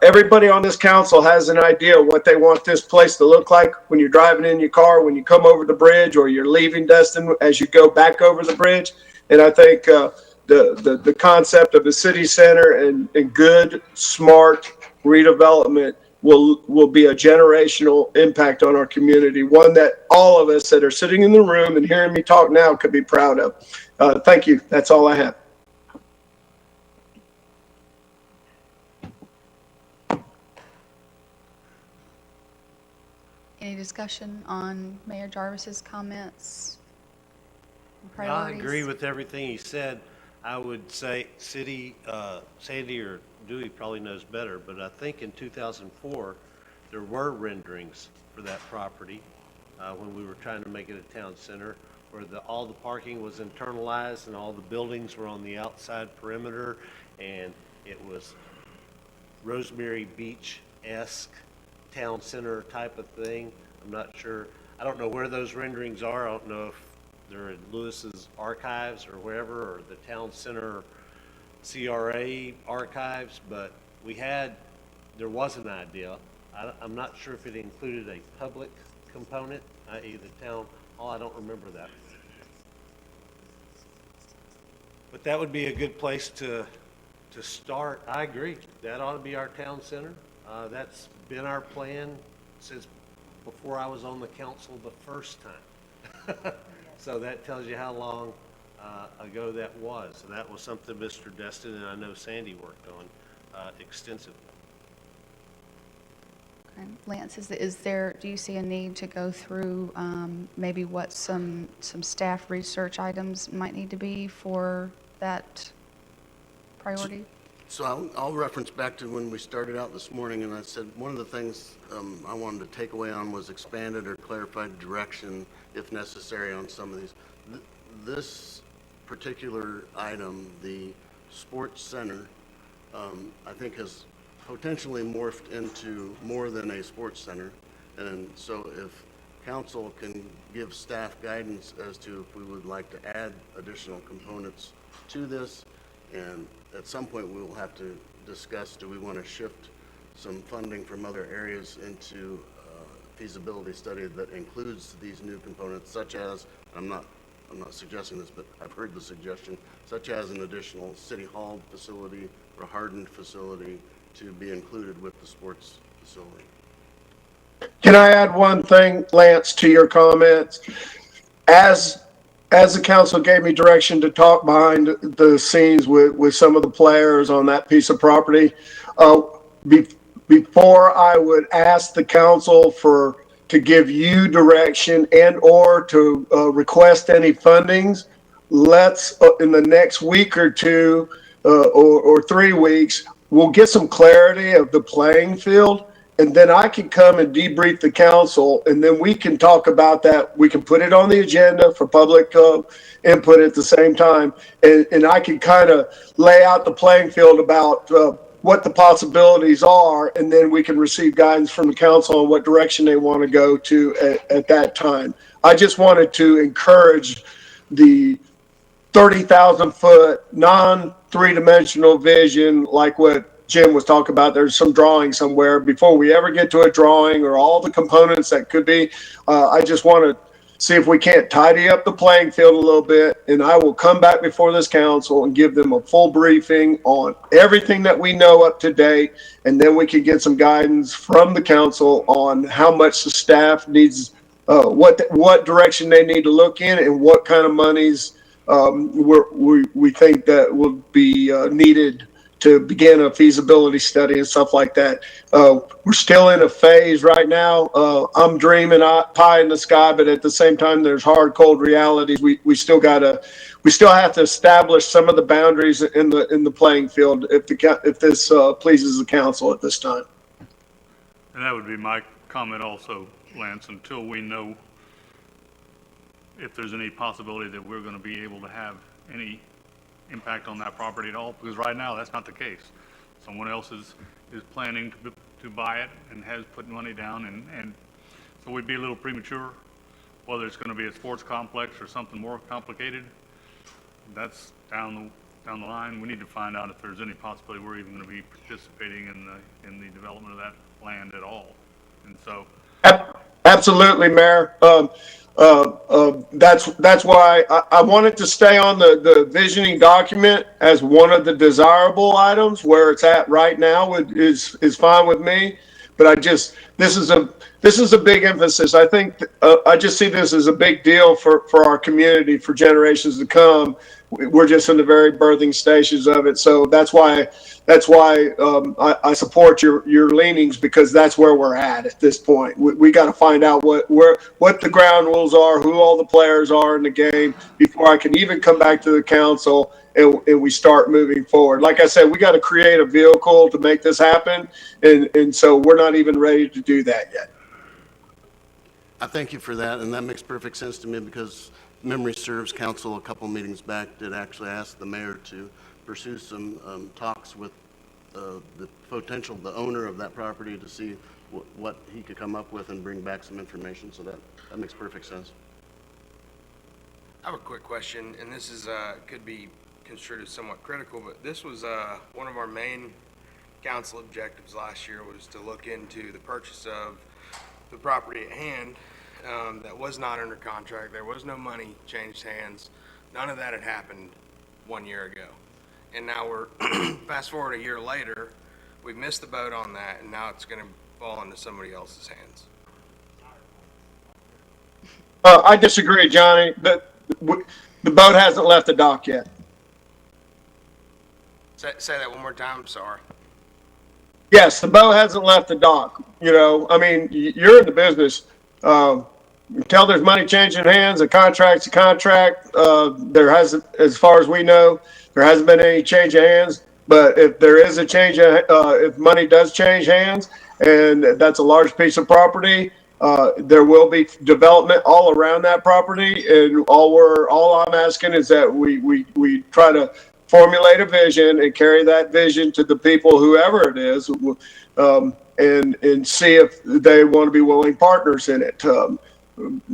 everybody on this council has an idea of what they want this place to look like when you're driving in your car, when you come over the bridge, or you're leaving Dustin as you go back over the bridge. And I think the concept of a city center and good, smart redevelopment will be a generational impact on our community, one that all of us that are sitting in the room and hearing me talk now could be proud of. Thank you. That's all I have. Any discussion on Mayor Jarvis's comments and I priorities? agree with everything he said. I would say Sandy or Dewey probably knows better, but I think in 2004, there were renderings for that property when we were trying to make it a town center, where all the parking was internalized and all the buildings were on the outside perimeter, and it was Rosemary Beach-esque town center type of thing. I'm not sure. I don't know where those renderings are. I don't know if they're in Lewis's archives or wherever, or the town center CRA archives, but there was an idea. I'm not sure if it included a public component, i.e. the town hall. I don't remember that. But that would be a good place to start. I agree. That ought to be our town center. That's been our plan since before I was on the council the first time. So that tells you how long ago that was. And that was something Mr. Dustin and I know Sandy worked on extensively. Okay. Lance, do you see a need to go through maybe what some staff research items might need to be for that priority? So I'll reference back to when we started out this morning, and I said one of the things I wanted to take away on was expanded or clarified direction, if necessary, on some of these. This particular item, the sports center, I think has potentially morphed into more than a sports center. And so if council can give staff guidance as to if we would like to add additional components to this, and at some point we will have to discuss, do we want to shift some funding from other areas into feasibility study that includes these new components, such as, I'm not suggesting this, but I've heard the suggestion, such as an additional city hall facility or a hardened facility to be included with the sports facility. Can I add one thing, Lance, to your comments? As the council gave me direction to talk behind the scenes with some of the players on that piece of property, before I would ask the council to give you direction and or to request any fundings, let's in the next week or two or 3 weeks, we'll get some clarity of the playing field, and then I can come and debrief the council, and then we can talk about that. We can put it on the agenda for public input at the same time, and I can kind of lay out the playing field about what the possibilities are, and then we can receive guidance from the council on what direction they want to go to at that time. I just wanted to encourage the 30,000-foot non-three-dimensional vision, like what Jim was talking about. There's some drawing somewhere before we ever get to a drawing or all the components that could be. I just want to see if we can't tidy up the playing field a little bit, and I will come back before this council and give them a full briefing on everything that we know up to date, and then we can get some guidance from the council on how much the staff needs, what direction they need to look in, and what kind of monies we think that will be needed to begin a feasibility study and stuff like that. We're still in a phase right now. I'm dreaming pie in the sky, but at the same time, there's hard, cold realities. We still have to establish some of the boundaries in the playing field if this pleases the council at this time. And that would be my comment also, Lance, until we know if there's any possibility that we're going to be able to have any impact on that property at all, because right now that's not the case. Someone else is planning to buy it and has put money down, and so we'd be a little premature. Whether it's going to be a sports complex or something more complicated, that's down the line. We need to find out if there's any possibility we're even going to be participating in the development of that land at all. And so, absolutely, Mayor. That's why I wanted to stay on the visioning document as one of the desirable items. Where it's at right now is fine with me, but this is a big emphasis. I think I just see this as a big deal for our community for generations to come. We're just in the very birthing stages of it, so that's why I support your leanings, because that's where we're at this point. We got to find out what the ground rules are, who all the players are in the game, before I can even come back to the council and we start moving forward. Like I said, we got to create a vehicle to make this happen, and so we're not even ready to do that yet. I thank you for that, and that makes perfect sense to me, because memory serves, council a couple meetings back did actually ask the mayor to pursue some talks with the owner of that property to see what he could come up with and bring back some information. So that makes perfect sense. I have a quick question, and this is, could be construed as somewhat critical, but this was, one of our main council objectives last year was to look into the purchase of the property at hand, that was not under contract. There was no money changed hands. None of that had happened 1 year ago. And now we're, fast forward a year later, we've missed the boat on that, and now it's gonna fall into somebody else's hands. I disagree, Johnny. The boat hasn't left the dock yet. Say that one more time, I'm sorry. Yes, the boat hasn't left the dock. You know, I mean, you're in the business. Until there's money changing hands, a contract's a contract. There hasn't, as far as we know, there hasn't been any change of hands. But if there is a change, if money does change hands, and that's a large piece of property, there will be development all around that property. And all I'm asking is that we try to formulate a vision and carry that vision to the people, whoever it is, and see if they want to be willing partners in it.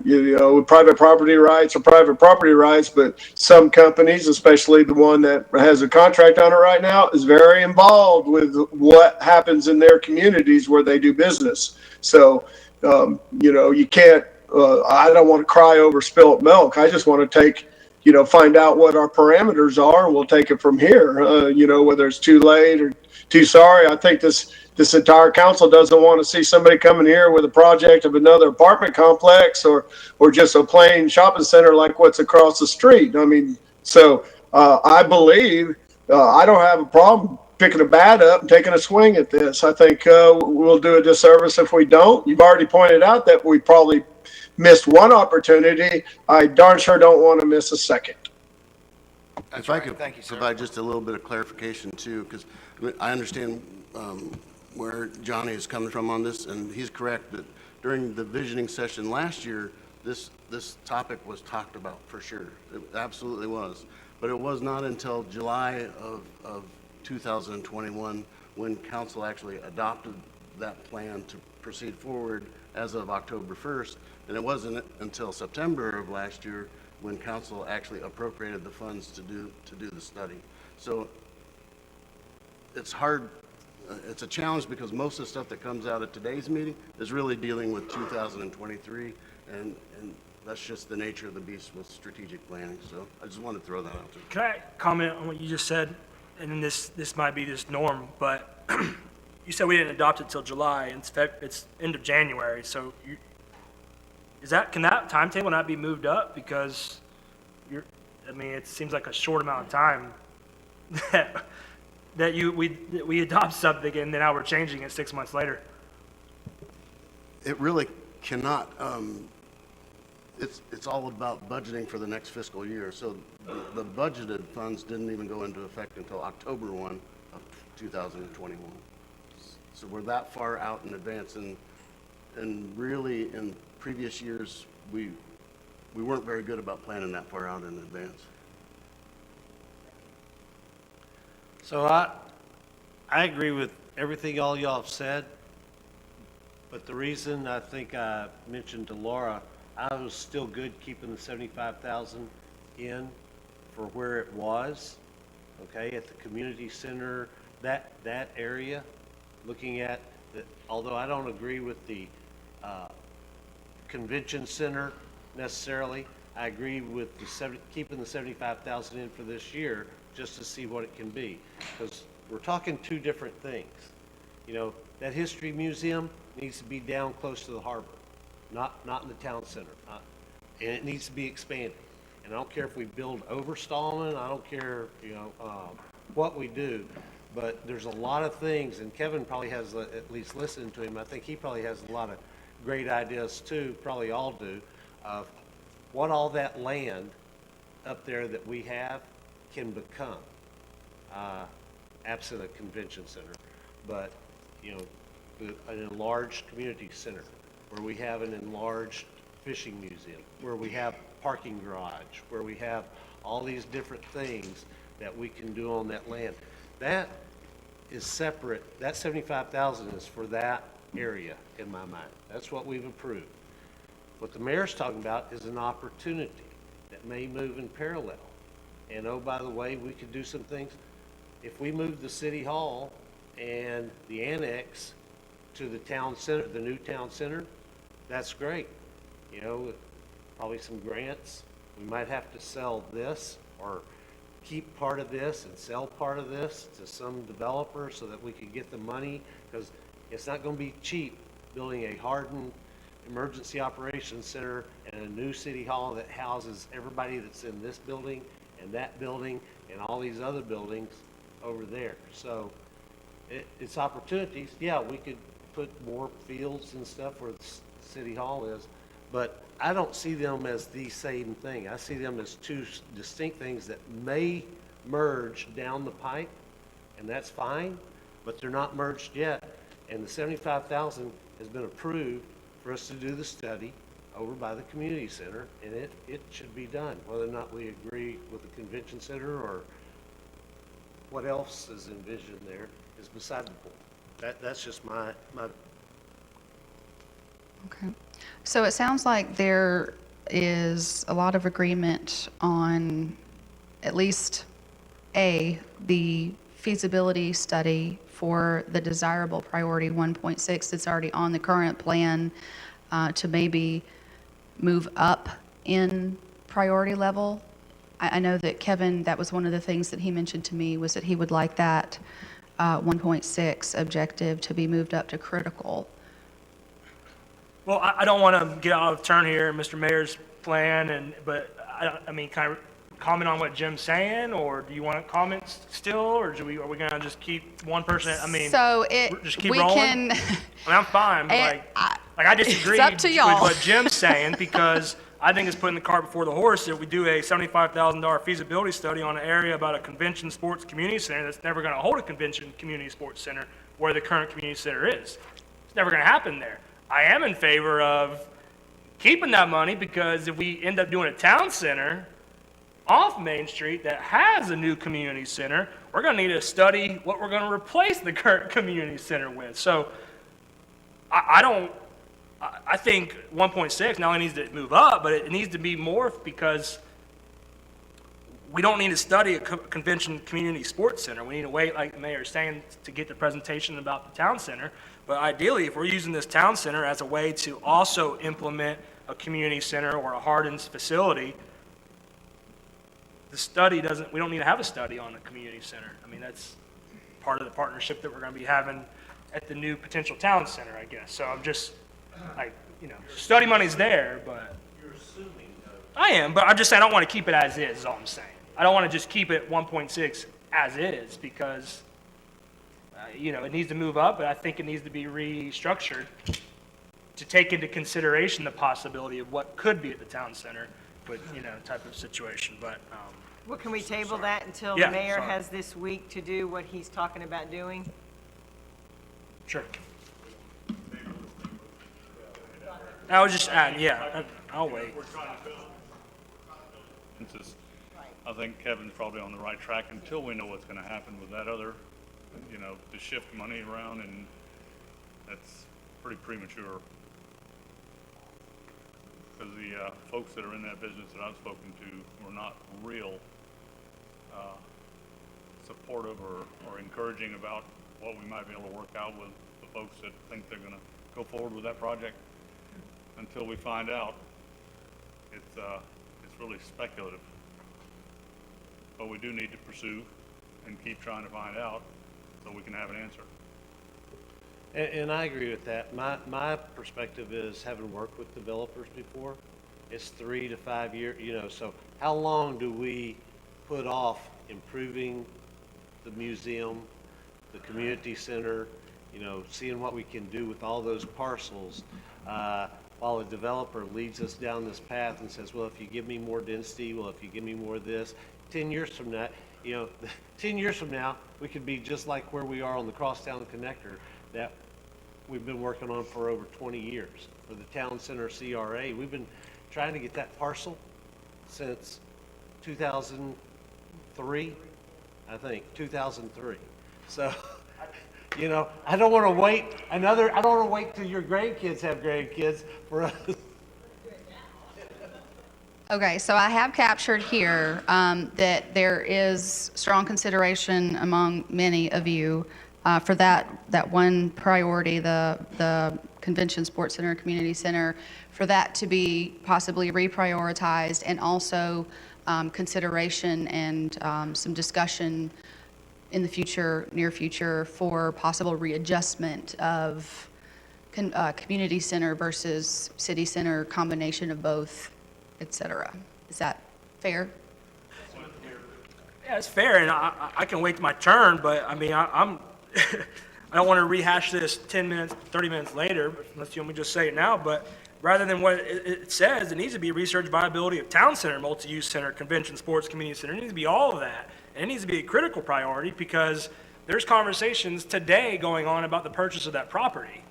You know, private property rights are private property rights, but some companies, especially the one that has a contract on it right now, is very involved with what happens in their communities where they do business. So, you know, you can't, I don't want to cry over spilt milk. I just want to find out what our parameters are, and we'll take it from here. You know, whether it's too late or too sorry. I think this entire council doesn't want to see somebody coming here with a project of another apartment complex or just a plain shopping center like what's across the street. I mean, so I believe I don't have a problem picking a bat up and taking a swing at this. I think we'll do a disservice if we don't. You've already pointed out that we probably missed one opportunity. I darn sure don't want to miss a second. If I could provide just a little bit of clarification too, because I understand where Johnny is coming from on this, and he's correct that during the visioning session last year, this topic was talked about for sure. It absolutely was. But it was not until July of 2021 when council actually adopted that plan to proceed forward as of October 1st. And it wasn't until September of last year when council actually appropriated the funds to do the study. So it's hard, it's a challenge because most of the stuff that comes out of today's meeting is really dealing with 2023, and that's just the nature of the beast with strategic planning. So I just wanted to throw that out there. Can I comment on what you just said? And then this might be this norm, but you said we didn't adopt it till July, and it's end of January. So can that timetable not be moved up? Because it seems like a short amount of time that we adopt something and then now we're changing it 6 months later. It really cannot. It's all about budgeting for the next fiscal year. So the budgeted funds didn't even go into effect until October 1 of 2021. So we're that far out in advance, and really in previous years we weren't very good about planning that far out in advance. So I agree with everything all y'all have said, but the reason I think I mentioned to Laura, I was still good keeping the 75,000 in for where it was, okay, at the community center, that area, looking at the, although I don't agree with the convention center necessarily, I agree with keeping the 75,000 in for this year just to see what it can be, because we're talking two different things. You know, that history museum needs to be down close to the harbor, not in the town center, and it needs to be expanded. And I don't care if we build over Stallman, I don't care, what we do, but there's a lot of things, and Kevin probably has, at least listening to him, I think he probably has a lot of great ideas too, probably all do, of what all that land up there that we have can become, absent a convention center, but, an enlarged community center, where we have an enlarged fishing museum, where we have parking garage, where we have all these different things that we can do on that land. That is separate. That 75,000 is for that area in my mind. That's what we've approved. What the mayor's talking about is an opportunity. that may move in parallel. And oh, by the way, we could do some things. If we move the city hall and the annex to the town center, the new town center, that's great. You know, with probably some grants. We might have to sell this or keep part of this and sell part of this to some developer so that we could get the money, because it's not going to be cheap building a hardened emergency operations center and a new city hall that houses everybody that's in this building and that building and all these other buildings over there. So it's opportunities. Yeah, we could put more fields and stuff where the city hall is, but I don't see them as the same thing. I see them as two distinct things that may merge down the pipe, and that's fine, but they're not merged yet. And the $75,000 has been approved for us to do the study over by the community center, and it should be done. Whether or not we agree with the convention center or what else is envisioned there is beside the point. That's just my. Okay. So it sounds like there is a lot of agreement on at least the feasibility study for the desirable priority 1.6 that's already on the current plan to maybe move up in priority level. I know that Kevin, that was one of the things that he mentioned to me, was that he would like that 1.6 objective to be moved up to critical. Well, I don't want to get out of turn here, Mr. Mayor's plan, but I mean, kind of comment on what Jim's saying, or do you want to comment still, or are we going to just keep one person? I mean, so just keep we rolling. Can, I mean, I'm fine, but I disagree it's up to y'all. with what Jim's saying, because I think it's putting the cart before the horse that we do a $75,000 feasibility study on an area about a convention sports community center that's never going to hold a convention community sports center where the current community center is. It's never going to happen there. I am in favor of keeping that money, because if we end up doing a town center off Main Street that has a new community center, we're going to need to study what we're going to replace the current community center with. So I think 1.6 not only needs to move up, but it needs to be more, because we don't need to study a convention community sports center. We need to wait, like the mayor is saying, to get the presentation about the town center. But ideally, if we're using this town center as a way to also implement a community center or a hardened facility, the study we don't need to have a study on a community center. I mean, that's part of the partnership that we're going to be having at the new potential town center, I guess. So I'm just, study money's there, but. You're assuming, though. I am, but I'm just saying I don't want to keep it as is all I'm saying. I don't want to just keep it 1.6 as is, because, it needs to move up, but I think it needs to be restructured to take into consideration the possibility of what could be at the town center, but, type of situation. But, Well, can we table that until Yeah, the mayor sorry. has this week to do what he's talking about doing? sure. I was just adding, I'll wait. I think Kevin's probably on the right track until we know what's going to happen with that other, to shift money around, and that's pretty premature. Because the folks that are in that business that I've spoken to were not real supportive or encouraging about what we might be able to work out with the folks that think they're going to go forward with that project. Until we find out, it's really speculative. But we do need to pursue and keep trying to find out so we can have an answer. And I agree with that. My perspective is, having worked with developers before, it's 3 to 5 years, so how long do we put off improving the museum, the community center, seeing what we can do with all those parcels, while a developer leads us down this path and says, well, if you give me more density, well, if you give me more of this, 10 years from now, 10 years from now, we could be just like where we are on the Crosstown connector that we've been working on for over 20 years. For the town center CRA, we've been trying to get that parcel since 2003, I think, 2003. So, I don't want to wait I don't want to wait till your grandkids have grandkids for us. Okay, so I have captured here that there is strong consideration among many of you for that one priority, the Convention Sports Center, Community Center, for that to be possibly reprioritized, and also consideration and some discussion in the future, near future, for possible readjustment of community center versus city center, combination of both, et cetera. Is that fair? Yeah, it's fair, and I can wait my turn, but I mean, I'm I don't want to rehash this 10 minutes, 30 minutes later, unless you want me to just say it now, but rather than what it says, it needs to be research viability of town center, multi-use center, convention, sports, community center. It needs to be all of that. And it needs to be a critical priority because there's conversations today going on about the purchase of that property.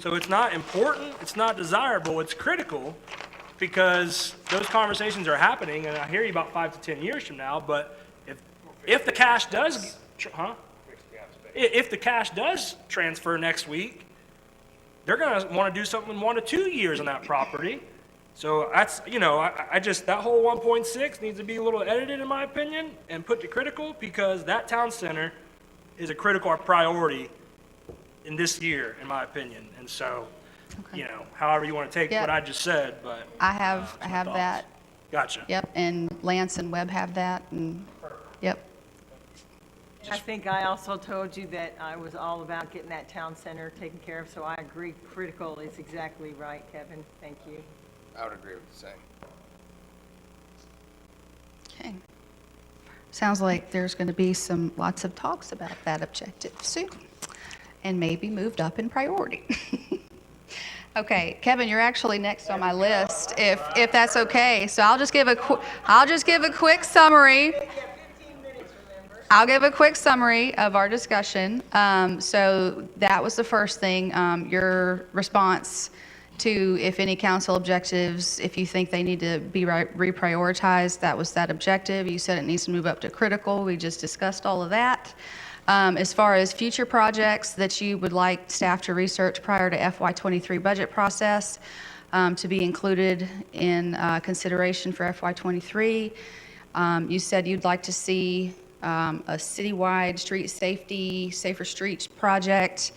So it's not important, it's not desirable, it's critical because those conversations are happening, and I hear you about 5 to 10 years from now, but if the cash does, if the cash does transfer next week, they're going to want to do something in 1 to 2 years on that property. So that's, I just, that whole 1.6 needs to be a little edited in my opinion and put to critical because that town center is a critical priority in this year, in my opinion. And so, however you want to take what I just said, but. I have that. Gotcha. Yep, and Lance and Webb have that, and, yep. I think I also told you that I was all about getting that town center taken care of, so I agree, critical is exactly right, Kevin. Thank you. I would agree with the same. Okay. Sounds like there's going to be lots of talks about that objective soon, and maybe moved up in priority. Okay, Kevin, you're actually next on my list, if that's okay. So I'll just give a quick summary. I'll give a quick summary of our discussion. So that was the first thing. Your response to if any council objectives, if you think they need to be reprioritized, that was that objective. You said it needs to move up to critical. We just discussed all of that. As far as future projects that you would like staff to research prior to FY23 budget process to be included in consideration for FY23, you said you'd like to see a citywide street safety, safer streets project,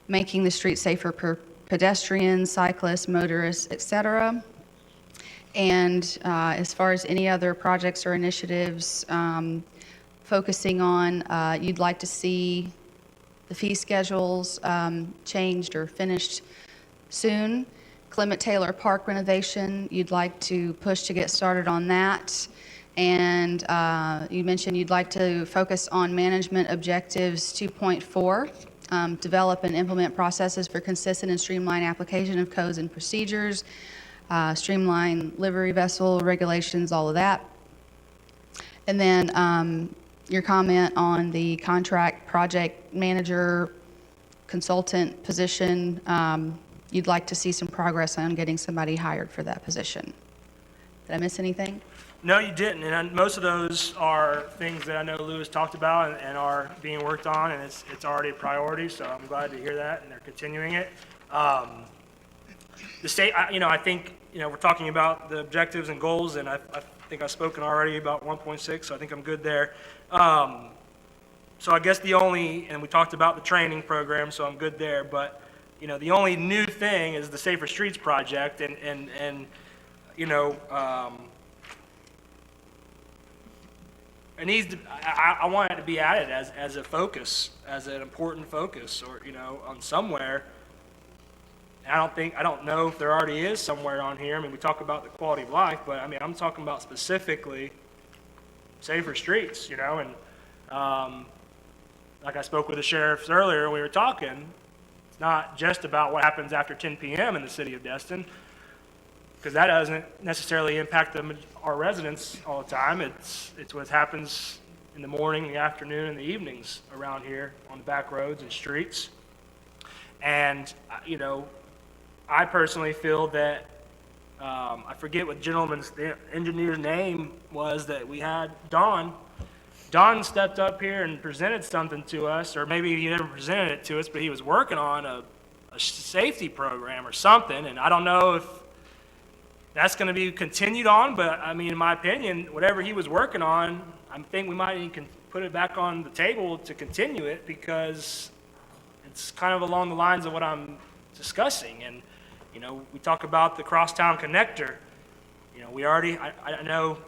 making the street safer for pedestrians, cyclists, motorists, et cetera. And as far as any other projects or initiatives, focusing on, you'd like to see the fee schedules changed or finished soon. Clement Taylor Park renovation, you'd like to push to get started on that. And you mentioned you'd like to focus on management objectives 2.4, develop and implement processes for consistent and streamlined application of codes and procedures, streamline livery vessel regulations, all of that. And then your comment on the contract project manager consultant position, you'd like to see some progress on getting somebody hired for that position. Did I miss anything? No, you didn't, and most of those are things that I know Lewis talked about and are being worked on, and it's already a priority, so I'm glad to hear that, and they're continuing it. The state, I think, we're talking about the objectives and goals, and I think I've spoken already about 1.6, so I think I'm good there. So I guess and we talked about the training program, so I'm good there, but, the only new thing is the Safer Streets project, and it needs to, I want it to be added as a focus, as an important focus, or, on somewhere. I don't know if there already is somewhere on here. I mean, we talk about the quality of life, but I'm talking about specifically safer streets, and like I spoke with the sheriffs earlier, when we were talking, it's not just about what happens after 10 p.m. in the city of Destin, because that doesn't necessarily impact our residents all the time. It's what happens in the morning, the afternoon, and the evenings around here on the back roads and streets. And, I personally feel that, I forget what the engineer's name was that we had, Don. Don stepped up here and presented something to us, or maybe he never presented it to us, but he was working on a safety program or something, and I don't know if That's going to be continued on, but I mean, in my opinion, whatever he was working on, I think we might need to put it back on the table to continue it, because it's kind of along the lines of what I'm discussing. And, you know, we talk about the Crosstown connector. You know, we already, I know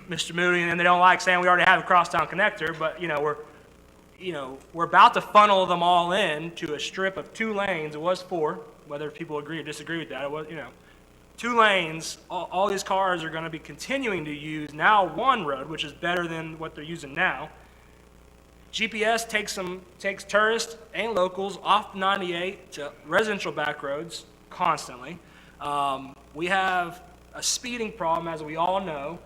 Mr. Moody, and they don't like saying we already have a Crosstown connector, but, you know, we're about to funnel them all in to a strip of 2 lanes. It was 4, whether people agree or disagree with that. It was, you know, 2 lanes. All these cars are going to be continuing to use now 1 road, which is better than what they're using now. GPS takes tourists and locals off 98 to residential back roads constantly. We have a speeding problem, as we all know.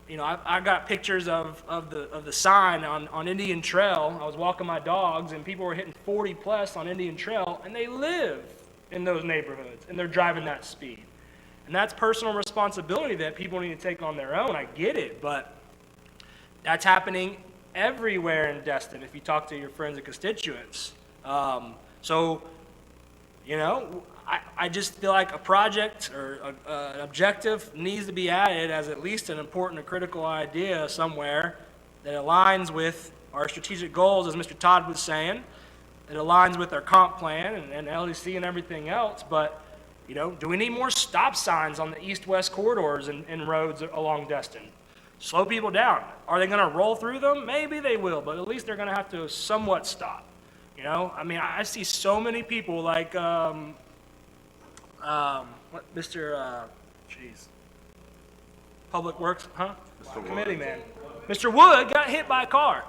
You know, I got pictures of the sign on Indian Trail. I was walking my dogs, and people were hitting 40 plus on Indian Trail, and they live in those neighborhoods, and they're driving that speed. And that's personal responsibility that people need to take on their own. I get it, but that's happening everywhere in Destin if you talk to your friends and constituents. So, you know, I just feel like a project or an objective needs to be added as at least an important or critical idea somewhere that aligns with our strategic goals, as Mr. Todd was saying. It aligns with our comp plan and LDC and everything else. But, you know, do we need more stop signs on the east-west corridors and roads along Destin? Slow people down. Are they going to roll through them? Maybe they will, but at least they're going to have to somewhat stop. You know, I mean, I see so many people like, Public Works, Committee man. Mr. Wood got hit by a car.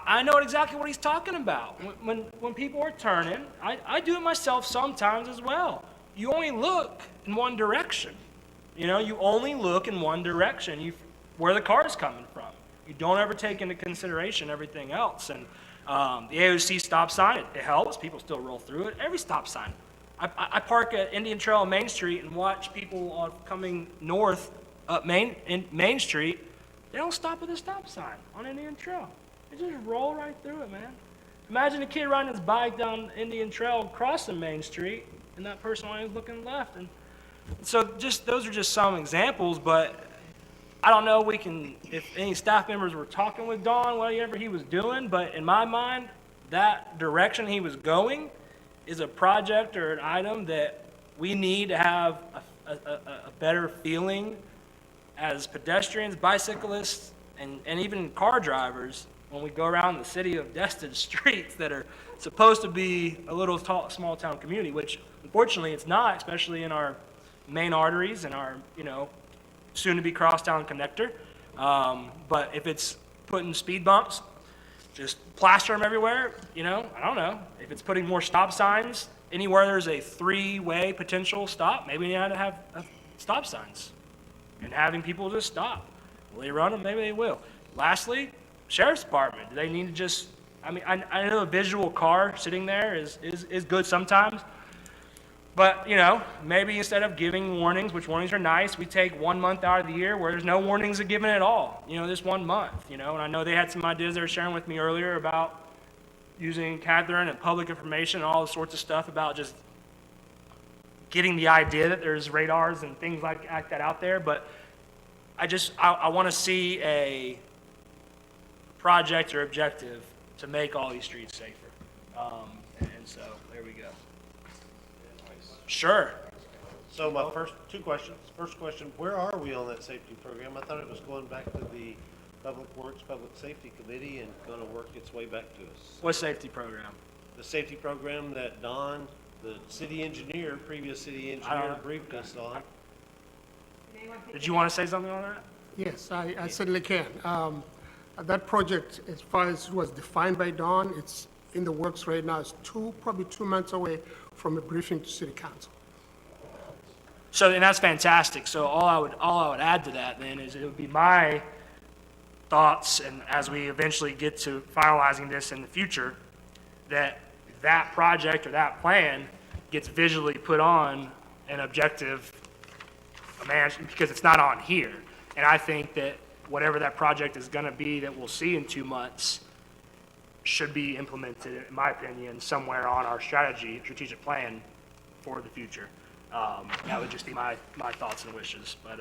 I know exactly what he's talking about. When people are turning, I do it myself sometimes as well. You only look in one direction. You know, you only look in one direction, where the car is coming from. You don't ever take into consideration everything else. And the AOC stop sign, it helps. People still roll through it. Every stop sign. I park at Indian Trail on Main Street and watch people coming north up Main Street. They don't stop at the stop sign on Indian Trail. They just roll right through it, man. Imagine a kid riding his bike down Indian Trail crossing Main Street, and that person always looking left. And so those are just some examples, but I don't know if any staff members were talking with Don, whatever he was doing, but in my mind, that direction he was going is a project or an item that we need to have a better feeling as pedestrians, bicyclists, and even car drivers when we go around the city of Destin streets that are supposed to be a little small town community, which unfortunately it's not, especially in our main arteries and our, you know, soon to be Crosstown connector. But if it's putting speed bumps, just plaster them everywhere, you know, I don't know. If it's putting more stop signs anywhere there's a 3-way potential stop, maybe you have to have stop signs and having people just stop. Will they run them? Maybe they will. Lastly, Sheriff's Department. Do they need to just, I mean, I know a visual car sitting there is good sometimes, but, you know, maybe instead of giving warnings, which warnings are nice, we take 1 month out of the year where there's no warnings are given at all, you know, this 1 month, you know, and I know they had some ideas they were sharing with me earlier about using Catherine and public information and all sorts of stuff about just getting the idea that there's radars and things like that out there, but I want to see a project or objective to make all these streets safer. And so there we go. Sure. So my two questions. First question, where are we on that safety program? I thought it was going back to the Public Works, Public Safety Committee and going to work its way back to us. What safety program? The safety program that Don, the city engineer, previous city engineer, briefed us on. Did you want to say something on that? Yes, I certainly can. That project, as far as it was defined by Don, it's in the works right now. It's probably 2 months away from a briefing to City Council. So, and that's fantastic. So all I would add to that then is it would be my thoughts, and as we eventually get to finalizing this in the future, that project or that plan gets visually put on an objective management, because it's not on here. And I think that whatever that project is going to be that we'll see in 2 months should be implemented, in my opinion, somewhere on our strategic plan for the future. That would just be my thoughts and wishes, but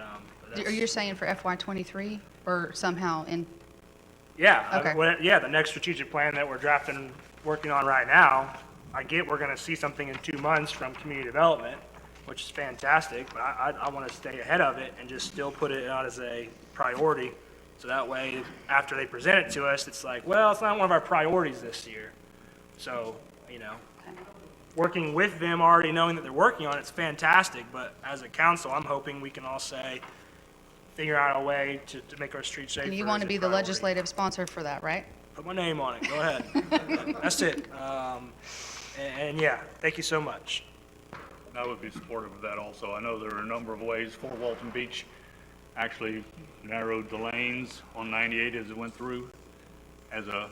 that's. Are you saying for FY '23 or somehow in? Yeah, Okay. yeah, the next strategic plan that we're drafting, working on right now, I get we're gonna see something in 2 months from community development, which is fantastic, but I wanna stay ahead of it and just still put it out as a priority. So that way, after they present it to us, it's like, well, it's not one of our priorities this year. So, working with them, already knowing that they're working on it's fantastic, but as a council, I'm hoping we can all say, figure out a way to make our streets safer. And you want to as a be the priority. legislative sponsor for that, right? Put my name on it, go ahead. That's it. And yeah, thank you so much. I would be supportive of that also. I know there are a number of ways. Fort Walton Beach actually narrowed the lanes on 98 as it went through to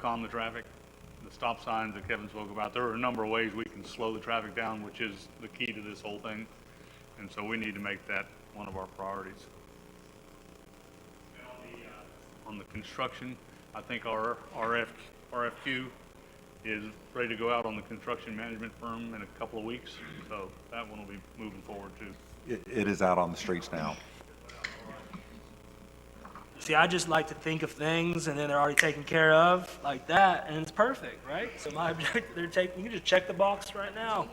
calm the traffic. The stop signs that Kevin spoke about, there are a number of ways we can slow the traffic down, which is the key to this whole thing. And so we need to make that one of our priorities. On the construction, I think our RFQ is ready to go out on the construction management firm in a couple of weeks. So that one will be moving forward too. It is out on the streets now. See, I just like to think of things and then they're already taken care of like that, and it's perfect, right? So my objective, you can just check the box right now,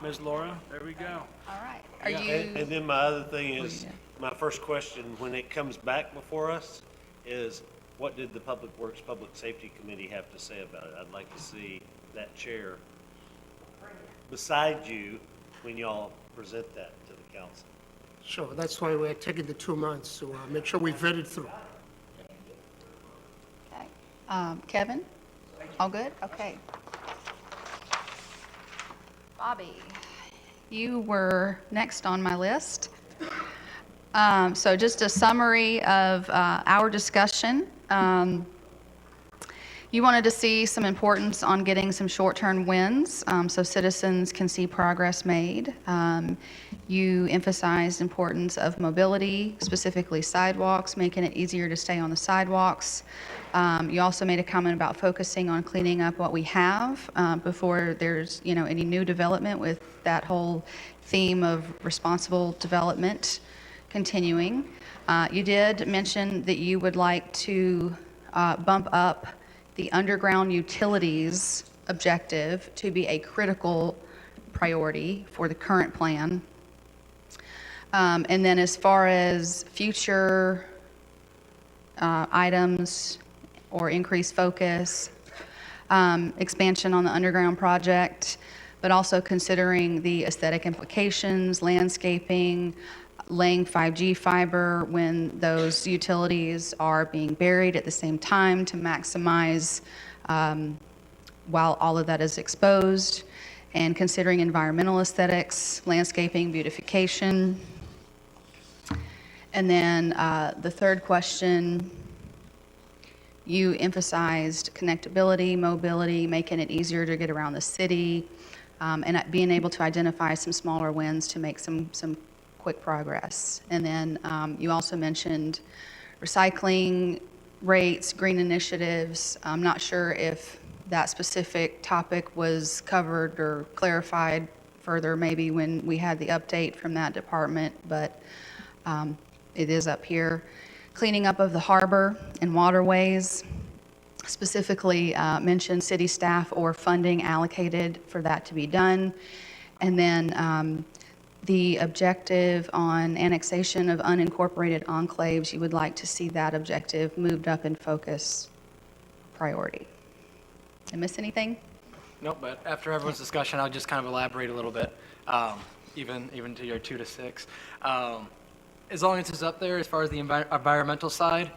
Ms. Laura. There we go. All right. Are Yeah, you? And then my other thing is, my first question, when it comes back before us, is what did the Public Works, Public Safety Committee have to say about it? I'd like to see that chair beside you when y'all present that to the council. Sure, that's why we're taking the 2 months to make sure we vet it through. Okay. Kevin? All good? Okay. Bobby, you were next on my list. So just a summary of our discussion. You wanted to see some importance on getting some short-term wins so citizens can see progress made. You emphasized importance of mobility, specifically sidewalks, making it easier to stay on the sidewalks. You also made a comment about focusing on cleaning up what we have before there's any new development, with that whole theme of responsible development continuing. You did mention that you would like to bump up the underground utilities objective to be a critical priority for the current plan. And then as far as future items or increased focus, expansion on the underground project, but also considering the aesthetic implications, landscaping, laying 5G fiber when those utilities are being buried at the same time to maximize while all of that is exposed, and considering environmental aesthetics, landscaping, beautification. And then the third question, you emphasized connectability, mobility, making it easier to get around the city, and being able to identify some smaller wins to make some quick progress. And then you also mentioned recycling rates, green initiatives. I'm not sure if that specific topic was covered or clarified further maybe when we had the update from that department, but it is up here. Cleaning up of the harbor and waterways, specifically mentioned city staff or funding allocated for that to be done. And then the objective on annexation of unincorporated enclaves, you would like to see that objective moved up in focus priority. Did I miss anything? Nope, but after everyone's discussion, I'll just kind of elaborate a little bit, even to your 2 to 6. As long as it's up there, as far as the environmental side,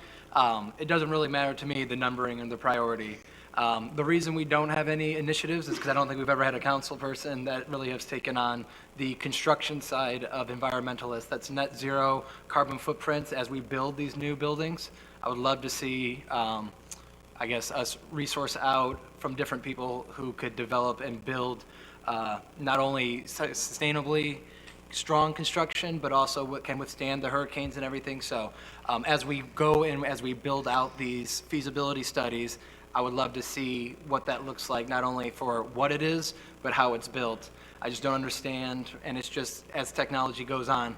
it doesn't really matter to me, the numbering and the priority. The reason we don't have any initiatives is because I don't think we've ever had a council person that really has taken on the construction side of environmentalists. That's net zero carbon footprints as we build these new buildings. I would love to see, I guess, us resource out from different people who could develop and build not only sustainably strong construction, but also what can withstand the hurricanes and everything. So as we go and as we build out these feasibility studies, I would love to see what that looks like, not only for what it is, but how it's built. I just don't understand, and it's just, as technology goes on,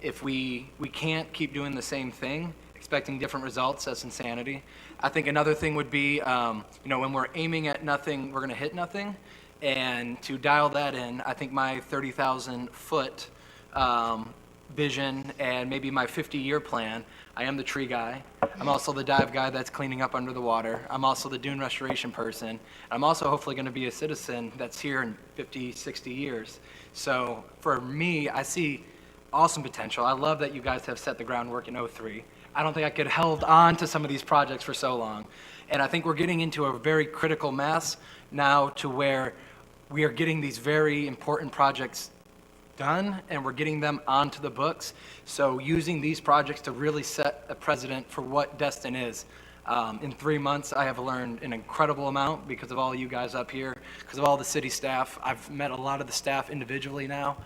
if we can't keep doing the same thing, expecting different results, that's insanity. I think another thing would be, when we're aiming at nothing, we're gonna hit nothing. And to dial that in, I think my 30,000 foot vision and maybe my 50-year plan, I am the tree guy. I'm also the dive guy that's cleaning up under the water. I'm also the dune restoration person. I'm also hopefully going to be a citizen that's here in 50, 60 years. So for me, I see awesome potential. I love that you guys have set the groundwork in '03. I don't think I could have held on to some of these projects for so long. And I think we're getting into a very critical mass now to where we are getting these very important projects done, and we're getting them onto the books. So using these projects to really set a precedent for what Destin is. In 3 months, I have learned an incredible amount because of all you guys up here, because of all the city staff. I've met a lot of the staff individually now.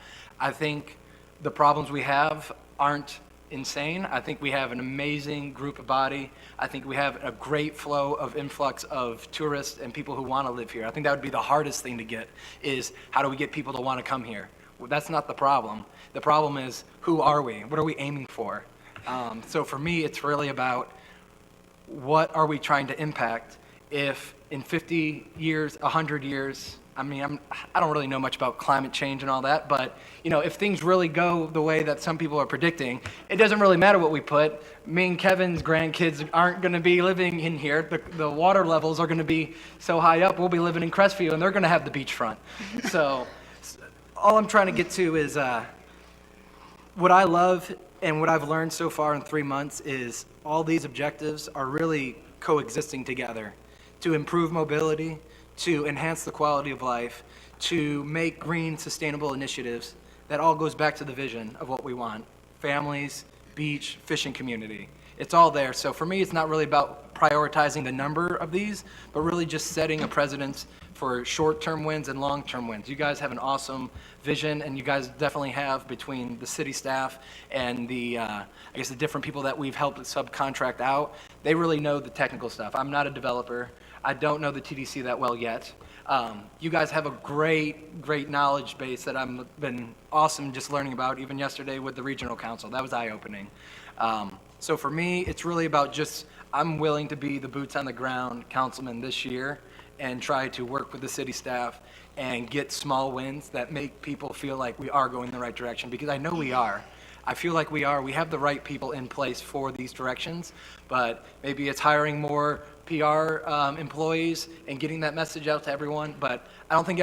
I think the problems we have aren't insane. I think we have an amazing group of body. I think we have a great flow of influx of tourists and people who want to live here. I think that would be the hardest thing to get, is how do we get people to want to come here? Well, that's not the problem. The problem is, who are we? What are we aiming for? So for me, it's really about what are we trying to impact if in 50 years, 100 years, I don't really know much about climate change and all that, but if things really go the way that some people are predicting, it doesn't really matter what we put. Me and Kevin's grandkids aren't going to be living in here. The water levels are going to be so high up, we'll be living in Crestview, and they're going to have the beachfront. So all I'm trying to get to is what I love and what I've learned so far in 3 months is all these objectives are really coexisting together to improve mobility, to enhance the quality of life, to make green, sustainable initiatives. That all goes back to the vision of what we want: families, beach, fishing community. It's all there. So for me, it's not really about prioritizing the number of these, but really just setting a precedence for short-term wins and long-term wins. You guys have an awesome vision, and you guys definitely have, between the city staff and the different people that we've helped subcontract out, they really know the technical stuff. I'm not a developer. I don't know the TDC that well yet. You guys have a great knowledge base that I've been awesome just learning about, even yesterday with the regional council. That was eye-opening. So for me, it's really about just, I'm willing to be the boots on the ground councilman this year and try to work with the city staff and get small wins that make people feel like we are going in the right direction, because I know we are. I feel like we are. We have the right people in place for these directions, but maybe it's hiring more PR employees and getting that message out to everyone. But I don't think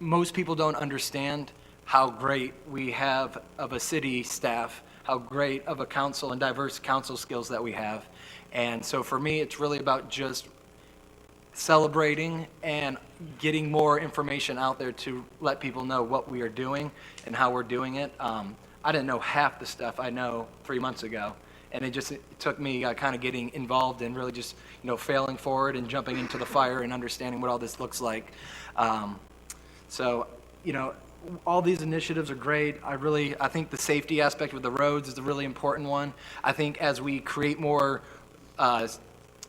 most people don't understand how great we have of a city staff, how great of a council and diverse council skills that we have. And so for me, it's really about just celebrating and getting more information out there to let people know what we are doing and how we're doing it. I didn't know half the stuff I know 3 months ago, and it took me kind of getting involved and really just failing forward and jumping into the fire and understanding what all this looks like. So all these initiatives are great. I think the safety aspect with the roads is a really important one. I think as we create more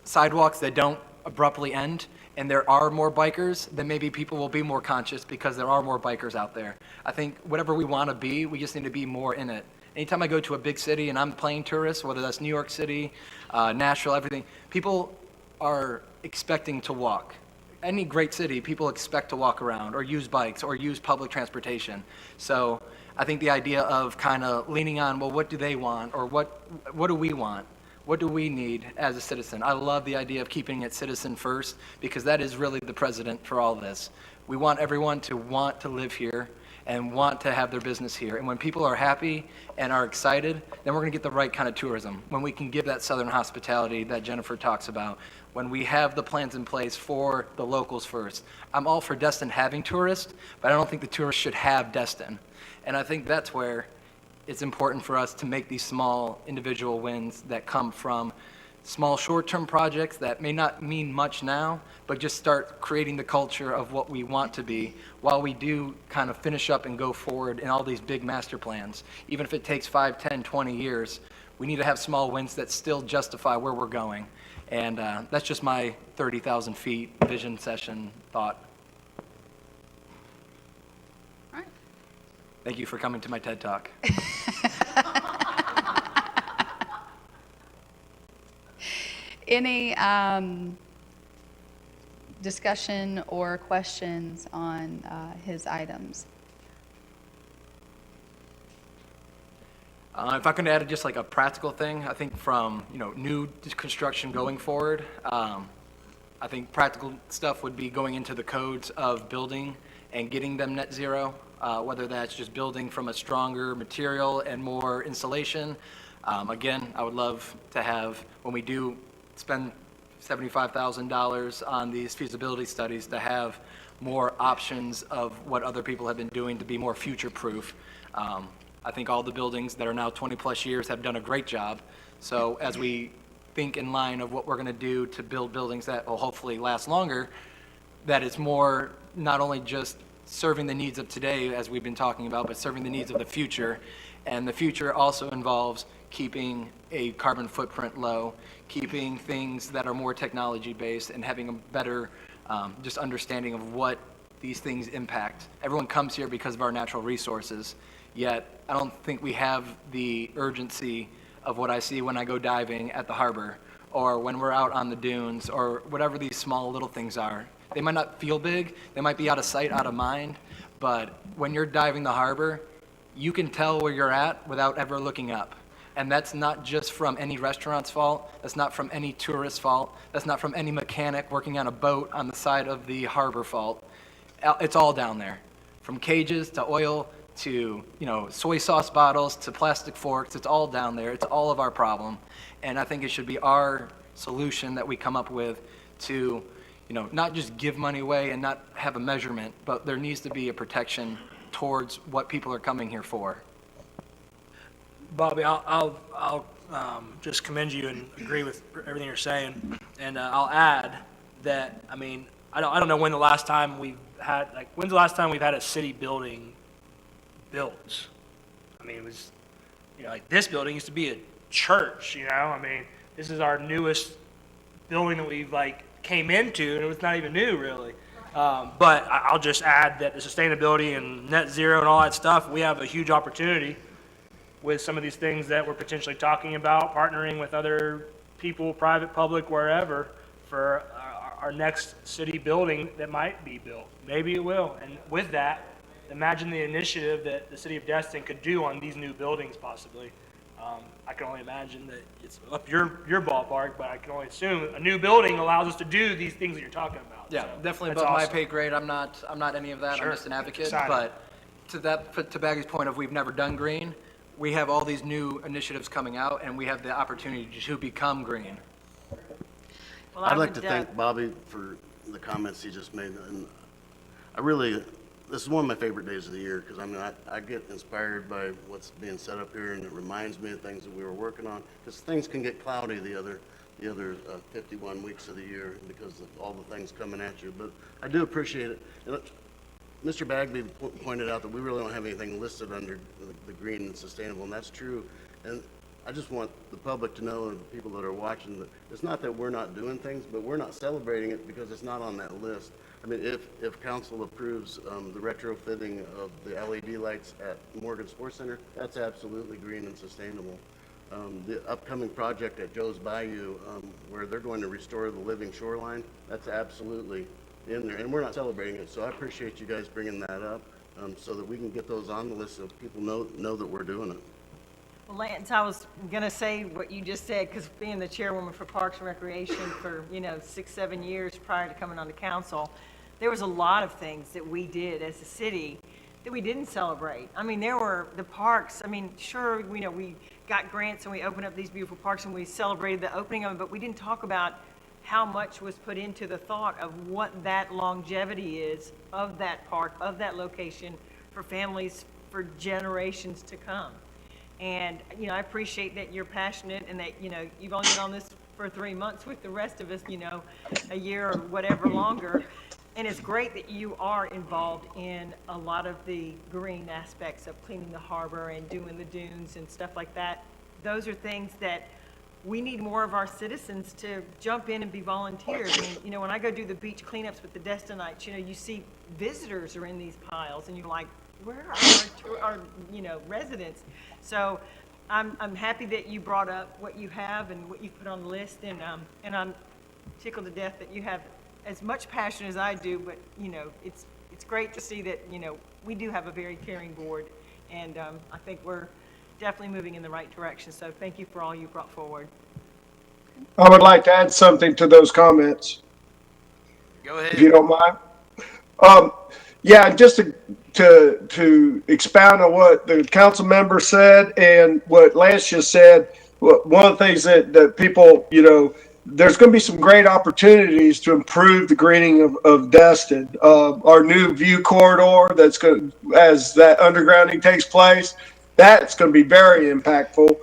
sidewalks that don't abruptly end, and there are more bikers, then maybe people will be more conscious because there are more bikers out there. I think whatever we want to be, we just need to be more in it. Anytime I go to a big city and I'm playing tourist, whether that's New York City, Nashville, everything, people are expecting to walk. Any great city, people expect to walk around or use bikes or use public transportation. So I think the idea of kind of leaning on, well, what do they want, or what do we want? What do we need as a citizen? I love the idea of keeping it citizen first, because that is really the precedent for all this. We want everyone to want to live here and want to have their business here. And when people are happy and are excited, then we're going to get the right kind of tourism. When we can give that southern hospitality that Jennifer talks about, when we have the plans in place for the locals first. I'm all for Destin having tourists, but I don't think the tourists should have Destin. And I think that's where it's important for us to make these small individual wins that come from small short-term projects that may not mean much now, but just start creating the culture of what we want to be while we do kind of finish up and go forward in all these big master plans. Even if it takes 5, 10, 20 years, we need to have small wins that still justify where we're going. And that's just my 30,000 feet vision session thought. Thank you for coming to my TED Talk. Any discussion or questions on his items? If I can add just like a practical thing, I think from, new construction going forward, I think practical stuff would be going into the codes of building and getting them net zero, whether that's just building from a stronger material and more insulation. Again, I would love to have, when we do spend $75,000 on these feasibility studies, to have more options of what other people have been doing to be more future-proof. I think all the buildings that are now 20-plus years have done a great job. So as we think in line of what we're going to do to build buildings that will hopefully last longer, that it's more not only just serving the needs of today, as we've been talking about, but serving the needs of the future. And the future also involves keeping a carbon footprint low, keeping things that are more technology-based, and having a better just understanding of what these things impact. Everyone comes here because of our natural resources, yet I don't think we have the urgency of what I see when I go diving at the harbor, or when we're out on the dunes, or whatever these small little things are. They might not feel big, they might be out of sight, out of mind, but when you're diving the harbor, you can tell where you're at without ever looking up. And that's not just from any restaurant's fault, that's not from any tourist's fault, that's not from any mechanic working on a boat on the side of the harbor fault. It's all down there. From cages to oil to, soy sauce bottles to plastic forks, it's all down there. It's all of our problem. And I think it should be our solution that we come up with to, not just give money away and not have a measurement, but there needs to be a protection towards what people are coming here for. Bobby, I'll just commend you and agree with everything you're saying. And I'll add that, I don't know when the last time when's the last time we've had a city building built? It was, this building used to be a church, this is our newest building that we've came into, and it was not even new really. But I'll just add that the sustainability and net zero and all that stuff, we have a huge opportunity with some of these things that we're potentially talking about, partnering with other people, private, public, wherever, for our next city building that might be built. Maybe it will. And with that, imagine the initiative that the city of Destin could do on these new buildings possibly. I can only imagine that it's up your ballpark, but I can only assume a new building allows us to do these things that you're talking about. Yeah, So definitely that's above my awesome. pay grade. I'm not any of that. Sure. I'm just an advocate. Exciting. But to Baggy's point of we've never done green, we have all these new initiatives coming out, and we have the opportunity to become green. Well, I'd like would, to thank Bobby for the comments he just made. And this is one of my favorite days of the year, because I get inspired by what's being set up here, and it reminds me of things that we were working on, because things can get cloudy the other 51 weeks of the year because of all the things coming at you. But I do appreciate it. And Mr. Bagby pointed out that we really don't have anything listed under the green and sustainable, and that's true. And I just want the public to know, and the people that are watching, that it's not that we're not doing things, but we're not celebrating it because it's not on that list. If council approves the retrofitting of the LED lights at Morgan Sports Center, that's absolutely green and sustainable. The upcoming project at Joe's Bayou, where they're going to restore the living shoreline, that's absolutely in there, and we're not celebrating it. So I appreciate you guys bringing that up, so that we can get those on the list so people know that we're doing it. Well, Lance, I was going to say what you just said, because being the chairwoman for Parks and Recreation for, 6-7 years prior to coming on the council, there was a lot of things that we did as a city that we didn't celebrate. There were the parks. Sure, we got grants and we opened up these beautiful parks and we celebrated the opening of them, but we didn't talk about how much was put into the thought of what that longevity is of that park, of that location for families for generations to come. And, I appreciate that you're passionate and that, you've only been on this for 3 months with the rest of us, a year or whatever longer. And it's great that you are involved in a lot of the green aspects of cleaning the harbor and doing the dunes and stuff like that. Those are things that we need more of our citizens to jump in and be volunteers. When I go do the beach cleanups with the Destinites, you see visitors are in these piles and you're like, where are our residents? So I'm happy that you brought up what you have and what you've put on the list, and I'm tickled to death that you have as much passion as I do, but, it's great to see that, we do have a very caring board, and I think we're definitely moving in the right direction. So thank you for all you brought forward. I would like to add something to those comments, Go ahead. if you don't mind. Yeah, just to expound on what the council member said and what Lance just said, one of the things that people, there's going to be some great opportunities to improve the greening of Dustin. Our new view corridor that's going as that undergrounding takes place, that's going to be very impactful.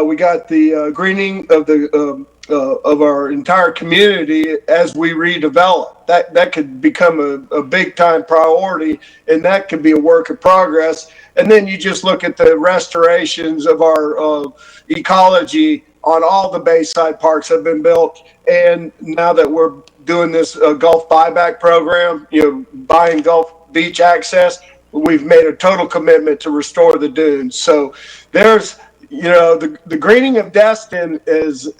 We got the greening of our entire community as we redevelop. That could become a big time priority, and that could be a work in progress. And then you just look at the restorations of our ecology on all the Bayside parks that have been built. And now that we're doing this Gulf buyback program, buying Gulf Beach access, we've made a total commitment to restore the dunes. So there's, the greening of Destin is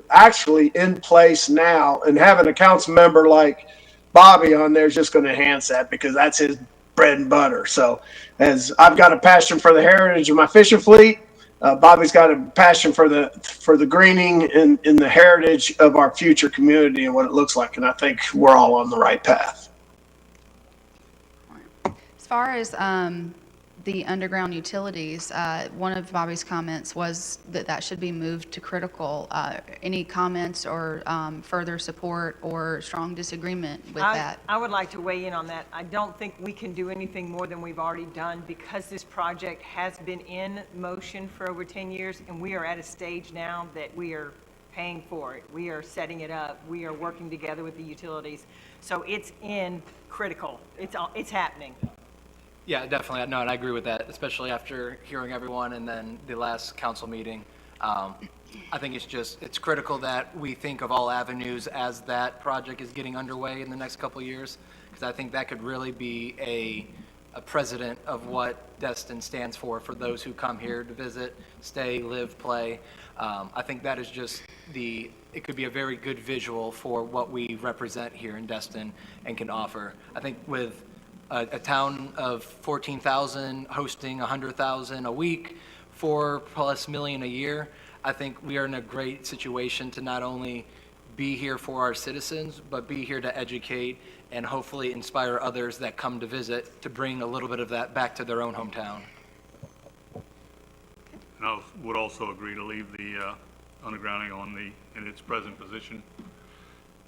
actually in place now, and having a council member like Bobby on there is just going to enhance that, because that's his bread and butter. So as I've got a passion for the heritage of my fishing fleet, Bobby's got a passion for the greening and the heritage of our future community and what it looks like. And I think we're all on the right path. As far as the underground utilities, one of Bobby's comments was that should be moved to critical. Any comments or further support or strong disagreement with that? I would like to weigh in on that. I don't think we can do anything more than we've already done, because this project has been in motion for over 10 years, and we are at a stage now that we are paying for it. We are setting it up. We are working together with the utilities. So it's in critical. It's happening. Yeah, definitely. No, and I agree with that, especially after hearing everyone and then the last council meeting. I think it's critical that we think of all avenues as that project is getting underway in the next couple of years, because I think that could really be a precedent of what Destin stands for those who come here to visit, stay, live, play. I think that is just it could be a very good visual for what we represent here in Destin and can offer. I think with a town of 14,000 hosting 100,000 a week, $4+ million a year, I think we are in a great situation to not only be here for our citizens, but be here to educate and hopefully inspire others that come to visit to bring a little bit of that back to their own hometown. And I would also agree to leave the undergrounding in its present position.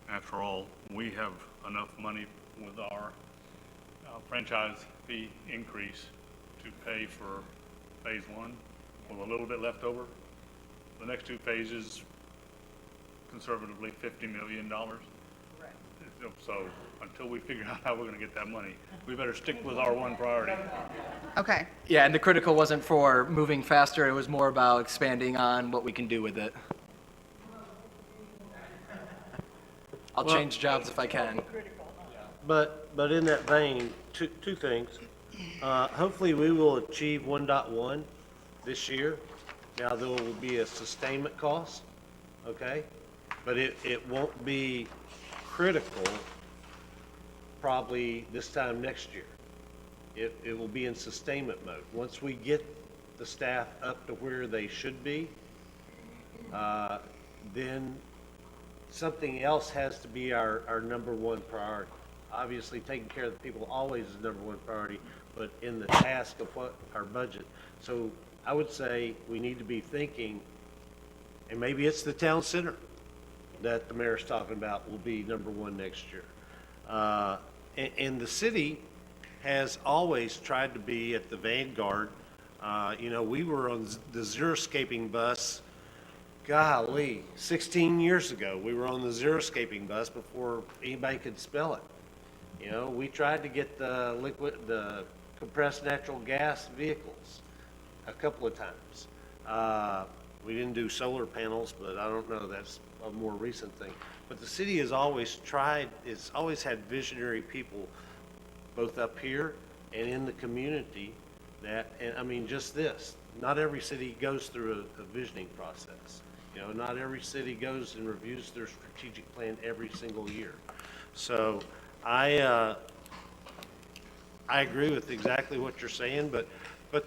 After all, we have enough money with our franchise fee increase to pay for phase one with a little bit left over. The next two phases, conservatively, $50 million. Correct. So until we figure out how we're going to get that money, we better stick with our one priority. Okay. Yeah, and the critical wasn't for moving faster, it was more about expanding on what we can do with it. I'll change jobs if I can. But in that vein, two things. Hopefully we will achieve 1.1 this year. Now there will be a sustainment cost, okay? But it won't be critical probably this time next year. It will be in sustainment mode. Once we get the staff up to where they should be, then something else has to be our number one priority. Obviously, taking care of the people always is number one priority, but in the task of what our budget. So I would say we need to be thinking, and maybe it's the town center that the mayor's talking about will be number one next year. And the city has always tried to be at the vanguard. We were on the Zuryscaping bus, golly, 16 years ago. We were on the Zuryscaping bus before anybody could spell it. We tried to get the compressed natural gas vehicles a couple of times. We didn't do solar panels, but I don't know, that's a more recent thing. But the city has always tried, it's always had visionary people, both up here and in the community that, and I mean, just this, not every city goes through a visioning process. You know, not every city goes and reviews their strategic plan every single year. So I agree with exactly what you're saying, but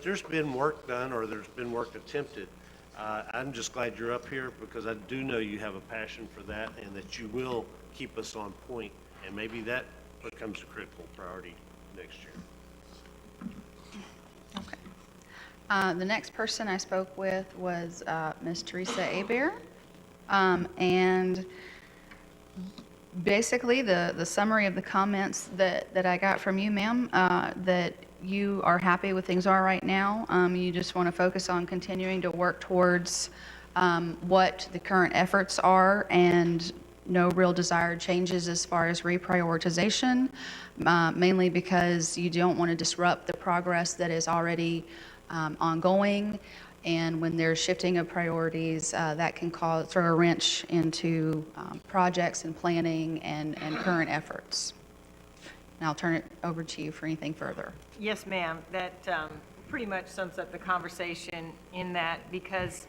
there's been work done, or there's been work attempted. I'm just glad you're up here, because I do know you have a passion for that, and that you will keep us on point, and maybe that becomes a critical priority next year. The next person I spoke with was Ms. Teresa Hebert. And basically, the summary of the comments that I got from you, ma'am, that you are happy with things are right now. You just want to focus on continuing to work towards what the current efforts are, and no real desired changes as far as reprioritization, mainly because you don't want to disrupt the progress that is already ongoing. And when there's shifting of priorities, that can throw a wrench into projects and planning and current efforts. And I'll turn it over to you for anything further. Yes, ma'am. That pretty much sums up the conversation, in that, because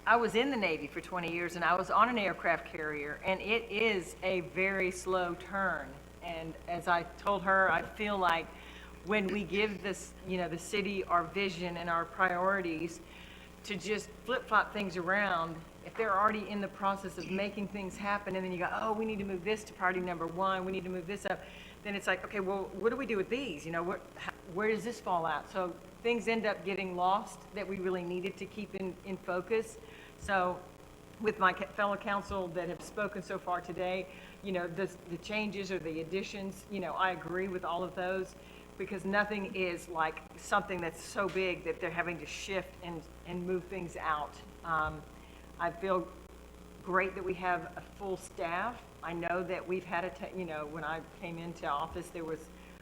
I was in the Navy for 20 years and I was on an aircraft carrier, and it is a very slow turn. And as I told her, I feel like when we give this, the city our vision and our priorities, to just flip-flop things around, if they're already in the process of making things happen, and then you go, oh, we need to move this to priority number 1, we need to move this up, then it's like, okay, well, what do we do with these? Where does this fall out? So things end up getting lost that we really needed to keep in focus. So with my fellow council that have spoken so far today, the changes or the additions, I agree with all of those, because nothing is like something that's so big that they're having to shift and move things out. I feel great that we have a full staff. I know that we've had when I came into office, there was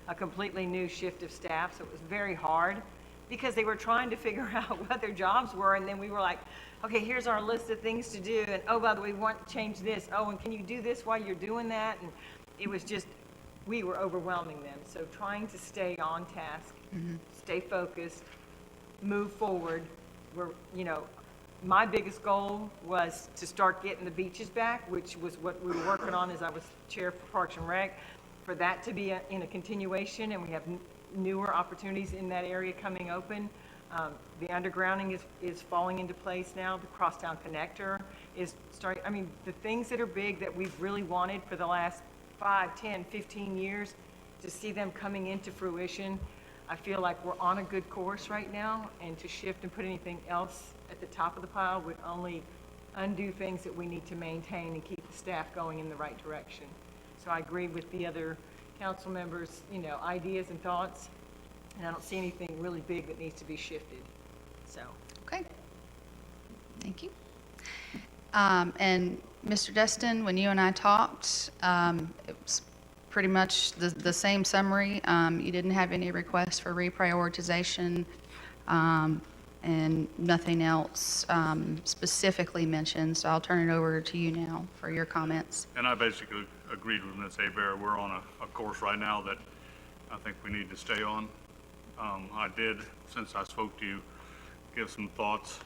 a completely new shift of staff, so it was very hard, because they were trying to figure out what their jobs were, and then we were like, okay, here's our list of things to do, and oh, by the way, we want to change this. Oh, and can you do this while you're doing that? And it was just, we were overwhelming them. So trying to stay on task, stay focused, move forward. My biggest goal was to start getting the beaches back, which was what we were working on as I was chair for Parks and Rec, for that to be in a continuation, and we have newer opportunities in that area coming open. The undergrounding is falling into place now. The Crosstown connector is starting. I mean, the things that are big that we've really wanted for the last 5, 10, 15 years, to see them coming into fruition, I feel like we're on a good course right now, and to shift and put anything else at the top of the pile would only undo things that we need to maintain and keep the staff going in the right direction. So I agree with the other council members, ideas and thoughts, and I don't see anything really big that needs to be shifted. So. Okay. Thank you. And Mr. Dustin, when you and I talked, it was pretty much the same summary. You didn't have any requests for reprioritization, and nothing else specifically mentioned. So I'll turn it over to you now for your comments. And I basically agreed with Ms. Hebert. We're on a course right now that I think we need to stay on. I did, since I spoke to you, give some thoughts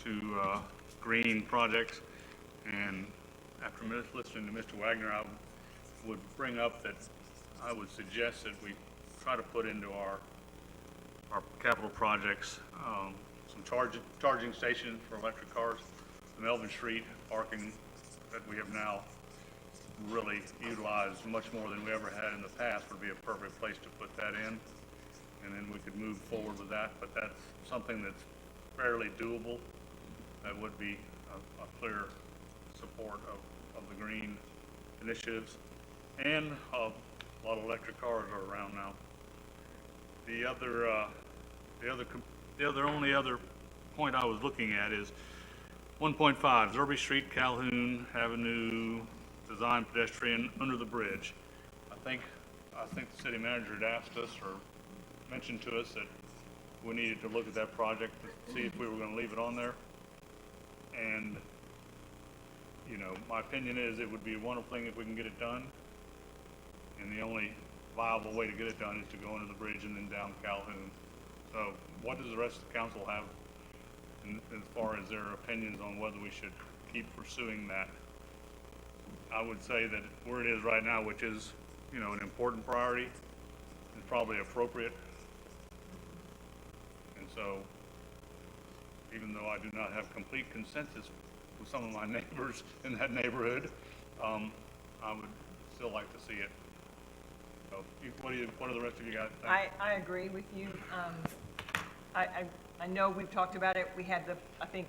to green projects. And after listening to Mr. Wagner, I would bring up that I would suggest that we try to put into our capital projects some charging stations for electric cars. The Melvin Street parking that we have now really utilized much more than we ever had in the past would be a perfect place to put that in. And then we could move forward with that, but that's something that's fairly doable. That would be a clear support of the green initiatives. And a lot of electric cars are around now. The only other point I was looking at is 1.5, Zurby Street, Calhoun Avenue, design pedestrian under the bridge. I think the city manager had asked us or mentioned to us that we needed to look at that project to see if we were going to leave it on there. And, my opinion is it would be a wonderful thing if we can get it done. And the only viable way to get it done is to go under the bridge and then down Calhoun. So what does the rest of the council have as far as their opinions on whether we should keep pursuing that? I would say that where it is right now, which is, you know, an important priority, is probably appropriate. And so, even though I do not have complete consensus with some of my neighbors in that neighborhood, I would still like to see it. So, what do the rest of you guys think? I agree with you. I know we've talked about it. We had I think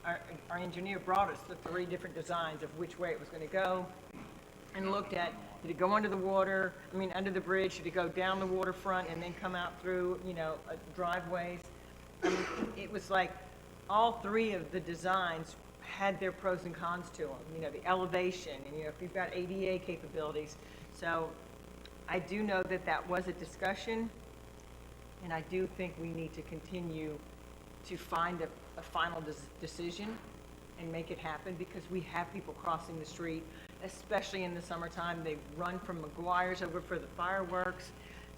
our engineer brought us the 3 different designs of which way it was going to go, and looked at, did it go under the water, under the bridge, should it go down the waterfront and then come out through, driveways? It was like all 3 of the designs had their pros and cons to them, the elevation, and, if you've got ADA capabilities. So I do know that was a discussion, and I do think we need to continue to find a final decision and make it happen, because we have people crossing the street, especially in the summertime. They run from McGuire's over for the fireworks.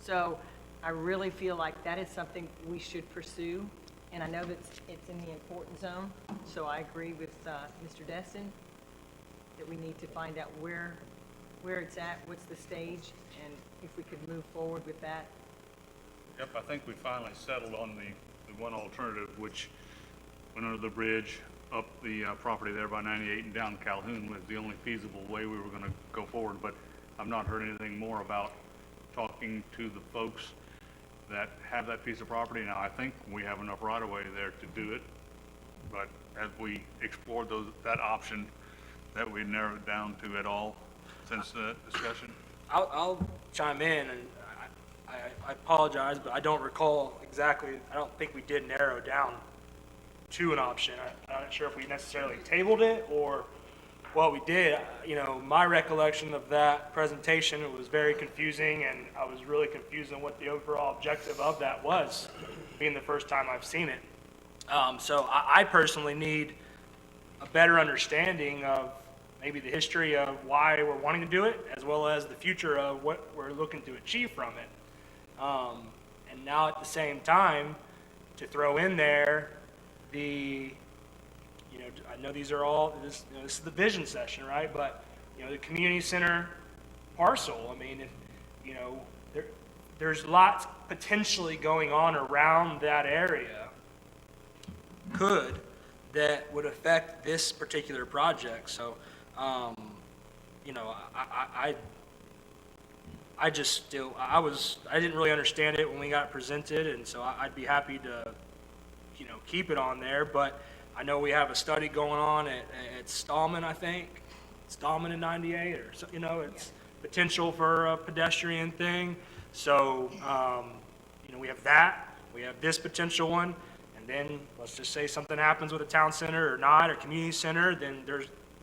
So I really feel like that is something we should pursue. And I know that it's in the important zone. So I agree with Mr. Dustin that we need to find out where it's at, what's the stage, and if we could move forward with that. Yep, I think we finally settled on the one alternative, which went under the bridge, up the property there by 98 and down Calhoun was the only feasible way we were going to go forward. But I've not heard anything more about talking to the folks that have that piece of property. Now, I think we have enough right-of-way there to do it, but as we explored that option, that we narrowed down to at all since the discussion? I'll chime in, and I apologize, but I don't recall exactly. I don't think we did narrow down to an option. I'm not sure if we necessarily tabled it or what we did. My recollection of that presentation, it was very confusing, and I was really confused on what the overall objective of that was, being the first time I've seen it. So I personally need a better understanding of maybe the history of why we're wanting to do it, as well as the future of what we're looking to achieve from it. And now at the same time, to throw in there I know these are all, this is the vision session, right? But, the community center parcel, there's lots potentially going on around that area that would affect this particular project. So, I didn't really understand it when we got presented, and so I'd be happy to, keep it on there. But I know we have a study going on at Stallman, I think, Stallman in 98, or so, it's potential for a pedestrian thing. So, we have that, we have this potential one, and then let's just say something happens with a town center or not, or community center, then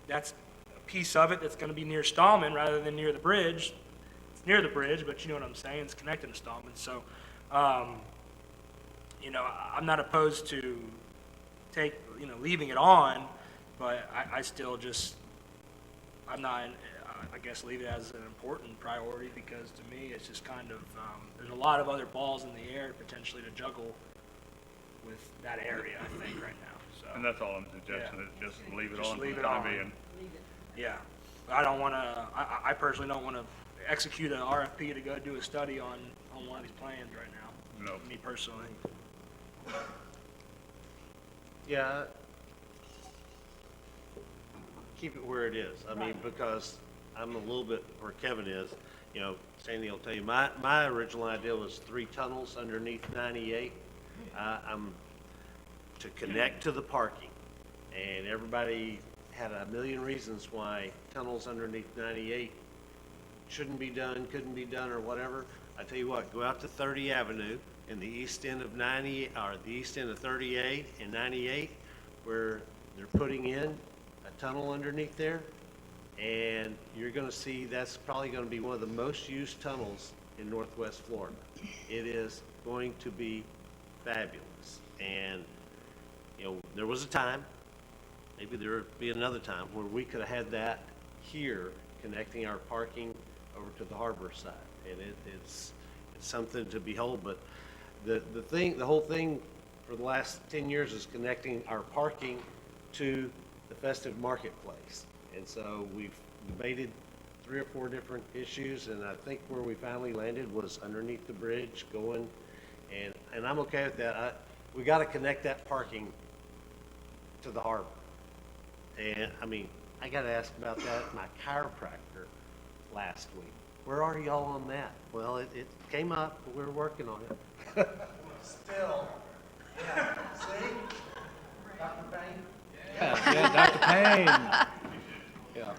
that's a piece of it that's going to be near Stallman rather than near the bridge. It's near the bridge, but you know what I'm saying, it's connected to Stallman. So, I'm not opposed to leaving it on, but I still I'm not, I guess, leave it as an important priority, because to me, it's just kind of, there's a lot of other balls in the air potentially to juggle with that area, I think, right now. So. And that's all I'm suggesting, is just leave it Just on leave for it the time on. being. Yeah, I don't want to, I personally don't want to execute an RFP to go do a study on one of these plans right now. No. Me personally. Yeah. Keep it where it is. Because I'm a little bit where Kevin is. Sandy will tell you, my original idea was 3 tunnels underneath 98. I'm to connect to the parking. And everybody had a million reasons why tunnels underneath 98 shouldn't be done, couldn't be done, or whatever. I tell you what, go out to 30 Avenue in the east end of 90, or the east end of 38 and 98, where they're putting in a tunnel underneath there, and you're going to see that's probably going to be one of the most used tunnels in Northwest Florida. It is going to be fabulous. And there was a time, maybe there would be another time, where we could have had that here connecting our parking over to the harbor side. and it's something to behold. But the whole thing for the last 10 years is connecting our parking to the festive marketplace. And so we've debated 3 or 4 different issues, and I think where we finally landed was underneath the bridge going, and I'm okay with that. We got to connect that parking to the harbor. And I mean, I got to ask about that at my chiropractor last week. Where are y'all on that? Well, it came up, but we're working on it. Still. Yeah. See? Dr. Payne? Yeah, Dr. Payne. Yeah.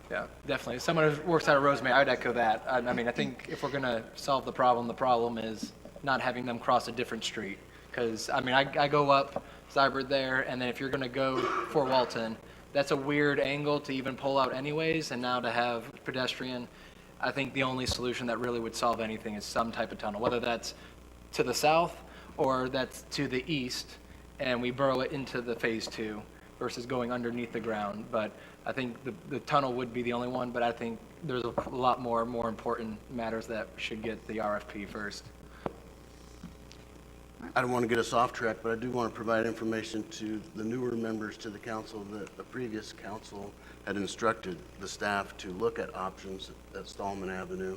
Yeah, definitely. As someone who works out of Rosemary, I would echo that. I mean, I think if we're going to solve the problem is not having them cross a different street. Because, I mean, I go up Zybird there, and then if you're going to go Fort Walton, that's a weird angle to even pull out anyways, and now to have pedestrian, I think the only solution that really would solve anything is some type of tunnel, whether that's to the south or that's to the east, and we burrow it into the phase 2 versus going underneath the ground. But I think the tunnel would be the only one, but I think there's a lot more important matters that should get the RFP first. I don't want to get us off track, but I do want to provide information to the newer members to the council that the previous council had instructed the staff to look at options at Stallman Avenue,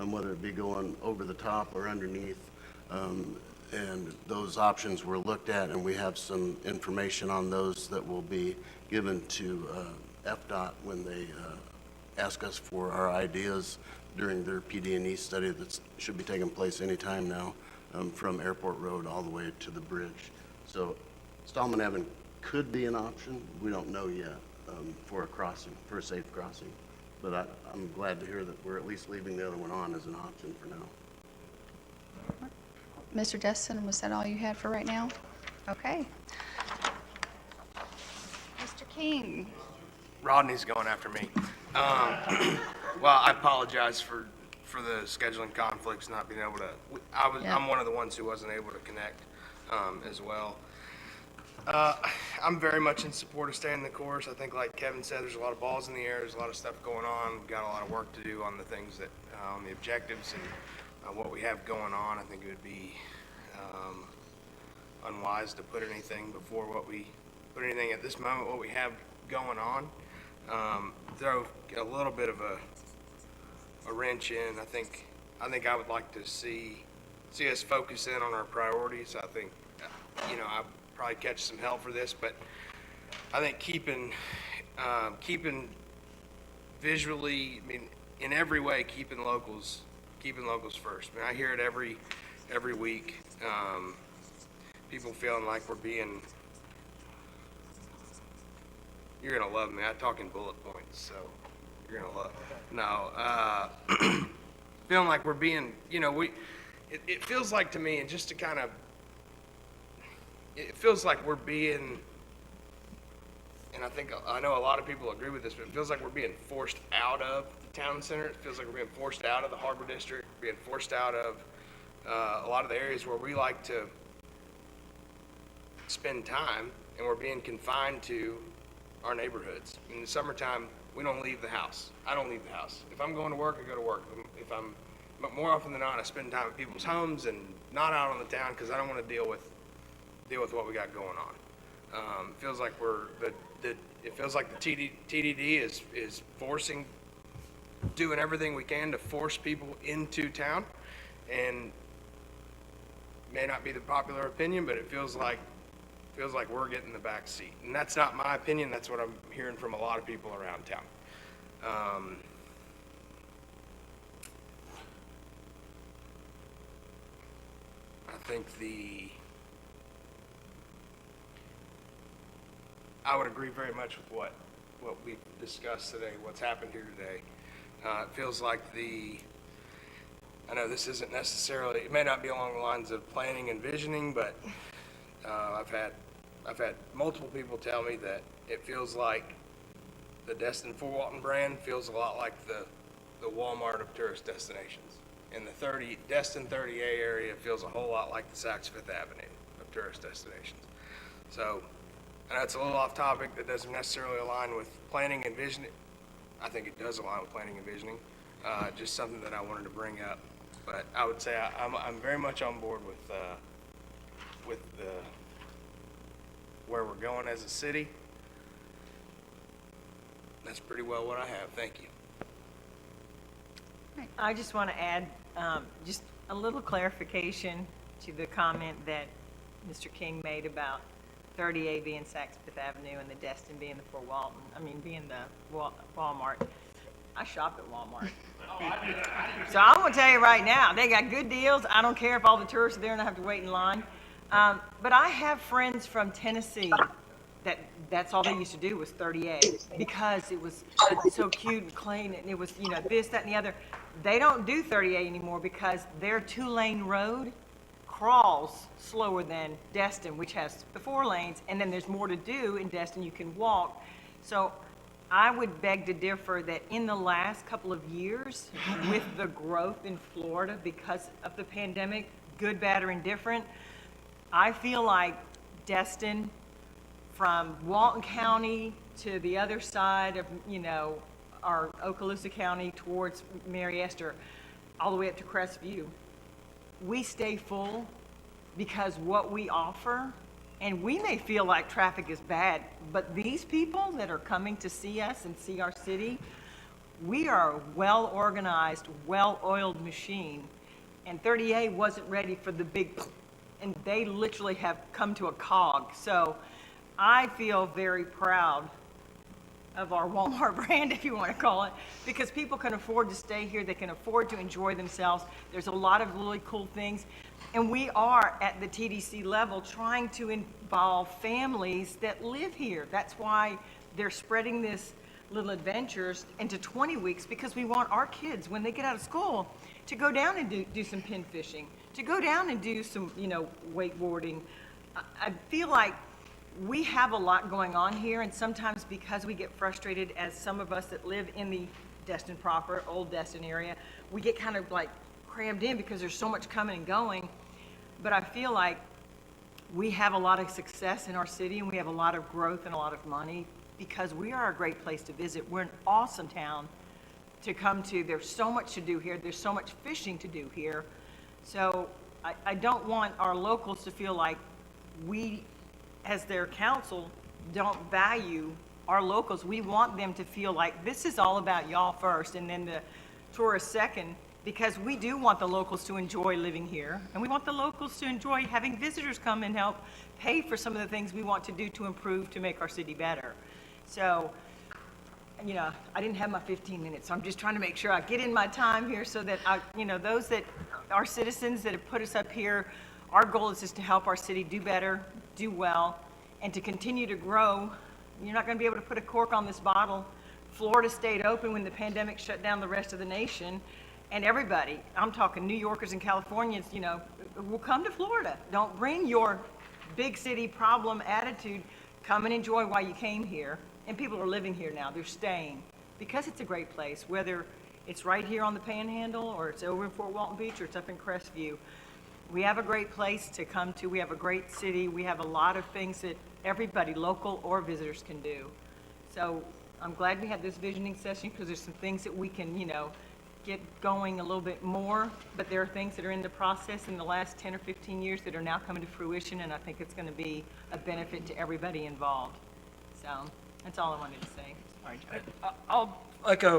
whether it be going over the top or underneath. And those options were looked at, and we have some information on those that will be given to FDOT when they ask us for our ideas during their PD&E study that should be taking place anytime now, from Airport Road all the way to the bridge. So Stallman Avenue could be an option. We don't know yet for a crossing, for a safe crossing. But I'm glad to hear that we're at least leaving the other one on as an option for now. Mr. Dustin, was that all you had for right now? Okay. Mr. King. Rodney's going after me. Well, I apologize for the scheduling conflicts, not being able to. I'm one of the ones who wasn't able to connect as well. I'm very much in support of staying the course. I think, like Kevin said, there's a lot of balls in the air. There's a lot of stuff going on. We've got a lot of work to do on the things that, on the objectives and what we have going on. I think it would be unwise to put anything at this moment what we have going on. Throw a little bit of a wrench in. I think I would like to see us focus in on our priorities. I think, I'll probably catch some hell for this, but I think keeping visually, in every way, keeping locals first. I hear it every week. People feeling like we're being. You're gonna love me. I talk in bullet points, so you're gonna love. No, feeling like we're being. It feels like to me, and just to kind of. It feels like we're being. And I know a lot of people agree with this, but it feels like we're being forced out of the town center. It feels like we're being forced out of the harbor district, being forced out of a lot of the areas where we like to spend time, and we're being confined to our neighborhoods. In the summertime, we don't leave the house. I don't leave the house. If I'm going to work, I go to work. But more often than not, I spend time at people's homes and not out on the town because I don't want to deal with what we got going on. It feels like it feels like the TDD is doing everything we can to force people into town, and may not be the popular opinion, but it feels like we're getting the back seat. And that's not my opinion. That's what I'm hearing from a lot of people around town. I think I would agree very much with what we've discussed today, what's happened here today. It feels like I know this isn't necessarily, it may not be along the lines of planning and visioning, but I've had multiple people tell me that it feels like the Destin Fort Walton brand feels a lot like the Walmart of tourist destinations. And the Destin 30A area feels a whole lot like the Saks Fifth Avenue of tourist destinations. So, I know it's a little off topic, that doesn't necessarily align with planning and visioning. I think it does align with planning and visioning, just something that I wanted to bring up. But I would say I'm very much on board with where we're going as a city. That's pretty well what I have. Thank you. I just want to add just a little clarification to the comment that Mr. King made about 30A being Saks Fifth Avenue and the Destin being the Fort Walton, being the Walmart. I shop at Walmart. So I'm going to tell you right now, they got good deals. I don't care if all the tourists are there and I have to wait in line. But I have friends from Tennessee that's all they used to do was 30A because it was so cute and clean and it was, this, that, and the other. They don't do 30A anymore because their 2-lane road crawls slower than Destin, which has the 4 lanes, and then there's more to do in Destin. You can walk. So I would beg to differ that in the last couple of years, with the growth in Florida because of the pandemic, good, bad, or indifferent, I feel like Destin, from Walton County to the other side of, our Okaloosa County towards Mary Esther, all the way up to Crestview, we stay full because what we offer, and we may feel like traffic is bad, but these people that are coming to see us and see our city, we are a well-organized, well-oiled machine, and 30A wasn't ready for the big, and they literally have come to a cog. So I feel very proud of our Walmart brand, if you want to call it, because people can afford to stay here. They can afford to enjoy themselves. There's a lot of really cool things. And we are, at the TDC level, trying to involve families that live here. That's why they're spreading this little adventures into 20 weeks, because we want our kids, when they get out of school, to go down and do some pin fishing, to go down and do some, wakeboarding. I feel like we have a lot going on here, and sometimes because we get frustrated, as some of us that live in the Destin proper, old Destin area, we get kind of like crammed in because there's so much coming and going. But I feel like we have a lot of success in our city, and we have a lot of growth and a lot of money because we are a great place to visit. We're an awesome town to come to. There's so much to do here. There's so much fishing to do here. So I don't want our locals to feel like we, as their council, don't value our locals. We want them to feel like this is all about y'all first and then the tourists second, because we do want the locals to enjoy living here, and we want the locals to enjoy having visitors come and help pay for some of the things we want to do to improve, to make our city better. So, I didn't have my 15 minutes, so I'm just trying to make sure I get in my time here so that those that are citizens that have put us up here, our goal is just to help our city do better, do well, and to continue to grow. You're not going to be able to put a cork on this bottle. Florida stayed open when the pandemic shut down the rest of the nation, and everybody, I'm talking New Yorkers and Californians, will come to Florida. Don't bring your big city problem attitude. Come and enjoy why you came here. And people are living here now. They're staying because it's a great place, whether it's right here on the Panhandle or it's over in Fort Walton Beach or it's up in Crestview. We have a great place to come to. We have a great city. We have a lot of things that everybody, local or visitors, can do. So I'm glad we had this visioning session because there's some things that we can, get going a little bit more, but there are things that are in the process in the last 10 or 15 years that are now coming to fruition, and I think it's going to be a benefit to everybody involved. So that's all I wanted to say. Sorry, John. I'll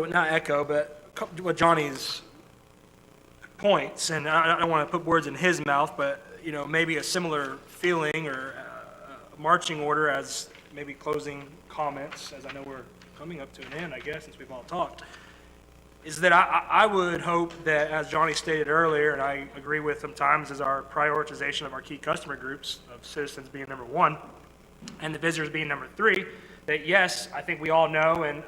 not echo, but what Johnny's points, and I don't want to put words in his mouth, but, maybe a similar feeling or a marching order as maybe closing comments, as I know we're coming up to an end, I guess, since we've all talked, is that I would hope that, as Johnny stated earlier, and I agree with sometimes, is our prioritization of our key customer groups, of citizens being number 1, and the visitors being number 3, that yes, I think we all know, and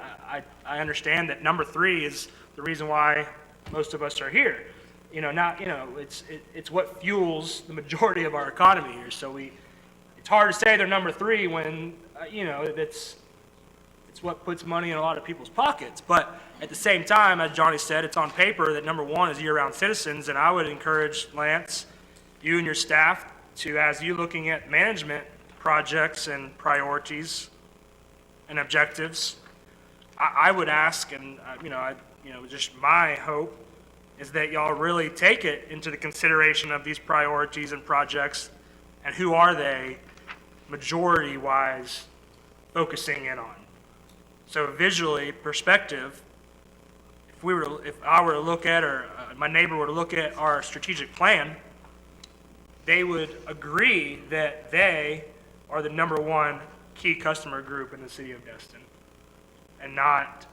I understand that number 3 is the reason why most of us are here. It's what fuels the majority of our economy here. So it's hard to say they're number 3 when, it's what puts money in a lot of people's pockets. But at the same time, as Johnny said, it's on paper that number 1 is year-round citizens, and I would encourage Lance, you and your staff, to, as you looking at management projects and priorities and objectives. I would ask, and just my hope is that y'all really take it into the consideration of these priorities and projects, and who are they, majority-wise, focusing in on. So visually, perspective, if I were to look at, or my neighbor were to look at our strategic plan, they would agree that they are the number one key customer group in the city of Destin, and not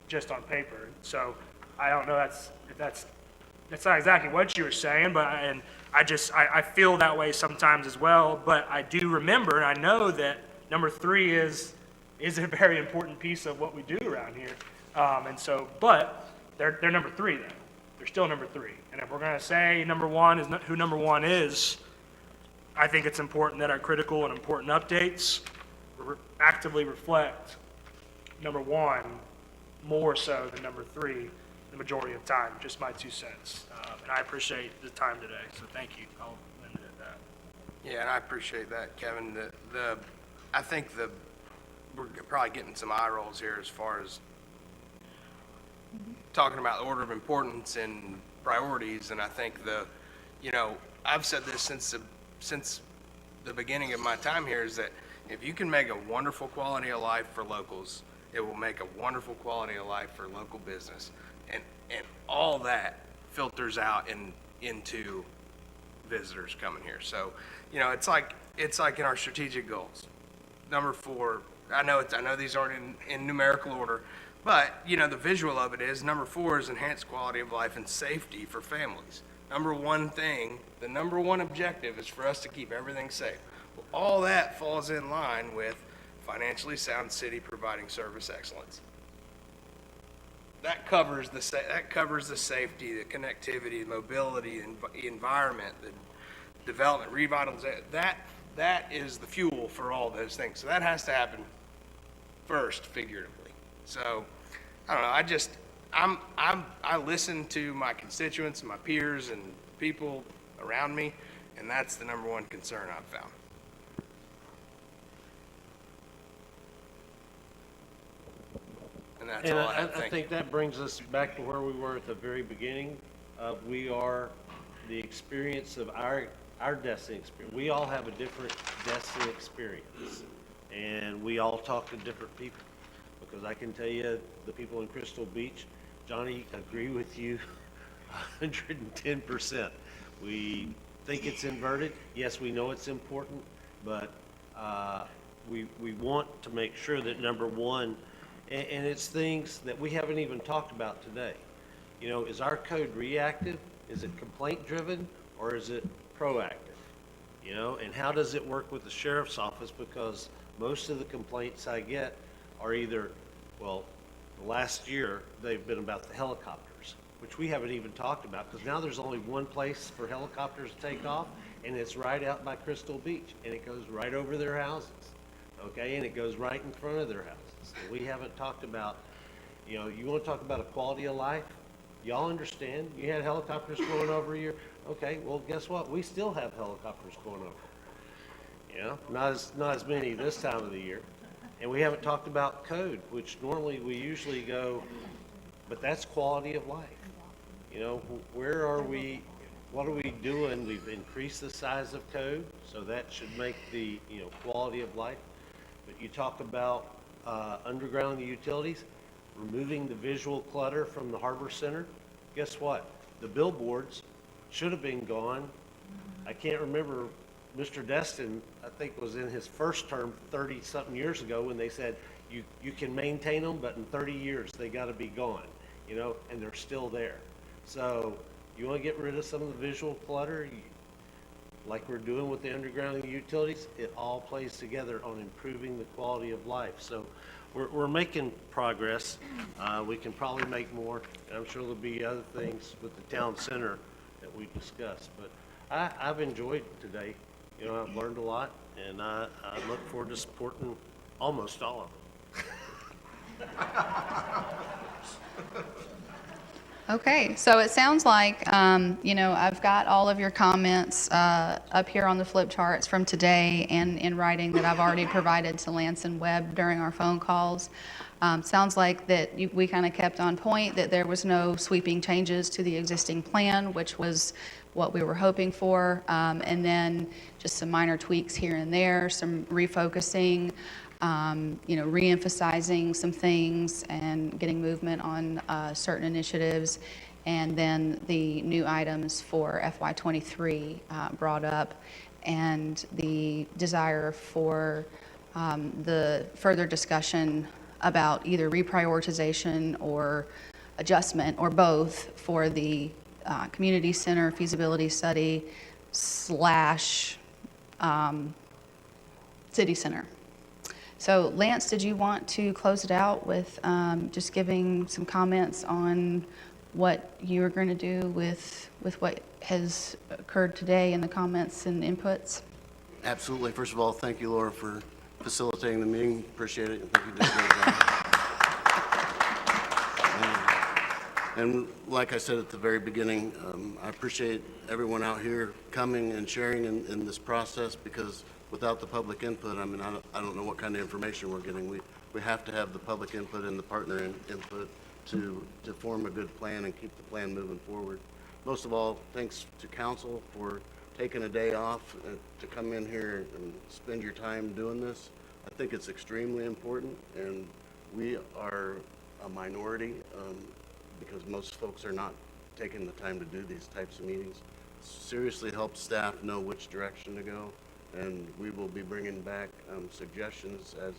just on paper. So I don't know that's not exactly what you were saying, but I feel that way sometimes as well. But I do remember, and I know that number 3 is a very important piece of what we do around here. But they're number 3 then. They're still number 3. And if we're going to say number 1 is not who number 1 is, I think it's important that our critical and important updates actively reflect number 1 more so than number 3 the majority of time. Just my 2 cents. And I appreciate the time today, so thank you. I'll end it at that. Yeah, and I appreciate that, Kevin. I think we're probably getting some eye rolls here as far as talking about the order of importance and priorities, and I think I've said this since the beginning of my time here, is that if you can make a wonderful quality of life for locals, it will make a wonderful quality of life for local business, and all that filters out into visitors coming here. So, it's like in our strategic goals. Number 4, I know these aren't in numerical order, but the visual of it is number 4 is enhanced quality of life and safety for families. Number 1 thing, the number 1 objective is for us to keep everything safe. Well, all that falls in line with financially sound city providing service excellence. That covers the safety, the connectivity, the mobility, the environment, the development, revitalization. That is the fuel for all those things. So that has to happen first, figuratively. So I don't know. I listen to my constituents and my peers and people around me, and that's the number 1 concern I've found. And that's all I have. I think that brings us back to where we were at the very beginning. We are the experience of our Destin experience. We all have a different Destin experience, and we all talk to different people. Because I can tell you, the people in Crystal Beach, Johnny, agree with you 110%. We think it's inverted. Yes, we know it's important, but we want to make sure that number 1, and it's things that we haven't even talked about today. Is our code reactive? Is it complaint driven, or is it proactive? And how does it work with the sheriff's office? Because most of the complaints I get are either, last year they've been about the helicopters, which we haven't even talked about, because now there's only one place for helicopters to take off, and it's right out by Crystal Beach, and it goes right over their houses, okay, and it goes right in front of their houses. And we haven't talked about, you want to talk about a quality of life? Y'all understand? You had helicopters going over here. Okay, well, guess what? We still have helicopters going over. Not as many this time of the year. And we haven't talked about code, which normally we usually go, but that's quality of life. Where are we, what are we doing? We've increased the size of code, so that should make the, quality of life. But you talk about underground utilities, removing the visual clutter from the harbor center. Guess what? The billboards should have been gone. I can't remember, Mr. Dustin, I think, was in his first term 30-something years ago when they said, you can maintain them, but in 30 years they got to be gone, and they're still there. So you want to get rid of some of the visual clutter, like we're doing with the underground utilities. It all plays together on improving the quality of life. So we're making progress. We can probably make more. I'm sure there'll be other things with the town center that we discussed. But I've enjoyed today. I've learned a lot, and I look forward to supporting almost all of them. Okay, so it sounds like, I've got all of your comments up here on the flip charts from today and in writing that I've already provided to Lance and Webb during our phone calls. Sounds like that we kind of kept on point, that there was no sweeping changes to the existing plan, which was what we were hoping for, and then just some minor tweaks here and there, some refocusing, re-emphasizing some things and getting movement on certain initiatives, and then the new items for FY23 brought up, and the desire for the further discussion about either reprioritization or adjustment or both for the community center feasibility study / city center. So Lance, did you want to close it out with just giving some comments on what you are going to do with what has occurred today and the comments and inputs? Absolutely. First of all, thank you, Laura, for facilitating the meeting. Appreciate it. I think you did a great job. And like I said at the very beginning, I appreciate everyone out here coming and sharing in this process, because without the public input, I mean, I don't know what kind of information we're getting. We have to have the public input and the partner input to form a good plan and keep the plan moving forward. Most of all, thanks to council for taking a day off to come in here and spend your time doing this. I think it's extremely important, and we are a minority because most folks are not taking the time to do these types of meetings. Seriously helps staff know which direction to go, and we will be bringing back suggestions as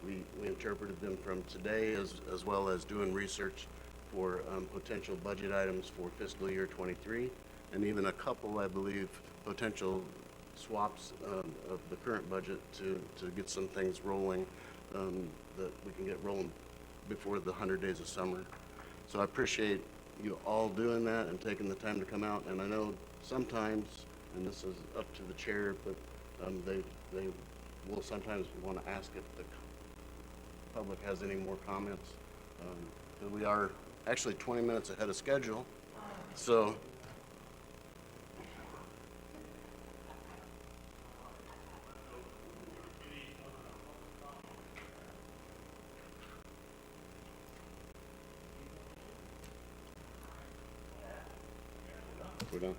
we interpreted them from today, as well as doing research for potential budget items for fiscal year 23, and even a couple, I believe, potential swaps of the current budget to get some things rolling that we can get rolling before the 100 days of summer. So I appreciate you all doing that and taking the time to come out. And I know sometimes, and this is up to the chair, but they will sometimes want to ask if the public has any more comments. We are actually 20 minutes ahead of schedule, so we're done.